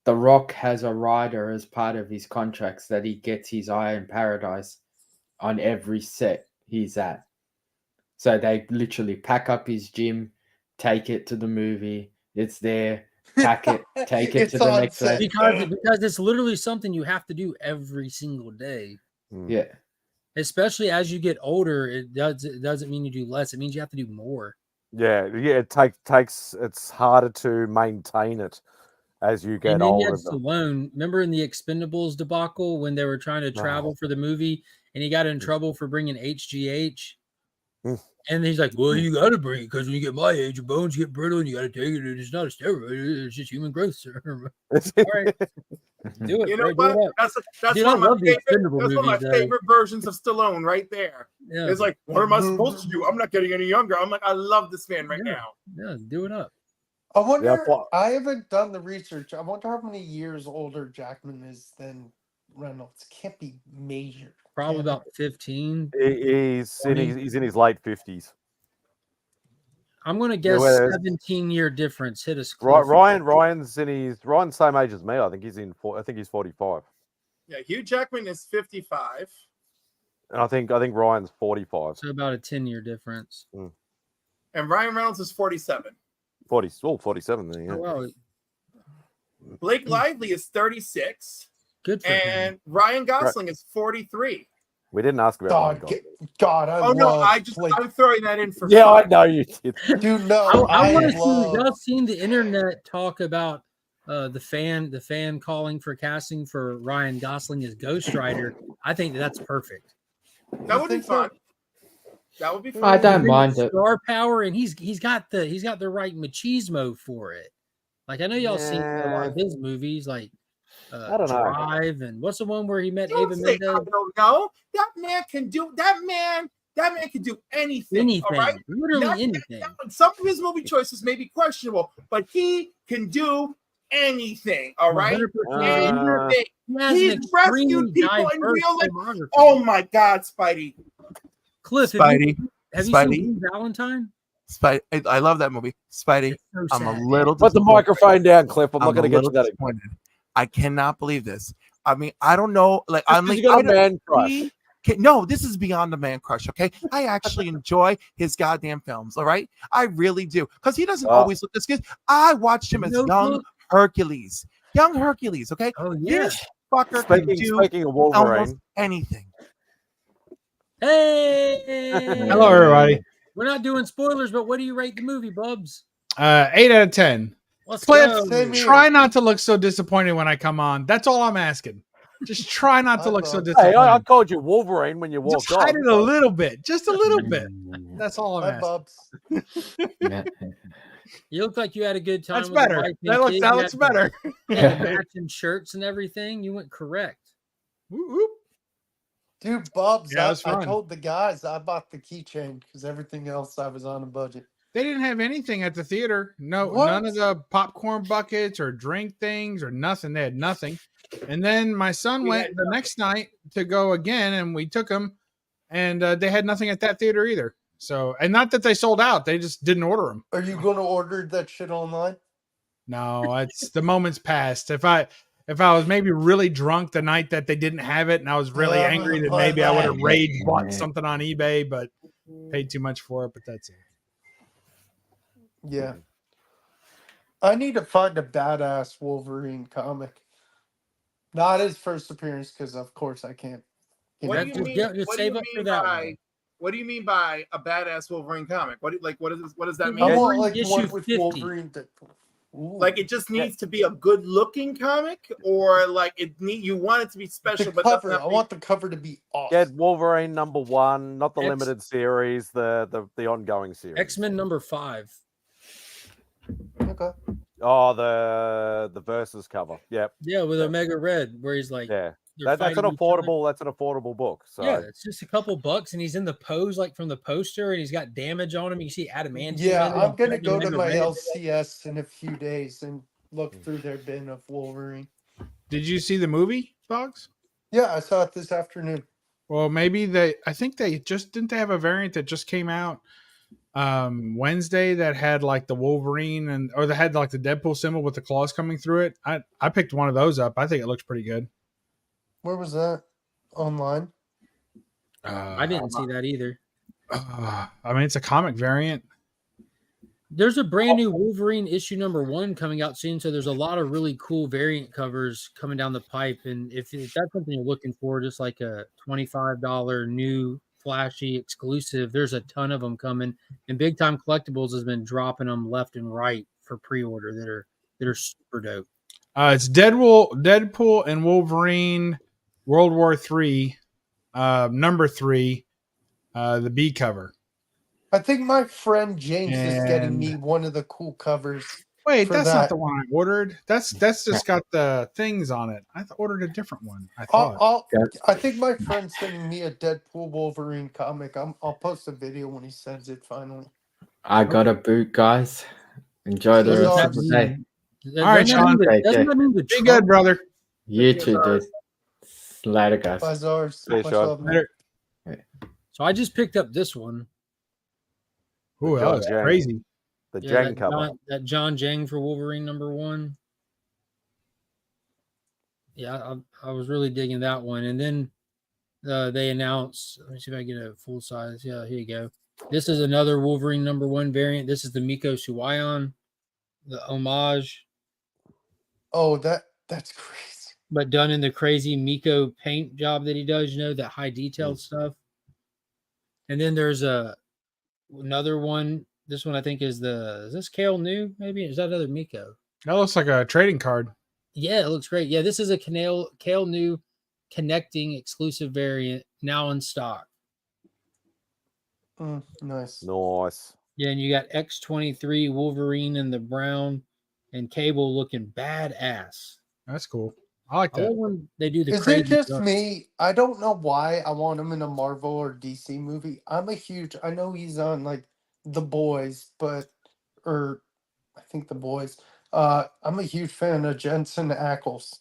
The Rock has a rider as part of his contracts that he gets his eye in paradise on every set he's at. So they literally pack up his gym, take it to the movie. It's there. Pack it, take it to the next set. Because it's literally something you have to do every single day. Yeah. Especially as you get older, it doesn't mean you do less. It means you have to do more. Yeah. It takes. It's harder to maintain it as you get And then you older. had Stallone. Remember in the Expendables debacle when they were trying to travel for the movie, and he got in trouble for bringing HGH. And he's like, "Well, you got to bring it because when you get my age, your bones get brittle, and you got to take it. It's not a steroid; it's just human growth, sir." All right, do it. You know bro, what? do it up. That's Dude, one I of my love the favorite. Expendable That's one of my movies, though. favorite versions of Stallone, right there. Yeah. It's like, what am I supposed to do? I'm not getting any younger. I'm like, I love this man right now. Yeah, do it up. I wonder. I haven't done the research. I wonder how many years older Jackman is than Reynolds. Can't be major. Probably about 15. He's in his late 50s. I'm gonna guess whereas- 17-year difference. Hit us. Right, Cliff. Ryan's same age as me. I think he's 45, Yeah, Hugh Jackman is 55. and I think Ryan's 45. So about a 10-year difference. And Ryan Reynolds is 47. 47 then, yeah. Oh, wow. Blake Lively is 36. Good for and Ryan Gosling is 43. We didn't ask about Ryan Gosling. I'm throwing that in for Yeah, fun. I know you did. Dude, no, I want to see. Y'all seen the internet talk about the fan calling for casting for Ryan Gosling as Ghost Rider? I think that's perfect. That would be fun. That would be fun. I don't mind it. Star power, and he's got the right machismo for it. Like I know y'all seen a lot of his movies, like I don't know. Drive, and what's the one where he met Don't Ava say, Mendes? I don't know. That man can do anything. Anything, all right? literally anything. Some of his movie choices may be questionable, but he can do anything. All right. 100%. Anything. He has He's an rescued extremely people in diverse real life. filmography. Oh my God, Spidey. Cliff, Spidey. have you Spidey. seen Blue Valentine? Spidey. I love that movie. Spidey. so I'm a sad. little Put the disappointed. microphone down, Cliff. I'm not going to get a to little that. disappointed. I cannot believe this. I mean, I don't know. Like, Just I'm 'cause like, you got a I don't- man crush. No, this is beyond a man crush. Okay, I actually enjoy his goddamn films. All right, I really do, because he doesn't always look this good. I watched him as young Hercules. Young Hercules. Okay. Oh yeah. This fucker can do Speaking of Wolverine, almost anything. Hey, Hello, everybody. We're not doing spoilers, but what do you rate the movie, Bubs? 8 out of 10. Let's Cliff, go. try not to look so disappointed when I come on. That's all I'm asking. Just try not to look so hey, disappointed. I called you Wolverine when you Just walked hide on. it a little bit. Just a little bit. That's all I'm asking. You look like you had a good time. That's with the better. wife and That looks- kids. that You looks had better. You had the matching shirts and everything. You went correct. Dude, Bubs, Yeah, it I was fun. told the guys I bought the keychain because everything else I was on a budget. They didn't have anything at the theater. No, What? none of the popcorn buckets or drink things or nothing. They had nothing. And then my son went the next night to go again, and we took him, and they had nothing at that theater either. So, and not that they sold out, they just didn't order them. Are you going to order that shit online? No, it's the moment's past. If I was maybe really drunk the night that they didn't have it, and I was really angry, then maybe I would have rage bought something on eBay, but paid too much for it. But that's it. Yeah. I need to find a badass Wolverine comic. Not his first appearance, because of course I can't. What do you mean? What do you mean by? What do you mean by a badass Wolverine comic? What does that mean? I want like one with Wolverine. Like it just needs to be a good looking comic, or like you want it to be special, The but cover. that's not I want the cover to be awesome. Get Wolverine #1, not the limited series, the ongoing series. X-Men #5. Okay. Oh, the versus cover. Yep. Yeah, with Omega Red, where he's like, Yeah. they're That's an fighting each other. affordable book. So Yeah, it's just a couple bucks, and he's in the pose like from the poster, and he's got damage on him. You see adamantium. Yeah, in it. I'm gonna He's go to never my read it. LCS in a few days and look through their bin of Wolverine. Did you see the movie, Boggs? Yeah, I saw it this afternoon. Well, maybe I think they just didn't they have a variant that just came out Wednesday that had like the Wolverine or they had like the Deadpool symbol with the claws coming through it. I picked one of those up. I think it looks pretty good. Where was that? Online? I didn't see that either. I mean, it's a comic variant. There's a brand new Wolverine issue #1 coming out soon, so there's a lot of really cool variant covers coming down the pipe. And if that's something you're looking for, just like a $25 new flashy exclusive, there's a ton of them coming. And Big Time Collectibles has been dropping them left and right for pre-order that are super dope. It's Deadpool and Wolverine, World War III, #3, the B cover. I think my friend James is getting me one of the cool covers. Wait, for that's that. not the one I ordered. That's just got the things on it. I ordered a different one. I thought. I think my friend's sending me a Deadpool Wolverine comic. I'll post a video when he sends it finally. I got a boot, guys. Enjoy the rest of the day. All right, Sean. Be good, brother. You too, dude. Later, guys. Bazaars. Hey, Much Sean. love, man. Later. So I just picked up this one. Ooh, that looks crazy. The Jang cover. That John Jang for Wolverine #1. Yeah, I was really digging that one. And then they announced, let me see if I get a full size. Yeah, here you go. This is another Wolverine #1 variant. This is the Miko Suwayon, the homage. Oh, that's crazy. But done in the crazy Miko paint job that he does, that high detailed stuff. And then there's another one. This one I think is this Kale New? Maybe is that another Miko? That looks like a trading card. Yeah, it looks great. Yeah, this is a Kale New connecting exclusive variant now in stock. Nice. Yeah, and you got X-23 Wolverine in the brown and Cable looking badass. That's cool. I like that. I love when they do the Is crazy it just stuff. me? I don't know why I want him in a Marvel or DC movie. I know he's on like The Boys, I think The Boys. I'm a huge fan of Jensen Ackles.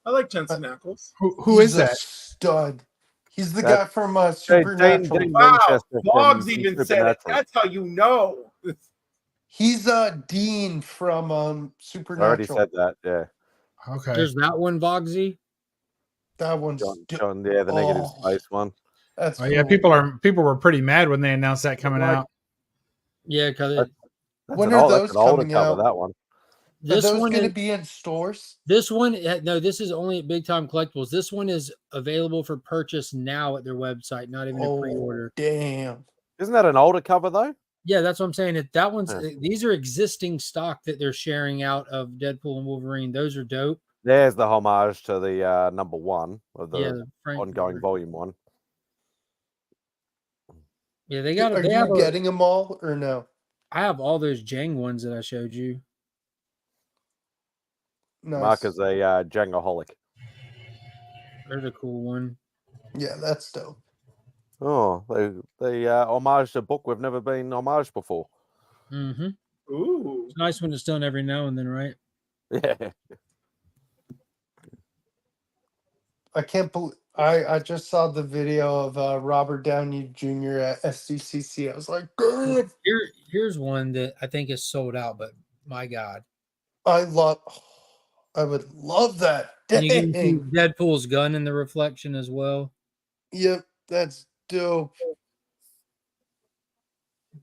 I like Jensen Ackles. Who is that? Stud. He's the guy from Supernatural. Wow, Boggs even said it. That's how you know. He's Dean from Supernatural. I already said that. Yeah. Okay. There's that one, Vogsy. That one's John, the negative space one. That's yeah. People were pretty mad when they announced that coming out. Yeah, because when are those coming out? That one. Are those going to be in stores? This one, no, this is only at Big Time Collectibles. This one is available for purchase now at their website, not even a pre-order. Damn. Isn't that an older cover though? Yeah, that's what I'm saying. That one's these are existing stock that they're sharing out of Deadpool and Wolverine. Those are dope. There's the homage to the #1 of the Frank ongoing volume 1. Yeah, they got. Are you getting them all or no? I have all those Jang ones that I showed you. Nice. Mark is a Jangaholic. There's a cool one. Yeah, that's dope. Oh, they homage a book we've never been homaged before. Mm-hmm. Ooh. It's nice when it's done every now and then, right? Yeah. I can't believe I just saw the video of Robert Downey Jr. at SDCC. I was like, good. Here's one that I think is sold out, but my God. I would love that. And you can see Dang. Deadpool's gun in the reflection as well. Yep, that's dope.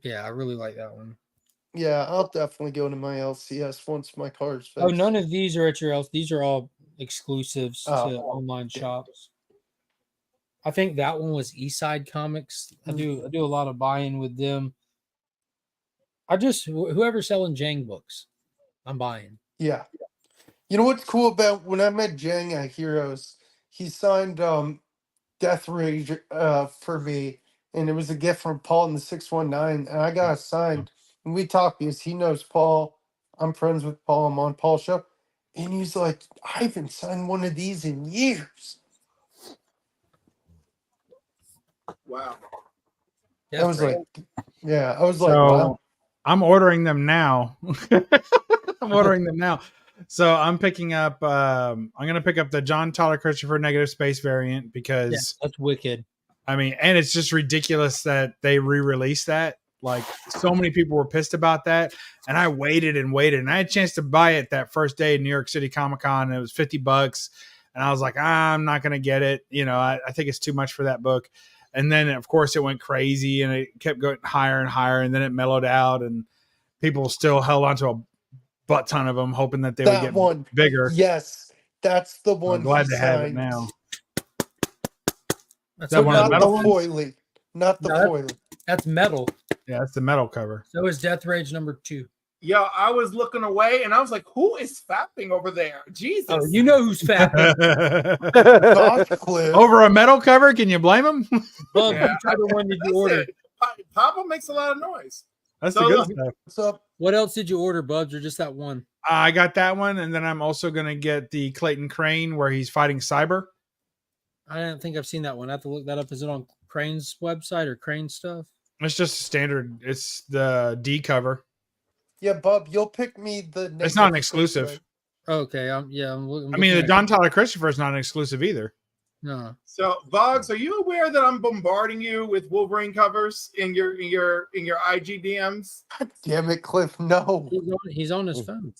Yeah, I really like that one. Yeah, I'll definitely go to my LCS once my car's fixed. Oh, none of these are at your else. These are all exclusives to online shops. I think that one was Eastside Comics. I do a lot of buying with them. Whoever's selling Jang books, I'm buying. Yeah. You know what's cool about when I met Jang at Heroes, he signed Death Rage for me, and it was a gift from Paul in the 619, and I got it signed. And we talked because he knows Paul. I'm friends with Paul. I'm on Paul's show. And he's like, I haven't signed one of these in years. Wow. I was like, yeah, I was like, So wow. I'm ordering them now. I'm ordering them now. So I'm picking up. I'm gonna pick up the John Tyler Christopher negative space variant because that's wicked. I mean, and it's just ridiculous that they re-released that. Like, so many people were pissed about that, and I waited and waited, and I had a chance to buy it that first day in New York City Comic Con, and it was $50, and I was like, I'm not gonna get it. You know, I think it's too much for that book. And then, of course, it went crazy, and it kept going higher and higher, and then it mellowed out, and people still held onto a butt ton of them, hoping that they would get one bigger. Yes, that's the one. I'm glad he to have it signed. now. That's that one of not the metal the ones? foiling. Not the No, that- foiling. That's metal. Yeah, that's the metal cover. So is Death Rage #2. Yo, I was looking away and I was like, who is fapping over there? Jesus. Oh, you know who's fapping. Over a metal cover? Can you blame him? Bub, Yeah, which other one did you order? Papa makes a lot of noise. That's So the good look, stuff. What's up? What else did you order, Bubs, or just that one? I got that one, and then I'm also going to get the Clayton Crane where he's fighting Cyber. I don't think I've seen that one. I have to look that up. Is it on Crane's website or Crane stuff? It's just standard. It's the D cover. Yeah, Bub, you'll pick me the. It's not an exclusive. Okay, I'm looking. I mean, the Don Tyler Christopher is not an exclusive either. No. So Boggs, are you aware that I'm bombarding you with Wolverine covers in your IG DMs? God damn it, Cliff! No. He's on his phone.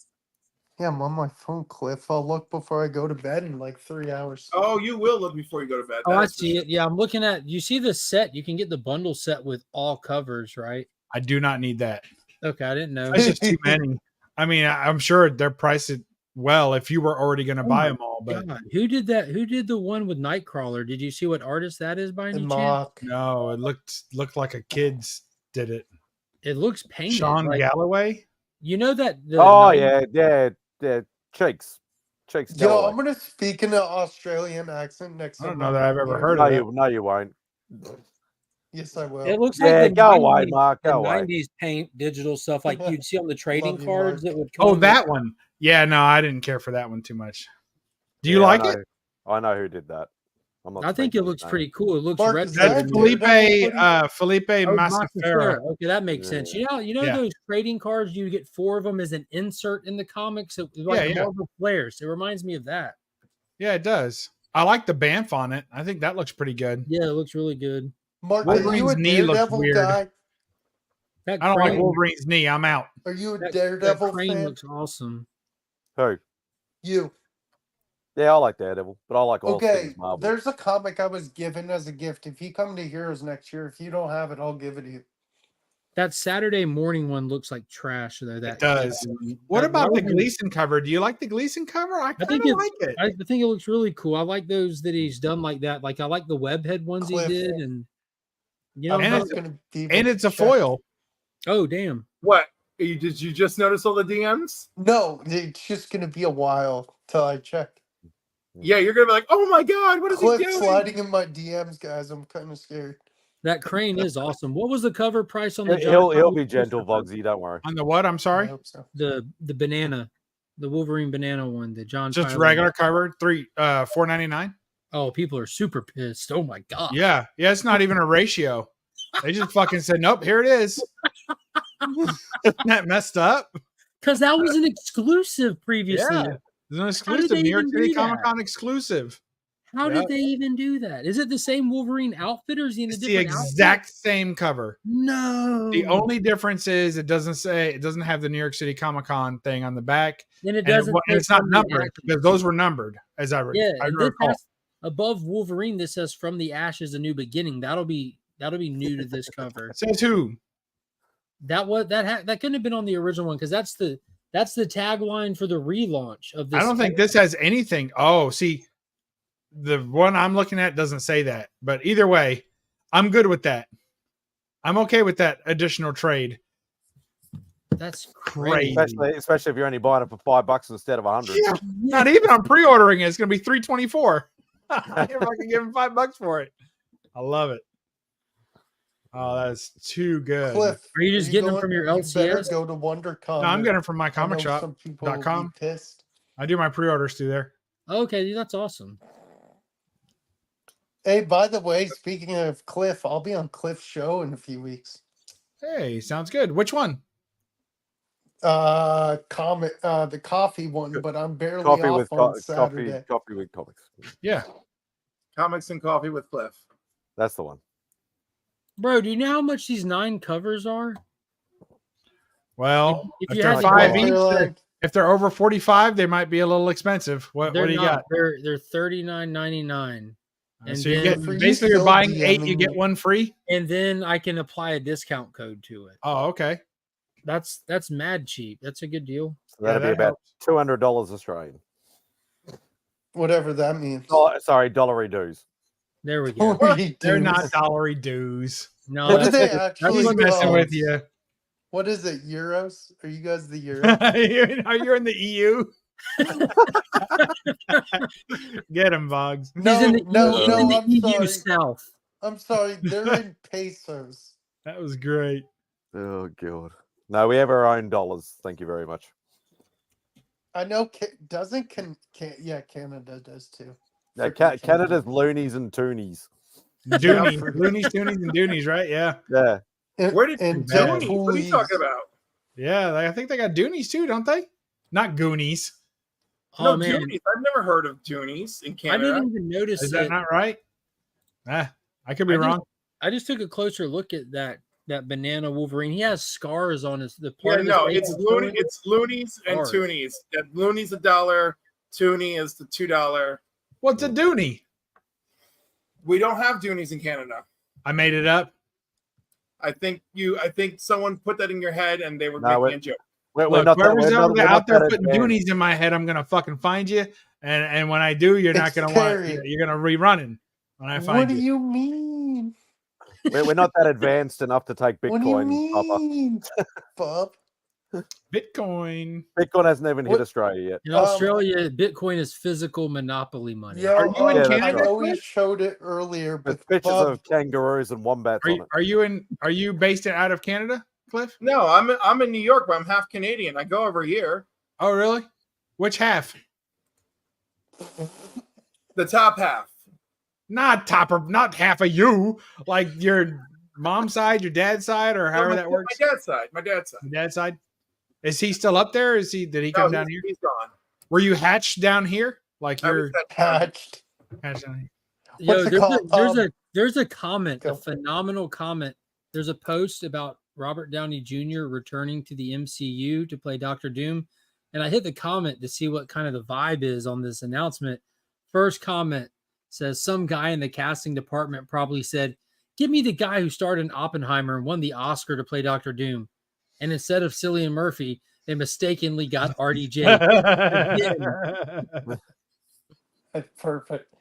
Yeah, I'm on my phone, Cliff. I'll look before I go to bed in like 3 hours. Oh, you will look before you go to bed. Oh, That I is for see sure. it. Yeah, I'm looking at. You see the set? You can get the bundle set with all covers, right? I do not need that. Okay, I didn't know. That's just too many. I mean, I'm sure they're priced well if you were already going to buy them all. But God, who did that? Who did the one with Nightcrawler? Did you see what artist that is by any chance? no, it looked like a kid's did it. It looks painted. Sean like- Galloway. You know that? Oh yeah. Cheeks. Yo, Galloway. I'm gonna speak in an Australian accent next time. I don't know that I've ever heard no, of it. No, you won't. Yes, I will. It looks Yeah, like the go away, 90s, Mark, the go away. 90s paint digital stuff like you'd see on the trading Love you, cards Mark. that would come. Oh, with- that one. Yeah, no, I didn't care for that one too much. Do you Yeah, like I it? know. I know who did that. I'm not I think it speaking looks his pretty name. cool. It looks Mark, retro. is that That's to me. Felipe Oh, Masafera. Masafera. Okay, that makes sense. Yeah. You know Yeah. those trading cards. You get 4 of them as an insert in the comics. It was like Yeah. Marvel Flares. It reminds me of that. Yeah, it does. I like the Banff on it. I think that looks pretty good. Yeah, it looks really good. Mark, are you a Wolverine's knee looks Daredevil weird. guy? That I don't like crane, Wolverine's knee. I'm out. Are you a that Daredevil crane fan? looks awesome. Who? You. Yeah, I like Daredevil, but I like all Okay, things Marvel. there's a comic I was given as a gift. If you come to Heroes next year, if you don't have it, I'll give it to you. That Saturday morning one looks like trash, though. That It does. one. What That- about that the was- Gleason cover? Do you like the Gleason cover? I I kind think of it's, like it. I think it looks really cool. I like those that he's done like that. Like I like the webhead ones Cliff. he did, and you know, I'm And not it's- gonna be And able it's a to check. foil. oh damn, What? Did you just notice all the DMs? No, it's just gonna be a while till I check. Yeah, you're gonna be like, oh my god, what is Cliff he doing? sliding in my DMs, guys. I'm kind of scared. that crane is awesome. What was the cover price on the? He'll John be Tyler gentle, Christopher? Vogsy. Don't worry. On the what? I'm I sorry. hope so. The banana, the Wolverine banana one, the John. Just Tyler. regular cover, $4.99. Oh, people are super pissed. Oh my god. Yeah, it's not even a ratio. They just fucking said, nope, here it is. Isn't that messed up? Because that was an exclusive previously. Yeah. It's an exclusive they New York even City do that? Comic Con exclusive. How Yeah. did they even do that? Is it the same Wolverine outfit or is he in a It's the different outfit? exact same cover. No. The only difference is it doesn't have the New York City Comic Con thing on the back. Then it And, doesn't. and it's say not from the numbered Ashes. because those were numbered, as I Yeah, I and this recall. has, above Wolverine, this says "From the Ashes, a New Beginning." That'll be new to this cover. It says who? That couldn't have been on the original one because that's the tagline for the relaunch of this. I don't think this has anything. Oh, see, the one I'm looking at doesn't say that. But either way, I'm good with that. I'm okay with that additional trade. That's crazy. Especially if you're only buying it for $5 instead of 100. Yeah, not even I'm pre-ordering it. It's going to be $324. If I can give him $5 for it, I love it. Oh, that's too good. Cliff, Are you just getting them going- from your You better LCS? go to WonderCon. No, I'm getting them from I know some people will be mycomicshop.com. pissed. I do my pre-orders through there. Okay, that's awesome. Hey, by the way, speaking of Cliff, I'll be on Cliff's show in a few weeks. Hey, sounds good. Which one? The coffee one, but I'm barely off on Saturday. Coffee with comics. Yeah. Comics and Coffee with Cliff. That's the one. Bro, do you know how much these 9 covers are? Well, If if you they're had 5 to- each, Like, if they're over 45, they might be a little expensive. What do you got? They're $39.99. And So you then, get basically you're buying 8, you get 1 free. and then I can apply a discount code to it. Oh, okay. That's mad cheap. That's a good deal. So that'd be about $200 Australian. whatever that means. Oh, sorry, dollary dues. There we go. They're not dollary dues. No, What do they that's actually messing call? with you. What is it? Euros? Are you guys the Euros? Are you in the EU? Get him, Boggs. No, in the I'm EU sorry. South. I'm sorry. They're in pesos. That was great. Oh god. No, we have our own dollars. Thank you very much. I know. Yeah, Canada does too. Yeah, Canada's loonies and toonies. Doonies, loonies, toonies, and doonies, right? Yeah. Yeah. Where did and Doonies? What are you talking about? Yeah, I think they got Doonies too, don't they? Not Goonies. No, Oh, man. Doonies. I've never heard of Doonies in I Canada. didn't even notice Is that it. not right? I could be wrong. I just took a closer look at that banana Wolverine. He has scars on the Yeah, part of his no, face it's is loony, showing. it's loonies and Stars. toonies. Loonies $1, toonie is the $2. What's a Doonie? We don't have Doonies in Canada. I made it up. I think someone put that in your head and they were No, making a joke. We're Look, not that, whoever's we're not out there that putting advanced. Doonies in my head, I'm gonna fucking find you, and when I do, you're not It's gonna want. Terry. You're gonna rerunning when I What find do you. you mean? We're not that advanced enough to take What do you Bitcoin, Papa. mean, Bob? Bitcoin. Bitcoin hasn't even hit What- Australia yet. In Australia, Bitcoin is physical monopoly money. Yeah, Are you in Yeah, that's I Canada? know we showed it earlier, There's but pictures Bob, of kangaroos and wombats on it. Are you based out of Canada, Cliff? No, I'm in New York, but I'm half Canadian. I go every year. Oh, really? Which half? The top half. Not half of you. Like your mom's side, your dad's side, or however that works. My dad's side. My dad's side. Your dad's side. Is he still up there? Did he come down here? He's gone. Were you hatched down here? Like you're hatched. hatched down here? Yo, What's it called? there's a comment, Go a phenomenal comment. There's a post about Robert Downey Jr. returning to the MCU to play Doctor Doom, and I hit the comment to see what kind of the vibe is on this announcement. First comment says some guy in the casting department probably said, "Give me the guy who starred in Oppenheimer and won the Oscar to play Doctor Doom," and instead of Cillian Murphy, they mistakenly got RDJ. Again. Perfect.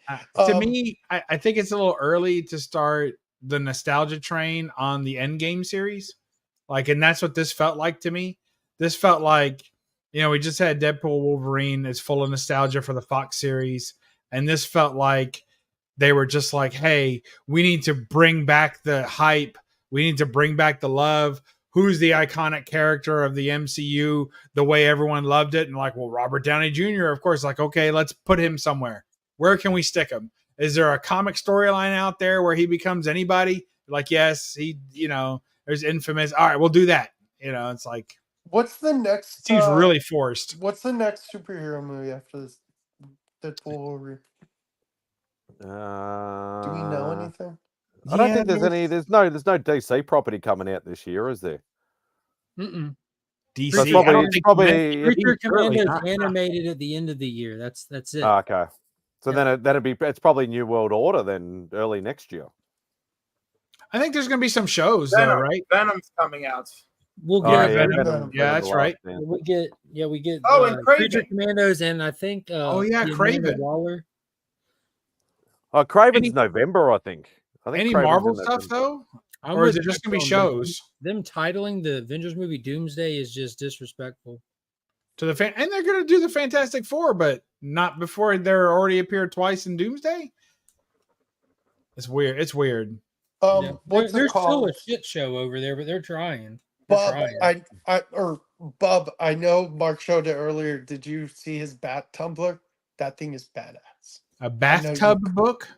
To me, I think it's a little early to start the nostalgia train on the Endgame series. Like, and that's what this felt like to me. This felt like, we just had Deadpool Wolverine. It's full of nostalgia for the Fox series. And this felt like they were just like, hey, we need to bring back the hype. We need to bring back the love. Who's the iconic character of the MCU, the way everyone loved it? And like, well, Robert Downey Jr., of course, like, okay, let's put him somewhere. Where can we stick him? Is there a comic storyline out there where he becomes anybody? Like, yes, he, there's Infamous. All right, we'll do that. It's like, What's the next? it seems really forced. What's the next superhero movie after this? Deadpool Wolverine. Do we know anything? I don't think there's any. There's no DC property coming out this year, is there? Mm-mm. DC. So it's probably Creature Commandos animated at the end of the year. That's it. Okay. So then it's probably New World Order then early next year. I think there's going to be some shows Venom, though, right? Venom's coming out. We'll Oh, get yeah, Venom. Yeah, that's right. we get and Creature Kraven. Commandos and I think the Amanda Kraven. Waller. Oh, Craven's November, I think. Any Kraven's Marvel in stuff November. though? Or is it just going to be shows? Them titling the Avengers movie Doomsday is just disrespectful To the fan, and they're going to do the Fantastic Four, but not before they're already appeared twice in Doomsday. It's weird. It's weird. What's there's it called? still a shit show over there, but they're trying. Bob, Bob, I know Mark showed it earlier. Did you see his bat tumbler? That thing is badass. A bathtub book?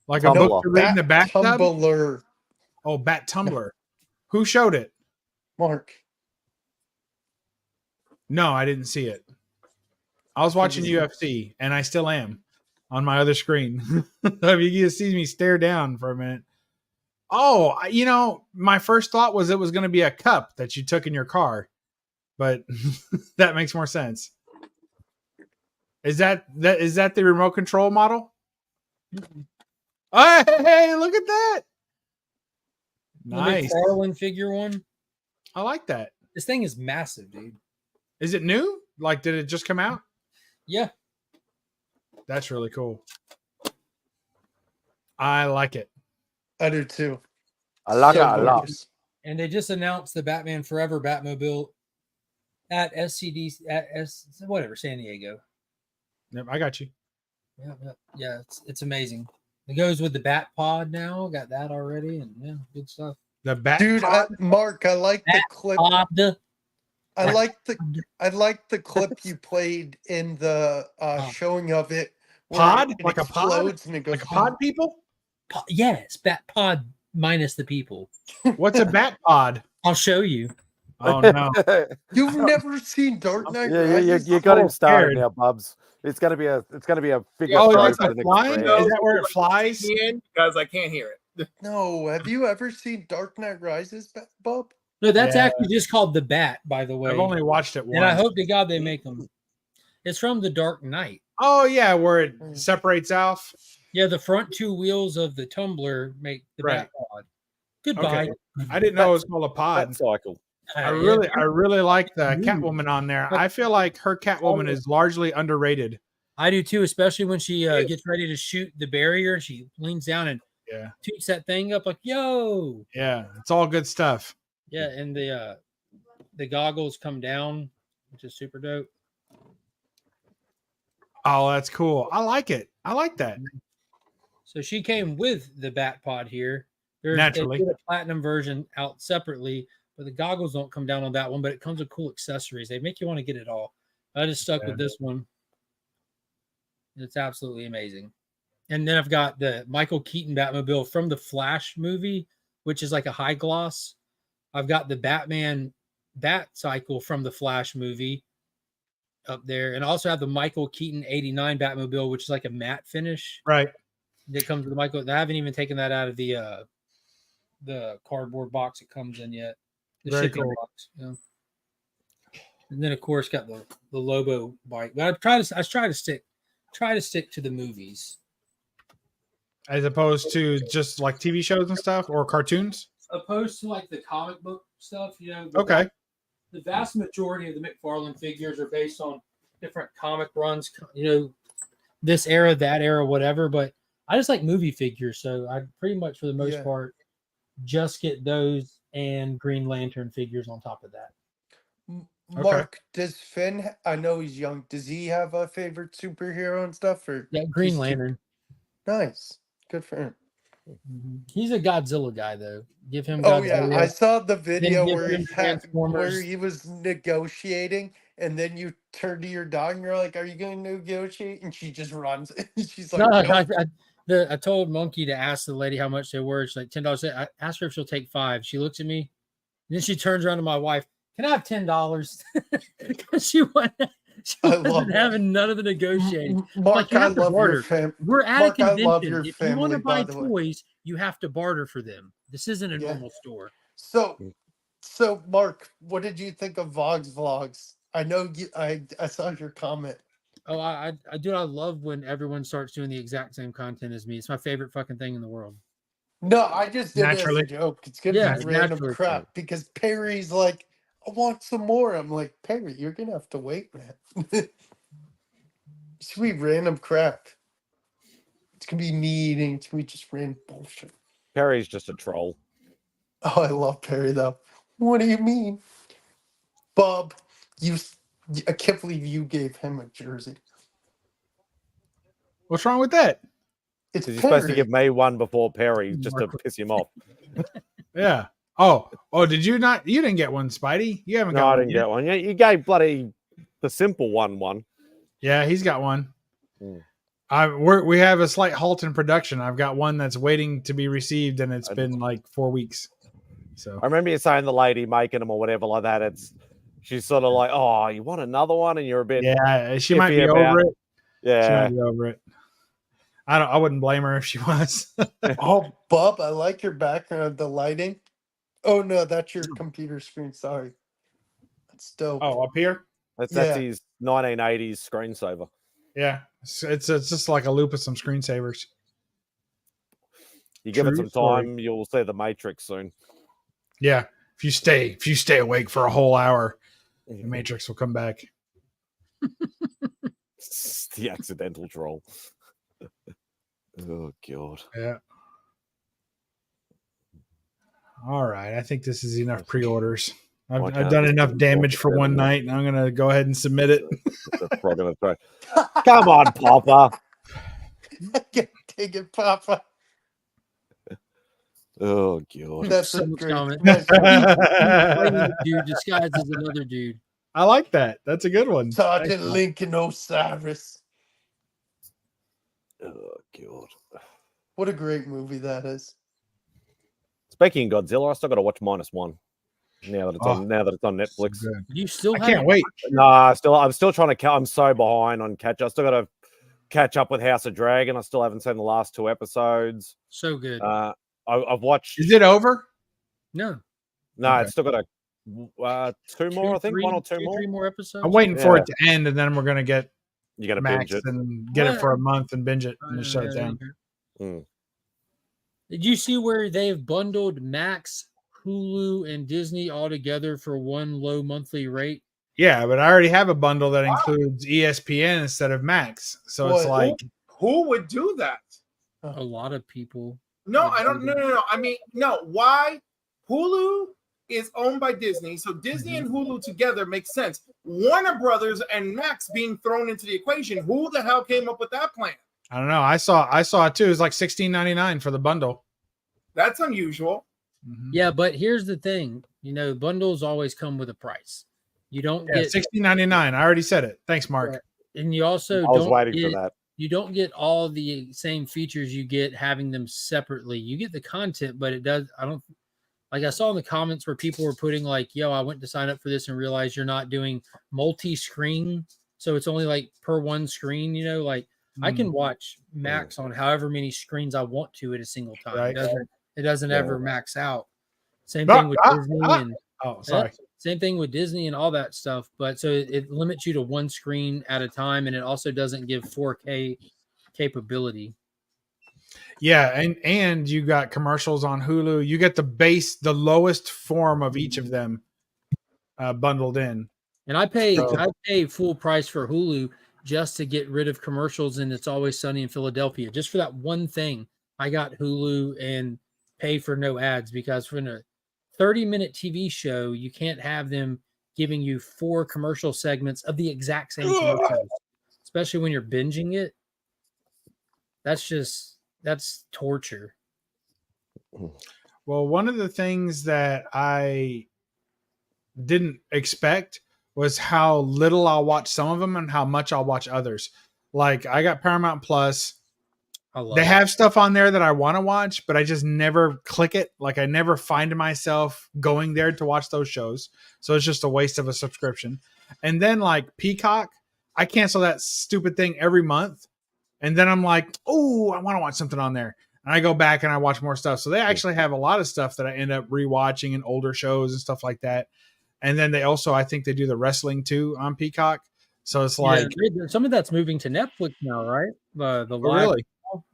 Like a No, book to read in the bat bathtub? tumbler. Oh, bat tumbler. Who showed it? Mark. No, I didn't see it. I was watching UFC, and I still am on my other screen. If you can see me stare down for a minute. Oh, my first thought was it was going to be a cup that you took in your car, but that makes more sense. Is that the remote control model? Oh, hey, look at that! Nice. The McFarlane figure one. I like that. This thing is massive, dude. Is it new? Like, did it just come out? Yeah. That's really cool. I like it. I do too. I like it a lot. And they just announced the Batman Forever Batmobile at whatever, San Diego. Yep, I got you. Yeah, it's amazing. It goes with the Bat Pod now. Got that already, and yeah, good stuff. The Bat Dude, Mark, I like the clip. Pod. I like the clip you played in the showing of it. Pod? It Like a pod? explodes and it goes Like a pod people? Yes, Bat Pod minus the people. What's a Bat Pod? I'll show you. Oh no! You've never seen Dark Knight Yeah, Rises? you got him started now, Bubs. It's gonna be a figure. Oh, throw it's for a the next flying? round. Is that where it flies? Because I can't hear it. No, have you ever seen Dark Knight Rises, Bob? No, that's Yeah. actually just called the Bat, by the way. I've only watched it once. And I hope to God they make them. It's from the Dark Knight. Oh yeah, where it separates off. Yeah, the front two wheels of the tumbler make the Right. Bat Pod. Goodbye. Okay. I didn't know it was called a pod. Bat cycle. I really like the Catwoman on there. I feel like her Catwoman is largely underrated. I do too, especially when she gets ready to shoot the barrier. She leans down and toots that thing up like, yo. Yeah, it's all good stuff. Yeah, and the goggles come down, which is super dope. Oh, that's cool. I like it. I like that. So she came with the Bat Pod here. Naturally. They did a platinum version out separately, but the goggles don't come down on that one, but it comes with cool accessories. They make you want to get it all. I just stuck with this one. It's absolutely amazing. And then I've got the Michael Keaton Batmobile from the Flash movie, which is like a high gloss. I've got the Batman Bat Cycle from the Flash movie up there. And I also have the Michael Keaton 89 Batmobile, which is like a matte finish. Right. That comes with the Michael. I haven't even taken that out of the cardboard box it comes in yet. The Very shipping cool. box. Yeah. And then of course got the Lobo bike. But I try to stick to the movies. As opposed to just like TV shows and stuff or cartoons? Opposed to like the comic book stuff, Okay. The vast majority of the McFarlane figures are based on different comic runs, this era, that era, whatever. But I just like movie figures, so I pretty much, for the most part, just get those and Green Lantern figures on top of that. Mark, does Finn? I know he's young. Does he have a favorite superhero and stuff? Or Yeah, Green Lantern. Nice, good for him. He's a Godzilla guy, though. Give him. Oh Godzilla. yeah, I saw the video give where him Transformers. he was negotiating, and then you turn to your dog and you're like, "Are you going to negotiate?" And she just runs. She's like, No, I told Monkey to ask the lady how much they were. She's like $10. I asked her if she'll take 5. She looks at me, and then she turns around to my wife. Can I have $10? Because she wasn't having none of the negotiating. Mark, you I have to love barter. your family. We're at Mark, a I convention. love your If you want to family, buy by the way. toys, you have to barter for them. This isn't a normal store. So Mark, what did you think of Vogg's vlogs? I know I saw your comment. Oh, I do. I love when everyone starts doing the exact same content as me. It's my favorite fucking thing in the world. No, I just did it as Naturally. a joke. It's gonna Yeah, be random naturally. crap because Perry's like, I want some more. I'm like, Perry, you're gonna have to wait, man. It's gonna be random crap. It's gonna be me eating. It's gonna be just random bullshit. Perry's just a troll. Oh, I love Perry though. What do you mean, Bob? I can't believe you gave him a jersey. What's wrong with that? It's You're supposed to give me one before Perry just to piss him off. Yeah. Oh, did you not? You didn't get one, Spidey. You haven't No, got I one didn't yet. get one. Yeah, you gave bloody the simple one. Yeah, he's got one. Hmm. We have a slight halt in production. I've got one that's waiting to be received, and it's been like 4 weeks. So I remember you saying the lady making them or whatever like that. She's sort of like, oh, you want another one, and you're a bit she might iffy be about over it. She Yeah, might be over it. I wouldn't blame her if she was. Oh, Bob, I like your background, the lighting. Oh no, that's your computer screen. Sorry. That's dope. Oh, up here? that's Yeah. his 1980s screensaver. Yeah, it's just like a loop of some screensavers. You give it True some story. time, you'll see the Matrix soon. Yeah, if you stay awake for a whole hour, the Matrix will come back. It's the accidental troll. Oh god. Yeah. All right, I think this is enough pre-orders. I've done enough damage for one night, and I'm gonna go ahead and submit it. Come on, Papa. Take it, Papa. Oh god. That's So a much great comment. question. Dude disguised as another dude. I like that. That's a good one. Sergeant Lincoln Osiris. Oh god. What a great movie that is. Speaking of Godzilla, I still got to watch -1 now that it's on Netflix. You still I can't wait. Nah, I'm still trying to. I'm so behind on catch. I still got to catch up with House of Dragon. I still haven't seen the last 2 episodes. So good. I've watched. Is it over? No. No, Okay. it's still got 2 more. I think 1 or 2 more. 3 more episodes. I'm waiting for it to end, and then we're gonna get You got to Max binge it. and get it for a month and binge it and just shut it down. Did you see where they've bundled Max, Hulu, and Disney all together for one low monthly rate? Yeah, but I already have a bundle that includes ESPN instead of Max, so it's like Who would do that? A lot of people. No, I don't. No. I mean, no. Why? Hulu is owned by Disney, so Disney and Hulu together makes sense. Warner Brothers and Max being thrown into the equation. Who the hell came up with that plan? I don't know. I saw it too. It's like $16.99 for the bundle. That's unusual. Yeah, but here's the thing. Bundles always come with a price. You don't get $16.99. I already said it. Thanks, Mark. Right. And you also I was waiting for that. You don't get all the same features you get having them separately. You get the content, but it does. I saw in the comments where people were putting like, "Yo, I went to sign up for this and realized you're not doing multi-screen, so it's only like per one screen." I can watch Max on however many screens I want to at a single time. Right. It doesn't ever max out. Same thing with Disney and sorry. Same thing with Disney and all that stuff. But so it limits you to one screen at a time, and it also doesn't give 4K capability. Yeah, and you got commercials on Hulu. You get the lowest form of each of them bundled in. And I pay full price for Hulu just to get rid of commercials and It's Always Sunny in Philadelphia. Just for that one thing, I got Hulu and pay for no ads, because for a 30-minute TV show, you can't have them giving you 4 commercial segments of the exact same commercials, especially when you're binging it. That's torture. Well, one of the things that I didn't expect was how little I'll watch some of them and how much I'll watch others. Like, I got Paramount Plus. They have stuff on there that I want to watch, but I just never click it. Like, I never find myself going there to watch those shows. So it's just a waste of a subscription. And then like Peacock, I cancel that stupid thing every month. And then I'm like, oh, I want to watch something on there. And I go back and I watch more stuff. So they actually have a lot of stuff that I end up rewatching, and older shows and stuff like that. And then they also, I think they do the wrestling too on Peacock. So it's like, some of that's moving to Netflix now, right? The oh, live, really?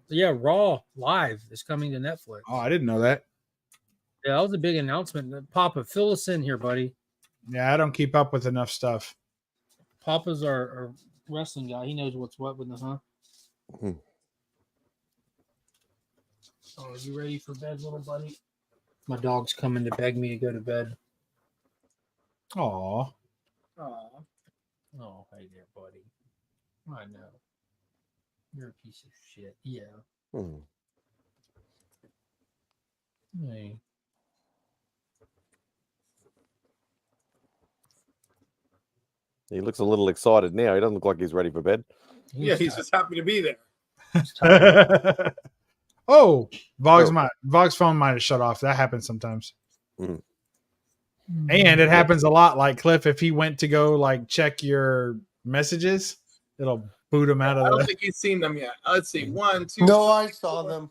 Yeah, Raw Live is coming to Netflix. Oh, I didn't know that. Yeah, that was a big announcement. Papa, fill us in here, buddy. Yeah, I don't keep up with enough stuff. Papa's our wrestling guy. He knows what's what with us, huh? Oh, are you ready for bed, little buddy? My dog's coming to beg me to go to bed. Aw. Oh, hey there, buddy. I know. You're a piece of shit. Yeah. Hey. He looks a little excited now. He doesn't look like he's ready for bed. Yeah, he's just happy to be there. Oh, Vog's phone might have shut off. That happens sometimes. Mm. And it happens a lot. Like Cliff, if he went to go like check your messages, it'll boot him out of I don't the. think he's seen them yet. Let's see. 1, 2. No, I saw them.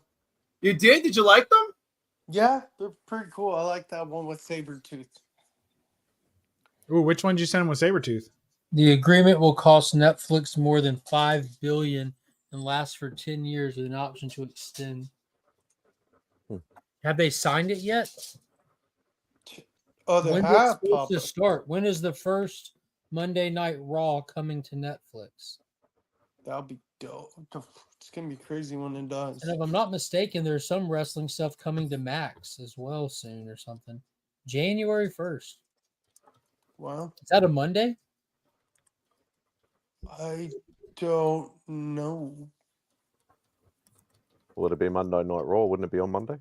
You did? Did you like them? Yeah, they're pretty cool. I like that one with Sabretooth. Ooh, which one did you send him with Sabretooth? The agreement will cost Netflix more than $5 billion and last for 10 years with an option to extend. Have they signed it yet? Oh, they When have. is it supposed to start? When is the first Monday Night Raw coming to Netflix? That'll be dope. It's gonna be crazy when it does. And if I'm not mistaken, there's some wrestling stuff coming to Max as well soon or something. January 1st. Wow. Is that a Monday? I don't know. Would it be Monday Night Raw? Wouldn't it be on Monday?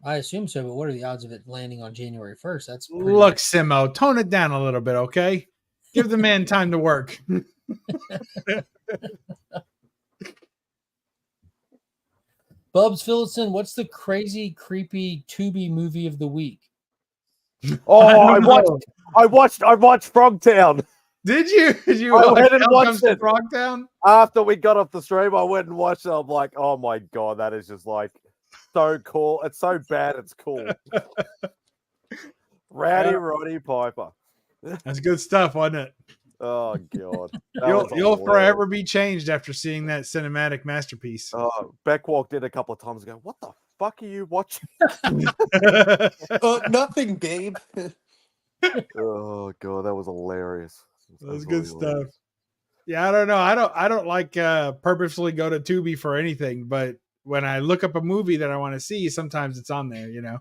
I assume so, but what are the odds of it landing on January 1st? That's pretty Look, Simo, tone it down a little bit, okay? Give the man time to work. Bubs Phillipson, what's the crazy, creepy Tubi movie of the week? Oh, I watched Frogtown. Did you? Did you? I went and watched it. Frogtown? After we got off the stream, I went and watched it. I'm like, oh my god, that is just like so cool. It's so bad, it's cool. Rowdy Roddy Piper. That's good stuff, wasn't it? Oh god, You'll forever be changed after seeing that cinematic masterpiece. Beck walked in a couple of times ago. What the fuck are you watching? Nothing, babe. Oh god, that was hilarious. That was good stuff. Yeah, I don't know. I don't like purposefully go to Tubi for anything, but when I look up a movie that I want to see, sometimes it's on there, you know.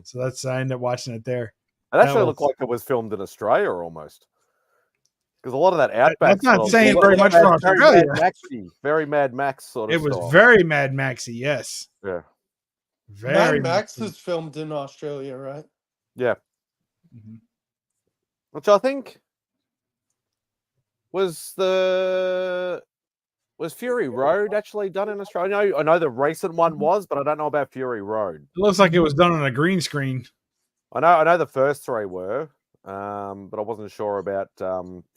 So I end up watching it there. It actually looked like it was filmed in Australia almost. Because a lot of that Outback. That's not saying very much for Australia. Very Mad Max sort of. It was style. very Mad Maxy, yes. Yeah. Very Mad Max is filmed in Australia, right? Yeah. Which I think was Fury Road actually done in Australia? I know the recent one was, but I don't know about Fury Road. It looks like it was done on a green screen. I know the first three were, but I wasn't sure about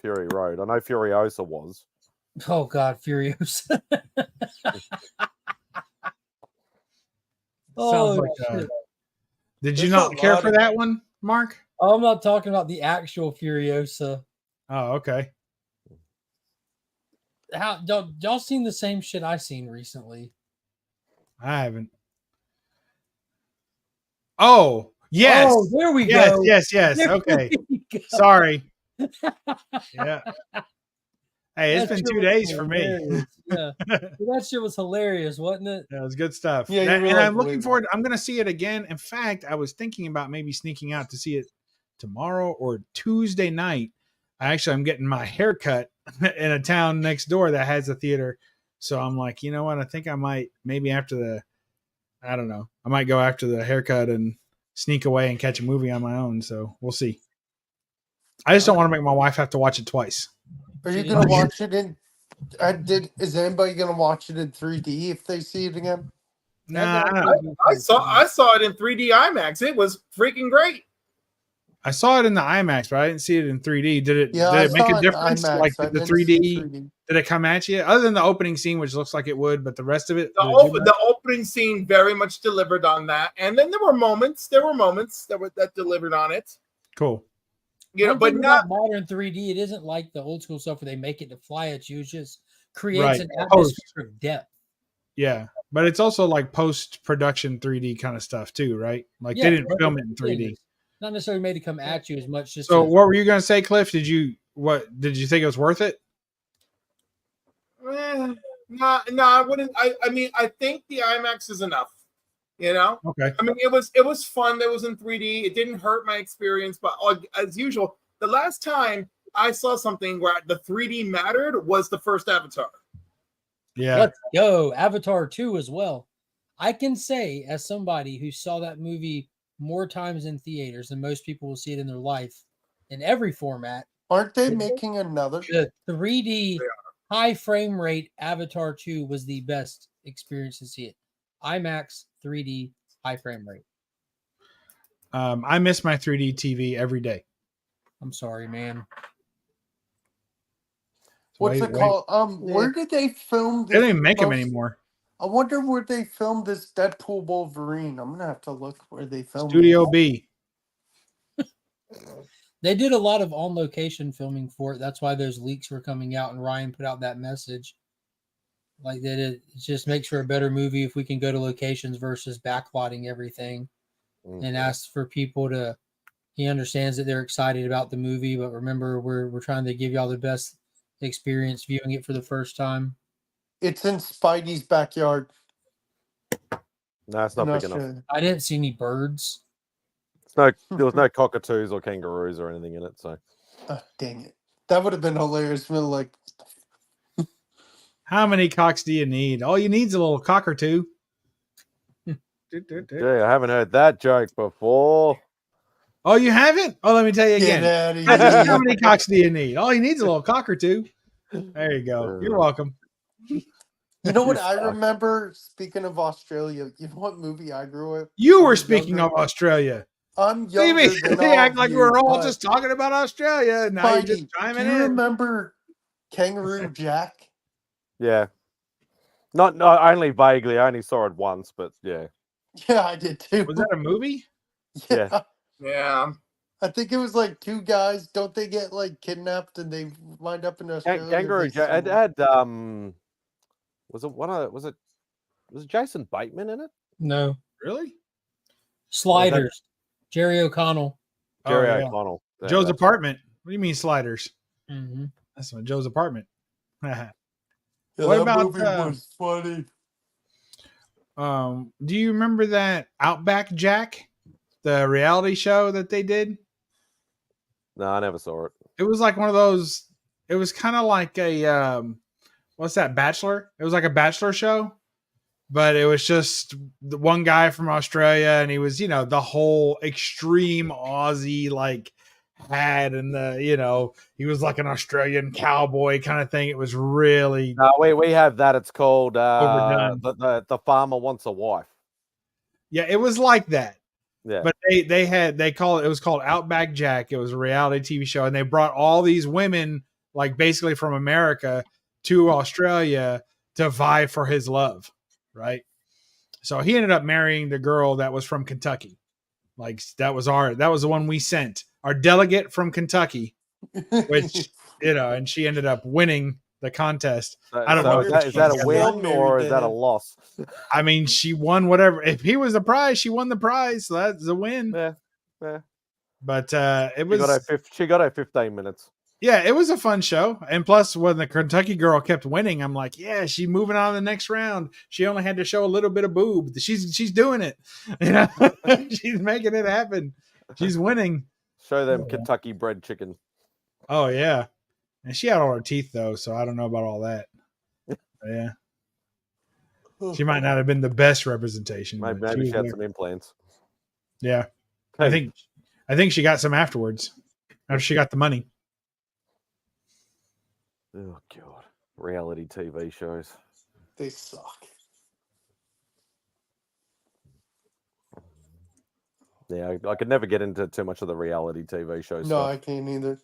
Fury Road. I know Furiosa was. Oh God, Furiosa. Sounds like did you not care for that one, Mark? Oh, I'm not talking about the actual Furiosa. Oh, okay. Y'all seen the same shit I seen recently? I haven't. Oh, yes. Oh, there we go. go. Yes. There Okay. we go. Sorry. Yeah. Hey, it's That been shit 2 was days for me. hilarious. Yeah. That shit was hilarious, wasn't it? That was good stuff. Yeah, And I'm looking forward. I'm going to see it again. In fact, I was thinking about maybe sneaking out to see it tomorrow or Tuesday night. I'm getting my hair cut in a town next door that has a theater. So I'm like, you know what? I think I might maybe I might go after the haircut and sneak away and catch a movie on my own. So we'll see. I just don't want to make my wife have to watch it twice. Are you gonna watch it in? Is anybody gonna watch it in 3D if they see it again? Nah, I saw it in 3D IMAX. It was freaking great. I saw it in the IMAX, but I didn't see it in 3D. Did it make a difference? IMAX. Like I the didn't see 3D, did it come at you? Other than the opening scene, which looks like it would, but the rest of it, The opening scene very much delivered on that, and then there were moments that delivered on it. Cool. You know, One but thing not about modern 3D. It isn't like the old school stuff where they make it to fly at you. It just creates Right. an atmosphere of depth. Yeah, but it's also like post-production 3D kind of stuff too, right? Like Yeah, they didn't but film it in 3D. it's not necessarily made to come at you as much. Just So to- what were you going to say, Cliff? Did you think it was worth it? no, I wouldn't. I mean, I think the IMAX is enough. You know. Okay. I mean, it was fun that it was in 3D. It didn't hurt my experience, but as usual, the last time I saw something where the 3D mattered was the first Avatar. Yeah. Let's go. Avatar 2 as well. I can say, as somebody who saw that movie more times in theaters than most people will see it in their life, in every format, Aren't they making another? The 3D high frame rate Avatar 2 was the best experience to see it. IMAX 3D high frame rate. I miss my 3D TV every day. I'm sorry, man. What's it called? Where did they film They this? don't even make them anymore. I wonder where they filmed this Deadpool Wolverine. I'm gonna have to look where they filmed Studio it. B. They did a lot of on location filming for it. That's why those leaks were coming out, and Ryan put out that message. Like that, it just makes for a better movie if we can go to locations versus backplotting everything, and ask for people to. He understands that they're excited about the movie, but remember, we're trying to give y'all the best experience viewing it for the first time. It's in Spidey's backyard. No, it's not big enough. I didn't see any birds. There was no cockatoos or kangaroos or anything in it. So, dang it, that would have been hilarious. Been like, how many cocks do you need? All you need is a little cock or two. yeah, I haven't heard that joke before. Oh, you haven't? Oh, let me tell you again. How many cocks do you need? All you need is a little cock or two. There you go. You're welcome. you know what I remember? Speaking of Australia, you know what movie I grew up? You were speaking of Australia. I'm What do you younger mean? than They all act of like you, we're all but- just talking about Australia. And now you're just Spidey, chiming do you in. remember Kangaroo Jack? Yeah, not only vaguely. I only saw it once, but yeah. Yeah, I did too. Was that a movie? Yeah. Yeah. I think it was like two guys. Don't they get like kidnapped and they wind up in Australia? Kangaroo They Jack. It swim. had was it Jason Bateman in it? No. Really? Sliders. Jerry O'Connell. Jerry Oh, yeah. O'Connell. Yeah, Joe's that's- apartment. What do you mean sliders? Mm-hmm. That's my Joe's apartment. Yeah, What that about movie was funny. do you remember that Outback Jack, the reality show that they did? No, I never saw it. It was like one of those. It was kind of like a what's that, Bachelor? It was like a Bachelor show, but it was just the one guy from Australia, and he was, the whole extreme Aussie like hat, and he was like an Australian cowboy kind of thing. It was really No, we have that. It's called Overdone. The Farmer Wants a Wife. Yeah, it was like that. Yeah. But it was called Outback Jack. It was a reality TV show, and they brought all these women, like basically from America, to Australia to vie for his love, right? So he ended up marrying the girl that was from Kentucky. Like that was the one we sent, our delegate from Kentucky, which and she ended up winning the contest. I don't know. Is that a win or is that a loss? I mean, she won whatever. If he was the prize, she won the prize. So that's a win. Yeah. But it was. She got her 15 minutes. Yeah, it was a fun show. And plus, when the Kentucky girl kept winning, I'm like, yeah, she's moving on to the next round. She only had to show a little bit of boob. She's doing it. She's making it happen. She's winning. Show them Kentucky bred chicken. Oh yeah, and she had all her teeth though, so I don't know about all that. But, yeah, she might not have been the best representation. Maybe she had some implants. Yeah, Hey. I think she got some afterwards after she got the money. Oh god, reality TV shows. They suck. Yeah, I could never get into too much of the reality TV shows. No, I can't either.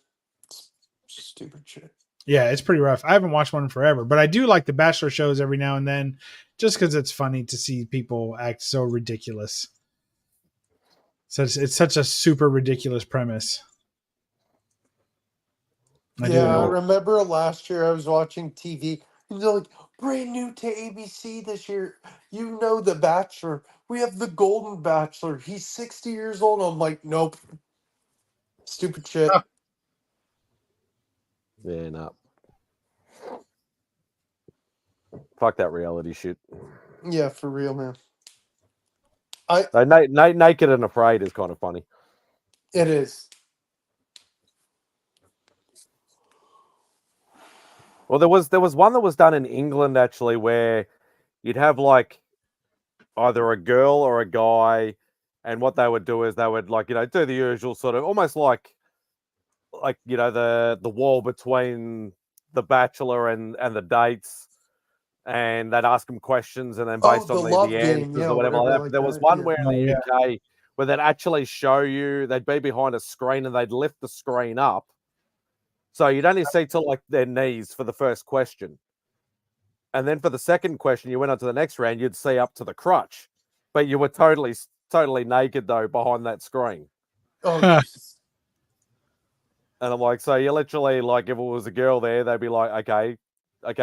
It's stupid shit. Yeah, it's pretty rough. I haven't watched one in forever, but I do like the Bachelor shows every now and then, just because it's funny to see people act so ridiculous. So it's such a super ridiculous premise. I remember last year I was watching TV. And they're like, brand new to ABC this year. You know The Bachelor. We have the Golden Bachelor. He's 60 years old. I'm like, nope. Stupid shit. Yeah, no. Fuck that reality shit. Yeah, for real, man. Naked and Afraid is kind of funny. It is. Well, there was one that was done in England actually, where you'd have like either a girl or a guy, and what they would do is they would do the usual sort of almost like like the wall between the Bachelor and the dates, and they'd ask them questions, and then based the on love the game, answers yeah, or whatever like whatever that. like There was that, one yeah. where in the UK where they'd actually show you, they'd be behind a screen and they'd lift the screen up, so you'd only see to like their knees for the first question, and then for the second question, you went on to the next round, you'd see up to the crotch, but you were totally naked though behind that screen. Oh, and I'm like, so you literally like, if it was a girl there, they'd be like, okay,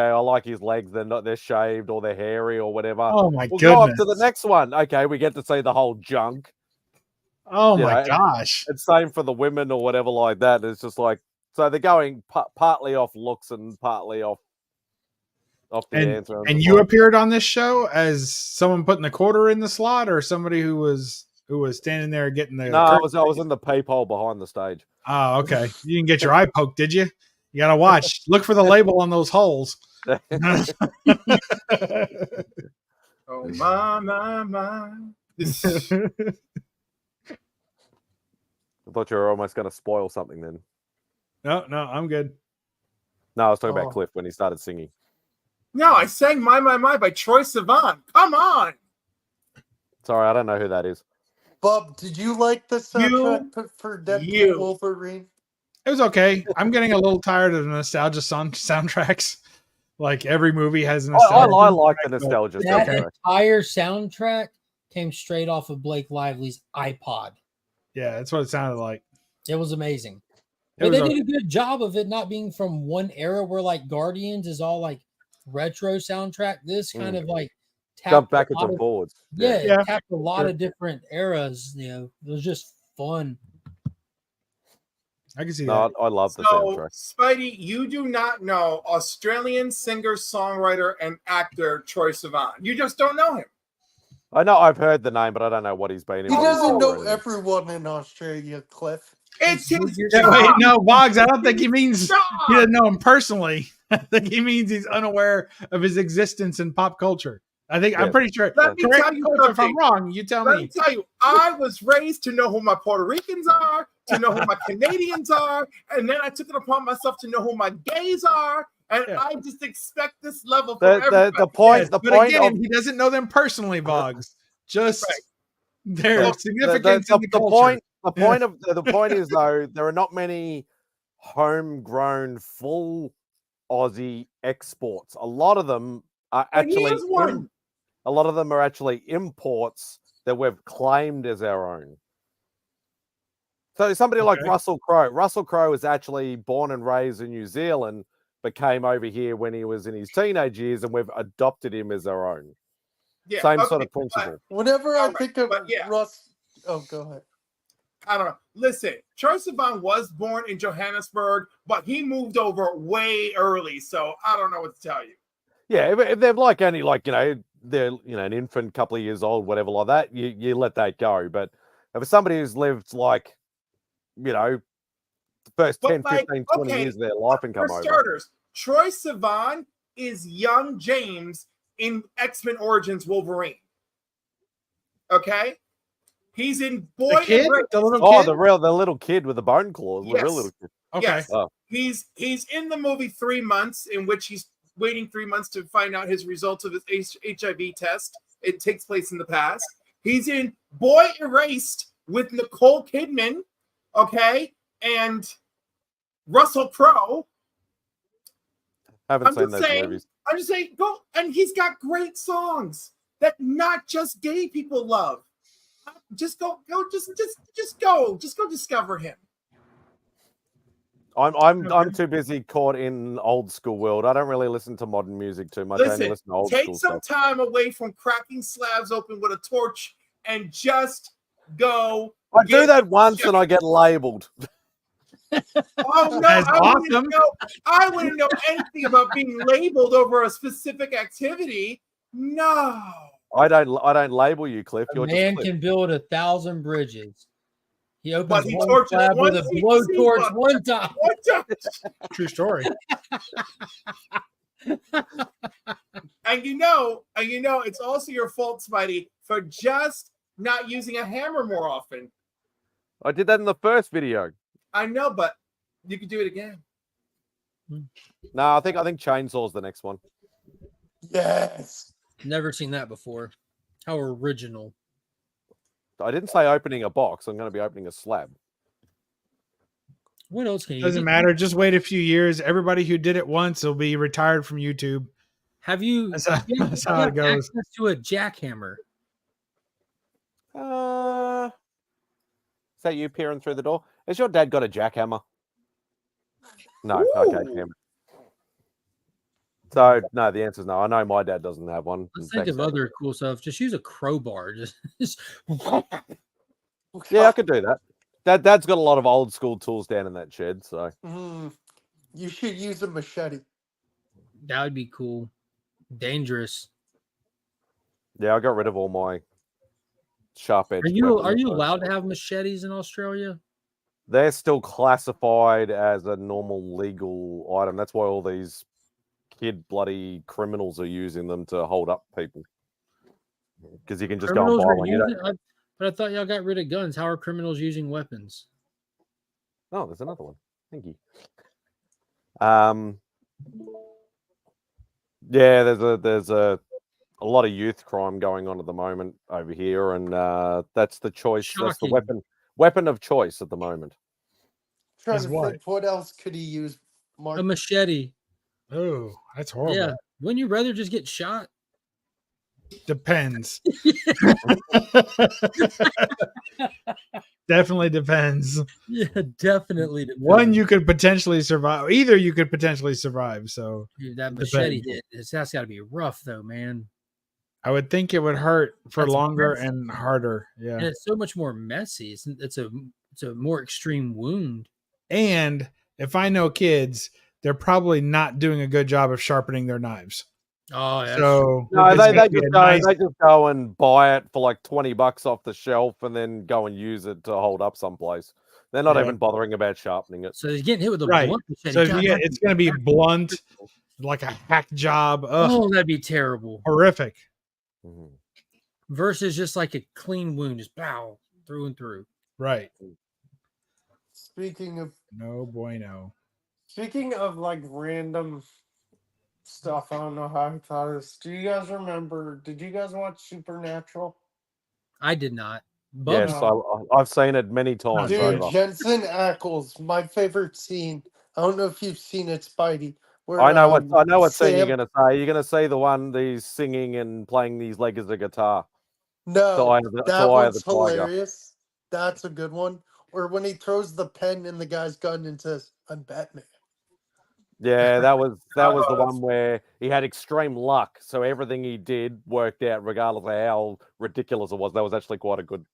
I like his legs. They're shaved or they're hairy or whatever. Oh my We'll go up to the goodness. next one. Okay, we get to see the whole junk. Oh You my know, gosh. and same for the women or whatever like that. It's just like, so they're going partly off looks and partly off the answer. And you appeared on this show as someone putting the quarter in the slot, or somebody who was standing there getting the. No, I was in the peephole behind the stage. Oh, okay. You didn't get your eye poked, did you? You gotta watch. Look for the label on those holes. Oh my. I thought you were almost going to spoil something then. No, I'm good. No, I was talking about Cliff when he started singing. No, I sang My by Troye Sivan. Come on. Sorry, I don't know who that is. Bob, did you like the soundtrack for Deadpool Wolverine? It was okay. I'm getting a little tired of the nostalgia soundtracks. Like every movie has a nostalgia. I like the nostalgia That soundtrack. entire soundtrack came straight off of Blake Lively's iPod. Yeah, that's what it sounded like. It was amazing. It But was they did a good job of it not being from one era where like Guardians is all like retro soundtrack. This kind of like Jump tapped back a lot into of- boards. Yeah, it Yeah. tapped a lot Sure. of different eras. You know, it was just fun. I can see No, that. I love the So, soundtrack. Spidey, you do not know Australian singer, songwriter, and actor Troye Sivan. You just don't know him. I know I've heard the name, but I don't know what he's been in. He doesn't know everything. everyone in Australia, Cliff. It's his Yeah, wait, no, Boggs, I don't think he means he doesn't know him personally. I think he means he's unaware of his existence in pop culture. I'm pretty sure. Let me Correct tell me you if I'm something. wrong. You tell Let me. me tell you, I was raised to know who my Puerto Ricans are, to know who my Canadians are, and then I took it upon myself to know who my gays are, and I just expect this level from everybody. The point, Yes, the but point again, of he doesn't know them personally, Boggs. Just their the- significance in the culture. the point is though, there are not many homegrown full Aussie exports. A lot of them are And he actually is one. a lot of them are actually imports that we've claimed as our own. So somebody like Russell Crowe. Russell Crowe was actually born and raised in New Zealand, but came over here when he was in his teenage years, and we've adopted him as our own. Yeah, Same okay, sort of principle. Whenever I think of yeah. Russ, oh, go ahead. I don't know. Listen, Troye Sivan was born in Johannesburg, but he moved over way early, so I don't know what to tell you. Yeah, if they're like only like, they're an infant, couple of years old, whatever like that, you let that go. But if somebody who's lived like, the first 10, 15, 20 years of their life and come For over. starters, Troye Sivan is young James in X-Men Origins Wolverine. Okay? He's in Boy kid? Erased. The little Oh, kid? the little kid with the bone claws. The Yes. real little kid. Okay. Yes. Oh. He's in the movie 3 months, in which he's waiting 3 months to find out his results of his HIV test. It takes place in the past. He's in Boy Erased with Nicole Kidman, okay, and Russell Crowe. Haven't seen those movies. I'm just saying, go, and he's got great songs that not just gay people love. Just go, just go discover him. I'm too busy caught in old school world. I don't really listen to modern music too much. I only Listen, listen to old take school some stuff. time away from cracking slabs open with a torch and just go. I do that once and I get labeled. Oh no! That's awesome. I wouldn't know anything about being labeled over a specific activity. No. I don't label you, Cliff. A You're man just Cliff. can build 1,000 bridges. He But opens he one torches slab one with a CC blowtorch button. one time. True story. And it's also your fault, Spidey, for just not using a hammer more often. I did that in the first video. I know, but You could do it again. No, I think Chainsaw's the next one. Yes. Never seen that before. How original. I didn't say opening a box. I'm going to be opening a slab. What else can you Doesn't get? matter. Just wait a few years. Everybody who did it once will be retired from YouTube. Have you? That's how have it goes. access to a jackhammer? Is that you peering through the door? Has your dad got a jackhammer? No. Ooh. Okay, damn it. So no, the answer is no. I know my dad doesn't have one. Let's think of other cool stuff. Just use a crowbar. Just Yeah, I could do that. Dad's got a lot of old school tools down in that shed. So You should use a machete. that would be cool. Dangerous. yeah, I got rid of all my sharp edge. Are you allowed to have machetes in Australia? They're still classified as a normal legal item. That's why all these kid bloody criminals are using them to hold up people. Because you can just go and buy one. But I thought y'all got rid of guns. How are criminals using weapons? Oh, there's another one. Thank you. Yeah, there's a lot of youth crime going on at the moment over here, and that's the choice. That's the weapon of choice at the moment. Trying to think, what else could he use? Mark? A machete. Oh, that's horrible. Yeah. Wouldn't you rather just get shot? Depends. Definitely depends. Yeah, definitely depends. One, you could potentially survive. Either you could potentially survive. So dude, that machete hit, that's got to be rough, though, man. I would think it would hurt for That's longer messy. and harder. Yeah, and it's so much more messy. It's a more extreme wound. And if I know kids, they're probably not doing a good job of sharpening their knives. Oh, yeah. So no, they just go and buy it for like $20 off the shelf and then go and use it to hold up someplace. They're not even bothering about sharpening it. So he's getting hit with a right. blunt machete. So it's going to be blunt, like a hack job. Ugh. Oh, that'd be terrible. Horrific. Versus just like a clean wound, just bow through and through. Right. Speaking of no bueno. Speaking of like random stuff, I don't know how I thought of this. Do you guys remember? Did you guys watch Supernatural? I did not. Yes, I've seen it many times. Dude, Jensen Ackles, my favorite scene. I don't know if you've seen it, Spidey. Where, I know what scene Sam, you're going to say. You're going to say the one he's singing and playing these legs of the guitar. No, that one's the tiger. hilarious. That's a good one. Or when he throws the pen in the guy's gun and says, "I'm Batman." Yeah, that was the one where he had extreme luck, so everything he did worked out, regardless of how ridiculous it was. That was actually quite a good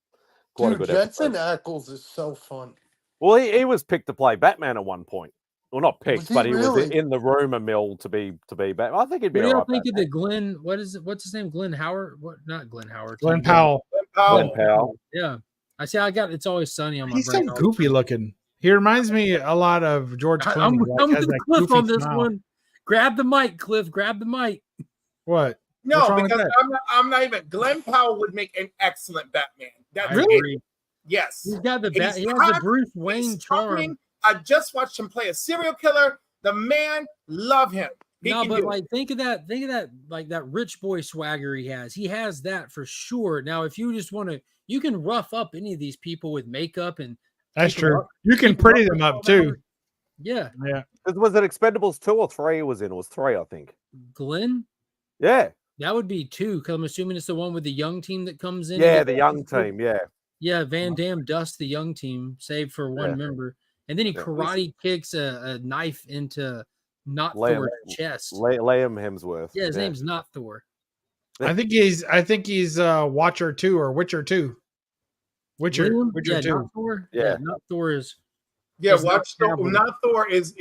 Jensen episode. Ackles is so fun. Well, he was picked to play Batman at one point. Well, not picked, but he really? was in the rumor mill to be Batman. I think he'd be What do y'all all right. think of the Glenn? What's his name? Glenn Howard? What? Not Glenn Howard. Glenn Powell. Glenn Powell. Yeah, I see. I got It's Always Sunny on my He's brain. so goofy looking. He reminds me a lot of George Clooney. I'm like, has with that Cliff goofy on this smile. one. Grab the mic, Cliff. Grab the mic. What? No, What's wrong with because that? I'm not even. Glenn Powell would make an excellent Batman. That's Really? Yes. He's got the And he's he has hot, the Bruce Wayne he's charm. charming. I just watched him play a serial killer. The man, love him. No, but like think of that, like that rich boy swagger he has. He has that for sure. Now, if you just want to, you can rough up any of these people with makeup and That's keep 'em true. up- You can keep 'em pretty up them and up too. Yeah. Yeah. Was it Expendables 2 or 3 it was in? It was 3, I think. Glenn? Yeah. That would be 2, because I'm assuming it's the one with the young team that comes in. Yeah, the young team, yeah. Yeah, Van Damme dusts the young team, save for one Yeah. member. And then he Yeah. karate kicks a knife into not Liam- Thor's chest. Liam Hemsworth. Yeah, his name's not Thor. I think he's Watcher 2 or Witcher 2. Witcher Liam? 2. Not Thor. Yeah. Not Thor is. Yeah, is not watch Thor. Cavill. Not Thor is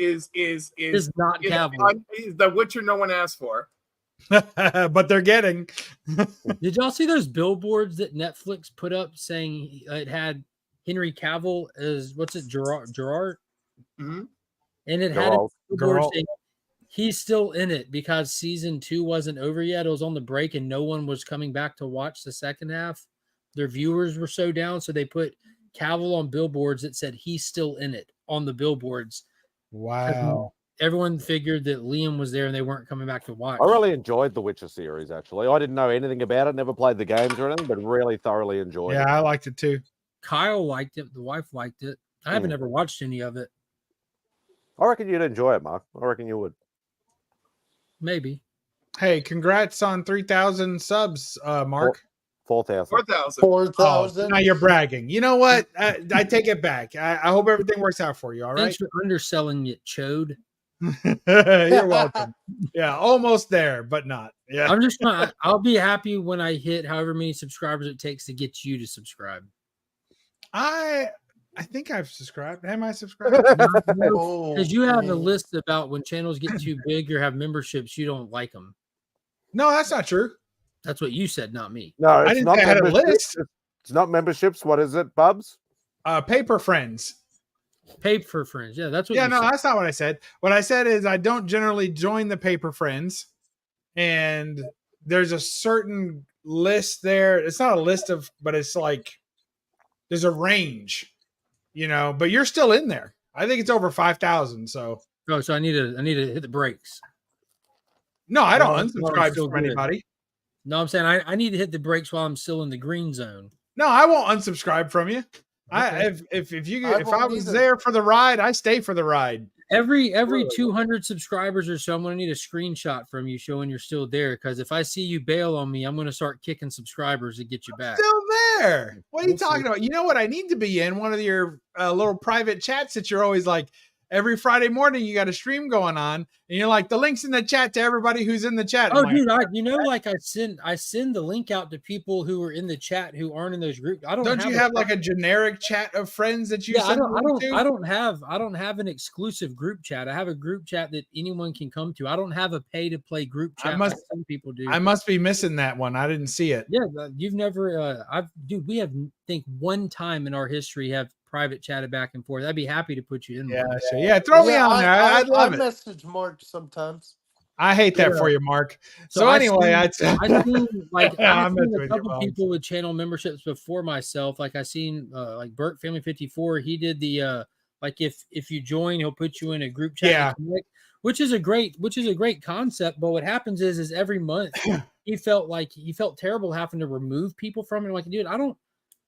not Cavill. Is the Witcher no one asked for. But they're getting. Did y'all see those billboards that Netflix put up saying it had Henry Cavill as Gerard? Mm-hmm. And it had a billboard Geralt. saying he's still in it because season 2 wasn't over yet. It was on the break and no one was coming back to watch the second half. Their viewers were so down, so they put Cavill on billboards that said he's still in it on the billboards Wow. Everyone figured that Liam was there and they weren't coming back to watch. I really enjoyed the Witcher series, actually. I didn't know anything about it, never played the games or anything, but really thoroughly enjoyed Yeah, it. I liked it too. Kyle liked it. The wife liked it. I haven't ever watched any of it. I reckon you'd enjoy it, Mark. I reckon you would. Maybe. Hey, congrats on 3,000 subs, Mark. 4,000. 4,000. 4,000. Now you're bragging. You know what? I take it back. I hope everything works out for you. All right. Thanks for underselling it, Chode. You're welcome. Yeah, almost there, but not. Yeah. I'm just not. I'll be happy when I hit however many subscribers it takes to get you to subscribe. I think I've subscribed. Am I subscribed? Because you have a list about when channels get too big or have memberships, you don't like them. No, that's not true. That's what you said, not me. No, I it's didn't not say I had a memberships. list. It's not memberships. What is it, Bubs? Paper friends. Paper friends. Yeah, that's what Yeah, you no, said. that's not what I said. What I said is I don't generally join the paper friends. And there's a certain list there. It's not a list of, but it's like there's a range, but you're still in there. I think it's over 5,000. So I need to hit the brakes. No, I don't While I'm unsubscribe still from good. anybody. No, I'm saying I need to hit the brakes while I'm still in the green zone. No, I won't unsubscribe from you. Okay. If I I won't was either. there for the ride, I stay for the ride. Every 200 subscribers or so, I'm going to need a screenshot from you showing you're still there. Because if I see you bail on me, I'm going to start kicking subscribers to get you back. Still there. What are you talking about? You know what I need to be in? One of your little private chats that you're always like, every Friday morning you got a stream going on, and you're like, the link's in the chat to everybody who's in the chat. Oh, dude, I send the link out to people who are in the chat who aren't in those groups. Don't you have like a generic chat of friends that you send to? I don't have an exclusive group chat. I have a group chat that anyone can come to. I don't have a pay to play group chat like some people do. I must be missing that one. I didn't see it. Yeah, you've never we have think one time in our history have private chatted back and forth. I'd be happy to put you in. Yeah, sure. Yeah, throw me on there. I'd love I it. message Mark sometimes. I hate that for you, Mark. So anyway, I've seen I'm messing a with you, couple Bob. people with channel memberships before myself. Like I seen like Burt Family 54. He did the like if you join, he'll put you in a group chat. Yeah. Which is a great concept. But what happens is every month he felt terrible having to remove people from it. I'm like, dude, I don't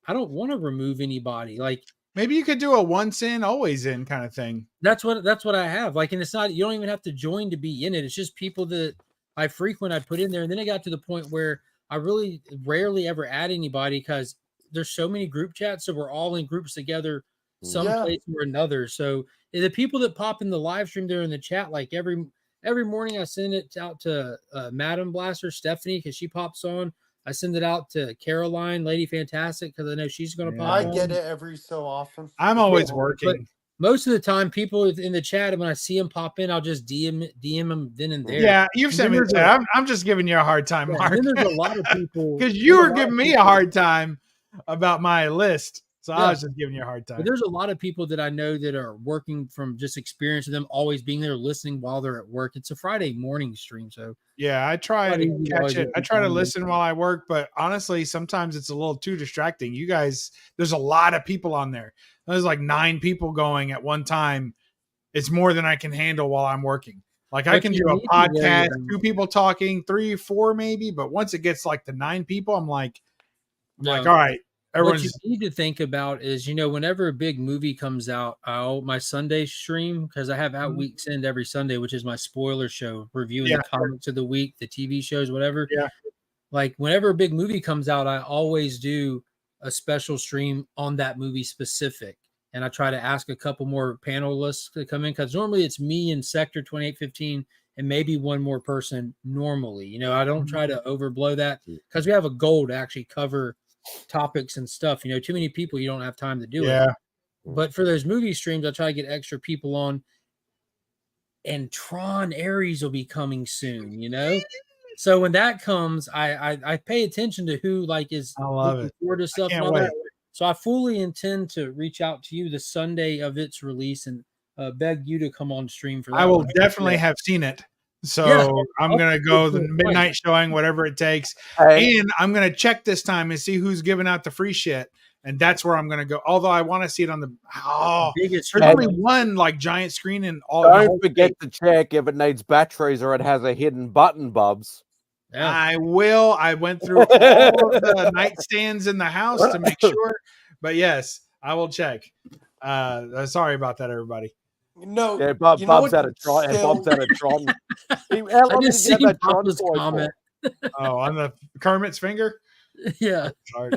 want to remove anybody. Like maybe you could do a once in, always in kind of thing. that's what I have. Like, and it's not, you don't even have to join to be in it. It's just people that I put in there. And then it got to the point where I really rarely ever add anybody because there's so many group chats. So we're all in groups together someplace or another. So the people that pop in the live stream there in the chat, like every morning I send it out to Madam Blaster, Stephanie, because she pops on. I send it out to Caroline, Lady Fantastic, because I know she's going to pop I on. get it every so often. I'm always But working. most of the time, people in the chat, when I see them pop in, I'll just DM them then and there. Yeah, you've And sent me then that. there's I'm just giving you a hard time, Yeah, Mark. and then there's a lot of people Because you were giving me a hard time about my list. So I Yeah. was just giving you a hard time. But there's a lot of people that I know that are working from just experience of them always being there listening while they're at work. It's a Friday morning stream, so Yeah, I try Not to easy to catch always it. I get try to people listen while I work, but honestly, sometimes it's a little too distracting. You guys, there's a lot of people on there. There's like 9 people going at one time. It's more than I can handle while I'm working. Like I What can you do a need to do, podcast, 2 people talking, 3, 4 maybe, but once it gets like the 9 people, I'm like, all right, What you everyone's need to think about is, whenever a big movie comes out, my Sunday stream, because I have Out Weeks End every Sunday, which is my spoiler show, reviewing Yeah. the comics of the week, the TV shows, whatever. Yeah. Like whenever a big movie comes out, I always do a special stream on that movie specific. And I try to ask a couple more panelists to come in because normally it's me and Sector 2815 and maybe one more person normally. I don't try to overblow that because we have a goal to actually cover topics and stuff. Too many people, you don't have time to do Yeah. it. But for those movie streams, I try to get extra people on. And Tron Ares will be coming soon, So when that comes, I pay attention to who is I love looking it. forward to stuff. can't and all that. wait. So I fully intend to reach out to you the Sunday of its release and beg you to come on stream for that. I will one. definitely have seen it. So Yeah. I'm going to go the midnight showing, whatever it takes. Hey. And I'm going to check this time and see who's giving out the free shit. and that's where I'm going to go. Although I want to see it on the biggest. There's only one like giant screen in all. Don't forget to check if it needs batteries or it has a hidden button, Bubs. I will. I went through all of the nightstands in the house to make sure. But yes, I will check. Sorry about that, everybody. No, Yeah, Bubs had a Tron. Bubs had a Tron. How long did you have that Tron toy for? Oh, on the Kermit's finger? Yeah. Sorry.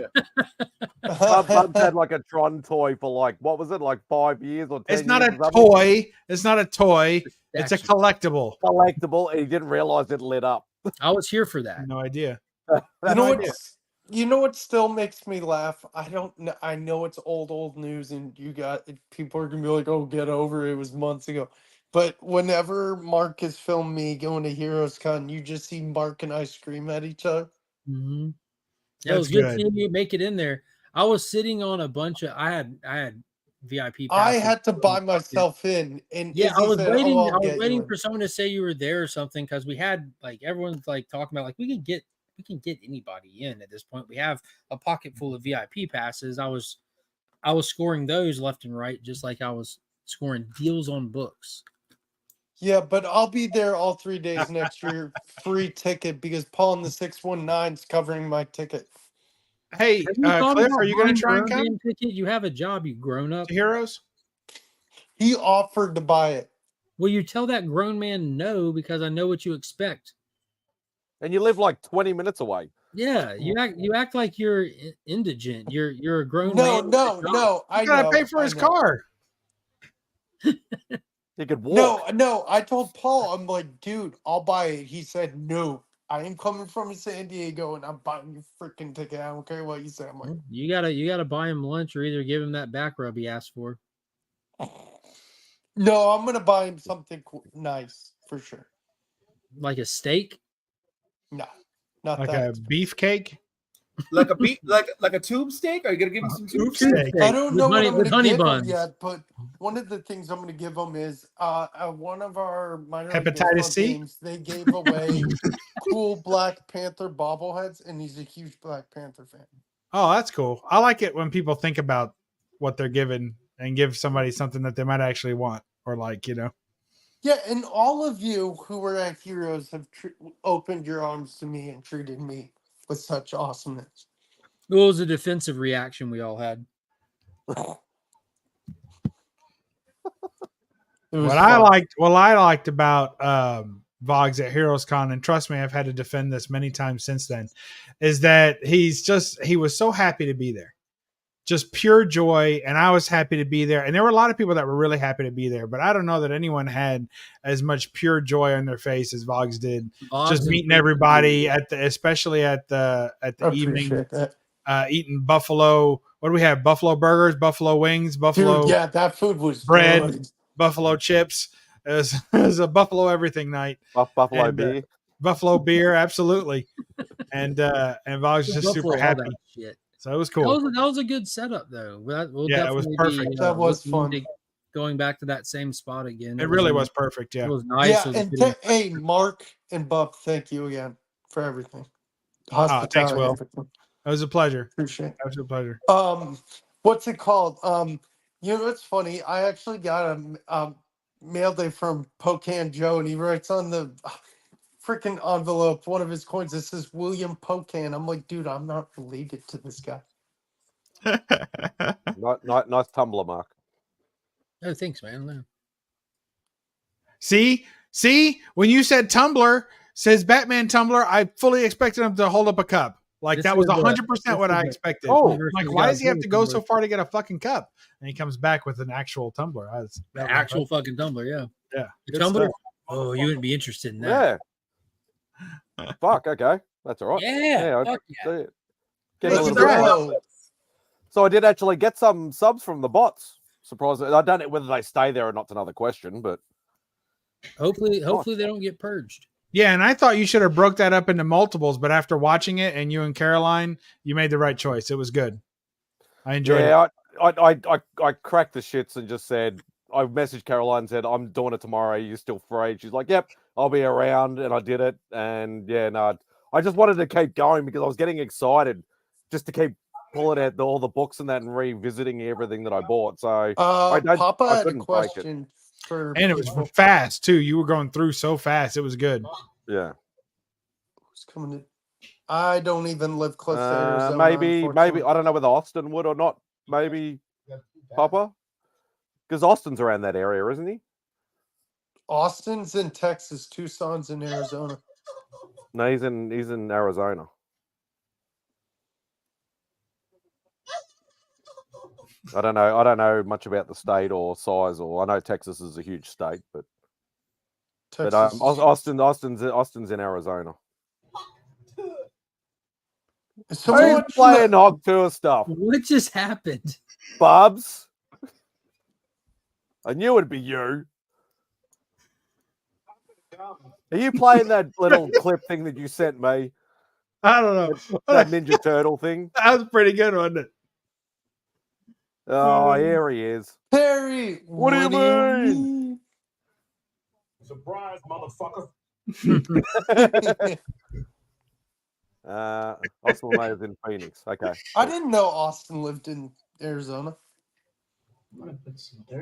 Bubs had like a Tron toy for like, what was it, like 5 years or 10 It's not years a or something? toy. It's not a toy. It's a collectible. Collectible, and he didn't realize it lit up. I was here for that. No idea. You know what still makes me laugh? I don't know. I know it's old news, and people are gonna be like, "Oh, get over it. It was months ago." But whenever Mark has filmed me going to Heroes Con, you just see Mark and I scream at each other. Mm-hmm. Yeah, it was good seeing you make it in there. I was sitting on a bunch of. I had VIP. I had to buy myself in, and yeah, I Izzy was said, waiting. "Oh, I I'll was get waiting you in." for someone to say you were there or something because we had like everyone's like talking about like we can get anybody in at this point. We have a pocket full of VIP passes. I was scoring those left and right, just like I was scoring deals on books. Yeah, but I'll be there all 3 days next year, free ticket, because Paul in the 619 is covering my ticket. Hey, Cliff, are you going to try and come? Ticket? You have a job, you grown up. To Heroes? He offered to buy it. Well, you tell that grown man no because I know what you expect. And you live like 20 minutes away. Yeah, you act like you're indigent. You're a grown No, man. no. I gotta know, pay for his car. He could walk. No. I told Paul, I'm like, dude, I'll buy it. He said, no. I am coming from San Diego, and I'm buying your freaking ticket. I don't care what you say. I'm like, You gotta buy him lunch or either give him that back rub he asked for. no, I'm gonna buy him something nice for sure. Like a steak? No, not like that. a beefcake. Like a tube steak? Are you gonna give him some tube steak? I don't know what I'm with going honey to give him buns. yet, but one of the things I'm going to give him is one of our minor league Hepatitis baseball C? games. They gave away cool Black Panther bobbleheads, and he's a huge Black Panther fan. Oh, that's cool. I like it when people think about what they're given and give somebody something that they might actually want or like, Yeah, and all of you who were at Heroes have opened your arms to me and treated me with such awesomeness. It was a defensive reaction we all had. What I liked about Vogs at Heroes Con, and trust me, I've had to defend this many times since then, is that he was so happy to be there. Just pure joy, and I was happy to be there. And there were a lot of people that were really happy to be there, but I don't know that anyone had as much pure joy on their face as Vogs did. Just meeting everybody especially at the evening, eating buffalo. What do we have? Buffalo burgers, buffalo wings, buffalo. Dude, yeah, that food was bread, good. buffalo chips. It was a buffalo everything night. Buffalo beer. Buffalo beer, absolutely. And Vogs was just super happy. So it was cool. That was a good setup, though. It was perfect. That was fun. Going back to that same spot again. It really was perfect. Yeah. It was nice. Yeah, and hey, Mark and Bub, thank you again for everything. Hospitality. Thanks, Will. Everything. It was a pleasure. Appreciate it. Absolute pleasure. What's it called? You know what's funny? I actually got a mail day from Pocan Joe, and he writes on the freaking envelope one of his coins that says William Pocan. I'm like, dude, I'm not related to this guy. Nice tumbler, Mark. Oh, thanks, man. No. See, when you said tumbler, says Batman tumbler, I fully expected him to hold up a cup. Like that was 100% what I expected. Oh, like, why does he have to go so far to get a fucking cup? And he comes back with an actual tumbler. Actual fucking tumbler, yeah. Yeah. The tumbler? Oh, you wouldn't be interested in that. Yeah. Fuck, okay. That's all right. Yeah. I see it. Get Let's a little bit go. of- So I did actually get some subs from the bots. Surprisingly. I don't know whether they stay there or not's another question, but hopefully they don't get purged. Yeah, and I thought you should have broke that up into multiples, but after watching it and you and Caroline, you made the right choice. It was good. I enjoyed it. yeah, I cracked the shits and just said, I messaged Caroline and said, I'm doing it tomorrow. Are you still free? She's like, yep, I'll be around. And I did it. And yeah, no, I just wanted to keep going because I was getting excited just to keep pulling out all the books and that and revisiting everything that I bought. So I Papa had a couldn't break it. question for And it was people. fast too. You were going through so fast. It was good. Yeah. Who's coming in? I don't even live close to Arizona. Maybe unfortunately. I don't know whether Austin would or not. Maybe Papa, because Austin's around that area, isn't he? Austin's in Texas. Tucson's in Arizona. No, he's in Arizona. I don't know much about the state or size, or I know Texas is a huge state, but Austin's in Arizona. Someone Who's playing Hog Tour stuff? What just happened? Bubs, I knew it'd be you. Are you playing that little clip thing that you sent me? I don't know. That Ninja Turtle thing. That was pretty good, wasn't it? Oh, here he is. Perry, What do you mean? Surprise, motherfucker. Austin lives in Phoenix. Okay. I didn't know Austin lived in Arizona.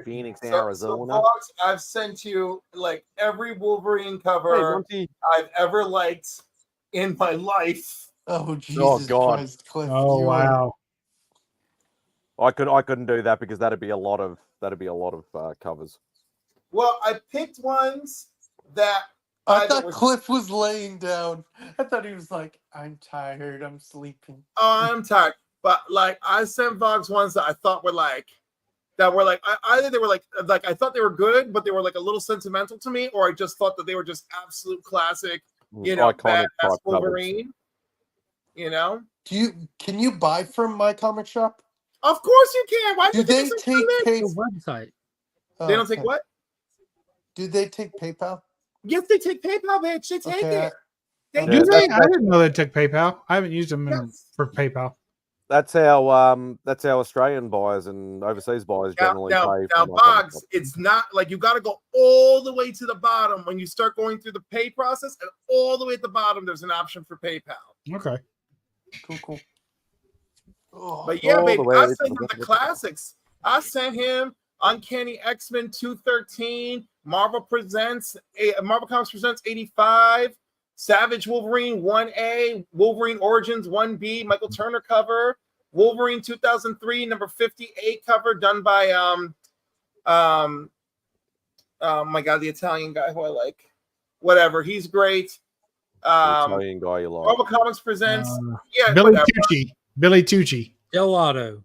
Phoenix, So, Arizona. Fox, I've sent you like every Wolverine cover I've ever liked in my life. Oh Jesus God. Christ, Cliff! Oh you wow. I couldn't do that because that'd be a lot of covers. Well, I picked ones that I thought Cliff was laying down. I thought he was like, "I'm tired. I'm sleeping." Oh, I'm tired. But like, I sent Vox ones that I thought were like, either they were like I thought they were good, but they were like a little sentimental to me, or I just thought that they were just absolute classic, Iconic badass type Wolverine. You know? Can you buy from my comic shop? Of course you can. Why Do they take website? They don't take what? Do they take PayPal? Yes, they take PayPal, bitch. They take Okay. it. They Do do. they? I didn't know they took PayPal. I haven't used them for PayPal. That's how Australian buyers and overseas buyers generally pay. Now, Boggs, it's not like you got to go all the way to the bottom when you start going through the pay process, and all the way at the bottom, there's an option for PayPal. Okay. Cool. But yeah, all baby, the way I to sent him the classics. I sent him Uncanny X-Men 213, Marvel Comics Presents 85, Savage Wolverine 1A, Wolverine Origins 1B, Michael Turner cover, Wolverine 2003 number 58 cover done by oh my god, the Italian guy who I like. Whatever, he's great. Italian guy you like. Marvel Comics Presents Billy whatever. Tucci. Billy Tucci. Gelato.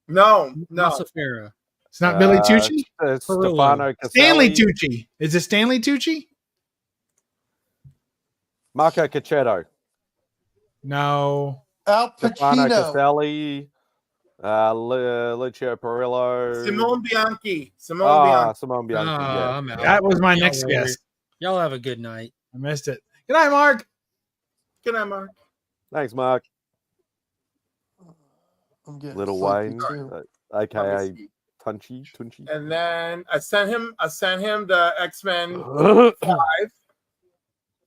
No. Lucifera. It's not Billy Tucci. Stefano Stanley Caselli. Tucci. Is it Stanley Tucci? Marco Cacchetto. No. Al Stefano Pacino. Caselli. Lucio Perillo. Simone Bianchi. Simone Bianchi. Yeah. I'm out. That was my Y'all next are guess. weird. Y'all have a good night. I missed it. Good night, Mark. Good night, Mark. Thanks, Mark. I'm getting Little sleepy Wayne, too. aka Tunchi. And then I sent him the X-Men 5,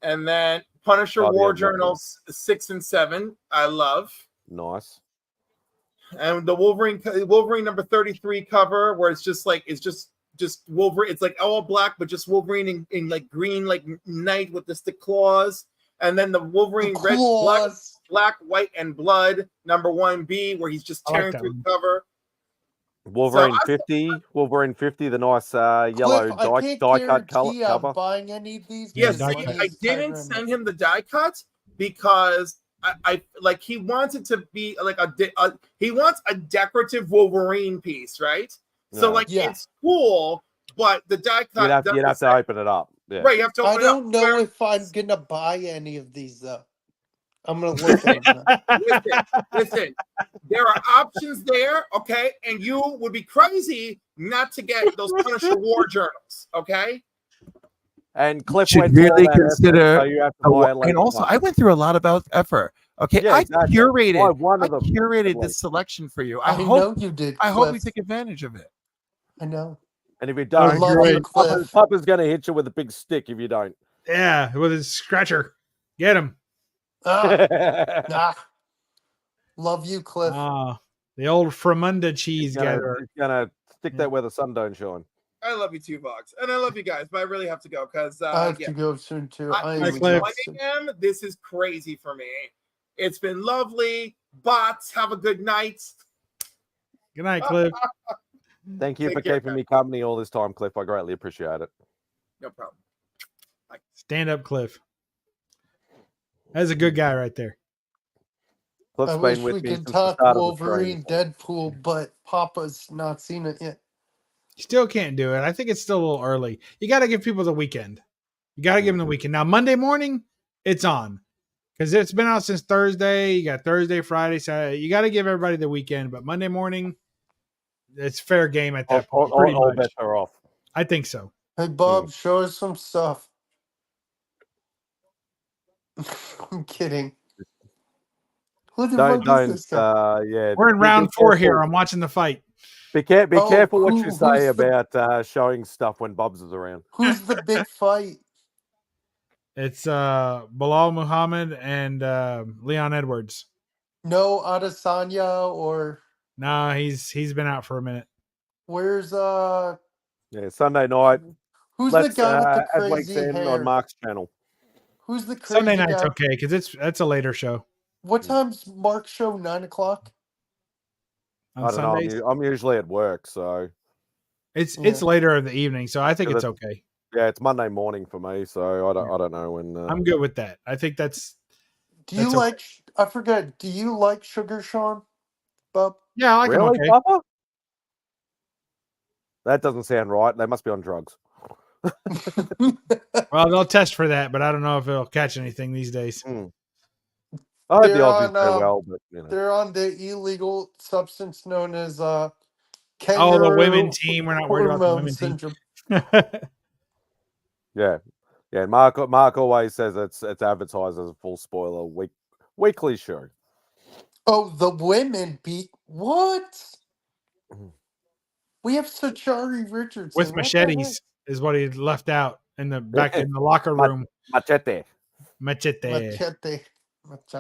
and then Punisher War Journals 6 and 7. I love. Nice. And the Wolverine number 33 cover, where it's just Wolverine. It's like all black, but just Wolverine in like green, like night with the stick claws. And then the Wolverine red, black, white, and blood number 1B, where he's just tearing through the cover. Wolverine 50, Wolverine 50, the nice yellow Cliff, die cut I'm cover. buying any of these. Yes, I didn't send him the die cut because I like he wants it to be like he wants a decorative Wolverine piece, right? So it's cool, but the die cut You'd have to open it up. Yeah. Right, you have to. I don't know if I'm gonna buy any of these though. I'm gonna look at them. Listen, there are options there, okay? And you would be crazy not to get those Punisher War Journals, okay? And Cliff should went through really all that effort, consider. so you have to buy it And also, I went through a lot of effort. Okay, Yeah, I exactly. curated this selection for you. I hope know you did. I hope you Cliff. take advantage of it. I know. And if you don't, Papa's going to hit you with a big stick if you don't. Yeah, with his scratcher. Get him. Nah. Love you, Cliff. The old Fremunda cheese He's gonna, gatherer. he's gonna stick that where the sun don't shine. I love you too, Vox, and I love you guys, but I really have to go because I have to go soon too. I am it's 1 a.m. This is crazy for me. It's been lovely. Bots, have a good night. Good night, Cliff. Thank you Take for care, keeping me company all this time, Cliff. I greatly appreciate it. No problem. Stand up, Cliff. That's a good guy right there. Cliff's I been wish with we me could since the talk start of the Wolverine, stream. Deadpool, but Papa's not seen it yet. Still can't do it. I think it's still a little early. You got to give people the weekend. You got to give them the weekend. Now, Monday morning, it's on because it's been out since Thursday. You got Thursday, Friday, Saturday. You got to give everybody the weekend. But Monday morning, it's fair game at that point. Pretty All much. bets are off. I think so. Hey, Bob, show us some stuff. I'm kidding. Who the fuck is this guy? Yeah. We're in round 4 here. I'm watching the fight. Be careful what you say about showing stuff when Bubs is around. Who's the big fight? It's Bilal Muhammad and Leon Edwards. No Adesanya or No, he's been out for a minute. where's Yeah, Sunday night. Who's the guy with the at Week's crazy End hair? on Mark's channel. Who's the crazy Sunday night's guy? okay because that's a later show. What time's Mark's show? 9 o'clock. On I don't Sundays? know. I'm usually at work, so It's later in the evening, so I think Yeah, it's that's- okay. yeah, it's Monday morning for me, so I don't know when. I'm good with that. I think that's. Do you that's like? okay. I forget. Do you like Sugar Sean, Bob? Yeah, I like him Really, okay. Papa? That doesn't sound right. They must be on drugs. Well, they'll test for that, but I don't know if it'll catch anything these days. I hope the They're Aussies on, do well, but you know. They're on the illegal substance known as Oh, the kangaroo women team. We're not worried about the hormone women team. syndrome. Yeah. Mark always says it's advertised as a full spoiler weekly show. Oh, the women beat what? We have Sachari Richardson With What the heck? machetes is what he left out in the back in the locker room. Machete. Machete.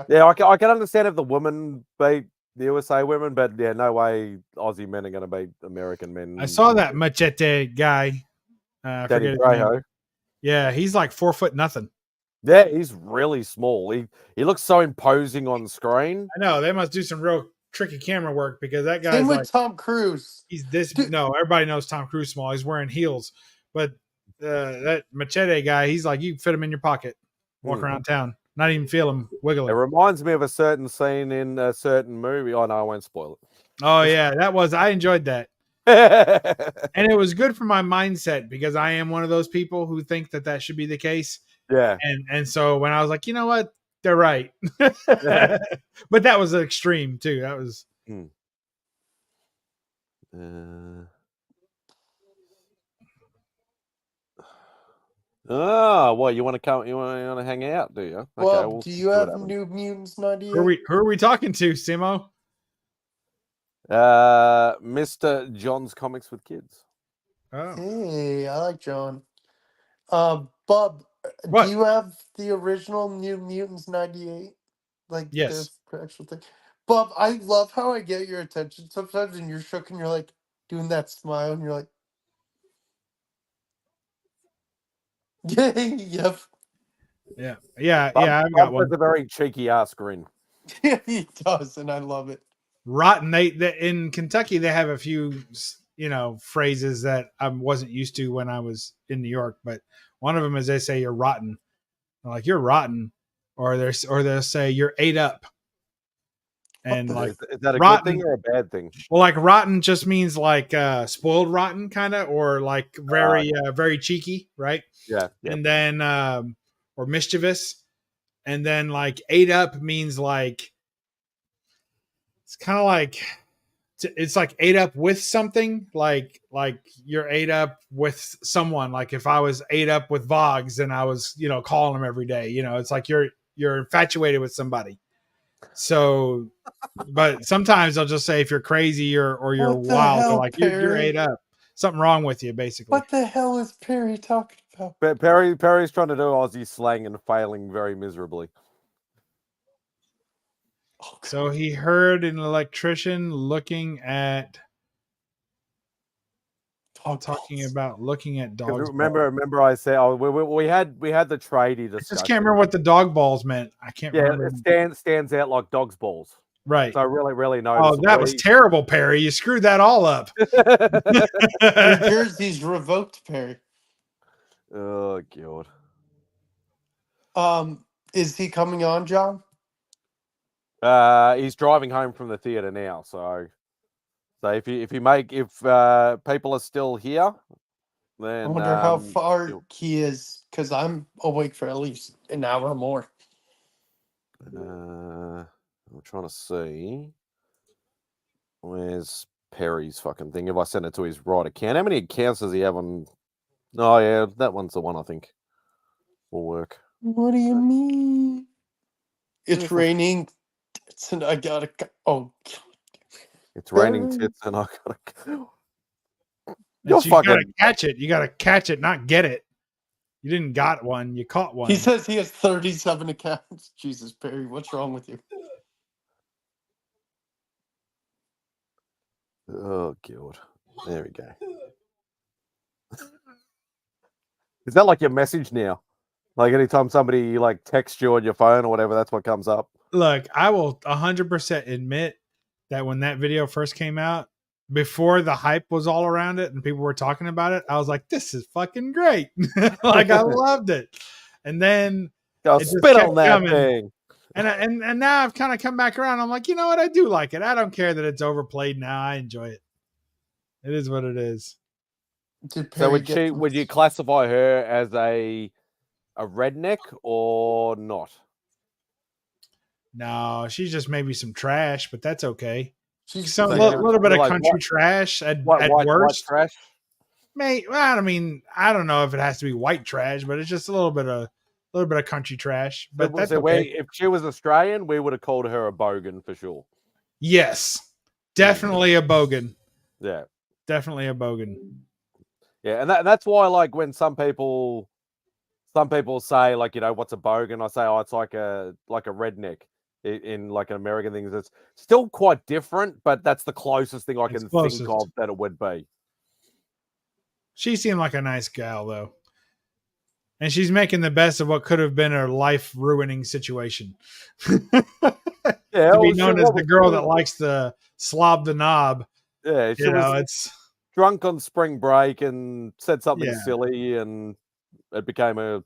Yeah, I can understand if the women beat the USA women, but yeah, no way Aussie men are going to beat American men. I saw that machete guy. I Danny forget his name. Trejo. Yeah, he's like 4 foot nothing. Yeah, he's really small. He looks so imposing on screen. I know they must do some real tricky camera work because that guy's Same with like Tom Cruise. he's this. No, everybody knows Tom Cruise small. He's wearing heels, but that machete guy, he's like you can fit him in your pocket, walk around town, not even feel him wiggling. It reminds me of a certain scene in a certain movie. Oh no, I won't spoil it. Oh yeah, I enjoyed that. And it was good for my mindset because I am one of those people who think that should be the case. Yeah. And so when I was like, you know what, they're right. But that was extreme too. That was. Oh, well, you want to come? You want to hang out? Do you? Well, we'll do see you what have happens. New Mutants 98? Who are we talking to, Simo? Mr. John's Comics with Kids. Oh. Hey, I like John. Bob, What? do you have the original New Mutants 98? Like Yes. the actual thing? Bob, I love how I get your attention sometimes and you're shook and you're like doing that smile and you're like, yep. Yeah. I've got one. That's a very cheeky ass grin. He does, and I love it. Rotten. They in Kentucky they have a few phrases that I wasn't used to when I was in New York, but one of them is they say you're rotten. They're like you're rotten, or they'll say you're ate up. And like is that a rotten, good thing or a bad thing? Well, like rotten just means like spoiled rotten kind of, or like very very cheeky, right? Yeah. And then or mischievous. And then like ate up means like it's kind of like it's like ate up with something, like you're ate up with someone. Like if I was ate up with Vogs and I was calling him every day, it's like you're infatuated with somebody. So, but sometimes they'll just say if you're crazy or you're What the wild, they're hell, like you're Perry? ate up. Something wrong with you, basically. What the hell is Perry talking about? But Perry's trying to do Aussie slang and failing very miserably. So he heard an electrician looking at talking about looking at dogs. Remember, I said, oh, we had the tradie discussion. I just can't remember what the dog balls meant. I can't remember. It stands out like dog's balls. Right. So really Oh, noticeable. that was terrible, Perry. You screwed that all up. New Jersey's revoked, Perry. Oh God. Is he coming on, John? He's driving home from the theater now. So if people are still here, then I wonder how far he is, because I'm awake for at least an hour or more. I'm trying to see. Where's Perry's fucking thing? If I send it to his right account, how many accounts does he have on? Oh yeah, that one's the one I think will work. What do you mean? It's raining. And I gotta go. Oh, it's raining tits, and I gotta go. You gotta catch it. You gotta catch it, not get it. You didn't got one. You caught one. He says he has 37 accounts. Jesus, Perry, what's wrong with you? Oh God. There we go. Is that like your message now? Like anytime somebody like texts you on your phone or whatever, that's what comes up. Look, I will 100% admit that when that video first came out, before the hype was all around it and people were talking about it, I was like, this is fucking great. Like I loved it. And then it spit on that thing. And now I've kind of come back around. I'm like, you know what? I do like it. I don't care that it's overplayed now. I enjoy it. It is what it is. So would you classify her as a redneck or not? No, she's just maybe some trash, but that's okay. She's a little bit of country trash at worst. White trash? Well, I mean, I don't know if it has to be white trash, but it's just a little bit of country trash. But that's okay. If she was Australian, we would have called her a bogan for sure. Yes, definitely a bogan. Yeah, definitely a bogan. Yeah, and that's why, like, when some people say, like, you know, what's a bogan? I say, oh, it's like a redneck in like an American thing. It's still quite different, but that's the closest thing I can think of that it would be. She seemed like a nice gal, though. And she's making the best of what could have been a life-ruining situation. Yeah, to be known as the girl that likes to slob the knob. Yeah, she was drunk on spring break and said something silly, and it became a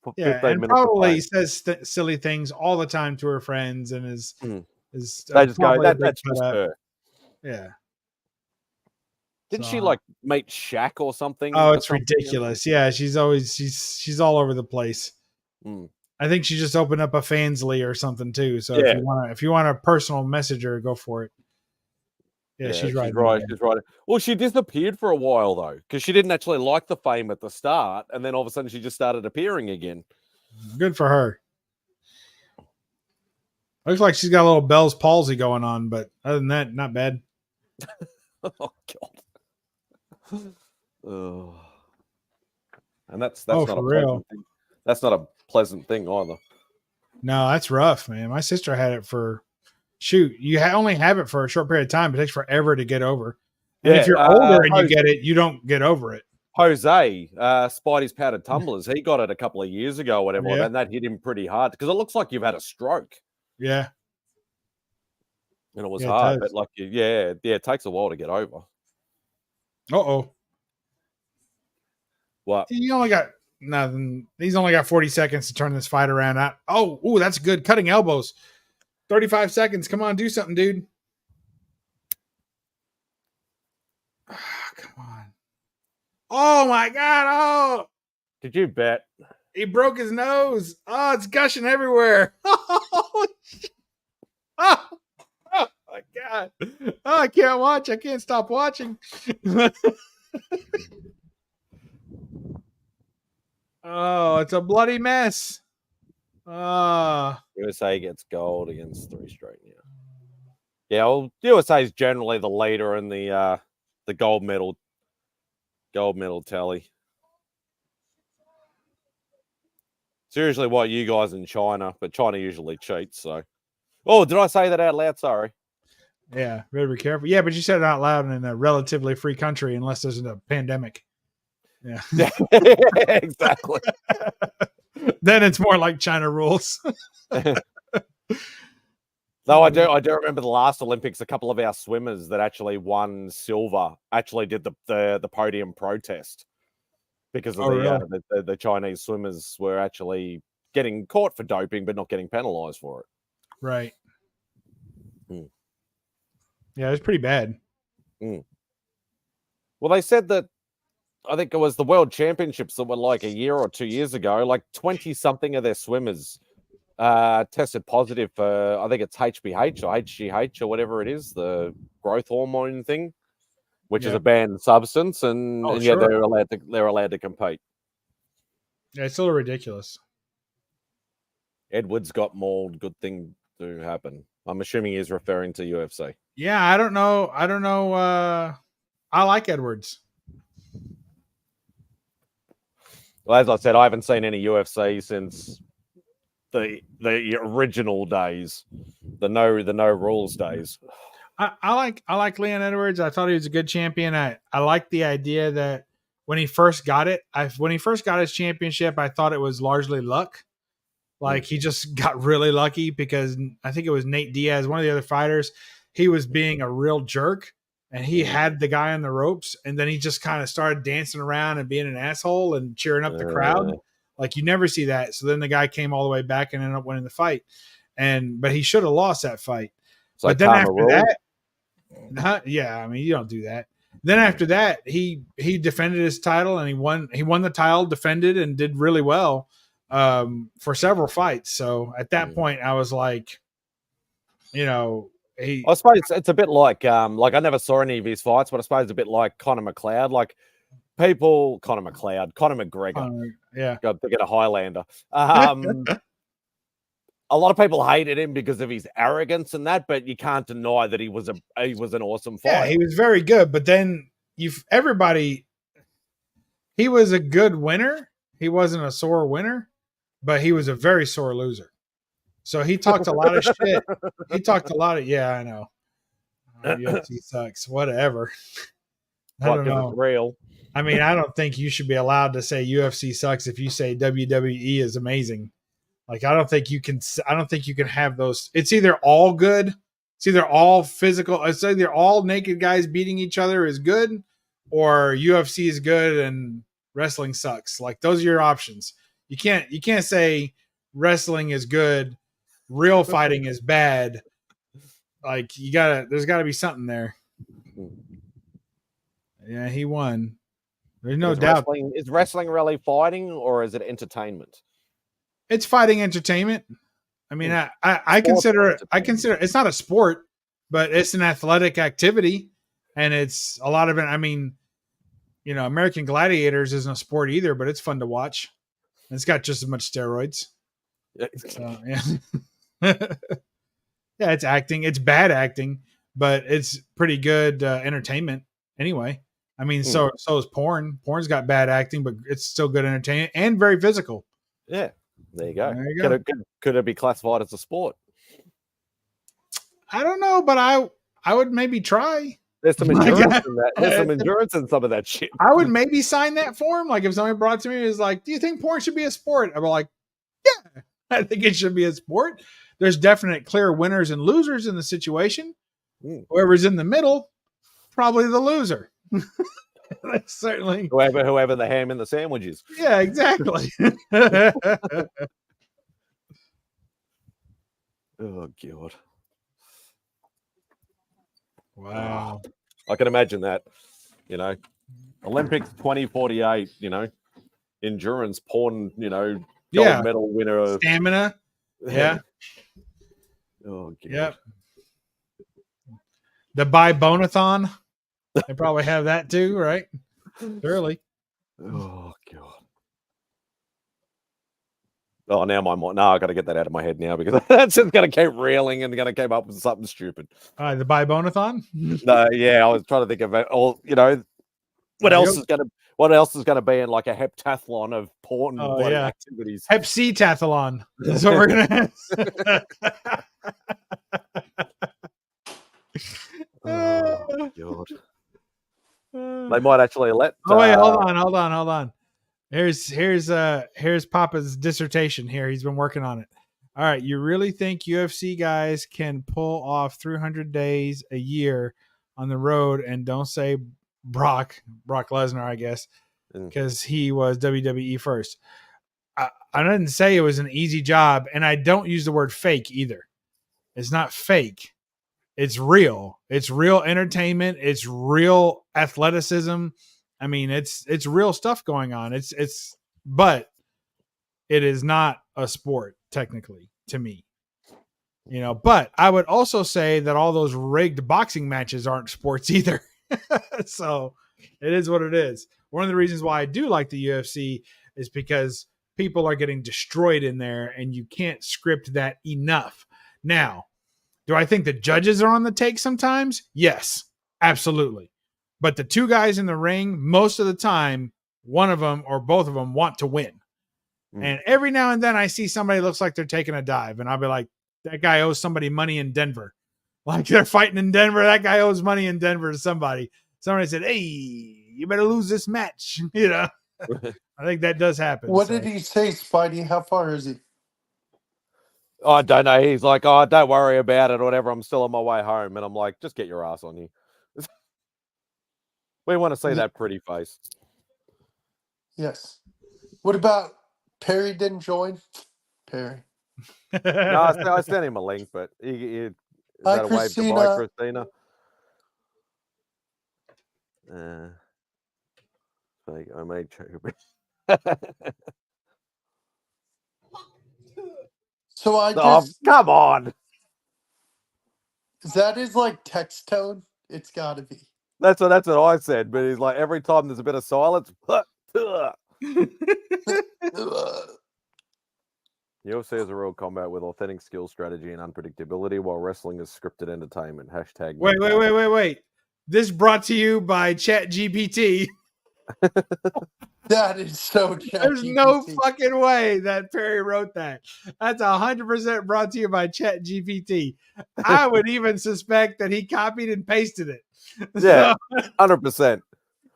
15-minute probably says silly things all the time to her friends, and is they just go, that's just her. Yeah. Didn't she like meet Shaq or something? Oh, it's ridiculous. Yeah, she's all over the place. I think she just opened up a Fansly or something too. So if you want a personal messenger, go for it. Yeah, she's right. She's right. Well, she disappeared for a while though, because she didn't actually like the fame at the start, and then all of a sudden she just started appearing again. Good for her. Looks like she's got a little Bell's palsy going on, but other than that, not bad. Oh God. Oh. And that's not a pleasant thing. That's not a pleasant thing either. No, that's rough, man. My sister had it for you only have it for a short period of time. It takes forever to get over. And if you're older and you get it, you don't get over it. Jose, Spidey's Powdered Tumblers, he got it a couple of years ago or whatever, and that hit him pretty hard because it looks like you've had a stroke. Yeah. And it was hard, but like, it takes a while to get over. Uh-oh. What? He only got nothing. He's only got 40 seconds to turn this fight around. That's good. Cutting elbows. 35 seconds. Come on, do something, dude. Come on. Oh, my God. Oh. Did you bet? He broke his nose. Oh, it's gushing everywhere. Oh, my God. Oh, I can't watch. I can't stop watching. Oh, it's a bloody mess. USA gets gold against 3 straight. Yeah, well, USA is generally the leader in the gold medal tally. It's usually what you guys in China, but China usually cheats, so Oh, did I say that out loud? Sorry. Yeah, better be careful. Yeah, but you said it out loud in a relatively free country, unless there's a pandemic. Yeah, exactly. Then it's more like China rules. Though I do remember the last Olympics, a couple of our swimmers that actually won silver actually did the podium protest because of the Chinese swimmers were actually getting caught for doping but not getting penalized for it. Right. Yeah, it's pretty bad. Well, they said that I think it was the World Championships that were like a year or 2 years ago, like 20 something of their swimmers tested positive for, I think it's HPH or HGH or whatever it is, the growth hormone thing, which is a banned substance, and yeah, they're allowed to compete. Yeah, it's still ridiculous. Edwards got mauled. Good thing to happen. I'm assuming he's referring to UFC. Yeah, I don't know. I like Edwards. Well, as I said, I haven't seen any UFC since the original days, the no rules days. I like Leon Edwards. I thought he was a good champion. I like the idea that when he first got his championship, I thought it was largely luck. Like he just got really lucky because I think it was Nate Diaz, one of the other fighters. He was being a real jerk and he had the guy on the ropes, and then he just kind of started dancing around and being an asshole and cheering up the crowd. Like you never see that. So then the guy came all the way back and ended up winning the fight. But he should have lost that fight. It's like but then after rule. that, yeah, I mean, you don't do that. Then after that, he defended his title and he won the title, defended, and did really well for several fights. So at that point, I was like, I suppose it's a bit like I never saw any of his fights, but I suppose it's a bit like Conor McLeod. Like Conor McGregor. Yeah. Got to get a Highlander. A lot of people hated him because of his arrogance and that, but you can't deny that he was an awesome fighter. Yeah, he was very good. But then he was a good winner. He wasn't a sore winner, but he was a very sore loser. So he talked a lot of shit. He talked a lot of, I know. UFC sucks. Whatever. I don't know. It's real. I mean, I don't think you should be allowed to say UFC sucks if you say WWE is amazing. Like, I don't think you can have those. It's either all good. It's either all physical. It's either all naked guys beating each other is good, or UFC is good and wrestling sucks. Like, those are your options. You can't say wrestling is good, real fighting is bad. Like, there's gotta be something there. Yeah, he won. There's no doubt. Is wrestling really fighting, or is it entertainment? It's fighting entertainment. I mean, I consider it's not a sport, but it's an athletic activity, and it's a lot of it. I mean, American Gladiators isn't a sport either, but it's fun to watch. It's got just as much steroids. So, yeah. Yeah, it's acting. It's bad acting, but it's pretty good entertainment anyway. I mean, so is porn. Porn's got bad acting, but it's still good entertainment and very physical. Yeah, there you go. Could it be classified as a sport? I don't know, but I would maybe try. There's some endurance in that. There's some endurance in some of that shit. I would maybe sign that form. Like if somebody brought it to me and was like, "Do you think porn should be a sport?" I'd be like, "Yeah, I think it should be a sport." There's definite clear winners and losers in the situation. Whoever's in the middle, probably the loser. That's certainly whoever the ham in the sandwich is. Yeah, exactly. Oh God. Wow. I can imagine that. Olympics 2048, endurance porn, gold medal winner of stamina. Yeah. Oh God. Yep. The Bibonathon. They probably have that too, right? Surely. Oh God. Oh, now I got to get that out of my head now because that's just going to keep reeling and going to come up with something stupid. The Bibonathon. Yeah, I was trying to think of it. All what else is going to be in like a heptathlon of porn activities? Hep-C-tathlon. That's what we're gonna have. God. They might actually let. Oh wait, hold on. Here's Papa's dissertation here. He's been working on it. All right, you really think UFC guys can pull off 300 days a year on the road? And don't say Brock Lesnar, I guess, because he was WWE first. I didn't say it was an easy job, and I don't use the word fake either. It's not fake. It's real. It's real entertainment. It's real athleticism. I mean, it's real stuff going on. But it is not a sport technically to me. You know, but I would also say that all those rigged boxing matches aren't sports either. So it is what it is. One of the reasons why I do like the UFC is because people are getting destroyed in there and you can't script that enough. Now, do I think the judges are on the take sometimes? Yes, absolutely. But the two guys in the ring, most of the time, one of them or both of them want to win. And every now and then I see somebody looks like they're taking a dive, and I'll be like, that guy owes somebody money in Denver. Like they're fighting in Denver. That guy owes money in Denver to somebody. Somebody said, hey, you better lose this match. You know, I think that does happen. What did he say, Spidey? How far is he? I don't know. He's like, oh, don't worry about it or whatever. I'm still on my way home. And I'm like, just get your ass on you. We want to see that pretty face. Yes. What about Perry didn't join? Perry. No, I sent him a link, but is Hi, that a wave goodbye, Christina? I made So I Oh, just come on. is that his like text tone? It's got to be. That's what I said. But he's like, every time there's a bit of silence. UFC is a real combat with authentic skill, strategy, and unpredictability, while wrestling is scripted entertainment. Hashtag. Wait. This brought to you by ChatGPT. That is so ChatGPT. There's no fucking way that Perry wrote that. That's 100% brought to you by ChatGPT. I would even suspect that he copied and pasted it. Yeah, 100%.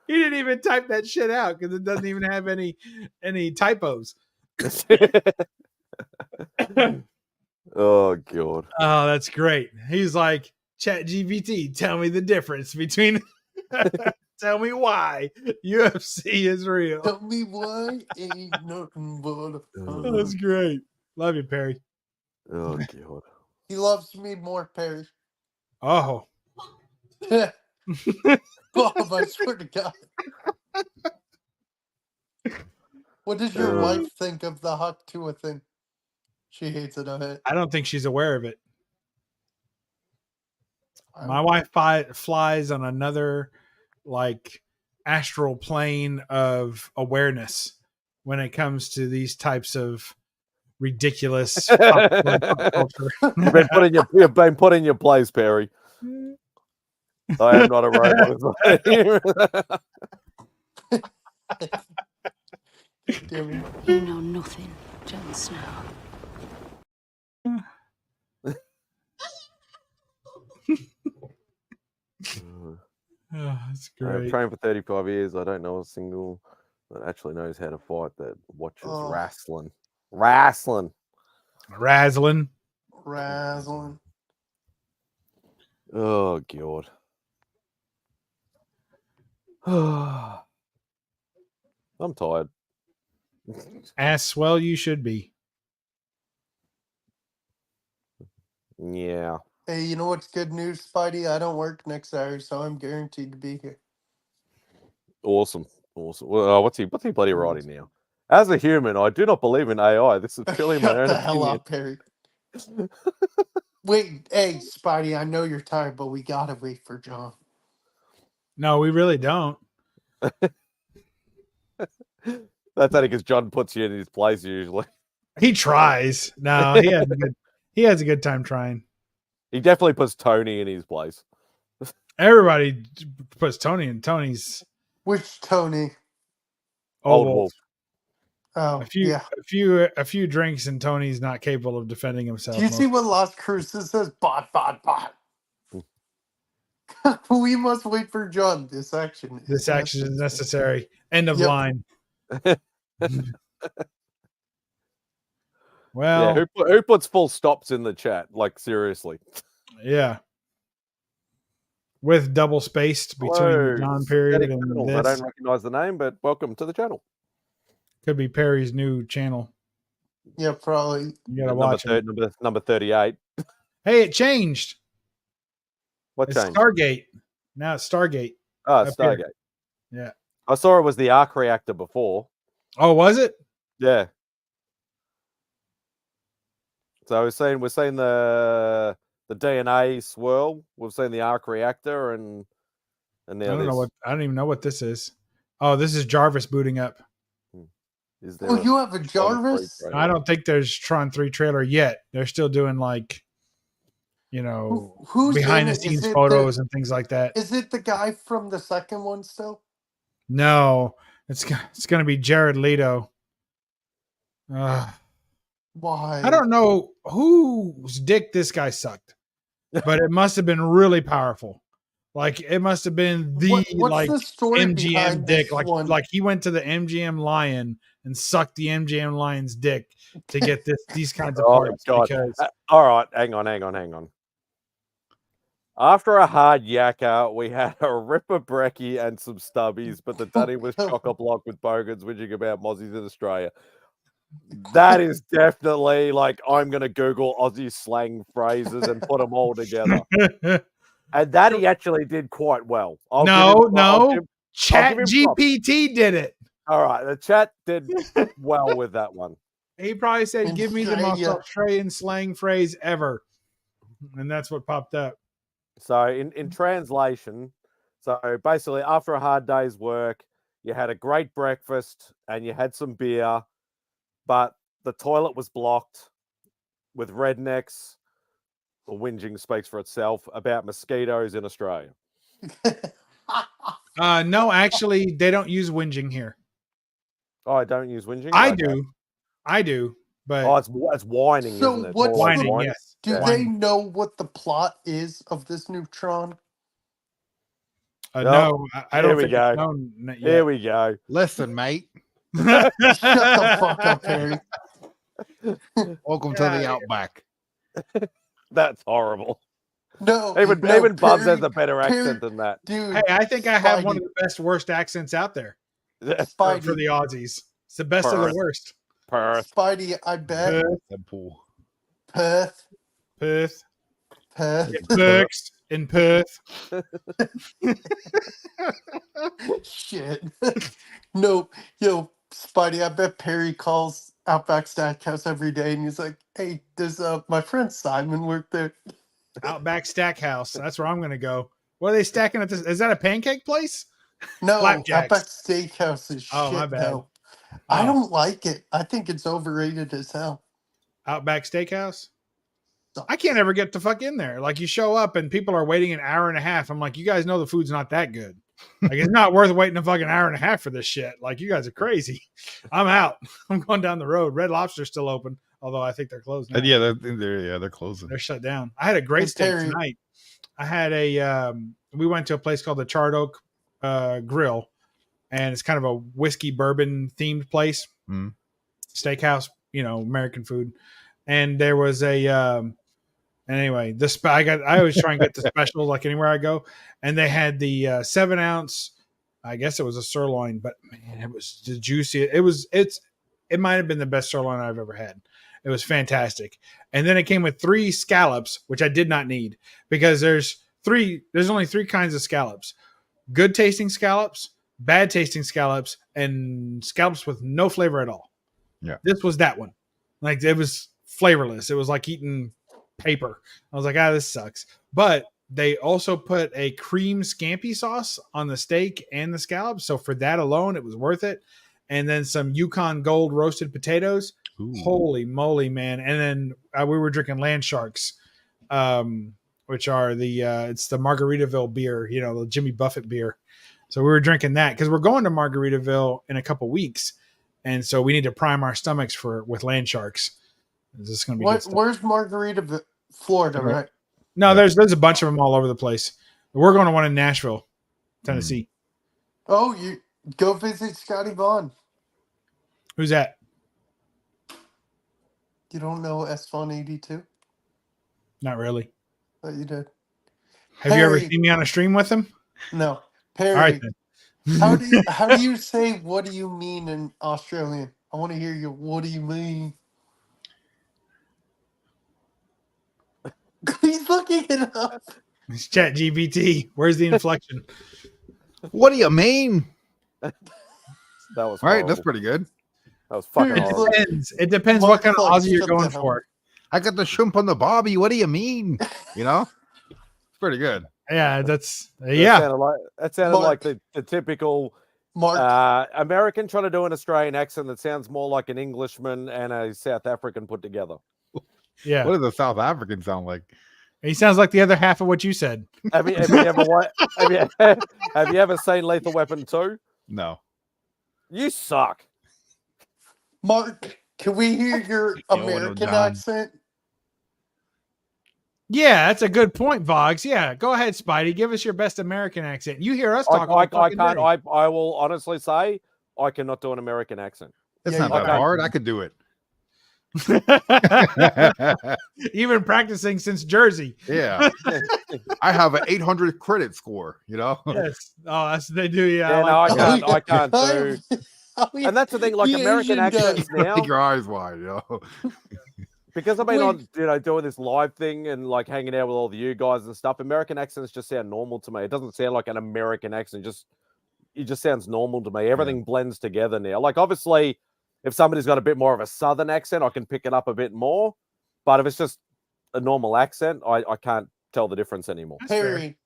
He didn't even type that shit out because it doesn't even have any typos. Oh god. Oh, that's great. He's like, ChatGPT, tell me the difference between tell me why UFC is real. Tell me why ain't nothing but a That's great. Love you, Perry. Oh god. He loves me more, Perry. Oh. Bob, I swear to God. What does your wife think of the Hawk Tua thing? She hates it, I don't think she's aware of it. My wife flies on another like astral plane of awareness when it comes to these types of ridiculous pop culture. You've been put in your place, Perry. I am not a robot. You know nothing, Jon Snow. Oh, that's I've great. trained for 35 years. I don't know a single that actually knows how to fight that watches wrestling. Razzling. Oh, God. I'm tired. As well you should be. Yeah. Hey, you know what's good news, Spidey? I don't work next Saturday, so I'm guaranteed to be here. Awesome. Well, what's he bloody writing now? As a human, I do not believe in AI. This is purely my Shut own the hell opinion. up, Perry. Wait, hey, Spidey, I know you're tired, but we gotta wait for John. No, we really don't. That's only because John puts you in his place usually. He tries. No, he has a good time trying. He definitely puts Tony in his place. Everybody puts Tony in Tony's. Which Tony? Old Wolf. Oh, a few drinks and Tony's not capable of defending himself. Do you see what Las Cruces says? Bot. We must wait for John. This action is necessary. End of line. Well, yeah, who puts full stops in the chat? Like, seriously. Yeah. With double spaced between Hello, the John period Static and Tunnels. this. I don't recognize the name, but welcome to the channel. Could be Perry's new channel. Yeah, probably. You gotta watch it. Number 38. Hey, it changed. What It's changed? Stargate. Now it's Stargate. Oh, up here. Stargate. Yeah. I saw it was the arc reactor before. Oh, was it? Yeah. So we're seeing the DNA swirl. We've seen the arc reactor, and now I don't even know what this is. Oh, this is Jarvis booting up. Is there you have a Jarvis? I don't think there's Tron 3 trailer yet. They're still doing like, you know, Who's behind in the it? scenes Is it photos and things like that. Is it the guy from the second one still? No, it's going to be Jared Leto. Why? I don't know whose dick this guy sucked, but it must have been really powerful. Like it must have been What's like the story MGM behind dick. this one? Like he went to the MGM lion and sucked the MGM lion's dick to get these kinds of parts. God. Because All right, hang on. After a hard yakka, we had a ripper brekkie and some stubbies, but the dunny was chock-a-block with bogans whinging about mozzies in Australia. That is definitely like I'm going to Google Aussie slang phrases and put them all together. And that he actually did quite well. Chat GPT did it. All right, the chat did well with that one. He probably said, "Give me the most Australian slang phrase ever," and that's what popped up. So in translation, so basically after a hard day's work, you had a great breakfast and you had some beer, but the toilet was blocked with rednecks. The whinging speaks for itself about mosquitoes in Australia. No, actually, they don't use whinging here. Oh, I don't use whinging? I do, but it's whining, So isn't it? what's More like whining, whining? yes. Do they know what the plot is of this new Tron? No, I don't think go. it's known yet. Here we go. Listen, mate. Shut the fuck up, Harry. Welcome to the Outback. That's horrible. No, even Bubs has a better accent than that. Dude, Hey, I think I have one of the best worst accents out there for the Aussies. It's the best of the worst. Perth. Spidey, I bet. Perth. Perth. In Perth. Shit. No, yo, Spidey, I bet Perry calls Outback Stackhouse every day and he's like, "Hey, does my friend Simon work there?" Outback Stackhouse. That's where I'm going to go. What are they stacking at this? Is that a pancake place? No, Flapjacks. Outback Steakhouse is Oh, shit. my bad. No. I don't like it. I think it's overrated as hell. Outback Steakhouse? I can't ever get the fuck in there. Like, you show up and people are waiting an hour and a half. I'm like, you guys know the food's not that good. Like, it's not worth waiting a fucking hour and a half for this shit. Like, you guys are crazy. I'm out. I'm going down the road. Red Lobster's still open, although I think they're closed now. Yeah, they're closing. They're shut down. I had a great steak tonight. I had we went to a place called the Charred Oak Grill, and it's kind of a whiskey bourbon themed place. Steakhouse, American food. And there was anyway, I always try and get the specials like anywhere I go. And they had the 7-ounce, I guess it was a sirloin, but man, it was the juiciest. It might have been the best sirloin I've ever had. It was fantastic. And then it came with 3 scallops, which I did not need because there's only 3 kinds of scallops: good tasting scallops, bad tasting scallops, and scallops with no flavor at all. Yeah. This was that one. Like, it was flavorless. It was like eating paper. I was like, this sucks. But they also put a cream scampi sauce on the steak and the scallops. So for that alone, it was worth it. And then some Yukon Gold roasted potatoes. Ooh. Holy moly, man. And then we were drinking Land Sharks, which are it's the Margaritaville beer, the Jimmy Buffett beer. So we were drinking that because we're going to Margaritaville in a couple weeks. And so we need to prime our stomachs with Land Sharks. This is going to be good stuff. Where's Margaritaville, Florida, right? No, there's a bunch of them all over the place. We're going to one in Nashville, Tennessee. Oh, you go visit Scotty Vaughn. Who's that? You don't know S-Fun 82? Not really. Oh, you did. Have you ever Perry. seen me on a stream with him? No. Perry. All right, then. How do you say what do you mean in Australian? I want to hear you. What do you mean? He's looking it up. It's Chat GPT. Where's the inflection? What do you mean? That was Right, horrible. that's pretty good. That was fucking It horrible. depends. It depends what kind of Aussie you're going for. I got the shrimp on the barbie. What do you mean? You know, it's pretty good. Yeah, that's That sounded like the typical Mark. American trying to do an Australian accent that sounds more like an Englishman and a South African put together. Yeah. What does a South African sound like? He sounds like the other half of what you said. Have you ever seen Lethal Weapon 2? No. You suck. Mark, can we hear your American accent? Yeah, that's a good point, Vox. Yeah, go ahead, Spidey. Give us your best American accent. You hear us talk. I can't. I will honestly say I cannot do an American accent. It's not that hard. I could do it. You've been practicing since Jersey. Yeah. I have an 800 credit score, you know? Yes. Oh, that's they do. Yeah. Yeah, no, I can't Oh, do. And that's the thing, like American accents now. Take your eyes wide, you know? Because I've been on, doing this live thing and like hanging out with all of you guys and stuff. American accents just sound normal to me. It doesn't sound like an American accent. It just sounds normal to me. Everything blends together now. Like obviously, if somebody's got a bit more of a Southern accent, I can pick it up a bit more. But if it's just a normal accent, I can't tell the difference anymore. Perry,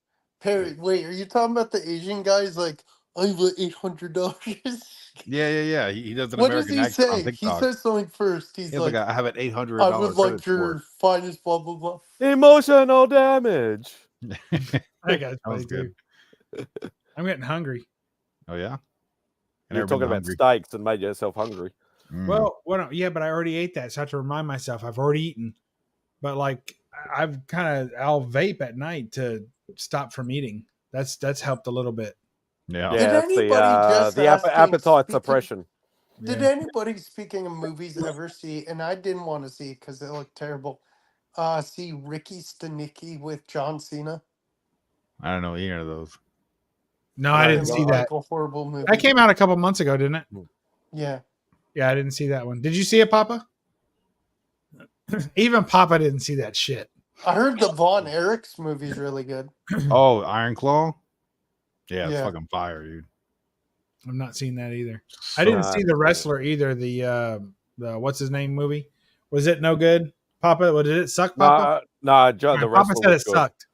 wait, are you talking about the Asian guys? Like, I have $800. Yeah. He does an What American does he accent on say? He TikTok. says something first. He's like, I have an $800. I would like your finest blah blah blah. Emotional damage. I got That was good. I'm getting hungry. Oh yeah. You're talking about steaks and made yourself hungry. Well, yeah, but I already ate that, so I have to remind myself I've already eaten. But like, I'll vape at night to stop from eating. That's helped a little bit. Yeah, that's the appetite suppression. Did anybody, speaking of movies, ever see? And I didn't want to see it because it looked terrible. See Ricky Stenicki with John Cena. I don't know either of those. No, I didn't see that. Like a horrible movie. That came out a couple months ago, didn't it? Yeah. Yeah, I didn't see that one. Did you see it, Papa? Even Papa didn't see that shit. I heard the Von Erichs movie's really good. Oh, Iron Claw? Yeah, it's Yeah. fucking fire, dude. I'm not seeing that either. I didn't see The Wrestler either. The what's his name movie? Was it no good, Papa? Did it suck, Papa? No, Joe, the Papa Wrestler said it was good. sucked.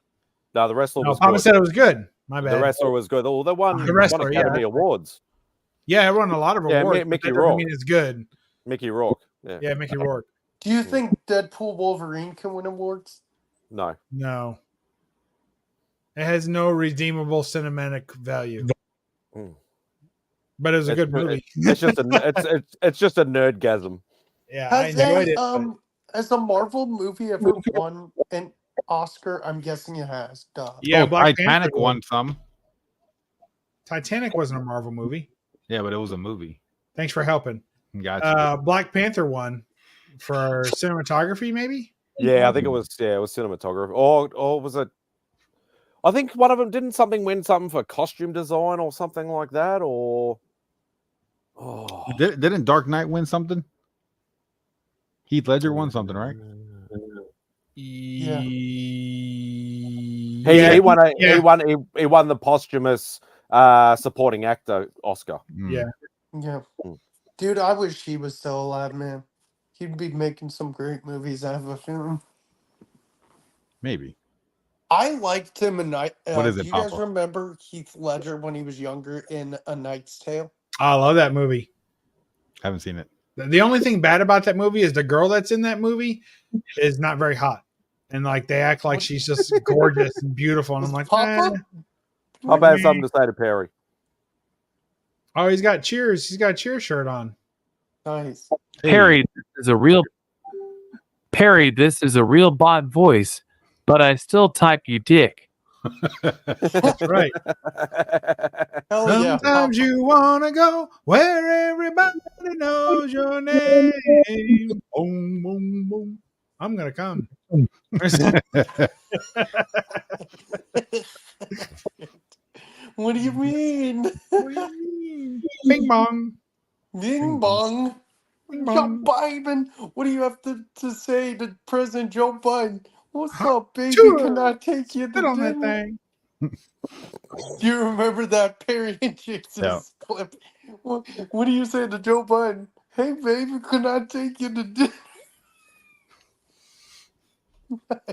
No, the Wrestler No, was Papa good. said it was good. My bad. The Wrestler was good. Oh, they won The Wrestler, Academy yeah. Awards. Yeah, it won a lot of Yeah, awards. Mickey but that doesn't Rourke. mean it's good. Mickey Rourke. Yeah, Mickey Rourke. Do you think Deadpool Wolverine can win awards? No. No. It has no redeemable cinematic value. But it was a good movie. It's just a nerdgasm. Yeah, I Has enjoyed it. has a Marvel movie ever won an Oscar? I'm guessing it has. Duh. Yeah, Black Titanic Panther won some. Titanic wasn't a Marvel movie. Yeah, but it was a movie. Thanks for helping. Gotcha. Black Panther won for cinematography, maybe? Yeah, I think it was cinematography. Or was it? I think one of them didn't something win something for costume design or something like that, or Didn't Dark Knight win something? Heath Ledger won something, right? Yeah. He won the posthumous supporting actor Oscar. Yeah. Yeah. Dude, I wish he was still alive, man. He'd be making some great movies, I have a feeling. Maybe. I liked him in Night. What is it, do you guys Papa? remember Heath Ledger when he was younger in A Knight's Tale? I love that movie. Haven't seen it. The only thing bad about that movie is the girl that's in that movie is not very hot. And like they act like she's just gorgeous and beautiful. And I'm like, Papa? How about something to say to Perry? Oh, he's got Cheers. He's got a Cheers shirt on. Nice. Perry, this is a real bot voice, but I still type you dick. That's right. Hell yeah. Sometimes you wanna go where everybody knows your name. Boom, boom, boom. I'm gonna come. What do you mean? What do you mean? Bing bong. Bing bong. Bing Joe bong. Biden. What do you have to say to President Joe Biden? What's up, baby? Sure. Can I take you to Sit on that dinner? thing. Do you remember that Perry and Jason's Yeah. clip? What do you say to Joe Biden? Hey, baby, can I take you to dinner?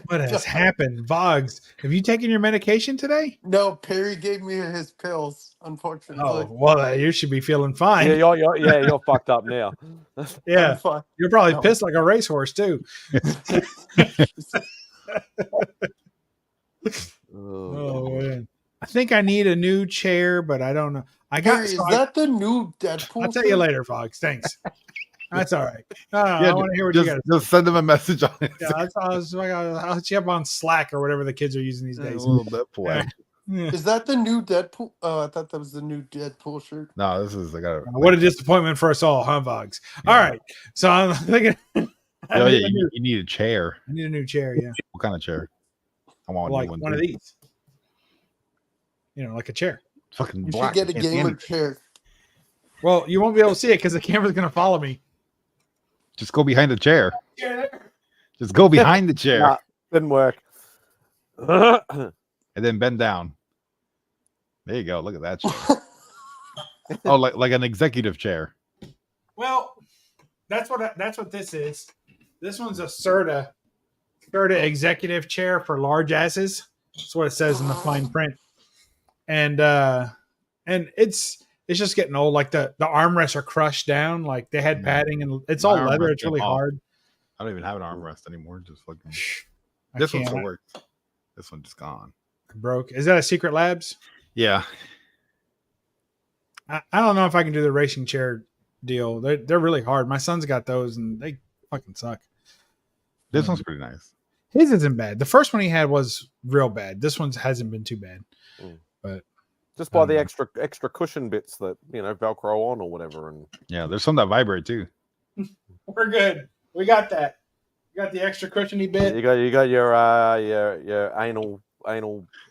What has happened? Vogs, have you taken your medication today? No, Perry gave me his pills, unfortunately. Oh, well, you should be feeling fine. Yeah, you're fucked up now. Yeah. I'm fine. You're probably No. pissed like a racehorse, too. Oh, man. I think I need a new chair, but I don't know. Perry, is that the new Deadpool? I'll tell you later, Fox. Thanks. That's all right. I Yeah, want to hear what you just, got. just send them a message on it. Yeah, I'll hit you up on Slack or whatever the kids are using these A days. little Deadpool. Yeah. action. Yeah. Is that the new Deadpool? Oh, I thought that was the new Deadpool shirt. No, this is What a disappointment for us all, huh, Vogs? All right. So I'm thinking. Oh, yeah, you need a chair. I need a new chair. Yeah. What kind of chair? I want Like one of too. these. You know, like a chair. Fucking You black. should get a I can't see gamer anything. chair. Well, you won't be able to see it because the camera's going to follow me. Just go behind the chair. Yeah. Just go behind the chair. Nah, didn't work. And then bend down. There you go. Look at that chair. Oh, like an executive chair. Well, that's what this is. This one's a Serta executive chair for large asses. That's what it says in the fine print. And it's just getting old. Like the armrests are crushed down. Like they had padding and it's all My leather. armrest It's really came off. hard. I don't even have an armrest anymore. Just fucking. I This one can't. still works. This one just gone. Broke. Is that a Secret Labs? Yeah. I don't know if I can do the racing chair deal. They're really hard. My son's got those and they fucking suck. This one's pretty nice. His isn't bad. The first one he had was real bad. This one hasn't been too bad. But just buy the extra cushion bits that Velcro on or whatever, and Yeah, there's some that vibrate too. we're good. We got that. We got the extra cushiony bit. you got your anal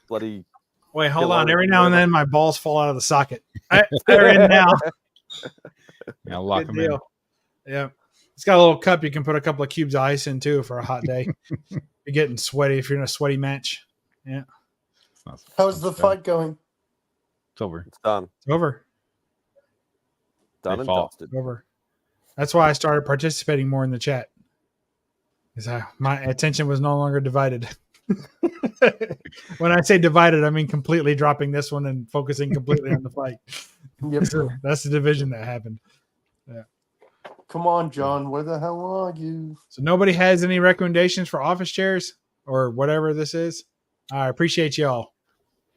bloody. Wait, hold pillow on. Every or now and whatever. then my balls fall out of the socket. They're in now. Yeah, lock Good them in. deal. Yeah. It's got a little cup you can put a couple of cubes of ice in too for a hot day. You're getting sweaty if you're in a sweaty match. Yeah. How's the fight going? It's over. It's done. It's over. Done They and fall. dusted. It's over. That's why I started participating more in the chat. Because my attention was no longer divided. When I say divided, I mean completely dropping this one and focusing completely on the fight. Yep. That's the division that happened. Yeah. Come on, John. Where the hell are you? So nobody has any recommendations for office chairs or whatever this is. I appreciate y'all.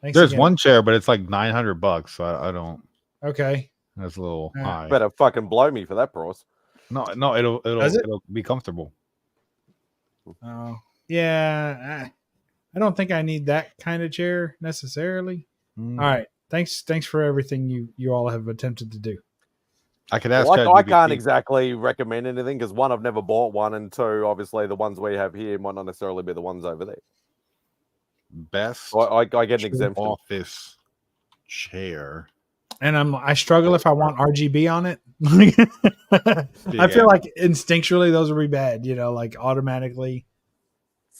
Thanks. There's again. one chair, but it's like $900. So I don't. Okay. That's a little Yeah. high. Better fucking blow me for that price. No, Does it? it'll be comfortable. Oh, yeah. I don't think I need that kind of chair necessarily. Mm. All right. Thanks for everything you all have attempted to do. I could ask. Well, I can't ChatGPT. exactly recommend anything because one, I've never bought one, and two, obviously the ones we have here might not necessarily be the ones over there. Best. So I get an exemption. Office chair. And I struggle if I want RGB on it. I feel like instinctually those would be bad, like automatically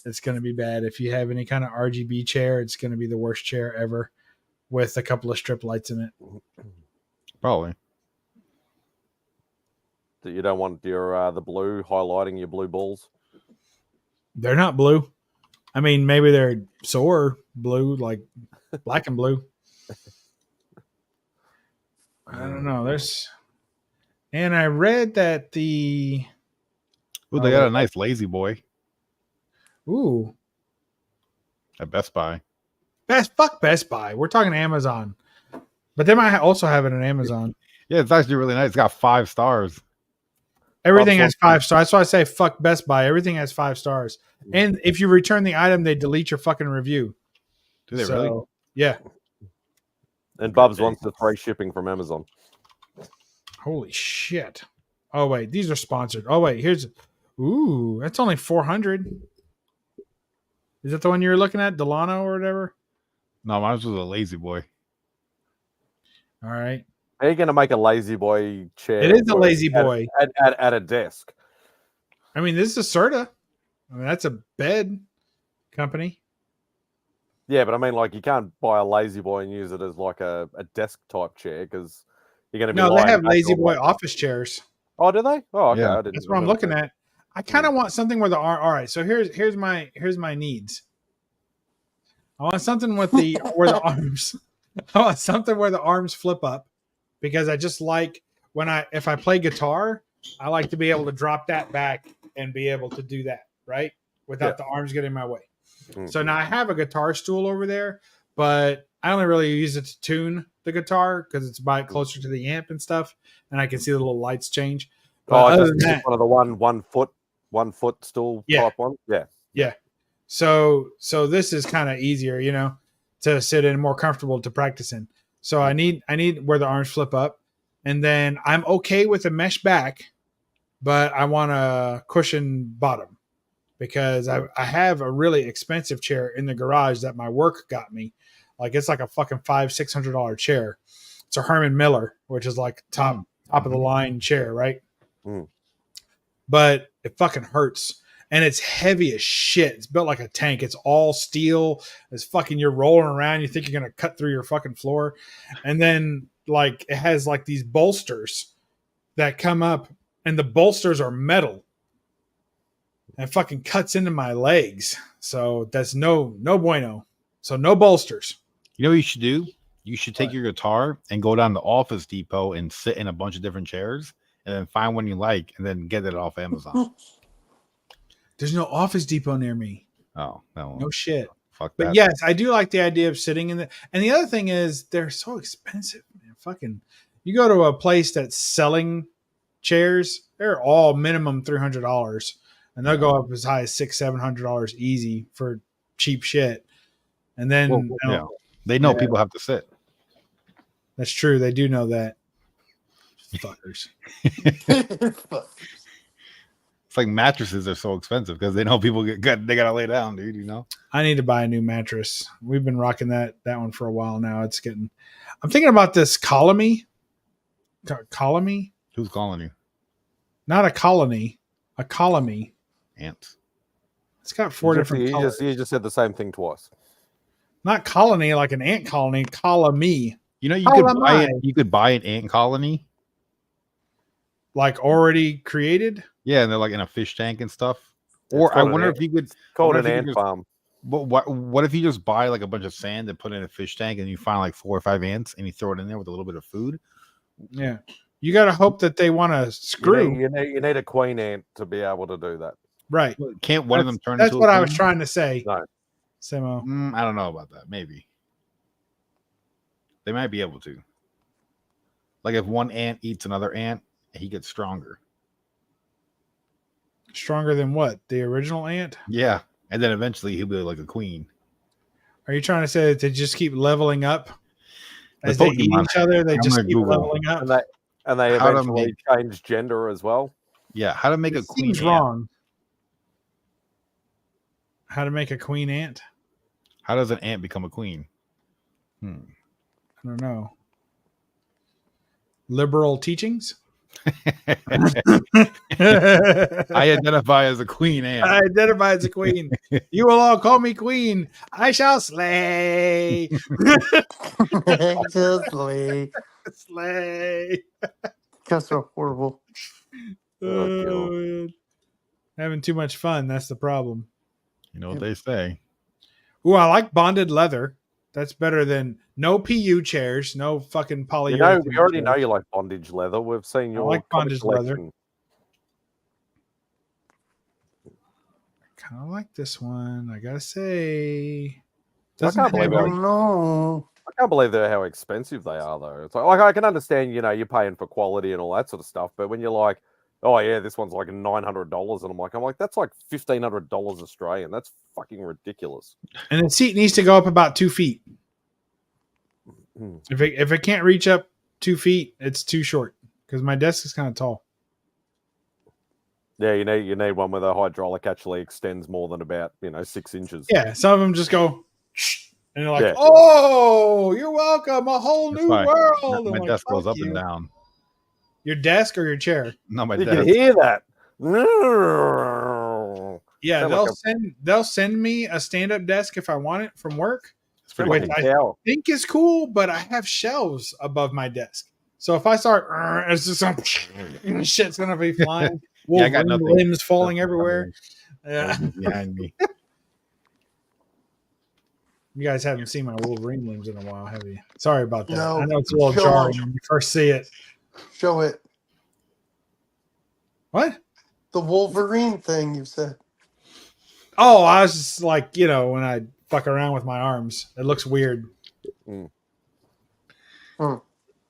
it's going to be bad. If you have any kind of RGB chair, it's going to be the worst chair ever with a couple of strip lights in it. Probably. That you don't want your the blue highlighting your blue balls. They're not blue. I mean, maybe they're sore blue, like black and blue. I don't know. And I read that Ooh, they got a nice lazy boy Ooh. at Best Buy. Fuck Best Buy. We're talking Amazon. But they might also have it on Amazon. Yeah, it's actually really nice. It's got 5 stars. Everything has 5 stars. That's why I say fuck Best Buy. Everything has 5 stars. And if you return the item, they delete your fucking review. Do they really? Yeah. And Bubs wants the free shipping from Amazon. Holy shit. Oh, wait. These are sponsored. Oh, wait. Ooh, that's only 400. Is that the one you were looking at? Delano or whatever? No, mine was a lazy boy. All right. How are you going to make a lazy boy chair? It is a lazy boy. At a desk. I mean, this is a Serta. I mean, that's a bed company. Yeah, but I mean, like, you can't buy a lazy boy and use it as like a desk type chair because you're going to be. No, they have lazy boy like... office chairs. Oh, do they? Oh, okay. Yeah. I didn't That's what I'm looking at. I kind of want something where the arm. All right, so here's my needs. I want something with the where the arms. I want something where the arms flip up, because I just like if I play guitar, I like to be able to drop that back and be able to do that right without the arms getting in my way. So now I have a guitar stool over there, but I only really use it to tune the guitar because it's by closer to the amp and stuff, and I can see the little lights change. But other than that, one of the one foot stool type one. Yeah. Yeah. So this is kind of easier, to sit in, more comfortable to practice in. So I need where the arms flip up, and then I'm okay with a mesh back, but I want a cushion bottom because I have a really expensive chair in the garage that my work got me. Like it's like a fucking $500-600 chair. It's a Herman Miller, which is like top of the line chair, right? But it fucking hurts. And it's heavy as shit. It's built like a tank. It's all steel. It's fucking, you're rolling around. You think you're going to cut through your fucking floor. And then like, it has like these bolsters that come up, and the bolsters are metal. And it fucking cuts into my legs. So that's no bueno. So no bolsters. You know what you should do? You should take your guitar and go down to Office Depot and sit in a bunch of different chairs and then find one you like and then get it off Amazon. There's no Office Depot near me. Oh, no. No shit. Fuck but that. yes, I do like the idea of sitting in the. And the other thing is, they're so expensive, man. Fucking, you go to a place that's selling chairs, they're all minimum $300, and they'll go up as high as $600-700 easy for cheap shit. And then they know people have to sit. That's true. They do know that. Fuckers. It's like mattresses are so expensive because they know people they gotta lay down, dude. I need to buy a new mattress. We've been rocking that one for a while now. It's getting. I'm thinking about this colony. Colony? Who's calling you? Not a colony. A colony. Ants. It's got four different colors. You just said the same thing twice. Not colony like an ant colony. Colony. You could buy an ant colony. Like already created? Yeah, and they're like in a fish tank and stuff. Or I wonder if you could call it an ant farm. But what if you just buy like a bunch of sand and put it in a fish tank and you find like 4 or 5 ants and you throw it in there with a little bit of food? Yeah. You got to hope that they want to screw. You need a queen ant to be able to do that. Right. Can't one of them turn That's into what a I was queen? trying to say. No. Simo. I don't know about that. Maybe. They might be able to. Like if one ant eats another ant, he gets stronger. Stronger than what? The original ant? Yeah. And then eventually he'll be like a queen. Are you trying to say that they just keep leveling up? As they eat each other, they just keep leveling up? And they eventually change gender as well? Yeah. How to make a queen Seems ant. wrong. How to make a queen ant? How does an ant become a queen? I don't know. Liberal teachings? I identify as a queen ant. I identify as a queen. You will all call me queen. I shall slay. Slay. Slay. That's so horrible. Having too much fun. That's the problem. You know what they say. Ooh, I like bonded leather. That's better than no PU chairs, no fucking polyurethane. We already know you like bondage leather. We've seen your like bondage leather. collection. Kind of like this one, I gotta say. I can't believe how expensive they are, though. It's like I can understand, you're paying for quality and all that sort of stuff, but when you're like, oh yeah, this one's like $900, and I'm like, that's like $1,500 Australian. That's fucking ridiculous. And the seat needs to go up about 2 feet. Mm. If it can't reach up 2 feet, it's too short because my desk is kind of tall. Yeah, you need one where the hydraulic actually extends more than about 6 inches. Yeah, some of them just go, and you're like, Yeah. "Oh, you're welcome, a whole That's new why world." my I'm like, desk goes "Fuck up and you." down. Your desk or your chair? No, my You desk. can hear that. Yeah, Sound they'll like they'll send me a stand up desk if I want it from work, Sound which like a I cow. think is cool. But I have shelves above my desk, so if I start, it's just some shit's gonna be flying. Yeah, I got Wolverine nothing. limbs falling Nothing everywhere. Yeah. Everything's behind me. You guys haven't seen my Wolverine limbs in a while, have you? Sorry about that. No. I know it's a little Show jarring them. when you first see it. Show it. What? The Wolverine thing you said. Oh, I was just like, when I fuck around with my arms, it looks weird. Mm. Hmm.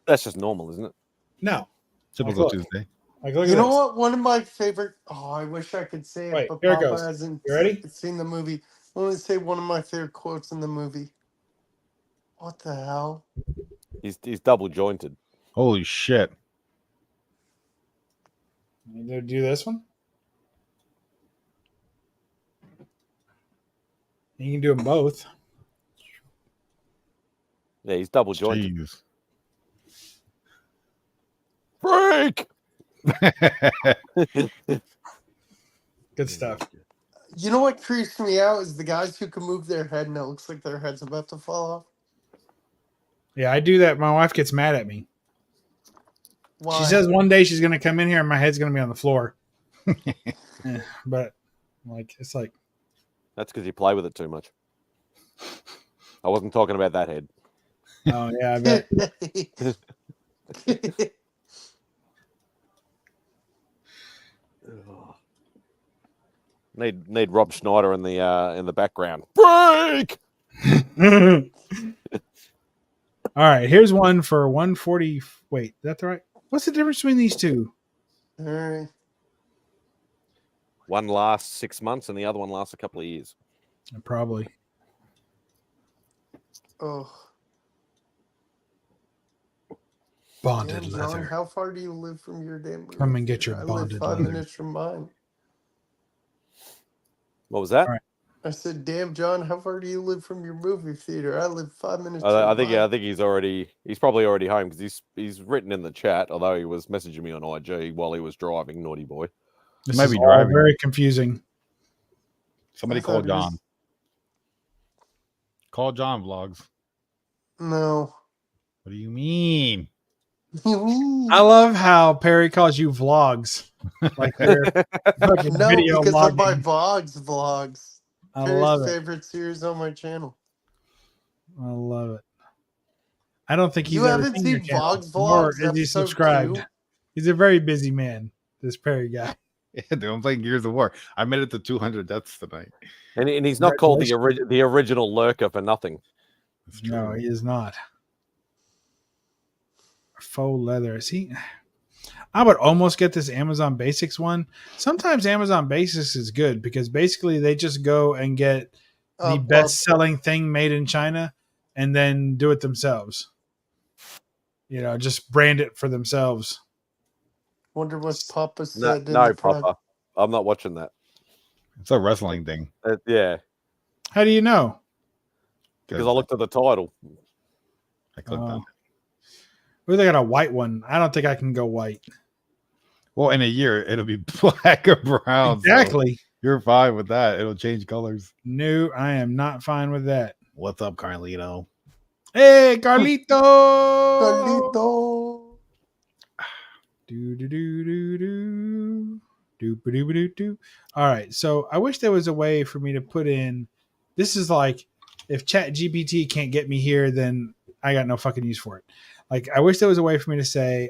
That's just normal, isn't it? No. Typical look. Tuesday. Like, look You at know this. what? One of my favorite. Oh, I wish I could say it, Wait, but here it Papa goes. hasn't You ready? seen the movie. I want to say one of my favorite quotes in the movie. What the hell? He's double jointed. Holy shit. You gonna do this one? You can do them both. Yeah, he's double jointed. Jeez. Break. Good stuff. You know what creeps me out is the guys who can move their head and it looks like their head's about to fall off. Yeah, I do that. My wife gets mad at me. Why? She says one day she's gonna come in here and my head's gonna be on the floor. Yeah, but it's like That's because you play with it too much. I wasn't talking about that head. oh yeah, I bet. Need Rob Schneider in the background. Break. All right, here's one for 140. Wait, is that the right? What's the difference between these two? All right. One lasts 6 months and the other one lasts a couple of years. Probably. Oh. Bonded Damn, John, leather. how far do you live from your damn movie Come and get theater? your I live bonded 5 leather. minutes from mine. What was that? All right. I said, damn, John, how far do you live from your movie theater? I live 5 minutes I from think mine. I think he's probably already home because he's written in the chat, although he was messaging me on IG while he was driving. Naughty boy. This Might is be all driving. very confusing. Somebody I call thought it was- John. Call John Vlogs. No. What do you mean? I love how Perry calls you vlogs. Like they're fucking No, video because of my logging. vlogs. I Perry's love it. favorite series on my channel. I love it. I don't think he's You ever haven't seen your seen channel, Vlogs nor Vlogs is he episode subscribed. 2? He's a very busy man, this Perry guy. Yeah, dude, I'm playing Gears of War. I made it to 200 deaths tonight. And he's not called the original lurker for nothing. No, he is not. Faux leather. See, I would almost get this Amazon Basics one. Sometimes Amazon Basics is good because basically they just go and get the best-selling thing made in China and then do it themselves. Just brand it for themselves. Wonder what Papa No, said. in no the pod- Papa. I'm not watching that. It's a wrestling thing. Yeah, How do you know? because I looked at the title. I clicked on it. Well, they got a white one. I don't think I can go white. Well, in a year, it'll be black or brown. so Exactly. you're fine with that. It'll change colors. No, I am not fine with that. What's up, Carlito? Hey, Carlito! Carlito. Do. All right, so I wish there was a way for me to put in. This is like if Chat GPT can't get me here, then I got no fucking use for it. Like I wish there was a way for me to say,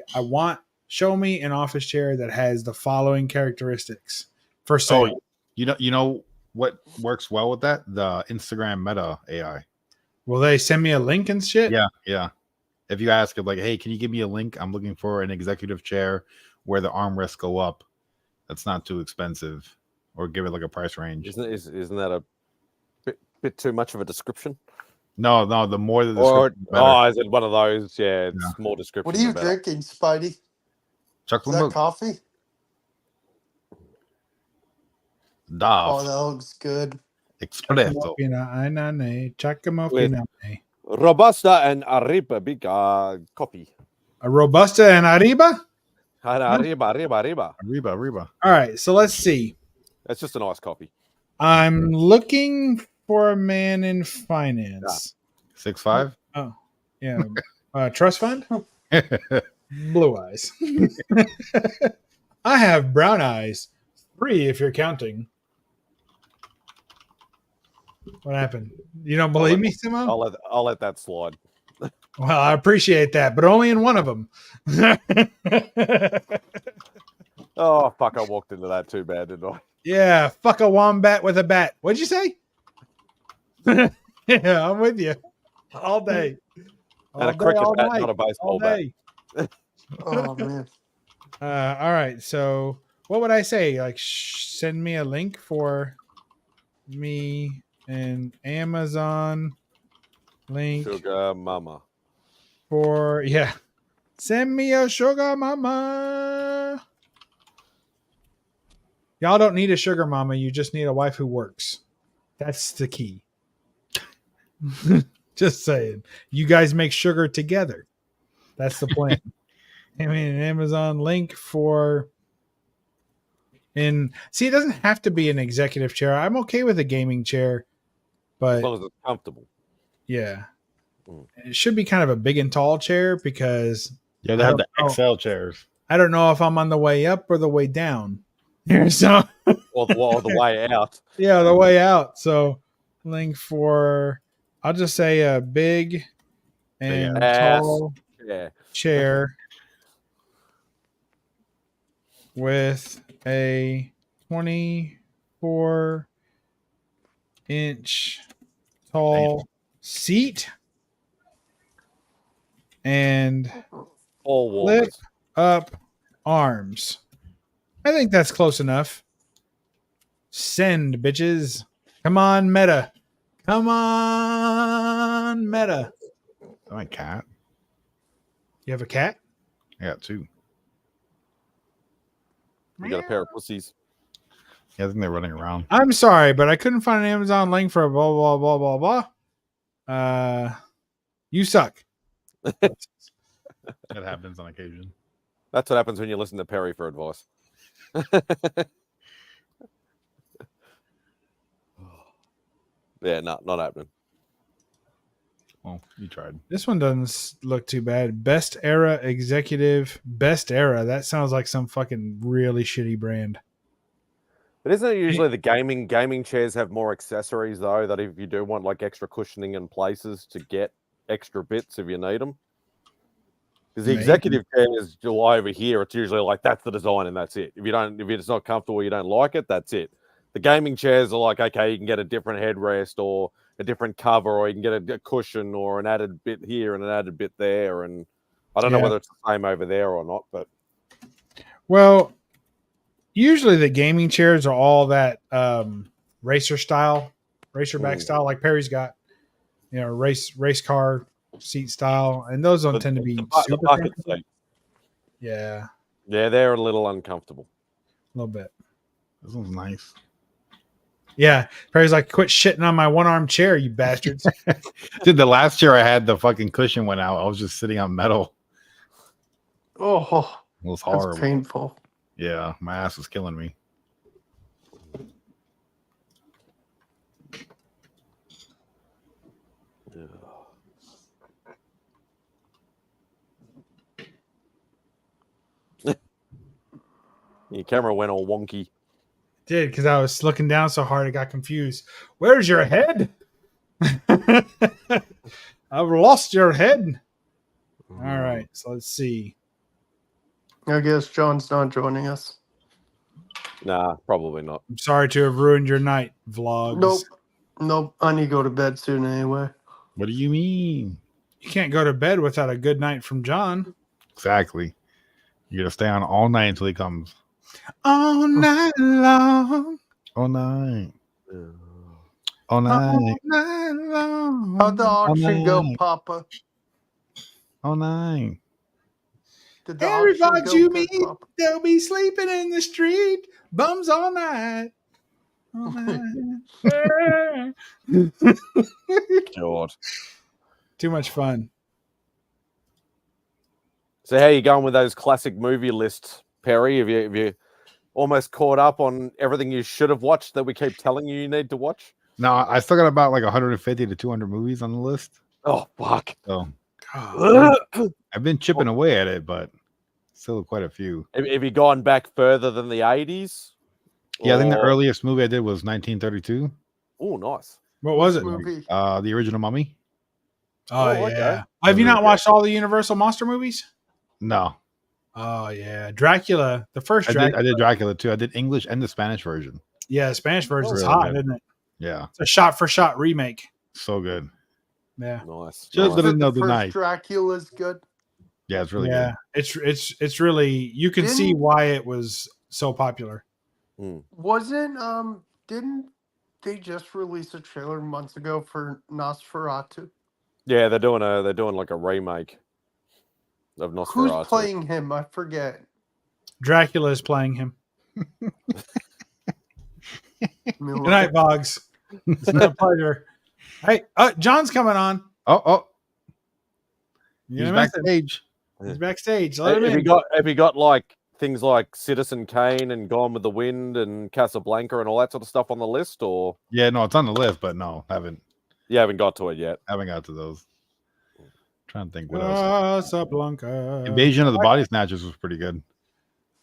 show me an office chair that has the following characteristics for sale. Oh, you know what works well with that? The Instagram Meta AI. Will they send me a link and shit? Yeah. If you ask it like, hey, can you give me a link? I'm looking for an executive chair where the armrests go up That's not too expensive, or give it like a price range. Isn't that a bit too much of a description? No, the more the Or description, the better. is it one of those? Yeah, it's more description. What are you the better. drinking, Spidey? Chocolate Is that milk. coffee? Daf. Oh, that looks good. Espresso. With Robusta and Arabica coffee. A Robusta and Arriba? Arriba. All right, so let's see. That's just a nice coffee. I'm looking for a man in finance. 6'5"? Oh, yeah. Trust fund? Blue eyes. I have brown eyes. 3 if you're counting. What happened? You don't believe me, Simo? I'll let that slide. Well, I appreciate that, but only in one of them. Oh, fuck. I walked into that too bad, didn't I? Yeah, fuck a wombat with a bat. What'd you say? Yeah, I'm with you. All day. And a cricket bat, not a baseball bat. Oh, man. All right. So what would I say? Like, send me a link for me an Amazon link. Sugar mama. Send me a sugar mama. Y'all don't need a sugar mama. You just need a wife who works. That's the key. Just saying. You guys make sugar together. That's the plan. I mean, an Amazon link for. See, it doesn't have to be an executive chair. I'm okay with a gaming chair, but as long as it's comfortable. Yeah, it should be kind of a big and tall chair because they have the XL chairs. I don't know if I'm on the way up or the way down. So, or the way out. Yeah, the way out. So, link for. I'll just say a big and tall chair with a 24-inch tall seat and flip up arms. I think that's close enough. Send, bitches. Come on, Meta. Come on, Meta. My cat. You have a cat? I got 2. You got a pair of pussies. Yeah, I think they're running around. I'm sorry, but I couldn't find an Amazon link for blah, blah, blah, blah, blah. You suck. That happens on occasion. That's what happens when you listen to Perry for advice. Yeah, not happening. Well, you tried. This one doesn't look too bad. Best Era Executive. Best Era. That sounds like some fucking really shitty brand. But isn't it usually the gaming chairs have more accessories though? That if you do want like extra cushioning in places to get extra bits if you need them. Because the executive chair is July over here. It's usually like that's the design and that's it. If it's not comfortable, you don't like it. That's it. The gaming chairs are like, okay, you can get a different headrest or a different cover, or you can get a cushion or an added bit here and an added bit there. And I don't know whether it's the same over there or not, but well, usually the gaming chairs are all that racerback style, like Perry's got, race car seat style, and those don't tend to be super comfortable. Yeah, they're a little uncomfortable. A little bit. This one's nice. Yeah, Perry's like, quit shitting on my one-arm chair, you bastards. Dude, the last chair I had, the fucking cushion went out. I was just sitting on metal. Oh, it was horrible. That's painful. Yeah, my ass was killing me. Your camera went all wonky. Did, because I was looking down so hard I got confused. Where's your head? I've lost your head. All right, so let's see. I guess John's not joining us. Nah, probably not. I'm sorry to have ruined your night, vlogs. Nope. I need to go to bed soon anyway. What do you mean? You can't go to bed without a good night from John. Exactly. You're going to stay on all night until he comes. All night long. All night. All All night. night long. How'd the All auction go, night. Papa? All night. Did the Everybody auction go you good, meet, Papa? they'll be sleeping in the street. Bums all night. All night. God. Too much fun. So how you going with those classic movie lists, Perry? Have you almost caught up on everything you should have watched that we keep telling you need to watch? No, I still got about like 150 to 200 movies on the list. Oh, fuck. So God. I've been chipping away at it, but still quite a few. Have you gone back further than the 80s? Yeah, I think the Or- earliest movie I did was 1932. Oh, nice. What was it? Movie. The original Mummy. Oh, okay. yeah. Have you not watched all the Universal Monster movies? No, Oh, yeah. Dracula. The first I Dracula. did Dracula too. I did English and the Spanish version. Yeah, the Spanish version is Really hot, good. isn't it? Yeah, It's a shot-for-shot remake. so good. Yeah. Nice. Just nice. another The first night. Dracula's good. Yeah, it's really Yeah. It's really, you can see Didn't- why it was so popular. Didn't they just release a trailer months ago for Nosferatu? Yeah, they're doing like a remake of Nosferatu. Who's playing him? I forget. Dracula is playing him. Good Miller. night, Boggs. It's been a pleasure. Hey, John's coming on. Oh, You're he's gonna miss it. backstage. He's backstage. Let him Have in. you got like things like Citizen Kane and Gone with the Wind and Casablanca and all that sort of stuff on the list, or Yeah, no, it's on the list, but no, haven't you haven't got to it yet? got to those. Trying to think what else. Casablanca. Invasion of the Body Snatchers was pretty good.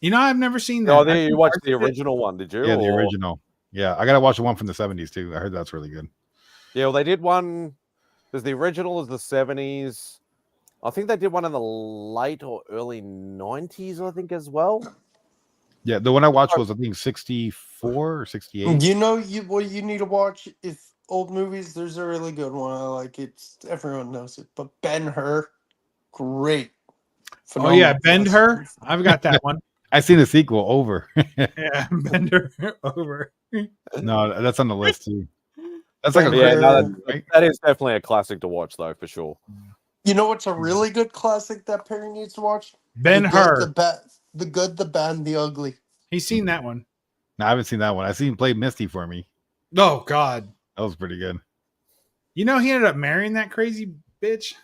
You know, I've never seen that. Oh, I you think watched I the did. original one, did you? Yeah, the Or- original. Yeah, I gotta watch the one from the 70s too. I heard that's really good. Yeah, well, they did one. There's the original is the 70s. I think they did one in the late or early 90s, I think, as well. Yeah, the one I watched was I think 64 or 68. You know, what you need to watch is old movies. There's a really good one. I like it. Everyone knows it. But Ben-Hur, great. Oh yeah, Phenomenal. Bend Her. I've got that one. I seen the sequel over. Yeah, Bend Her over. No, that's on the list too. That's like a Yeah, great no, movie, right? that is definitely a classic to watch, though, for sure. You know what's a really good classic that Perry needs to watch? Ben-Hur. The Good, the Bad, and the Ugly. He's seen that one. No, I haven't seen that one. I seen him play Misty for me. Oh God. That was pretty good. You know, he ended up marrying that crazy bitch.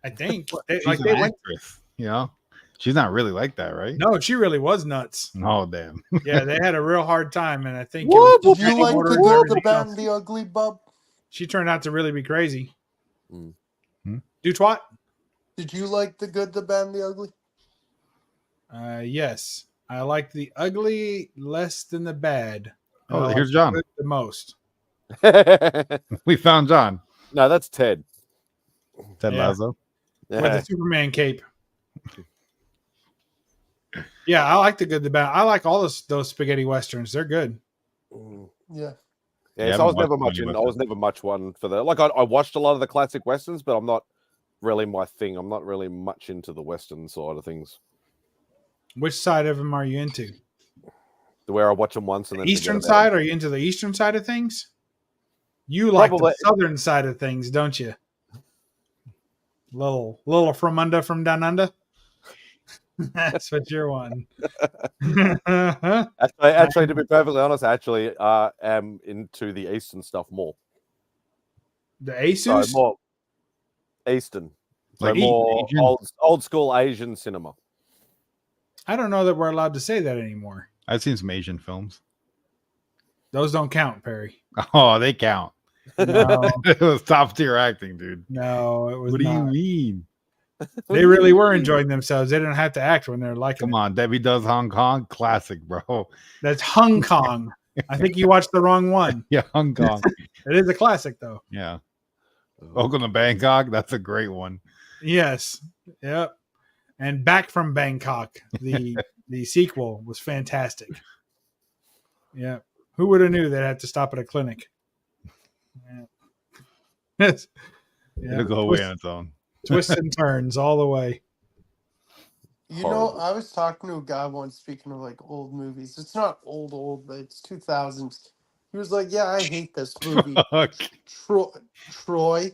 I think. She's Like an they went. actress, you know. She's not really like that, right? No, she really was nuts. Oh damn. Yeah, they had a real hard time, and I think Did you like The Good, the Bad, and the Ugly, bub? she turned out to really be crazy. Mm. Do twat? Did you like The Good, the Bad, and the Ugly? Yes, I like the ugly less than the bad. Oh, I like here's the John. good the most. We found John. No, that's Ted. Ted Yeah. Lasso. With the Superman cape. Yeah, I like the good, the bad. I like all those spaghetti westerns. They're good. Yeah. Yeah, Yeah, so I I was haven't never watched much many in. I was never much one for the like. I watched a lot of the classic westerns, but I'm not really my thing. I'm not really much into the western side of things. Which side of them are you into? Where I watch them once and then Eastern forget about side? Are you into the eastern side of things? You like Probably. the southern side of things, don't you? Little from under from down under. That's what you're wanting. Actually, to be perfectly honest, I actually am into the Eastern stuff more. The So Asus? more Eastern. So Like more Asian? old school Asian cinema. I don't know that we're allowed to say that anymore. I've seen some Asian films. Those don't count, Perry. Oh, they count. No, It was top tier acting, dude. no, it was What do you not. mean? They really were enjoying themselves. They didn't have to act when they're like, Come on, Debbie Does Hong Kong, classic, bro. that's Hong Kong. I think you watched the wrong one. Yeah, Hong Kong. It is a classic, though. Yeah. Welcome to Bangkok. That's a great one. Yes. Yep. And Back from Bangkok, the sequel was fantastic. Yeah. Who would have knew they'd have to stop at a clinic? Yeah. Yes. Yeah. It'll go away on its own. Twists and turns all the way. You know, I was talking to a guy once, speaking of like old movies. It's not old, but it's 2000s. He was like, "Yeah, I hate this movie." Fuck. Troy.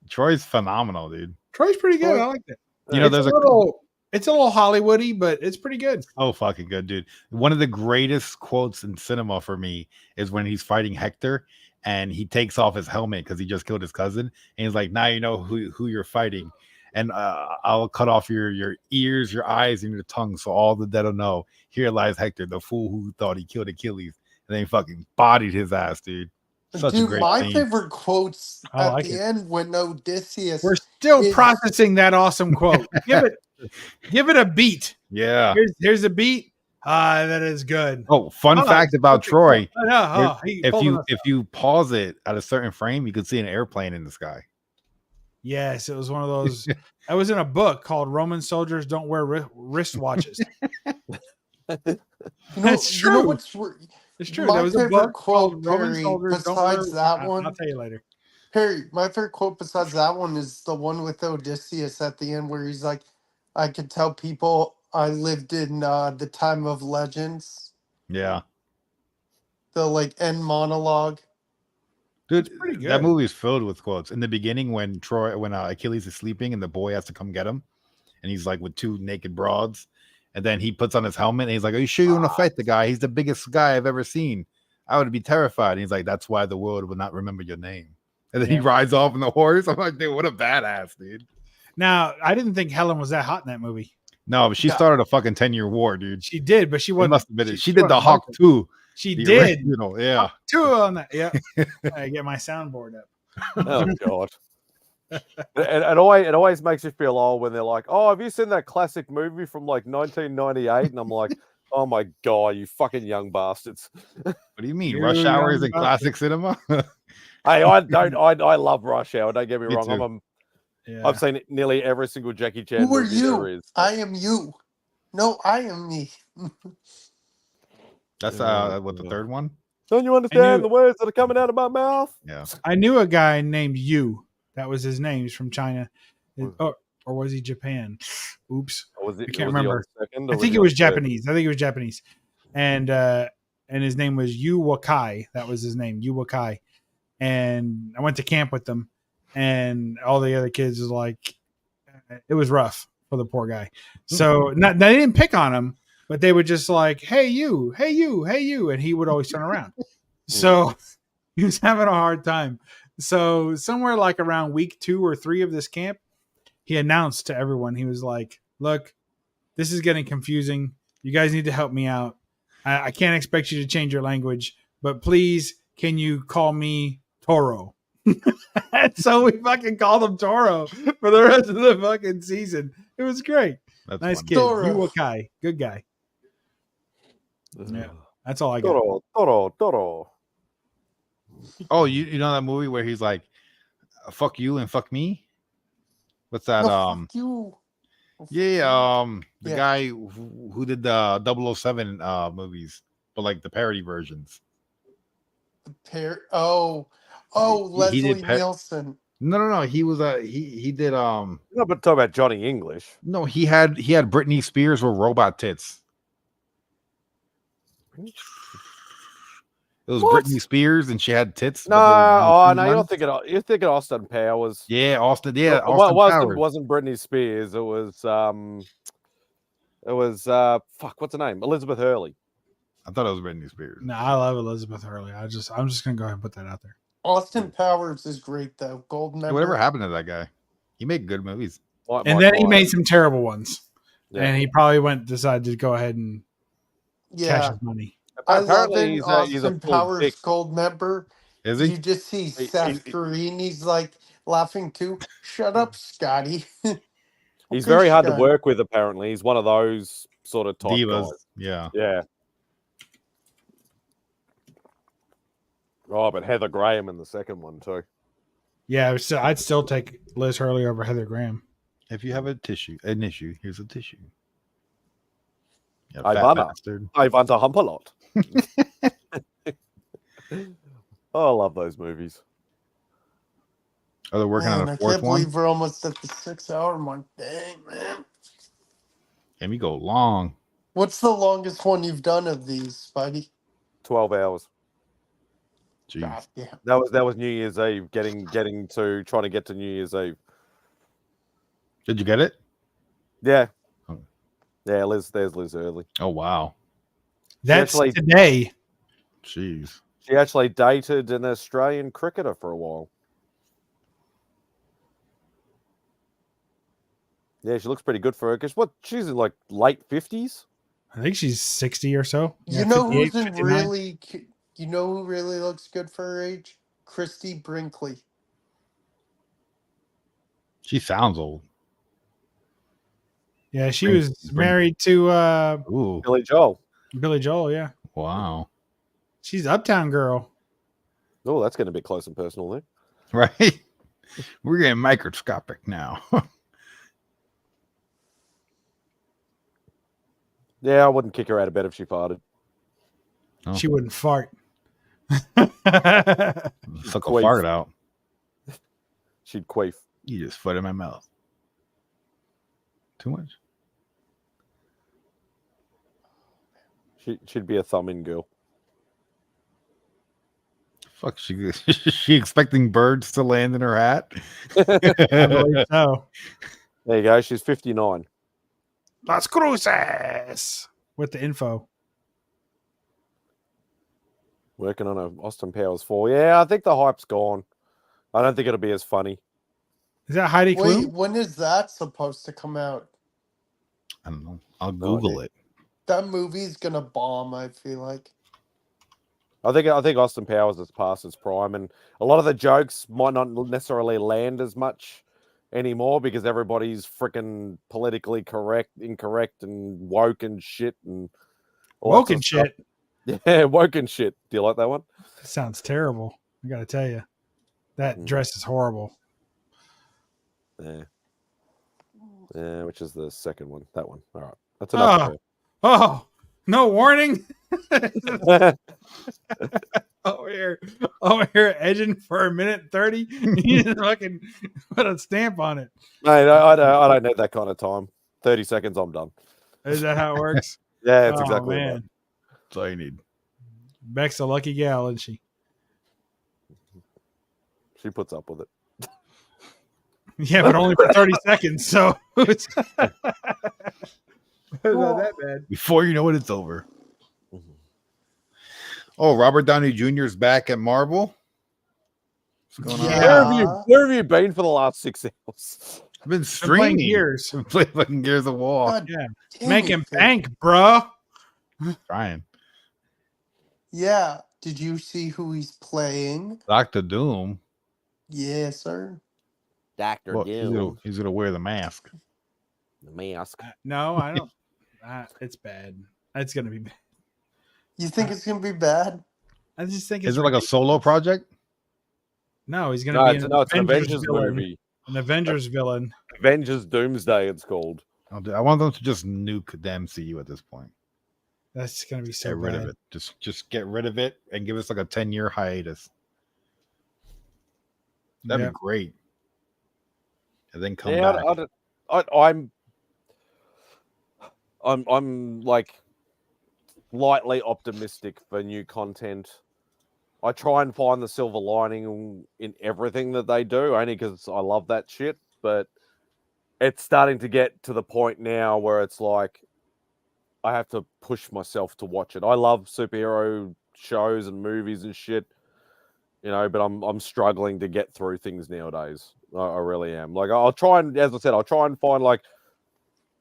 Troy's phenomenal, dude. Troy's pretty good. I like that. You know, it's there's a little Hollywoody, but it's pretty good. Oh, fucking good, dude. One of the greatest quotes in cinema for me is when he's fighting Hector and he takes off his helmet because he just killed his cousin. And he's like, now you know who you're fighting. And I'll cut off your ears, your eyes, and your tongue so all the dead will know. Here lies Hector, the fool who thought he killed Achilles. And then he fucking bodied his ass, dude. Such a Dude, great my scene. favorite quotes I at like the it. end when Odysseus. We're still is- processing that awesome quote. Give it a beat. Yeah. Here's a beat. That is good. Oh, fun fact about Troy. If If you pause it at a certain frame, you can see an airplane in the sky. Yes, it was one of those. I was in a book called "Roman Soldiers Don't Wear Wristwatches." That's true. You know what's It's true. My There was a favorite book quote, called "Roman Perry, Soldiers Don't besides Wear." that one. I'll tell you later. Perry, my favorite quote besides that one is the one with Odysseus at the end where he's like, "I could tell people I lived in the time of legends." Yeah. The like end monologue. Dude, pretty that good. movie is filled with quotes. In the beginning, when Achilles is sleeping and the boy has to come get him, and he's like with two naked broads, and then he puts on his helmet and he's like, "Are you sure you want to fight the guy? He's the biggest guy I've ever seen. I would be terrified." And he's like, "That's why the world will not remember your name." And then he rides off on the horse. I'm like, dude, what a badass, dude. Now, I didn't think Helen was that hot in that movie. No, but she started a fucking 10-year war, dude. She did, but she wasn't. Must have been. She did the wasn't Hawk Hawk. too. She The did. original, yeah. Two on that. Yeah. I get my soundboard up. Oh god. It always makes you feel old when they're like, "Oh, have you seen that classic movie from like 1998?" And I'm like, "Oh my god, you fucking young bastards!" What do you mean? Rush Hour is in classic cinema? Hey, I love Rush Hour. Don't get me Me wrong. too. I've seen nearly every single Jackie Chan Who are movie there you? is. I am you. No, I am me. That's what the third one? Don't you understand the words that are coming out of my mouth? Yeah. I knew a guy named Yu. That was his name. He's from China. Or was he Japan? Oops. I can't remember. I think it was Japanese. And his name was Yu Wakai. That was his name, Yu Wakai. And I went to camp with them, and all the other kids was like, it was rough for the poor guy. So they didn't pick on him, but they would just like, "Hey you, hey you, hey you," and he would always turn around. So he was having a hard time. So somewhere like around week 2 or 3 of this camp, he announced to everyone, he was like, "Look, this is getting confusing. You guys need to help me out. I can't expect you to change your language, but please, can you call me Toro?" And so we fucking called him Toro for the rest of the fucking season. It was great. That's nice funny. kid. Toro. Yu Wakai. Good guy. Yeah. That's all I got. Toro. Oh, you know that movie where he's like, "Fuck you and fuck me"? What's that? No, fuck you. The Yeah. guy who did the 007 movies, but like the parody versions. Leslie did Nielsen. No. He was he did No, but talk about Johnny English. No, he had Britney Spears with robot tits. It was What? Britney Spears and she had tits. No, but they were you're thinking Austin Powers. Yeah, Austin. Yeah, Well, Austin Powers. wasn't Britney Spears. It was fuck, what's her name? Elizabeth Hurley. I thought it was Britney Spears. No, I love Elizabeth Hurley. I'm just gonna go ahead and put that out there. Austin Powers is great though. Gold member. Whatever happened to that guy? He made good movies. And then he made some terrible ones. Yeah. And he probably decided to go ahead and cash Yeah. his money. I love Apparently it. he's a Austin full Powers dick. Gold member. Is he? You just see Seth Green. He's like laughing too. Shut up, Scotty. He's Okay, very hard to Scott. work with, apparently. He's one of those sort of type Divas. guys. Yeah. Yeah. Oh, but Heather Graham in the second one too. Yeah, so I'd still take Liz Hurley over Heather Graham. If you have an issue, here's a tissue. I fat bastard. want to hump a lot. Oh, I love those movies. Are they working on Man, a I fourth can't one? believe we're almost at the 6 hour mark. Dang, man. And we go long. What's the longest one you've done of these, Spidey? 12 hours. Jeez. Yeah. That was New Year's Eve. Trying to get to New Year's Eve. Did you get it? Yeah. Yeah, there's Liz early. Oh wow. That's today. Jeez. She actually dated an Australian cricketer for a while. Yeah, she looks pretty good for her. Because she's in like late 50s. I think she's 60 or so. You know who's 59. you know who really looks good for her age? Christy Brinkley. She sounds old. Yeah, she was married to Billy Joel. Billy Joel, yeah. Wow. She's Uptown Girl. Oh, that's getting a bit close and personal there. Right? We're getting microscopic now. Yeah, I wouldn't kick her out of bed if she farted. Oh. She wouldn't fart. Suck a fart out. She'd queef. You just foot in my mouth. Too much. She'd be a thumb-in girl. Fuck, she expecting birds to land in her hat? I believe so. There you go. She's 59. Las Cruces with the info. Working on a Austin Powers 4. Yeah, I think the hype's gone. I don't think it'll be as funny. Is that Heidi Klum? Wait, when is that supposed to come out? I don't know. I'll Google it. That movie's gonna bomb, I feel like. I think Austin Powers has passed its prime, and a lot of the jokes might not necessarily land as much anymore because everybody's freaking politically incorrect, and woke and shit, and Woke and shit. Yeah, woke and shit. Do you like that one? That sounds terrible. I got to tell you, that dress is horrible. Yeah. Yeah, which is the second one? That one. All right, that's enough. Oh, no warning. over here edging for 1:30. You just fucking put a stamp on it. Mate, I don't need that kind of time. 30 seconds, I'm done. Is that how it works? Yeah, it's exactly man. that. That's all you need. Beck's a lucky gal, isn't she? She puts up with it. Yeah, but only for 30 seconds. So it's not that bad. Before you know it, it's over. Oh, Robert Downey Jr. is back at Marvel. What's going on? Where have you been for the last 6 hours? I've been streaming. Gears. Playing fucking Gears of War. God Yeah, damn making it. bank, bro. Trying. Yeah. Did you see who he's playing? Dr. Doom. Yes, sir. Dr. Well, Doom. he's gonna wear the mask. The mask. No, I don't. It's bad. It's gonna be bad. You think it's gonna be bad? I just think Is it like a solo project? No, he's gonna be it's an Avengers villain. movie. An Avengers villain. Avengers Doomsday, it's called. I want them to just nuke the MCU at this point. That's gonna be so Get rid bad. of it. Just get rid of it and give us like a 10-year hiatus. That'd be great. And then come back. I'm like lightly optimistic for new content. I try and find the silver lining in everything that they do, only because I love that shit. But it's starting to get to the point now where it's like I have to push myself to watch it. I love superhero shows and movies and shit, but I'm struggling to get through things nowadays. I really am. Like I'll try and, as I said, I'll try and find like,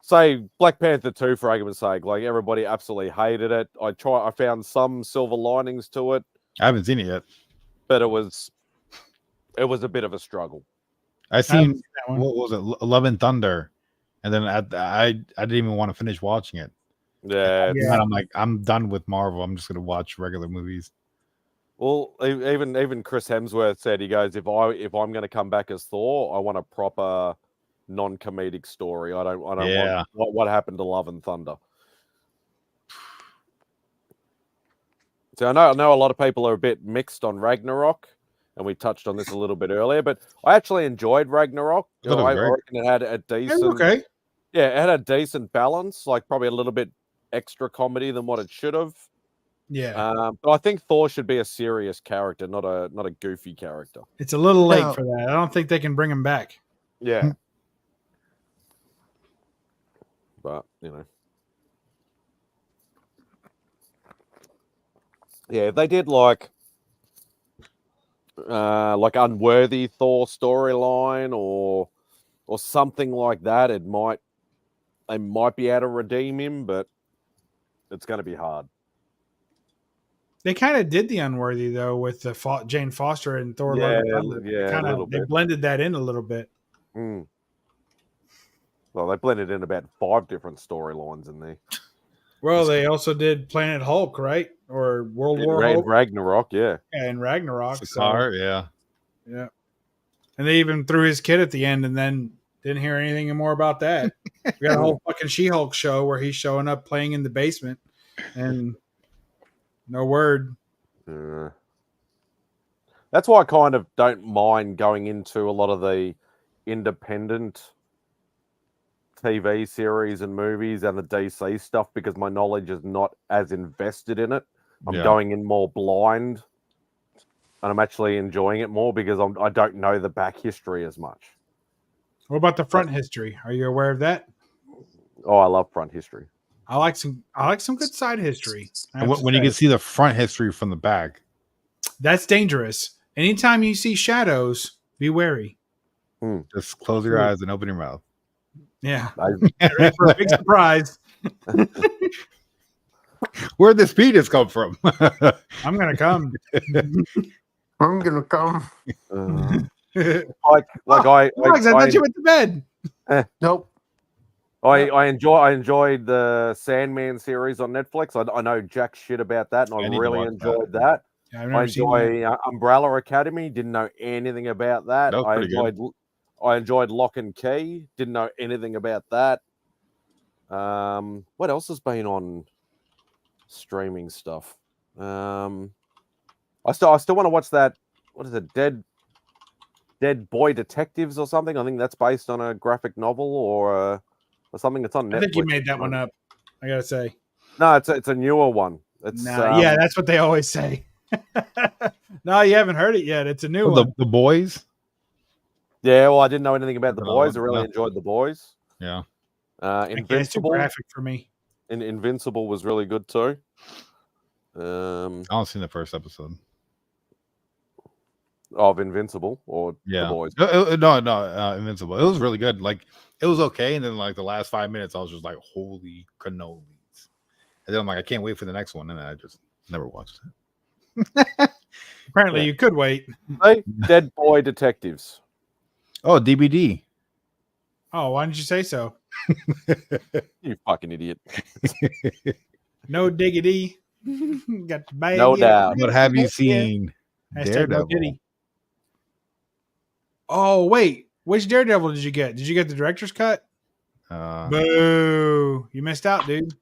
say Black Panther 2 for argument's sake. Like everybody absolutely hated it. I found some silver linings to it. I haven't seen it yet, but it was a bit of a struggle. I seen what was it, Love and Thunder, and then I didn't even want to finish watching it. Yeah. And I'm like, I'm done with Marvel. I'm just gonna watch regular movies. Well, even Chris Hemsworth said, he goes, if I'm going to come back as Thor, I want a proper non-comedic story. I don't want what happened to Love and Thunder. So I know a lot of people are a bit mixed on Ragnarok, and we touched on this a little bit earlier, but I actually enjoyed Ragnarok. I reckon it had a decent. Yeah, it had a decent balance, like probably a little bit extra comedy than what it should have. Yeah. But I think Thor should be a serious character, not a goofy character. It's a little late No. for that. I don't think they can bring him back. Yeah. But, yeah, if they did like unworthy Thor storyline or something like that, they might be able to redeem him, but it's going to be hard. They kind of did the unworthy though with the Jane Foster and Thor. Yeah, Love and Thunder. yeah, a little They bit. blended that in a little bit. Mm. Well, they blended in about 5 different storylines in there. Well, they also did Planet Hulk, right? Or World War Hulk. Ragnarok, yeah. Yeah, and Ragnarok. Sakaar, yeah. Yeah. And they even threw his kid at the end and then didn't hear anything more about that. We got a whole fucking She-Hulk show where he's showing up playing in the basement and no word. That's why I kind of don't mind going into a lot of the independent TV series and movies and the DC stuff because my knowledge is not as invested in it. I'm going in more blind and I'm actually enjoying it more because I don't know the back history as much. What about the front history? Are you aware of that? Oh, I love front history. I like some good side history. And when you can see the front history from the back, that's dangerous. Anytime you see shadows, be wary. Just close your eyes and open your mouth. Yeah. Get ready for a big surprise. Where'd this penis come from? I'm gonna come. I'm gonna come. I thought you went to bed. Nope. I enjoyed the Sandman series on Netflix. I know jack shit about that, and I really enjoyed that. Yeah, I enjoy Umbrella Academy. Didn't know anything about that. I enjoyed Lock and Key. Didn't know anything about that. What else has been on streaming stuff? I still want to watch that. What is it? Dead Boy Detectives or something. I think that's based on a graphic novel or something. It's on Netflix. I think you made that one up. I gotta say. No, it's a newer one. It's yeah, that's what they always say. No, you haven't heard it yet. It's a new one. The Boys. Yeah, well, I didn't know anything about The Boys. I really enjoyed The Boys. Yeah. Invincible. It's too graphic for me. Invincible was really good too. I haven't seen the first episode of Invincible or The Boys. No, Invincible. It was really good. Like it was okay, and then like the last 5 minutes, I was just like, "Holy cannolis!" And then I'm like, "I can't wait for the next one," and I just never watched it. Apparently, you could wait. Dead Boy Detectives. Oh, DBD. Oh, why didn't you say so? You fucking idiot. No diggity. Got the bag. No doubt. But have you seen Daredevil? Oh, wait. Which Daredevil did you get? Did you get the director's cut? Boo. You missed out, dude.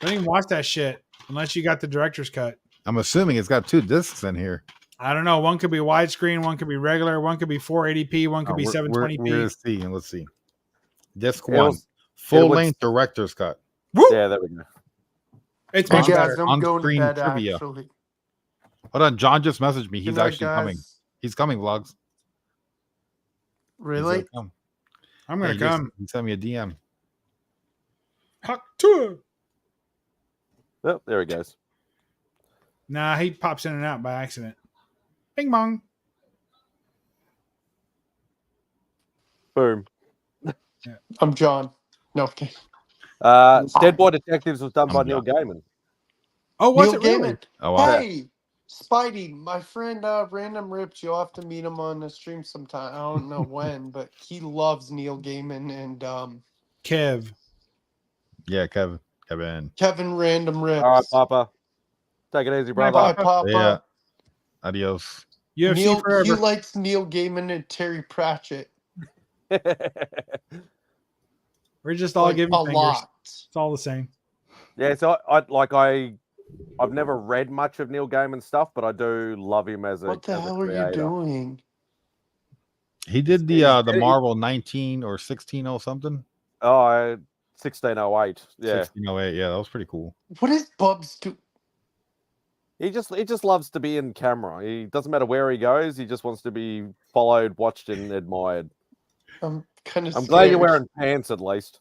Don't even watch that shit unless you got the director's cut. I'm assuming it's got 2 discs in here. I don't know. One could be widescreen, one could be regular, one could be 480p, one could be 720p. Let's see. Disc 1, full-length director's cut. Woo! Yeah, there we go. It's much better. I'm going to On-screen bed, trivia. actually. Hold on, John just messaged me. He's Good night, actually guys. coming. He's coming, vlogs. Really? I'm going to come. He sent me a DM. Hawk tour. Oh, there he goes. Nah, he pops in and out by accident. Bing bong. Boom. I'm John. No, okay. Dead Boy Detectives was done by Neil Gaiman. Oh, was Neil it really? Gaiman. Oh, wow. Hey, Spidey, my friend Random Rips, you'll have to meet him on the stream sometime. I don't know when, but he loves Neil Gaiman and Kev. Yeah, Kevin. Kevin Random Rips. All right, Papa. Take it easy, brother. Bye, Papa. Yeah. Adios. UFC Neil, forever. he likes Neil Gaiman and Terry Pratchett. We're just all Like, giving a fingers. lot. It's all the same. Yeah, so I've never read much of Neil Gaiman stuff, but I do love him as a. What the as a hell are you creator. doing? He did the Marvel 19 or 16 or something. Oh, 1608. Yeah. 1608. Yeah, that was pretty cool. What is Bubs do? He just loves to be in camera. He doesn't matter where he goes. He just wants to be followed, watched, and admired. I'm kind of. I'm glad you're wearing pants at least.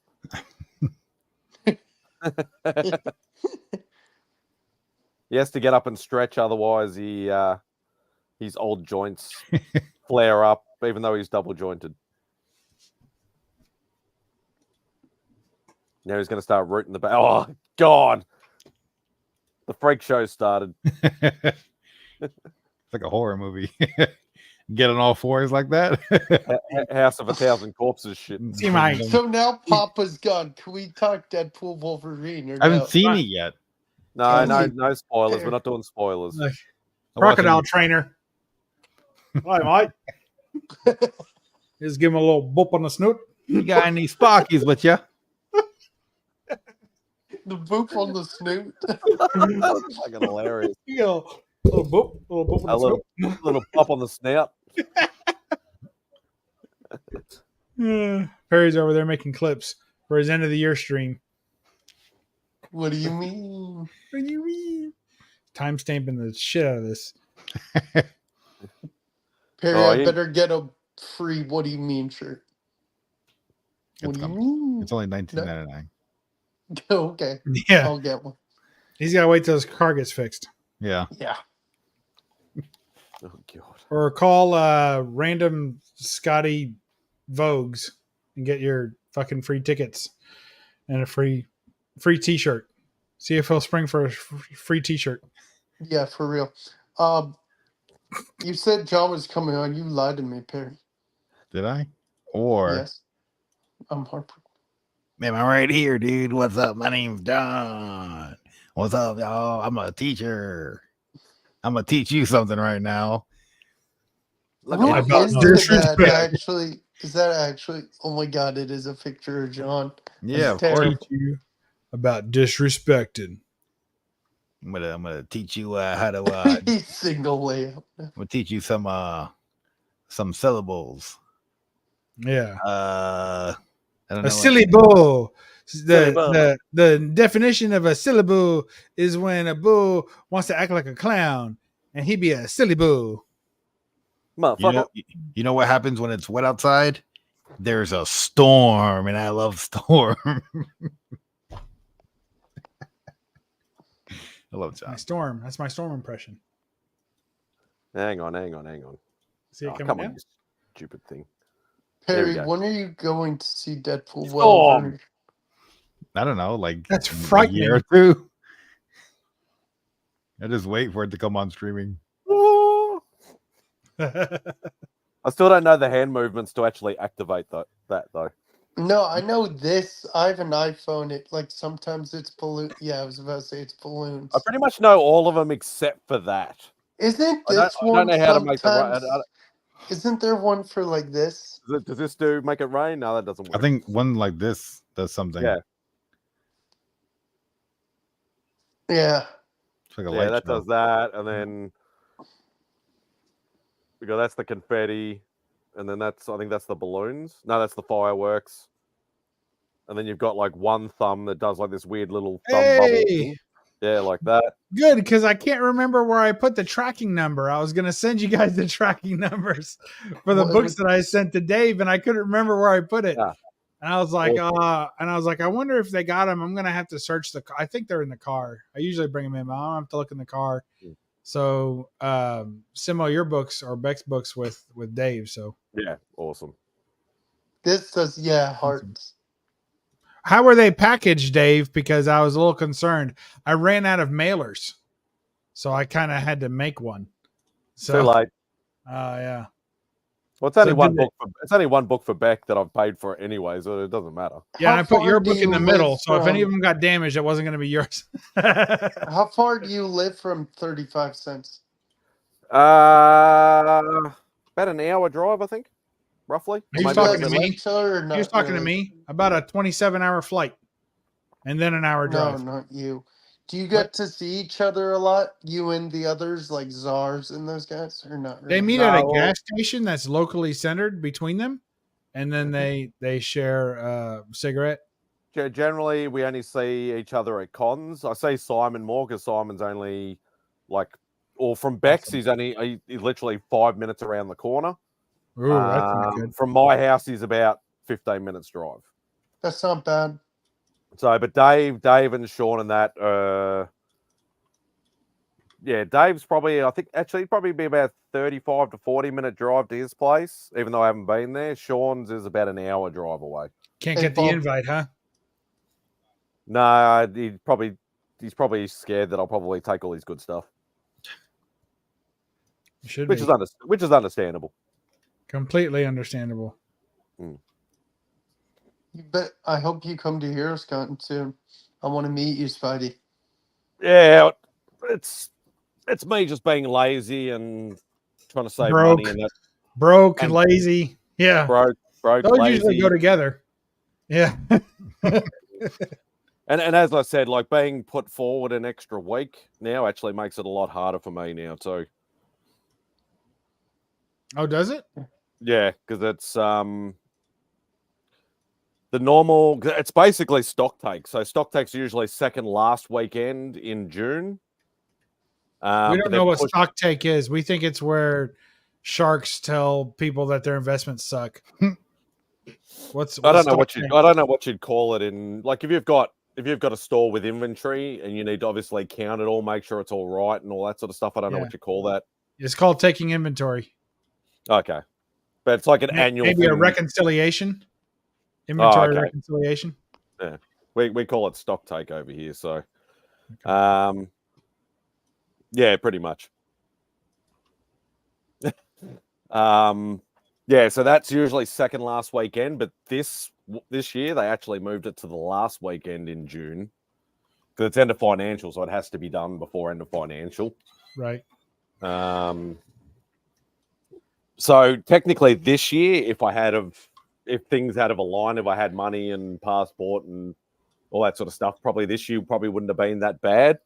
He has to get up and stretch, otherwise his old joints flare up, even though he's double jointed. Now he's going to start rooting the back. Oh God! The freak show started. It's like a horror movie. Get on all fours like that. House of 1,000 Corpses shit. So now Papa's gone. Can we talk Deadpool Wolverine? Or I haven't no? seen it yet. No spoilers. We're not doing spoilers. Crocodile trainer. Hi, mate. Just give him a little boop on the snoot. You got any Sparkies with you? The boop on the snoot. That's fucking hilarious. You get a little boop on the snoot. Little pop on the snout. Perry's over there making clips for his end of the year stream. What do you mean? What do you mean? Time stamping the shit out of this. Perry, I better get a free "What do you mean" shirt. What do you mean? It's only $19.99. Okay. Yeah. I'll get one. He's got to wait till his car gets fixed. Yeah. Yeah. Oh God. Or call random Scotty Vogues and get your fucking free tickets and a free T-shirt. See if he'll spring for a free T-shirt. Yeah, for real. You said John was coming on. You lied to me, Perry. Did I? Or Yes. I'm heartbroken. man, I'm right here, dude. What's up? My name's Don. What's up, y'all? I'm a teacher. I'm gonna teach you something right now. What is that actually? Is that actually? Oh my God! It is a picture of John. Yeah, It's of course. terrible. Teach you about disrespecting. I'm gonna teach you how to. He's single layup. I'm gonna teach you some syllables. Yeah. I don't know. A syllable. The definition of a syllable is when a bull wants to act like a clown, and he be a silly bull. You know what happens when it's wet outside? There's a storm, and I love storm. I love John. My storm. That's my storm impression. Hang on. See it coming Come on, down? you stupid thing. Perry, when are you going to see Deadpool? Storm. I don't know, like that's frightening. A year or two. I just wait for it to come on streaming. I still don't know the hand movements to actually activate that though. No, I know this. I have an iPhone. It like sometimes it's balloon. Yeah, I was about to say it's balloons. I pretty much know all of them except for that. Isn't I this don't one know how to make the sometimes? right. Isn't there one for like this? Does this do make it rain? No, that doesn't work. I think one like this does something. Yeah. Yeah. It's like a Yeah, light that show. does that, and then we go. That's the confetti, and then I think that's the balloons. No, that's the fireworks. And then you've got like one thumb that does like this weird little thumb bubble thing. Yeah, like that. Good, because I can't remember where I put the tracking number. I was going to send you guys the tracking numbers for the books that I sent to Dave, and I couldn't remember where I put it. Yeah. And I was like, I wonder if they got them. I'm going to have to search I think they're in the car. I usually bring them in, but I don't have to look in the car. So, Simo, your books or Beck's books with Dave. So yeah, awesome. This does, hearts. How were they packaged, Dave? Because I was a little concerned. I ran out of mailers, so I kind of had to make one. So, Too late. Yeah. Well, it's only one book. It's only one book for Beck that I've paid for anyway, so it doesn't matter. Yeah, and I put your book in the middle, so if any of them got damaged, it wasn't going to be yours. How far do you live from 35 cents? About an hour drive, I think, roughly. He was talking to me. He was talking to me about a 27-hour flight, and then an hour drive. No, not you. Do you get to see each other a lot? You and the others, like Czars and those guys, or not? Really? They meet at a gas station that's locally centered between them, and then they share a cigarette. Generally, we only see each other at cons. I say Simon more because Simon's only like, or from Bex, he's literally 5 minutes around the corner. Ooh, that's not good. From my house, he's about 15 minutes drive. That's not bad. So, but Dave and Sean and that, yeah, Dave's probably, I think, actually probably be about 35 to 40-minute drive to his place, even though I haven't been there. Sean's is about an hour drive away. Can't get the invite, huh? No, he's probably scared that I'll probably take all his good stuff. Which is understandable. Completely understandable. But I hope you come to HeroesCon soon. I want to meet you, Spidey. Yeah, it's me just being lazy and trying to save money and that. Broke and lazy. Yeah. Broke, those lazy. usually go together. Yeah. And as I said, like being put forward an extra week now actually makes it a lot harder for me now too. Oh, does it? Yeah, because it's the normal. It's basically stock take. So stock take's usually second last weekend in June. We don't know what stock take is. We think it's where sharks tell people that their investments suck. I don't know what you'd call it in, like, if you've got a store with inventory and you need to obviously count it all, make sure it's all right and all that sort of stuff. I don't know what you call that. It's called taking inventory. Okay. But it's like an annual maybe thing. A reconciliation. Inventory reconciliation. Yeah. We call it stock take over here. So yeah, pretty much. Yeah, so that's usually second last weekend, but this year they actually moved it to the last weekend in June because it's end of financial, so it has to be done before end of financial. Right. So technically this year, if things had of aligned, if I had money and passport and all that sort of stuff, probably this year probably wouldn't have been that bad.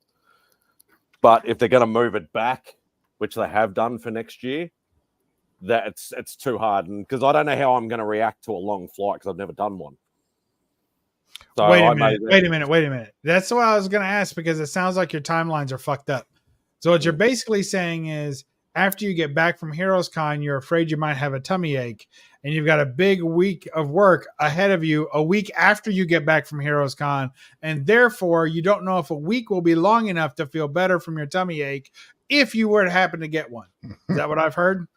But if they're going to move it back, which they have done for next year, that it's too hard, and because I don't know how I'm going to react to a long flight because I've never done one. So wait a minute. That's what I was going to ask, because it sounds like your timelines are fucked up. So what you're basically saying is, after you get back from HeroesCon, you're afraid you might have a tummy ache, and you've got a big week of work ahead of you, a week after you get back from HeroesCon, and therefore you don't know if a week will be long enough to feel better from your tummy ache if you were to happen to get one. Is that what I've heard?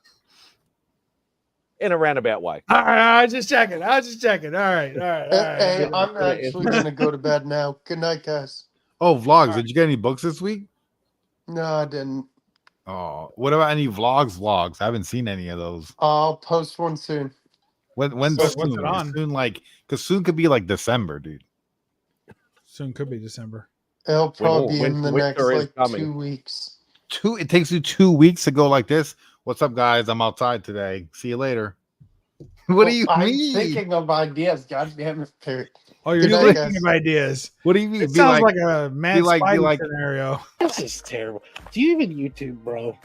In a roundabout way. All right, I was just checking. All right. Hey, I'm actually going to go to bed now. Good night, guys. Oh, vlogs. Did you get any books this week? No, I didn't. Oh, what about any vlogs? I haven't seen any of those. I'll post one soon. When's What's soon? it on? Soon, like, because soon could be like December, dude. Soon could be December. It'll probably be in the next 2 weeks. It takes you 2 weeks to go like this. What's up, guys? I'm outside today. See you later. What do you I'm mean? thinking of ideas. God damn it, Perry. Oh, you're thinking of ideas. What do you mean? It sounds like a MadSpidey scenario. This is terrible. Do you even YouTube, bro?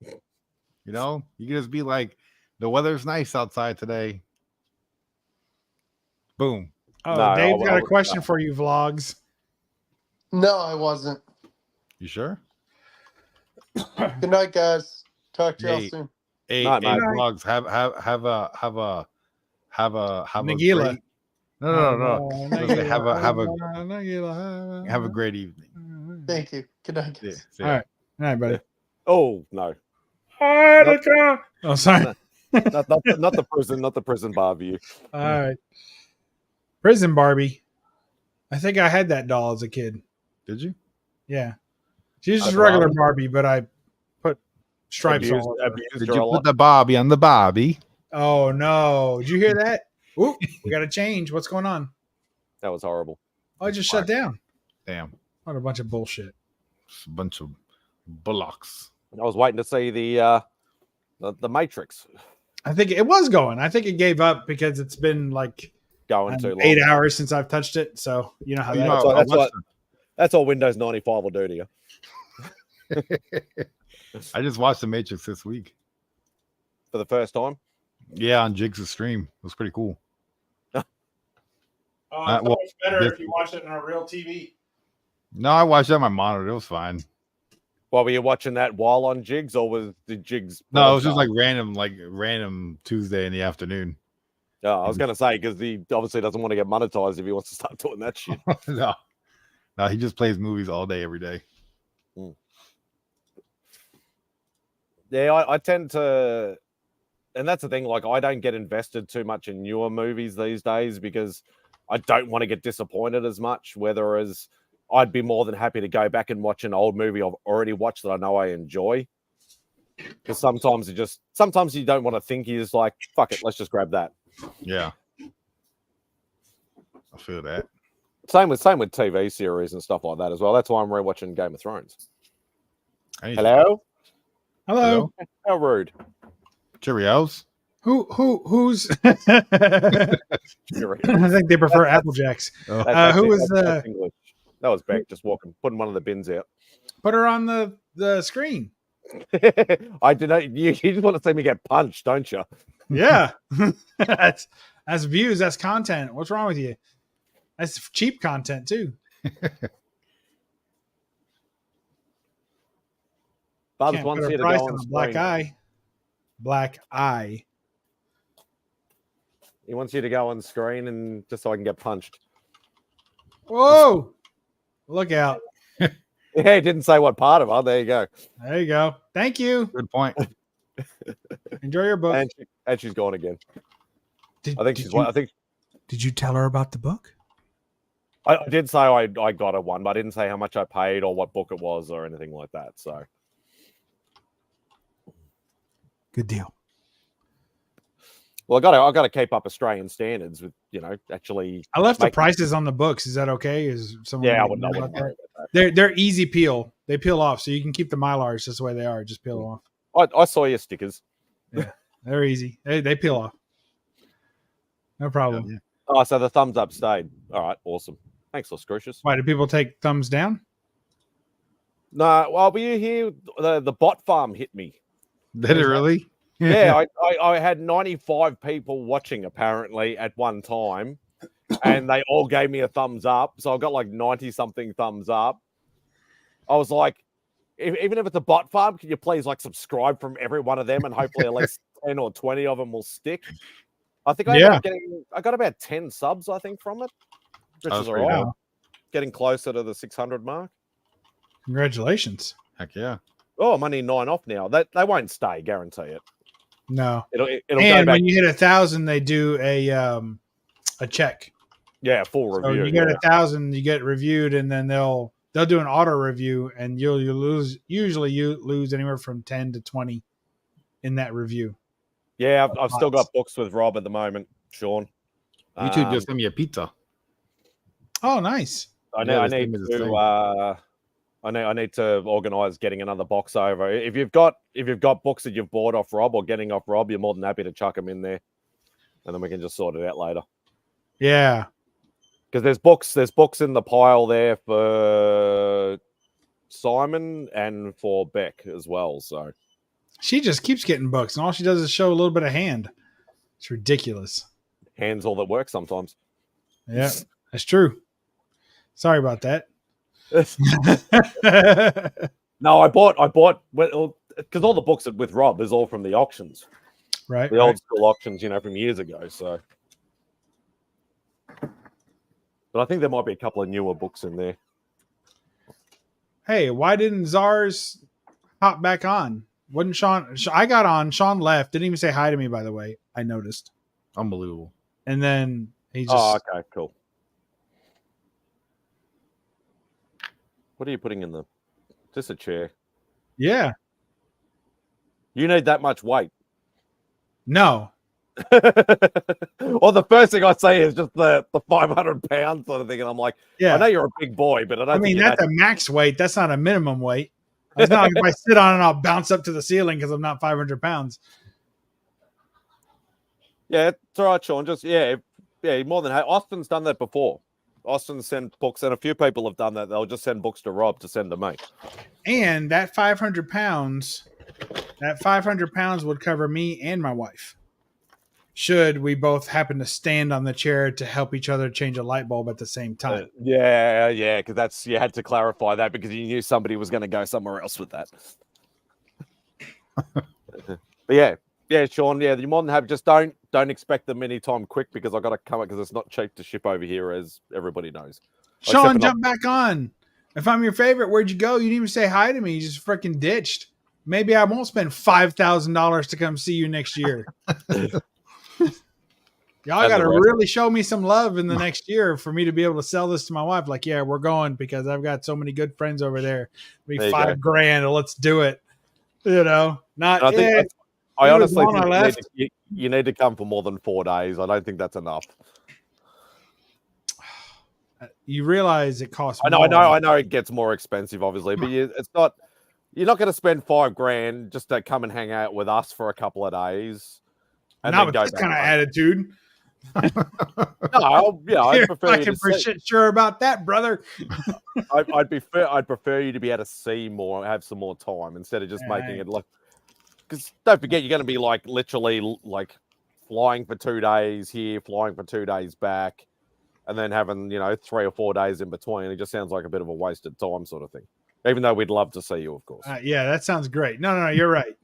You know, you can just be like, the weather's nice outside today. Boom. Oh, no, Dave's got a question for you, vlogs. No, I wasn't. You sure? Good night, guys. Talk to y'all soon. Hey, vlogs. Have a Nagila. Great... No. Have a great evening. Thank you. Good night, guys. All right, buddy. Oh no. Oh, sorry. not the prison Barbie. All right. Prison Barbie. I think I had that doll as a kid. Did you? Yeah. She's just regular Barbie, but I put stripes on her. Did you put the Barbie on the Barbie? Oh no. Did you hear that? Ooh, we got to change. What's going on? That was horrible. Oh, I just shut down. Damn. What a bunch of bullshit. Just a bunch of bullocks. I was waiting to see the Matrix. I think it was going. I think it gave up because it's been like going too long. 8 hours since I've touched it. So you know how that's all Windows 95 will do to you. I just watched The Matrix this week. For the first time? Yeah, on Jigs' stream. It was pretty cool. Oh, Uh, it's well, much better this- if you watch it on a real TV. No, I watched it on my monitor. It was fine. Well, were you watching that while on Jigs, or was the Jigs? No, it was just like random Tuesday in the afternoon. Oh, I was gonna say because he obviously doesn't want to get monetized if he wants to start doing that shit. No, he just plays movies all day, every day. Yeah, I tend to, and that's the thing. Like, I don't get invested too much in newer movies these days because I don't want to get disappointed as much. Whereas I'd be more than happy to go back and watch an old movie I've already watched that I know I enjoy. Because sometimes you don't want to think. You're just like, fuck it, let's just grab that. Yeah, I feel that. Same with TV series and stuff like that as well. That's why I'm rewatching Game of Thrones. Hello? Hello. How rude. Cheerios. Who's? I think they prefer Apple Jacks. Who was that's English? That was Beck just walking, putting one of the bins out. Put her on the screen. I don't know. You just want to see me get punched, don't you? Yeah. that's views, that's content. What's wrong with you? That's cheap content too. Bubs Can't wants put a you to price go on on a black screen. eye. Black eye. He wants you to go on screen and just so I can get punched. Whoa! Look out. Yeah, he didn't say what part of it. There you go. There you go. Thank you. Good point. Enjoy your book. And she's gone again. Did you tell her about the book? I did say I got her one, but I didn't say how much I paid or what book it was or anything like that. So good deal. Well, I got to keep up Australian standards with actually. I left the prices on the books. Is that okay? Is someone? Yeah, I know wouldn't about worry that? about They're easy peel. They peel off, so you can keep the Mylars just the way they are. Just peel them off. I saw your stickers. Yeah, they're easy. They peel off. No problem. Yeah. Oh, so the thumbs up stayed. All right, awesome. Thanks, Lascrucious. Why do people take thumbs down? No, well, you hear the bot farm hit me. Did it really? Yeah, I had 95 people watching apparently at one time, and they all gave me a thumbs up. So I got like 90 something thumbs up. I was like, even if it's a bot farm, can you please like subscribe from every one of them, and hopefully at least 10 or 20 of them will stick. I think I got about 10 subs, I think, from it, which is all right. Getting closer to the 600 mark. Congratulations. Heck yeah. Oh, I'm only 9 off now. They won't stay, guarantee it. No. It'll and go back. when you hit 1,000, they do a check. Yeah, full So review. you get 1,000, you get reviewed, and then they'll do an auto review, and you lose anywhere from 10 to 20 in that review. Yeah, I've still got books with Rob at the moment, Sean. You two just send me a pizza. Oh, nice. I need to organise getting another box over. If you've got books that you've bought off Rob or getting off Rob, you're more than happy to chuck them in there, and then we can just sort it out later. Yeah, because there's books in the pile there for Simon and for Beck as well. So she just keeps getting books, and all she does is show a little bit of hand. It's ridiculous. Hand's all that works sometimes. Yeah, that's true. Sorry about that. No, I bought because all the books with Rob is all from the auctions, right? The old school auctions, from years ago. So, but I think there might be a couple of newer books in there. Hey, why didn't Czars hop back on? Wasn't Sean? I got on. Sean left. Didn't even say hi to me. By the way, I noticed. Unbelievable. And then he just. Oh, okay, cool. What are you putting in just a chair? Yeah. You need that much weight? No. Well, the first thing I say is just the 500 pounds sort of thing, and I'm like, yeah, I know you're a big boy, but I mean that's a max weight. That's not a minimum weight. It's not like if I sit on it, I'll bounce up to the ceiling because I'm not 500 pounds. Yeah, it's all right, Sean. Just more than Austin's done that before. Austin sent books, and a few people have done that. They'll just send books to Rob to send to me. And that 500 pounds would cover me and my wife. should we both happen to stand on the chair to help each other change a light bulb at the same time. Yeah, because that's you had to clarify that because you knew somebody was going to go somewhere else with that. But yeah, Sean, yeah, you're more than happy. Just don't expect them anytime quick because I got to come because it's not cheap to ship over here, as everybody knows. Sean, jump back on. If I'm your favorite, where'd you go? You didn't even say hi to me. You just freaking ditched. Maybe I won't spend $5,000 to come see you next year. Y'all got to really show me some love in the next year for me to be able to sell this to my wife. Like, yeah, we're going because I've got so many good friends over there. It'll be $5,000. Let's do it. You know, not. I honestly think you need to come for more than 4 days. I don't think that's enough. You realize it costs. I know it gets more expensive, obviously, but it's not. You're not going to spend $5,000 just to come and hang out with us for a couple of days. And not with this kind of attitude. No, yeah, I'd prefer you to sure about that, brother. I'd prefer you to be able to see more, have some more time instead of just making it like. Because don't forget, you're going to be like literally like flying for 2 days here, flying for 2 days back, and then having 3 or 4 days in between. It just sounds like a bit of a wasted time sort of thing. Even though we'd love to see you, of course. Yeah, that sounds great. No, you're right.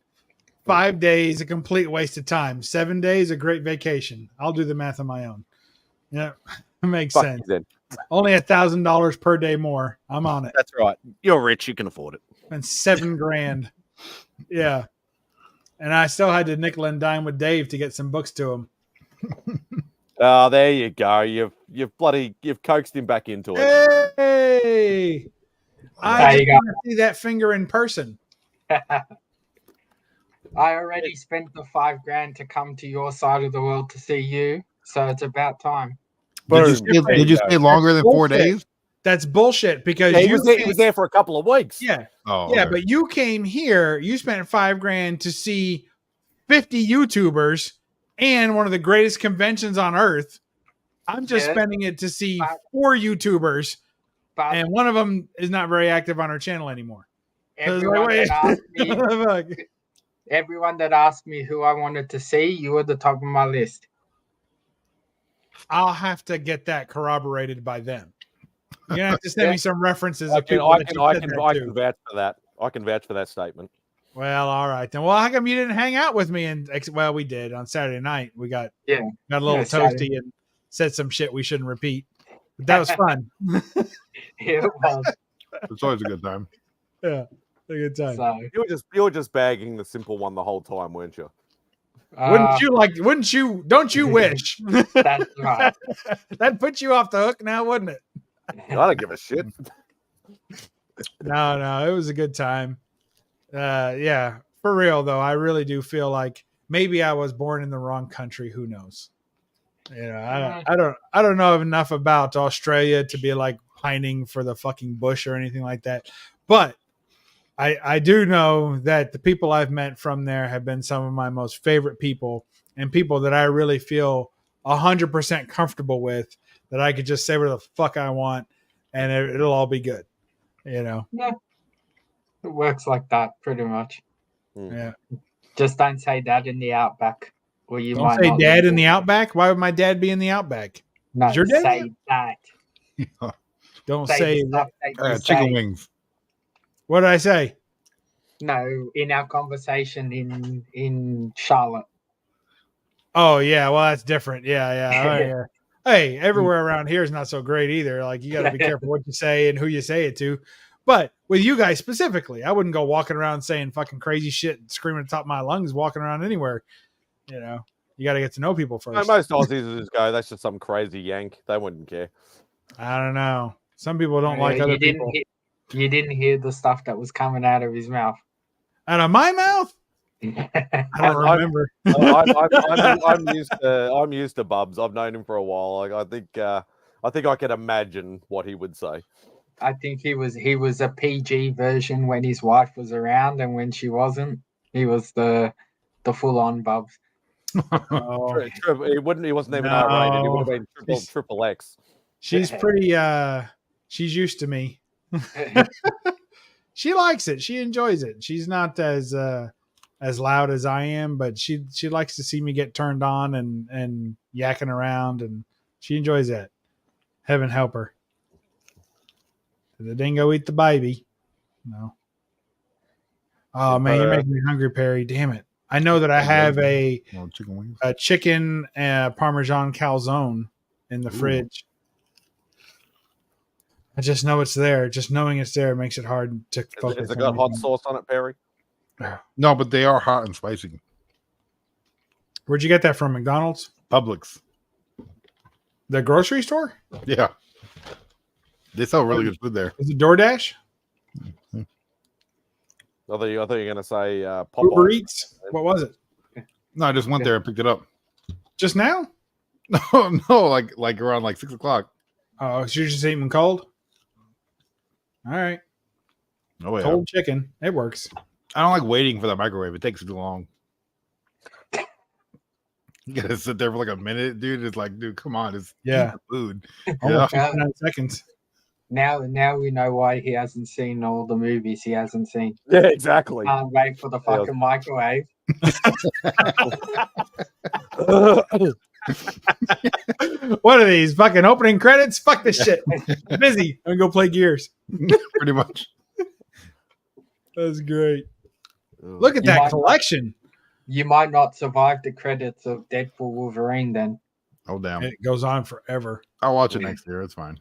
5 days, a complete waste of time. 7 days, a great vacation. I'll do the math on my own. Yeah, it makes sense. Only $1,000 per day more. I'm on it. That's right. You're rich. You can afford it. And $7,000. Yeah. And I still had to nickel and dime with Dave to get some books to him. Oh, there you go. You've coaxed him back into it. Hey, I just want to see that finger in person. I already spent the $5,000 to come to your side of the world to see you, so it's about time. Did you stay longer than 4 days? That's bullshit because he was there for a couple of weeks. Yeah. Oh, yeah, okay. But you came here, you spent $5,000 to see 50 YouTubers and one of the greatest conventions on earth. I'm just spending it to see 4 YouTubers, and one of them is not very active on our channel anymore. Everyone that asked me who I wanted to see, you were at the top of my list. I'll have to get that corroborated by them. You're gonna have to send me some references. I can vouch for that. I can vouch for that statement. Well, all right then. Well, how come you didn't hang out with me? Well, we did on Saturday night. We got a little toasty and said some shit we shouldn't repeat. But that was fun. It was. It's always a good time. Yeah, a good time. So, you were just bagging the simple one the whole time, weren't you? Wouldn't you? Don't you wish? That's right. That put you off the hook now, wouldn't it? I don't give a shit. No, it was a good time. Yeah, for real though, I really do feel like maybe I was born in the wrong country. Who knows? I don't know enough about Australia to be like pining for the fucking bush or anything like that. But I do know that the people I've met from there have been some of my most favorite people and people that I really feel 100% comfortable with, that I could just say whatever the fuck I want and it'll all be good. Yeah, it works like that pretty much. Yeah. Just don't say dad in the Outback. Or you don't might say not dad in the Outback. Why would my dad be in the Outback? No, your dad say that. Don't say that. Chicken wings. What did I say? No, in our conversation in Charlotte. Oh yeah, well that's different. Yeah. Hey, everywhere around here is not so great either. Like you got to be careful what you say and who you say it to. But with you guys specifically, I wouldn't go walking around saying fucking crazy shit and screaming at the top of my lungs walking around anywhere. You know, you got to get to know people first. No, most Aussies just go, that's just some crazy yank. They wouldn't care. I don't know. Some people don't like other people. You didn't hear the stuff that was coming out of his mouth. Out of my mouth? I don't remember. I'm used to Bubs. I've known him for a while. Like I think I can imagine what he would say. I think he was a PG version when his wife was around, and when she wasn't, he was the full on Bubs. He wasn't even R-rated. He would have been triple X. She's pretty. She's used to me. She likes it. She enjoys it. She's not as as loud as I am, but she likes to see me get turned on and yakking around, and she enjoys that. Heaven help her. The dingo eat the baby. No. Oh man, you're making me hungry, Perry. Damn it! I know that I have a chicken Parmesan calzone in the fridge. I just know it's there. Just knowing it's there makes it hard to focus. Has it got hot sauce on it, Perry? No, but they are hot and spicy. Where'd you get that from? McDonald's? Publix. The grocery store? Yeah. They sell really good food there. Is it DoorDash? I thought you were going to say Uber Popeye. Eats? What was it? No, I just went there and picked it up. Just now? No, like around like 6 o'clock. Oh, so you're just eating them cold? All right. Oh yeah. Cold chicken. It works. I don't like waiting for the microwave. It takes too long. You gotta sit there for like a minute, dude. It's like, dude, come on, it's food. Almost 9 seconds. Now we know why he hasn't seen all the movies he hasn't seen. Yeah, exactly. Can't wait for the fucking microwave. What are these fucking opening credits? Fuck this shit. I'm busy. I'm gonna go play Gears. Pretty much. That's great. Look at that collection. You might not survive the credits of Deadpool Wolverine then. Oh damn. It goes on forever. I'll watch it next year. It's fine.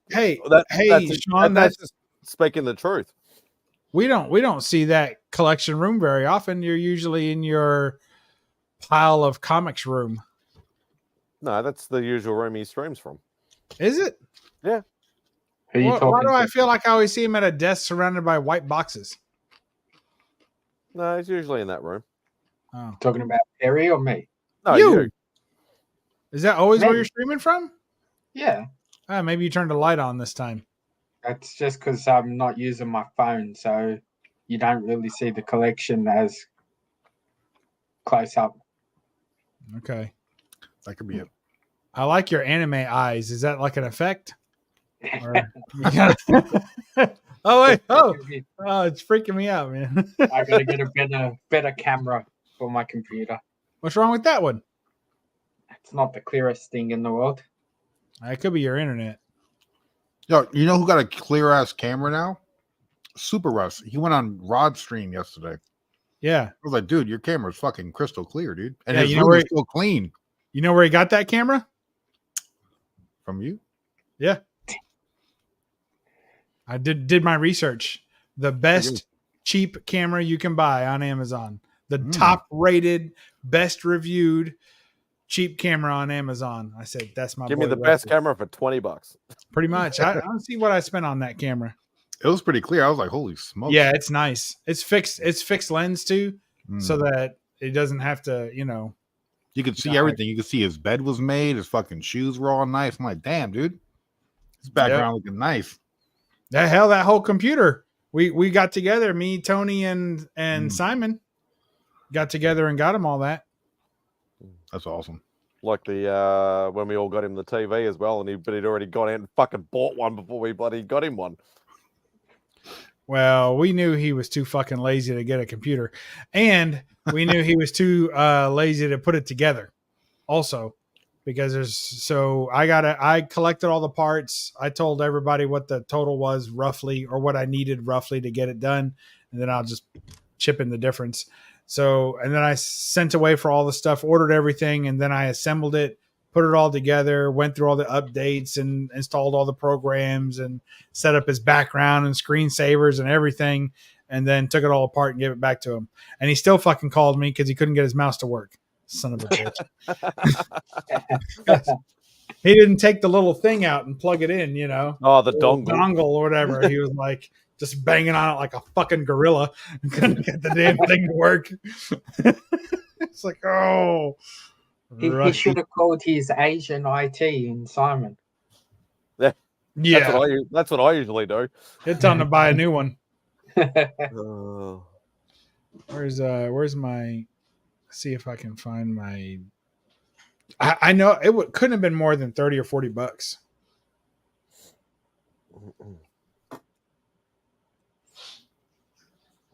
Hey, that's Sean, that's just speaking the truth. We don't see that collection room very often. You're usually in your pile of comics room. No, that's the usual room he streams from. Is it? Yeah. Why do I feel like I always see him at a desk surrounded by white boxes? No, he's usually in that room. Oh. Talking about Perry or me? No, you. Is that always where Maybe. you're streaming from? Yeah. Maybe you turned the light on this time. That's just because I'm not using my phone, so you don't really see the collection as close up. Okay. That could be it. I like your anime eyes. Is that like an effect? Or... oh wait! Oh, it's freaking me out, man. I gotta get a better camera for my computer. What's wrong with that one? It's not the clearest thing in the world. It could be your internet. Yo, you know who got a clear ass camera now? Super Russ. He went on Rod's stream yesterday. Yeah. I was like, dude, your camera's fucking crystal clear, dude. And Yeah, his you know room where is still clean. You know where he got that camera? From you? Yeah. I did my research. The best cheap camera you can buy on Amazon. The top rated, best reviewed cheap camera on Amazon. I said, that's my Give me the best camera for $20. Pretty much. I don't see what I spent on that camera. It was pretty clear. I was like, holy smoke. Yeah, it's nice. It's fixed lens too, so that it doesn't have to, You could see everything. You could see his bed was made, his fucking shoes were all nice. I'm like, damn, dude. His background looking nice. That whole computer. We got together, me, Tony, and Simon got together and got him all that. That's awesome. Like the when we all got him the TV as well, but he'd already gone out and fucking bought one before we bloody got him one. Well, we knew he was too fucking lazy to get a computer, and we knew he was too lazy to put it together. Also, because I collected all the parts. I told everybody what the total was roughly, or what I needed roughly to get it done, and then I'll just chip in the difference. So, and then I sent away for all the stuff, ordered everything, and then I assembled it, put it all together, went through all the updates and installed all the programs and set up his background and screensavers and everything, and then took it all apart and gave it back to him. And he still fucking called me because he couldn't get his mouse to work. Son of a bitch. He didn't take the little thing out and plug it in, Oh, the dongle. Dongle or whatever. He was like just banging on it like a fucking gorilla and couldn't get the damn thing to work. It's like, oh. He should have called his Asian IT in Simon. Yeah. Yeah. That's what I usually do. It's time to buy a new one. Oh. Where's my, see if I can find my, I know couldn't have been more than 30 or 40 bucks.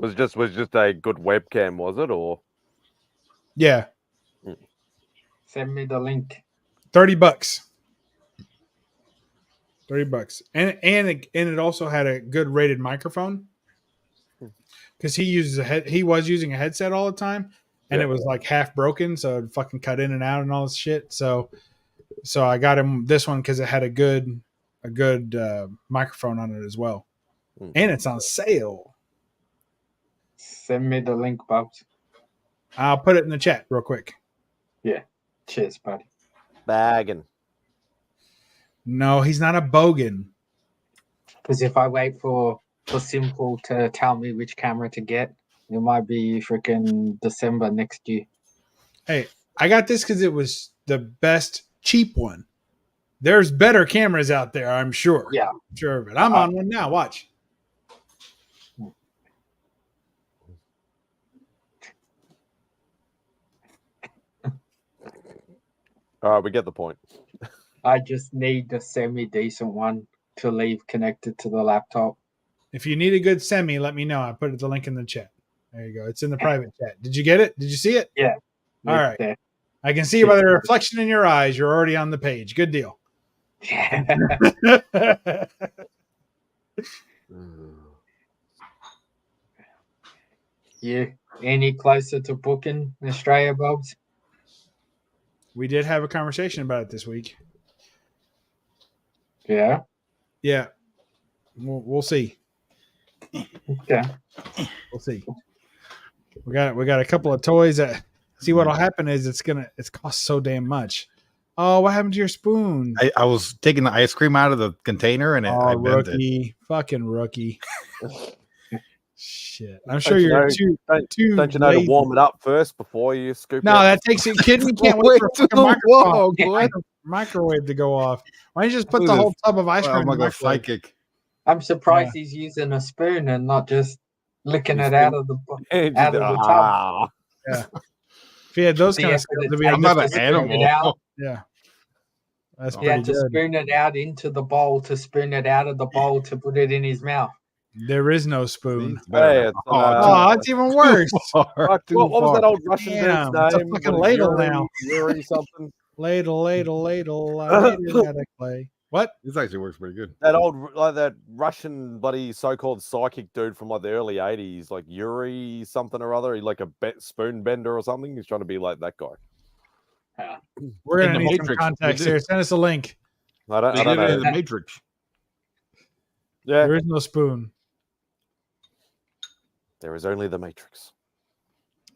Was just a good webcam, was it, or? Yeah, Send me the link. $30. $30, and it also had a good rated microphone because he was using a headset all the time, and it was like half broken, so it fucking cut in and out and all this shit. So I got him this one because it had a good microphone on it as well, and it's on sale. Send me the link, Bubs. I'll put it in the chat real quick. Yeah. Cheers, buddy. Bagging. No, he's not a bogan. Because if I wait for Simple to tell me which camera to get, it might be freaking December next year. Hey, I got this because it was the best cheap one. There's better cameras out there, I'm sure. Yeah. Sure, but I'm on one now. Watch. All right, we get the point. I just need a semi-decent one to leave connected to the laptop. If you need a good semi, let me know. I put the link in the chat. There you go. It's in the private chat. Did you get it? Did you see it? Yeah. All right. There. I can see by the reflection in your eyes, you're already on the page. Good deal. You any closer to booking Australia, Bobs? We did have a conversation about it this week. Yeah. Yeah. We'll see. Okay. We'll see. We got a couple of toys that see what'll happen is it's cost so damn much. Oh, what happened to your spoon? I was taking the ice cream out of the container and I bent rookie. Fucking rookie. Shit. I'm Don't sure you you're know- too Don't you know lazy. to warm it up first before you scoop No, it? that takes it. Kidding me can't wait for a fucking microwave to go off. Why don't you just put the whole tub of ice cream in the microwave? Psychic. I'm surprised he's using a spoon and not just licking it out of the tub. Yeah. If he had those kind of skills, I'm not an animal. Yeah. That's He had pretty to good. spoon it out into the bowl to spoon it out of the bowl to put it in his mouth. There is no spoon. Hey, it's, it's even worse. Fuck, what was that old Russian Damn, dude's it's a name? fucking Was it ladle Yuri- now. Yuri something. Ladle. I made it out of clay. What? This actually works pretty good. That Russian bloody so-called psychic dude from like the early '80s, like Yuri something or other. He's like a spoon bender or something. He's trying to be like that guy. We're In gonna the need some Matrix. context here. Send us a link. I don't They did it know. in the Matrix. Yeah, There is no spoon. there is only the Matrix.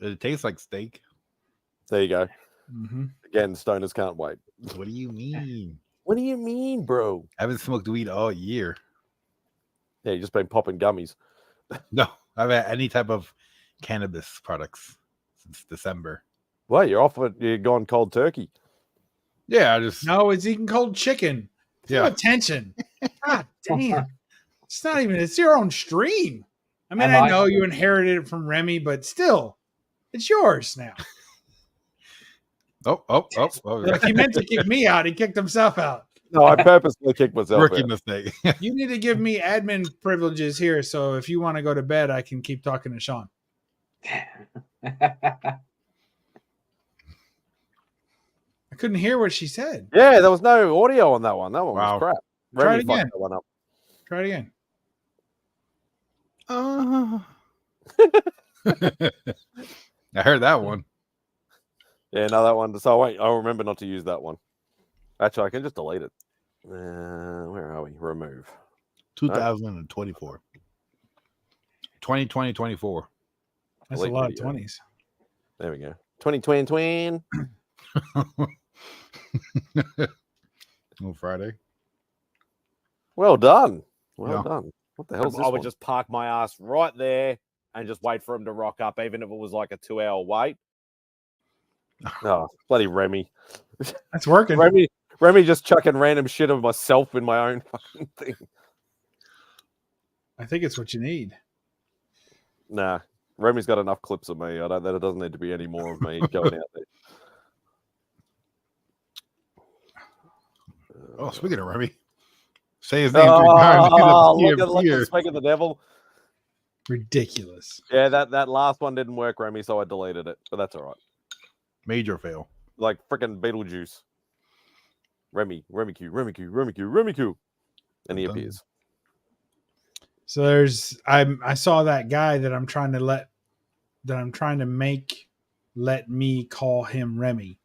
It tastes like steak. There you go. Mm-hmm. Again, stoners can't wait. What do you mean? What do you mean, bro? I haven't smoked weed all year. Yeah, you just been popping gummies. No, I've had any type of cannabis products since December. Well, you're off. You're gone cold turkey. Yeah, I just No, it's eating cold chicken. Pay attention. God damn. It's not even, it's your own stream. I mean, I know you inherited it from Remy, but still, it's yours now. Oh. Like he meant to kick me out. He kicked himself out. No, I purposely kicked myself Rookie out. mistake. You need to give me admin privileges here. So if you want to go to bed, I can keep talking to Sean. I couldn't hear what she said. Yeah, there was no audio on that one. That one Wow. was crap. Try Remy it again. fucked that one up. Try it again. I heard that one. Yeah, no, that one. So wait, I'll remember not to use that one. Actually, I can just delete it. Where are we? Remove. 2024. 2024. That's Delete a lot video. of 20s. There we go. 2020. Oh, Friday. Well done. Well Yeah. done. What the hell is this I would one? just park my ass right there and just wait for him to rock up, even if it was like a 2-hour wait. Oh, bloody Remy. That's working. Remy just chucking random shit of myself in my own fucking thing. I think it's what you need. Nah, Remy's got enough clips of me. There doesn't need to be any more of me going out there. Oh, speaking of Remy, say his name 3 times. Look at Here. speaking of the devil. Ridiculous. Yeah, that last one didn't work, Remy, so I deleted it. But that's all right. Major fail. Like freaking Beetlejuice. Remy Q. And he appears. So I saw that guy that I'm trying to make let me call him Remy.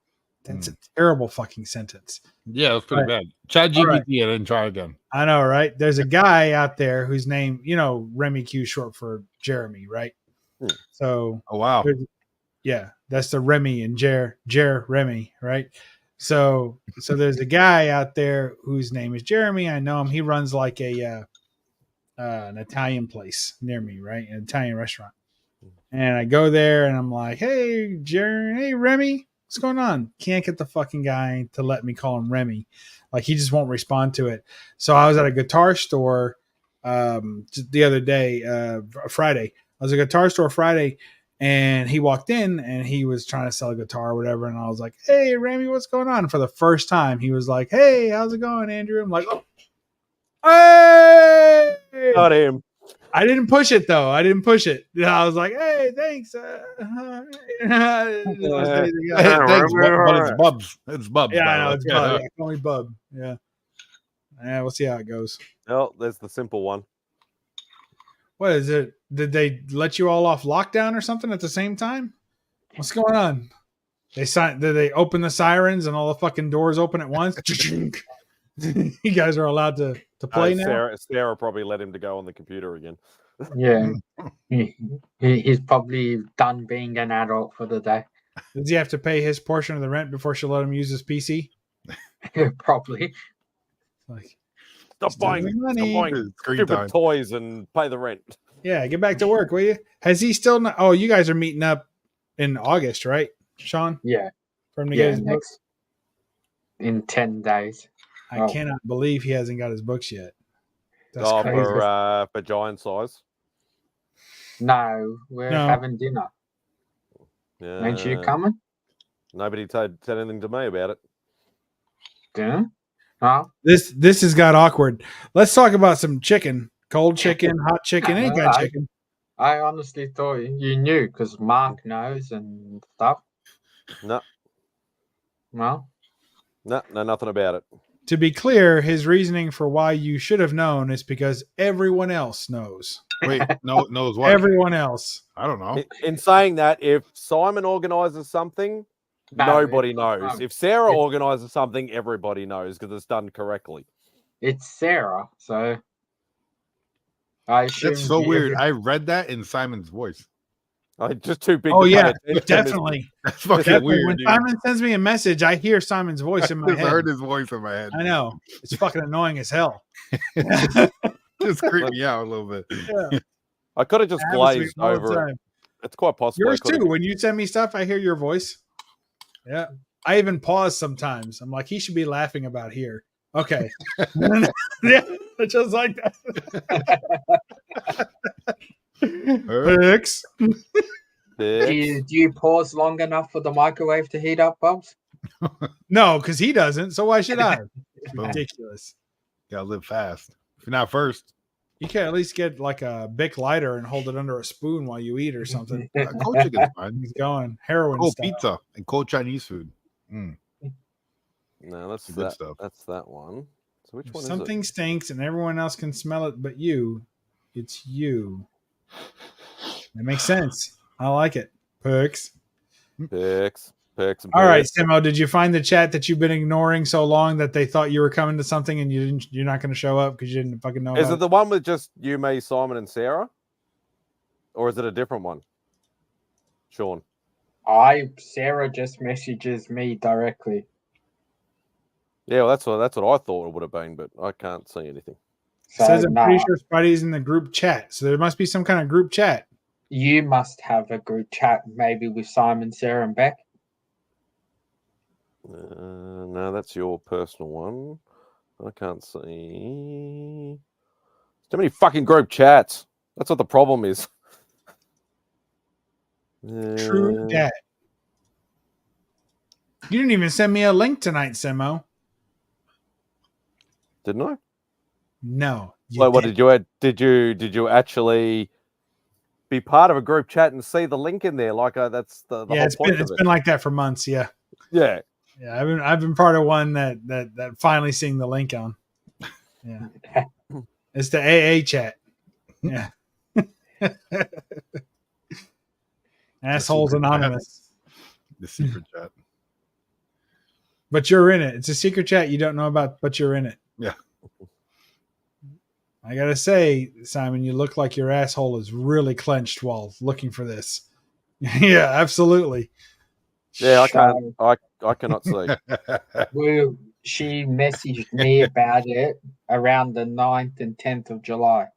That's a terrible fucking sentence. Yeah, it's pretty bad. Chat GPT and then try again. I know, right? There's a guy out there whose name, Remy Q, short for Jeremy, right? So, oh wow, yeah, that's the Remy and Remy, right? So there's a guy out there whose name is Jeremy. I know him. He runs like an Italian place near me, right? An Italian restaurant. And I go there and I'm like, hey, hey, Remy, what's going on? Can't get the fucking guy to let me call him Remy. Like, he just won't respond to it. So I was at a guitar store the other day, Friday. I was at a guitar store Friday, and he walked in and he was trying to sell a guitar or whatever. And I was like, hey, Remy, what's going on? And for the first time, he was like, hey, how's it going, Andrew? I'm like, oh, hey! Not him. I didn't push it though. I was like, "Hey, thanks." But it's Bubs. It's Bubs. Yeah, I know it's Bub. Yeah, call me Bub. Yeah. We'll see how it goes. Oh, there's the simple one. What is it? Did they let you all off lockdown or something at the same time? What's going on? Did they open the sirens and all the fucking doors open at once? You guys are allowed to play now. Sarah probably let him to go on the computer again. Yeah, he's probably done being an adult for the day. Does he have to pay his portion of the rent before she'll let him use his PC? Probably. Like, stop buying stupid toys and pay the rent. Yeah, get back to work, will you? Has he still not? Oh, you guys are meeting up in August, right, Sean? Yeah. For him to get his books? In 10 days. I cannot believe he hasn't got his books yet. That's crazy. For giant size. No, we're having dinner. Yeah. Ain't you coming? Nobody said anything to me about it. Dinner? Oh. This has got awkward. Let's talk about some chicken. Cold chicken, hot chicken, any kind of chicken. I honestly thought you knew because Mark knows and stuff. No. No? No, nothing about it. To be clear, his reasoning for why you should have known is because everyone else knows. Wait, knows what? Everyone else. I don't know. In saying that, if Simon organizes something, nobody knows. If Sarah organizes something, everybody knows because it's done correctly. It's Sarah, so I assume. That's so weird. I read that in Simon's voice. Just too big. Oh yeah, definitely. That's fucking weird. When Simon sends me a message, I hear Simon's voice in my head. I heard his voice in my head. I know. It's fucking annoying as hell. Just creeped me out a little bit. Yeah. I could have just glazed over it. It's quite possible. Yours too. When you send me stuff, I hear your voice. Yeah. I even pause sometimes. I'm like, he should be laughing about here. Okay. Yeah, just like that. Fix. Do you pause long enough for the microwave to heat up, Bubs? No, because he doesn't. So why should I? It's ridiculous. Gotta live fast. If you're not first, you can at least get like a Bic lighter and hold it under a spoon while you eat or something. Cold chicken's fine. He's going heroin. Cold style. pizza and cold Chinese food. No, that's good that stuff. That's that one. So which one Something is it? stinks and everyone else can smell it but you. It's you. That makes sense. I like it. Perks. Perks. All right, Simo, did you find the chat that you've been ignoring so long that they thought you were coming to something and you're not going to show up because you didn't fucking know? Is it the one with just you, me, Simon, and Sarah, or is it a different one? Sean. Sarah just messages me directly. Yeah, well, that's what I thought it would have been, but I can't see anything. It says I'm pretty sure Spidey's in the group chat, so there must be some kind of group chat. You must have a group chat, maybe with Simon, Sarah, and Beck. No, that's your personal one. I can't see. Too many fucking group chats. That's what the problem is. True that. You didn't even send me a link tonight, Simo. Didn't I? No. Wait, what did you add? Did you actually be part of a group chat and see the link in there. Like that's the Yeah, whole it's point been of it's it. been like that for months. Yeah, Yeah. yeah. I've been part of one that finally seeing the link on. Yeah, it's the AA chat. Yeah, assholes anonymous. The secret chat. But you're in it. It's a secret chat you don't know about, but you're in it. Yeah. I gotta say, Simon, you look like your asshole is really clenched while looking for this. Yeah, absolutely. Yeah, I cannot see. Well, she messaged me about it around the 9th and 10th of July.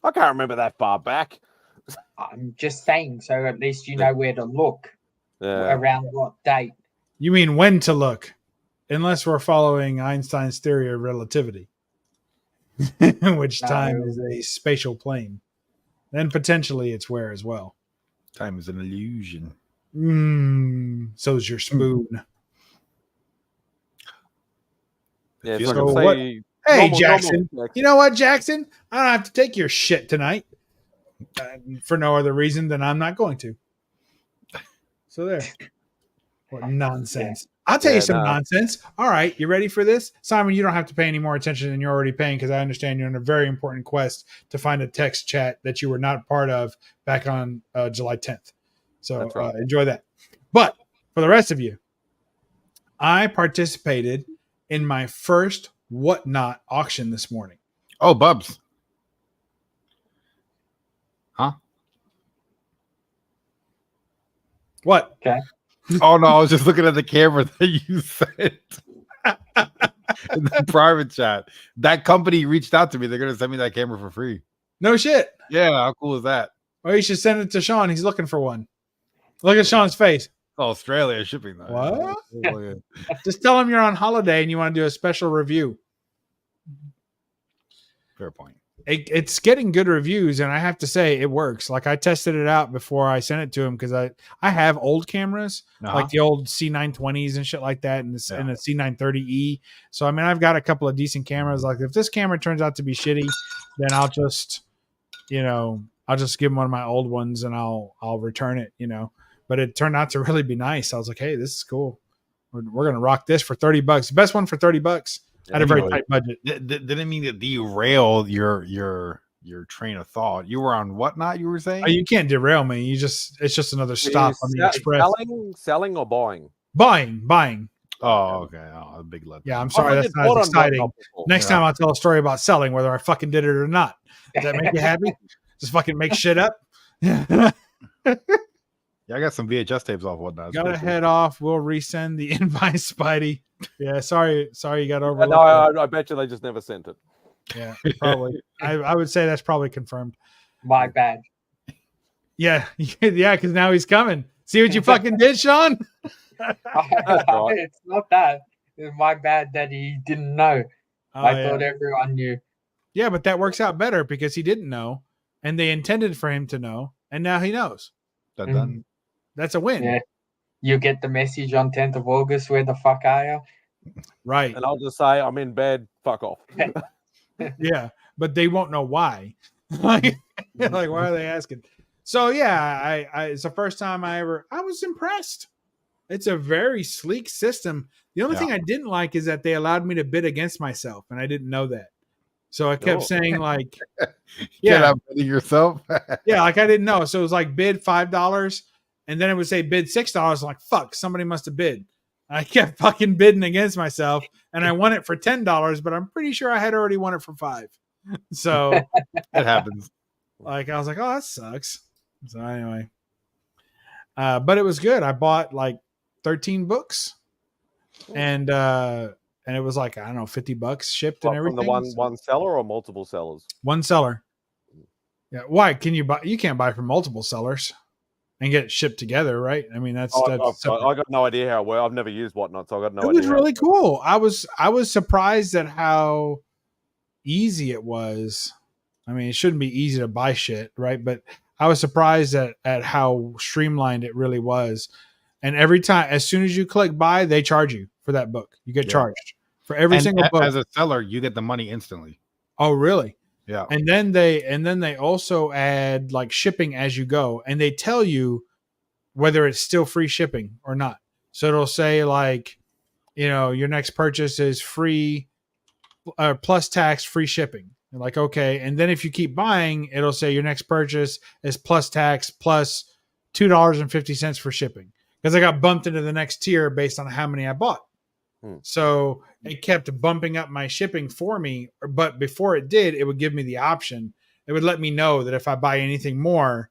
I can't remember that far back. I'm just saying, so at least you know where to look. Yeah. Around what date? You mean when to look, unless we're following Einstein's theory of relativity, which time is a spatial plane. Then potentially it's where as well. Time is an illusion. So's your spoon. Yeah, Feels so So I what? can say Hey, normal- Jackson. normal- You know what, Jackson? I don't have to take your shit tonight for no other reason than I'm not going to. So there. What nonsense. I'll tell you some nonsense. All right, you ready for this? Simon, you don't have to pay any more attention than you're already paying because I understand you're on a very important quest to find a text chat that you were not part of back on July 10th. So That's right. enjoy that. But for the rest of you, I participated in my first Whatnot auction this morning. Oh, Bubs. Huh? What? Okay. Oh no, I was just looking at the camera that you sent in the private chat. That company reached out to me. They're gonna send me that camera for free. No shit. Yeah, how cool is that? Well, you should send it to Sean. He's looking for one. Look at Sean's face. Australia shipping that. What? Oh, yeah. Just tell him you're on holiday and you want to do a special review. Fair point. It's getting good reviews, and I have to say it works. Like I tested it out before I sent it to him because I have old cameras, like the old C920s and shit like that, and the C930E. So I mean, I've got a couple of decent cameras. Like if this camera turns out to be shitty, then I'll just give him one of my old ones and I'll return it. But it turned out to really be nice. I was like, hey, this is cool. We're gonna rock this for $30. The best one for $30 at a very tight budget. Didn't mean to derail your train of thought. You were on Whatnot, you were saying? Oh, you can't derail me. It's just another stop on the express. Selling or buying? Buying. Oh, okay. Oh, a big let. Yeah, I'm sorry. That's not as exciting. Next time I'll tell a story about selling, whether I fucking did it or not. Does that make you happy? Just fucking make shit up. Yeah, I got some VHS tapes off Whatnot. It's Gotta pretty cool. head off. We'll resend the invite, Spidey. Yeah, sorry you got overlooked. No, I bet you they just never sent it. Yeah, probably. I would say that's probably confirmed. My bad. Yeah, because now he's coming. See what you fucking did, Sean? It's not that. It's my bad that he didn't know. I thought yeah. everyone knew. Yeah, but that works out better because he didn't know, and they intended for him to know, and now he knows. Done. That's a win. Yeah. You get the message on 10th of August. Where the fuck are you? Right. And I'll just say I'm in bed. Fuck off. Yeah, but they won't know why. like why are they asking? So yeah, I it's the first time I was impressed. It's a very sleek system. The only thing I didn't like is that they allowed me to bid against myself, and I didn't know that. So I kept saying like, Not bidding yourself. yeah, like I didn't know. So it was like bid $5, and then it would say bid $6. I'm like, fuck, somebody must have bid. I kept fucking bidding against myself, and I won it for $10, but I'm pretty sure I had already won it for $5. So it happens. Like I was like, oh, that sucks. So anyway, but it was good. I bought like 13 books, and it was like, I don't know, $50 shipped and everything. From the one seller or multiple sellers? One seller. Yeah. Why can you buy? You can't buy from multiple sellers and get it shipped together, right? I mean, that's I got no idea how it works. I've never used Whatnot, so I got no idea. It was really cool. I was surprised at how easy it was. I mean, it shouldn't be easy to buy shit, right? But I was surprised at how streamlined it really was. And every time, as soon as you click buy, they charge you for that book. You get charged for every single book. As a seller, you get the money instantly. Oh, really? Yeah. And then they also add like shipping as you go, and they tell you whether it's still free shipping or not. So it'll say like, your next purchase is free plus tax, free shipping. You're like, okay. And then if you keep buying, it'll say your next purchase is plus tax plus $2.50 for shipping. Because I got bumped into the next tier based on how many I bought. So it kept bumping up my shipping for me. But before it did, it would give me the option. It would let me know that if I buy anything more,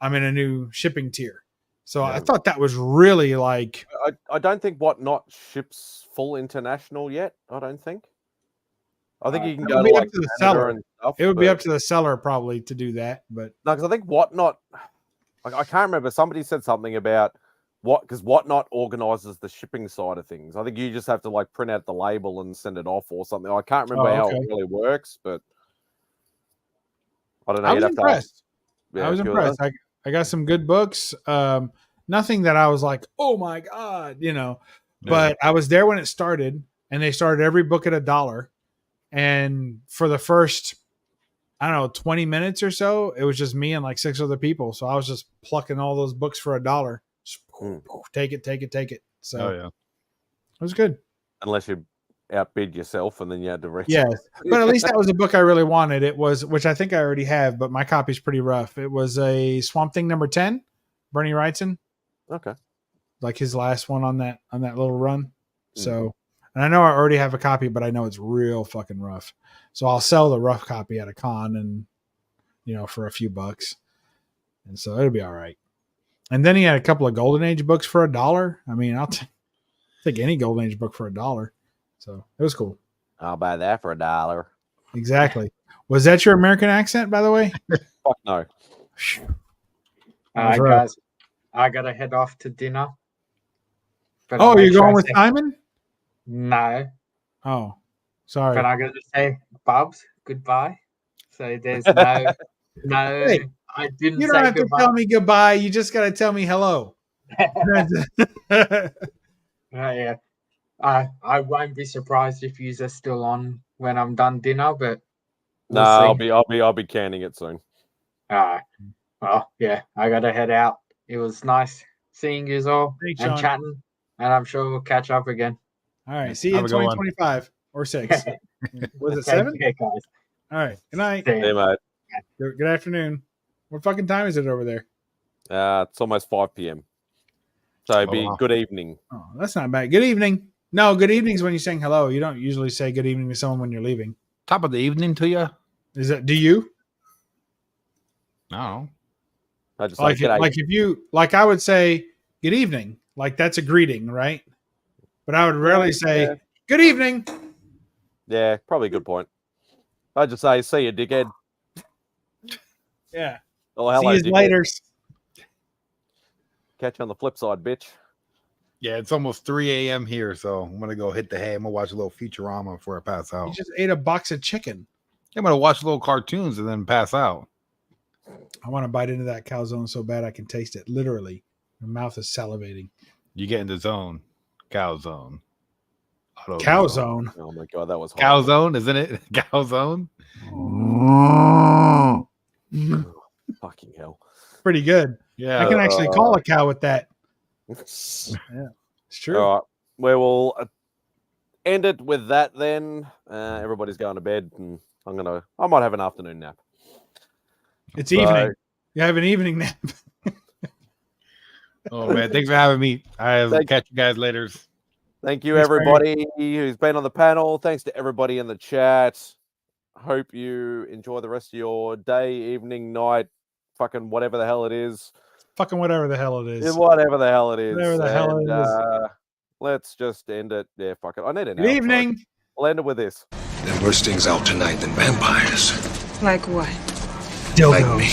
I'm in a new shipping tier. So I thought that was really like. I don't think Whatnot ships full international yet. I don't think. I think you can go to like the Canada seller. and stuff. It would be up to the seller probably to do that. But no, because I think Whatnot. Like, I can't remember. Somebody said something about because Whatnot organizes the shipping side of things. I think you just have to like print out the label and send it off or something. I can't remember how it really works, but I don't know. I was impressed. Yeah, I was impressed. I got some good books. Nothing that I was like, oh my God, but I was there when it started, and they started every book at $1. And for the first, 20 minutes or so, it was just me and like 6 other people. So I was just plucking all those books for $1. Take it. So yeah, it was good. Unless you outbid yourself and then you had to reach. Yes, but at least that was a book I really wanted. It was, which I think I already have, but my copy's pretty rough. It was a Swamp Thing number 10, Bernie Wrightson. Okay. Like his last one on that little run. So, and I know I already have a copy, but I know it's real fucking rough. So I'll sell the rough copy at a con and, for a few bucks. And so it'll be all right. And then he had a couple of Golden Age books for $1. I mean, I'll take any Golden Age book for $1. So it was cool. I'll buy that for $1. Exactly. Was that your American accent, by the way? Fuck no. All right, guys. I gotta head off to dinner. But you're going with Simon? No. Oh, sorry. But I gotta say, Bubs, goodbye. So there's no. Hey, I didn't. You don't have to tell me goodbye. You just gotta tell me hello. Yeah. I won't be surprised if you are still on when I'm done dinner, but I'll be canning it soon. Well, yeah, I gotta head out. It was nice seeing you all Thanks, and Sean. chatting, and I'm sure we'll catch up again. All right, see you in 2025 or 6. Was it 7? Okay, guys. All right, good night. Hey, mate. Good afternoon. What fucking time is it over there? It's almost 5 p.m. So it'd be good evening. Oh, that's not bad. Good evening. No, good evening's when you're saying hello. You don't usually say good evening to someone when you're leaving. Top of the evening to you. Is that? Do you? No. I just like if you I would say good evening. Like that's a greeting, right? But I would rarely say good evening. Yeah, probably a good point. I just say see you, dickhead. Yeah. Oh, hello, see you later. Catch you on the flip side, bitch. Yeah, it's almost 3 a.m. here, so I'm gonna go hit the hay. I'm gonna watch a little Futurama before I pass out. You just ate a box of chicken. I'm gonna watch little cartoons and then pass out. I want to bite into that calzone so bad I can taste it. Literally, my mouth is salivating. You get in the zone, calzone. Calzone. Oh my god, that was calzone, isn't it? Calzone. Fucking hell. Pretty good. Yeah, I can actually call a cow with that. Yeah, it's true. All right, we will end it with that then. Everybody's going to bed, and I might have an afternoon nap. It's evening. You have an evening nap. Oh man, thanks for having me. I'll catch you guys later. Thank you, everybody who's been on the panel. Thanks to everybody in the chat. Hope you enjoy the rest of your day, evening, night, fucking whatever the hell it is. Fucking whatever the hell it is. Whatever the hell it is. Whatever the hell it is. Let's just end it. Yeah, fuck it. I need an Good evening. I'll end it with this. There are worse things out tonight than vampires. Like what? Like me.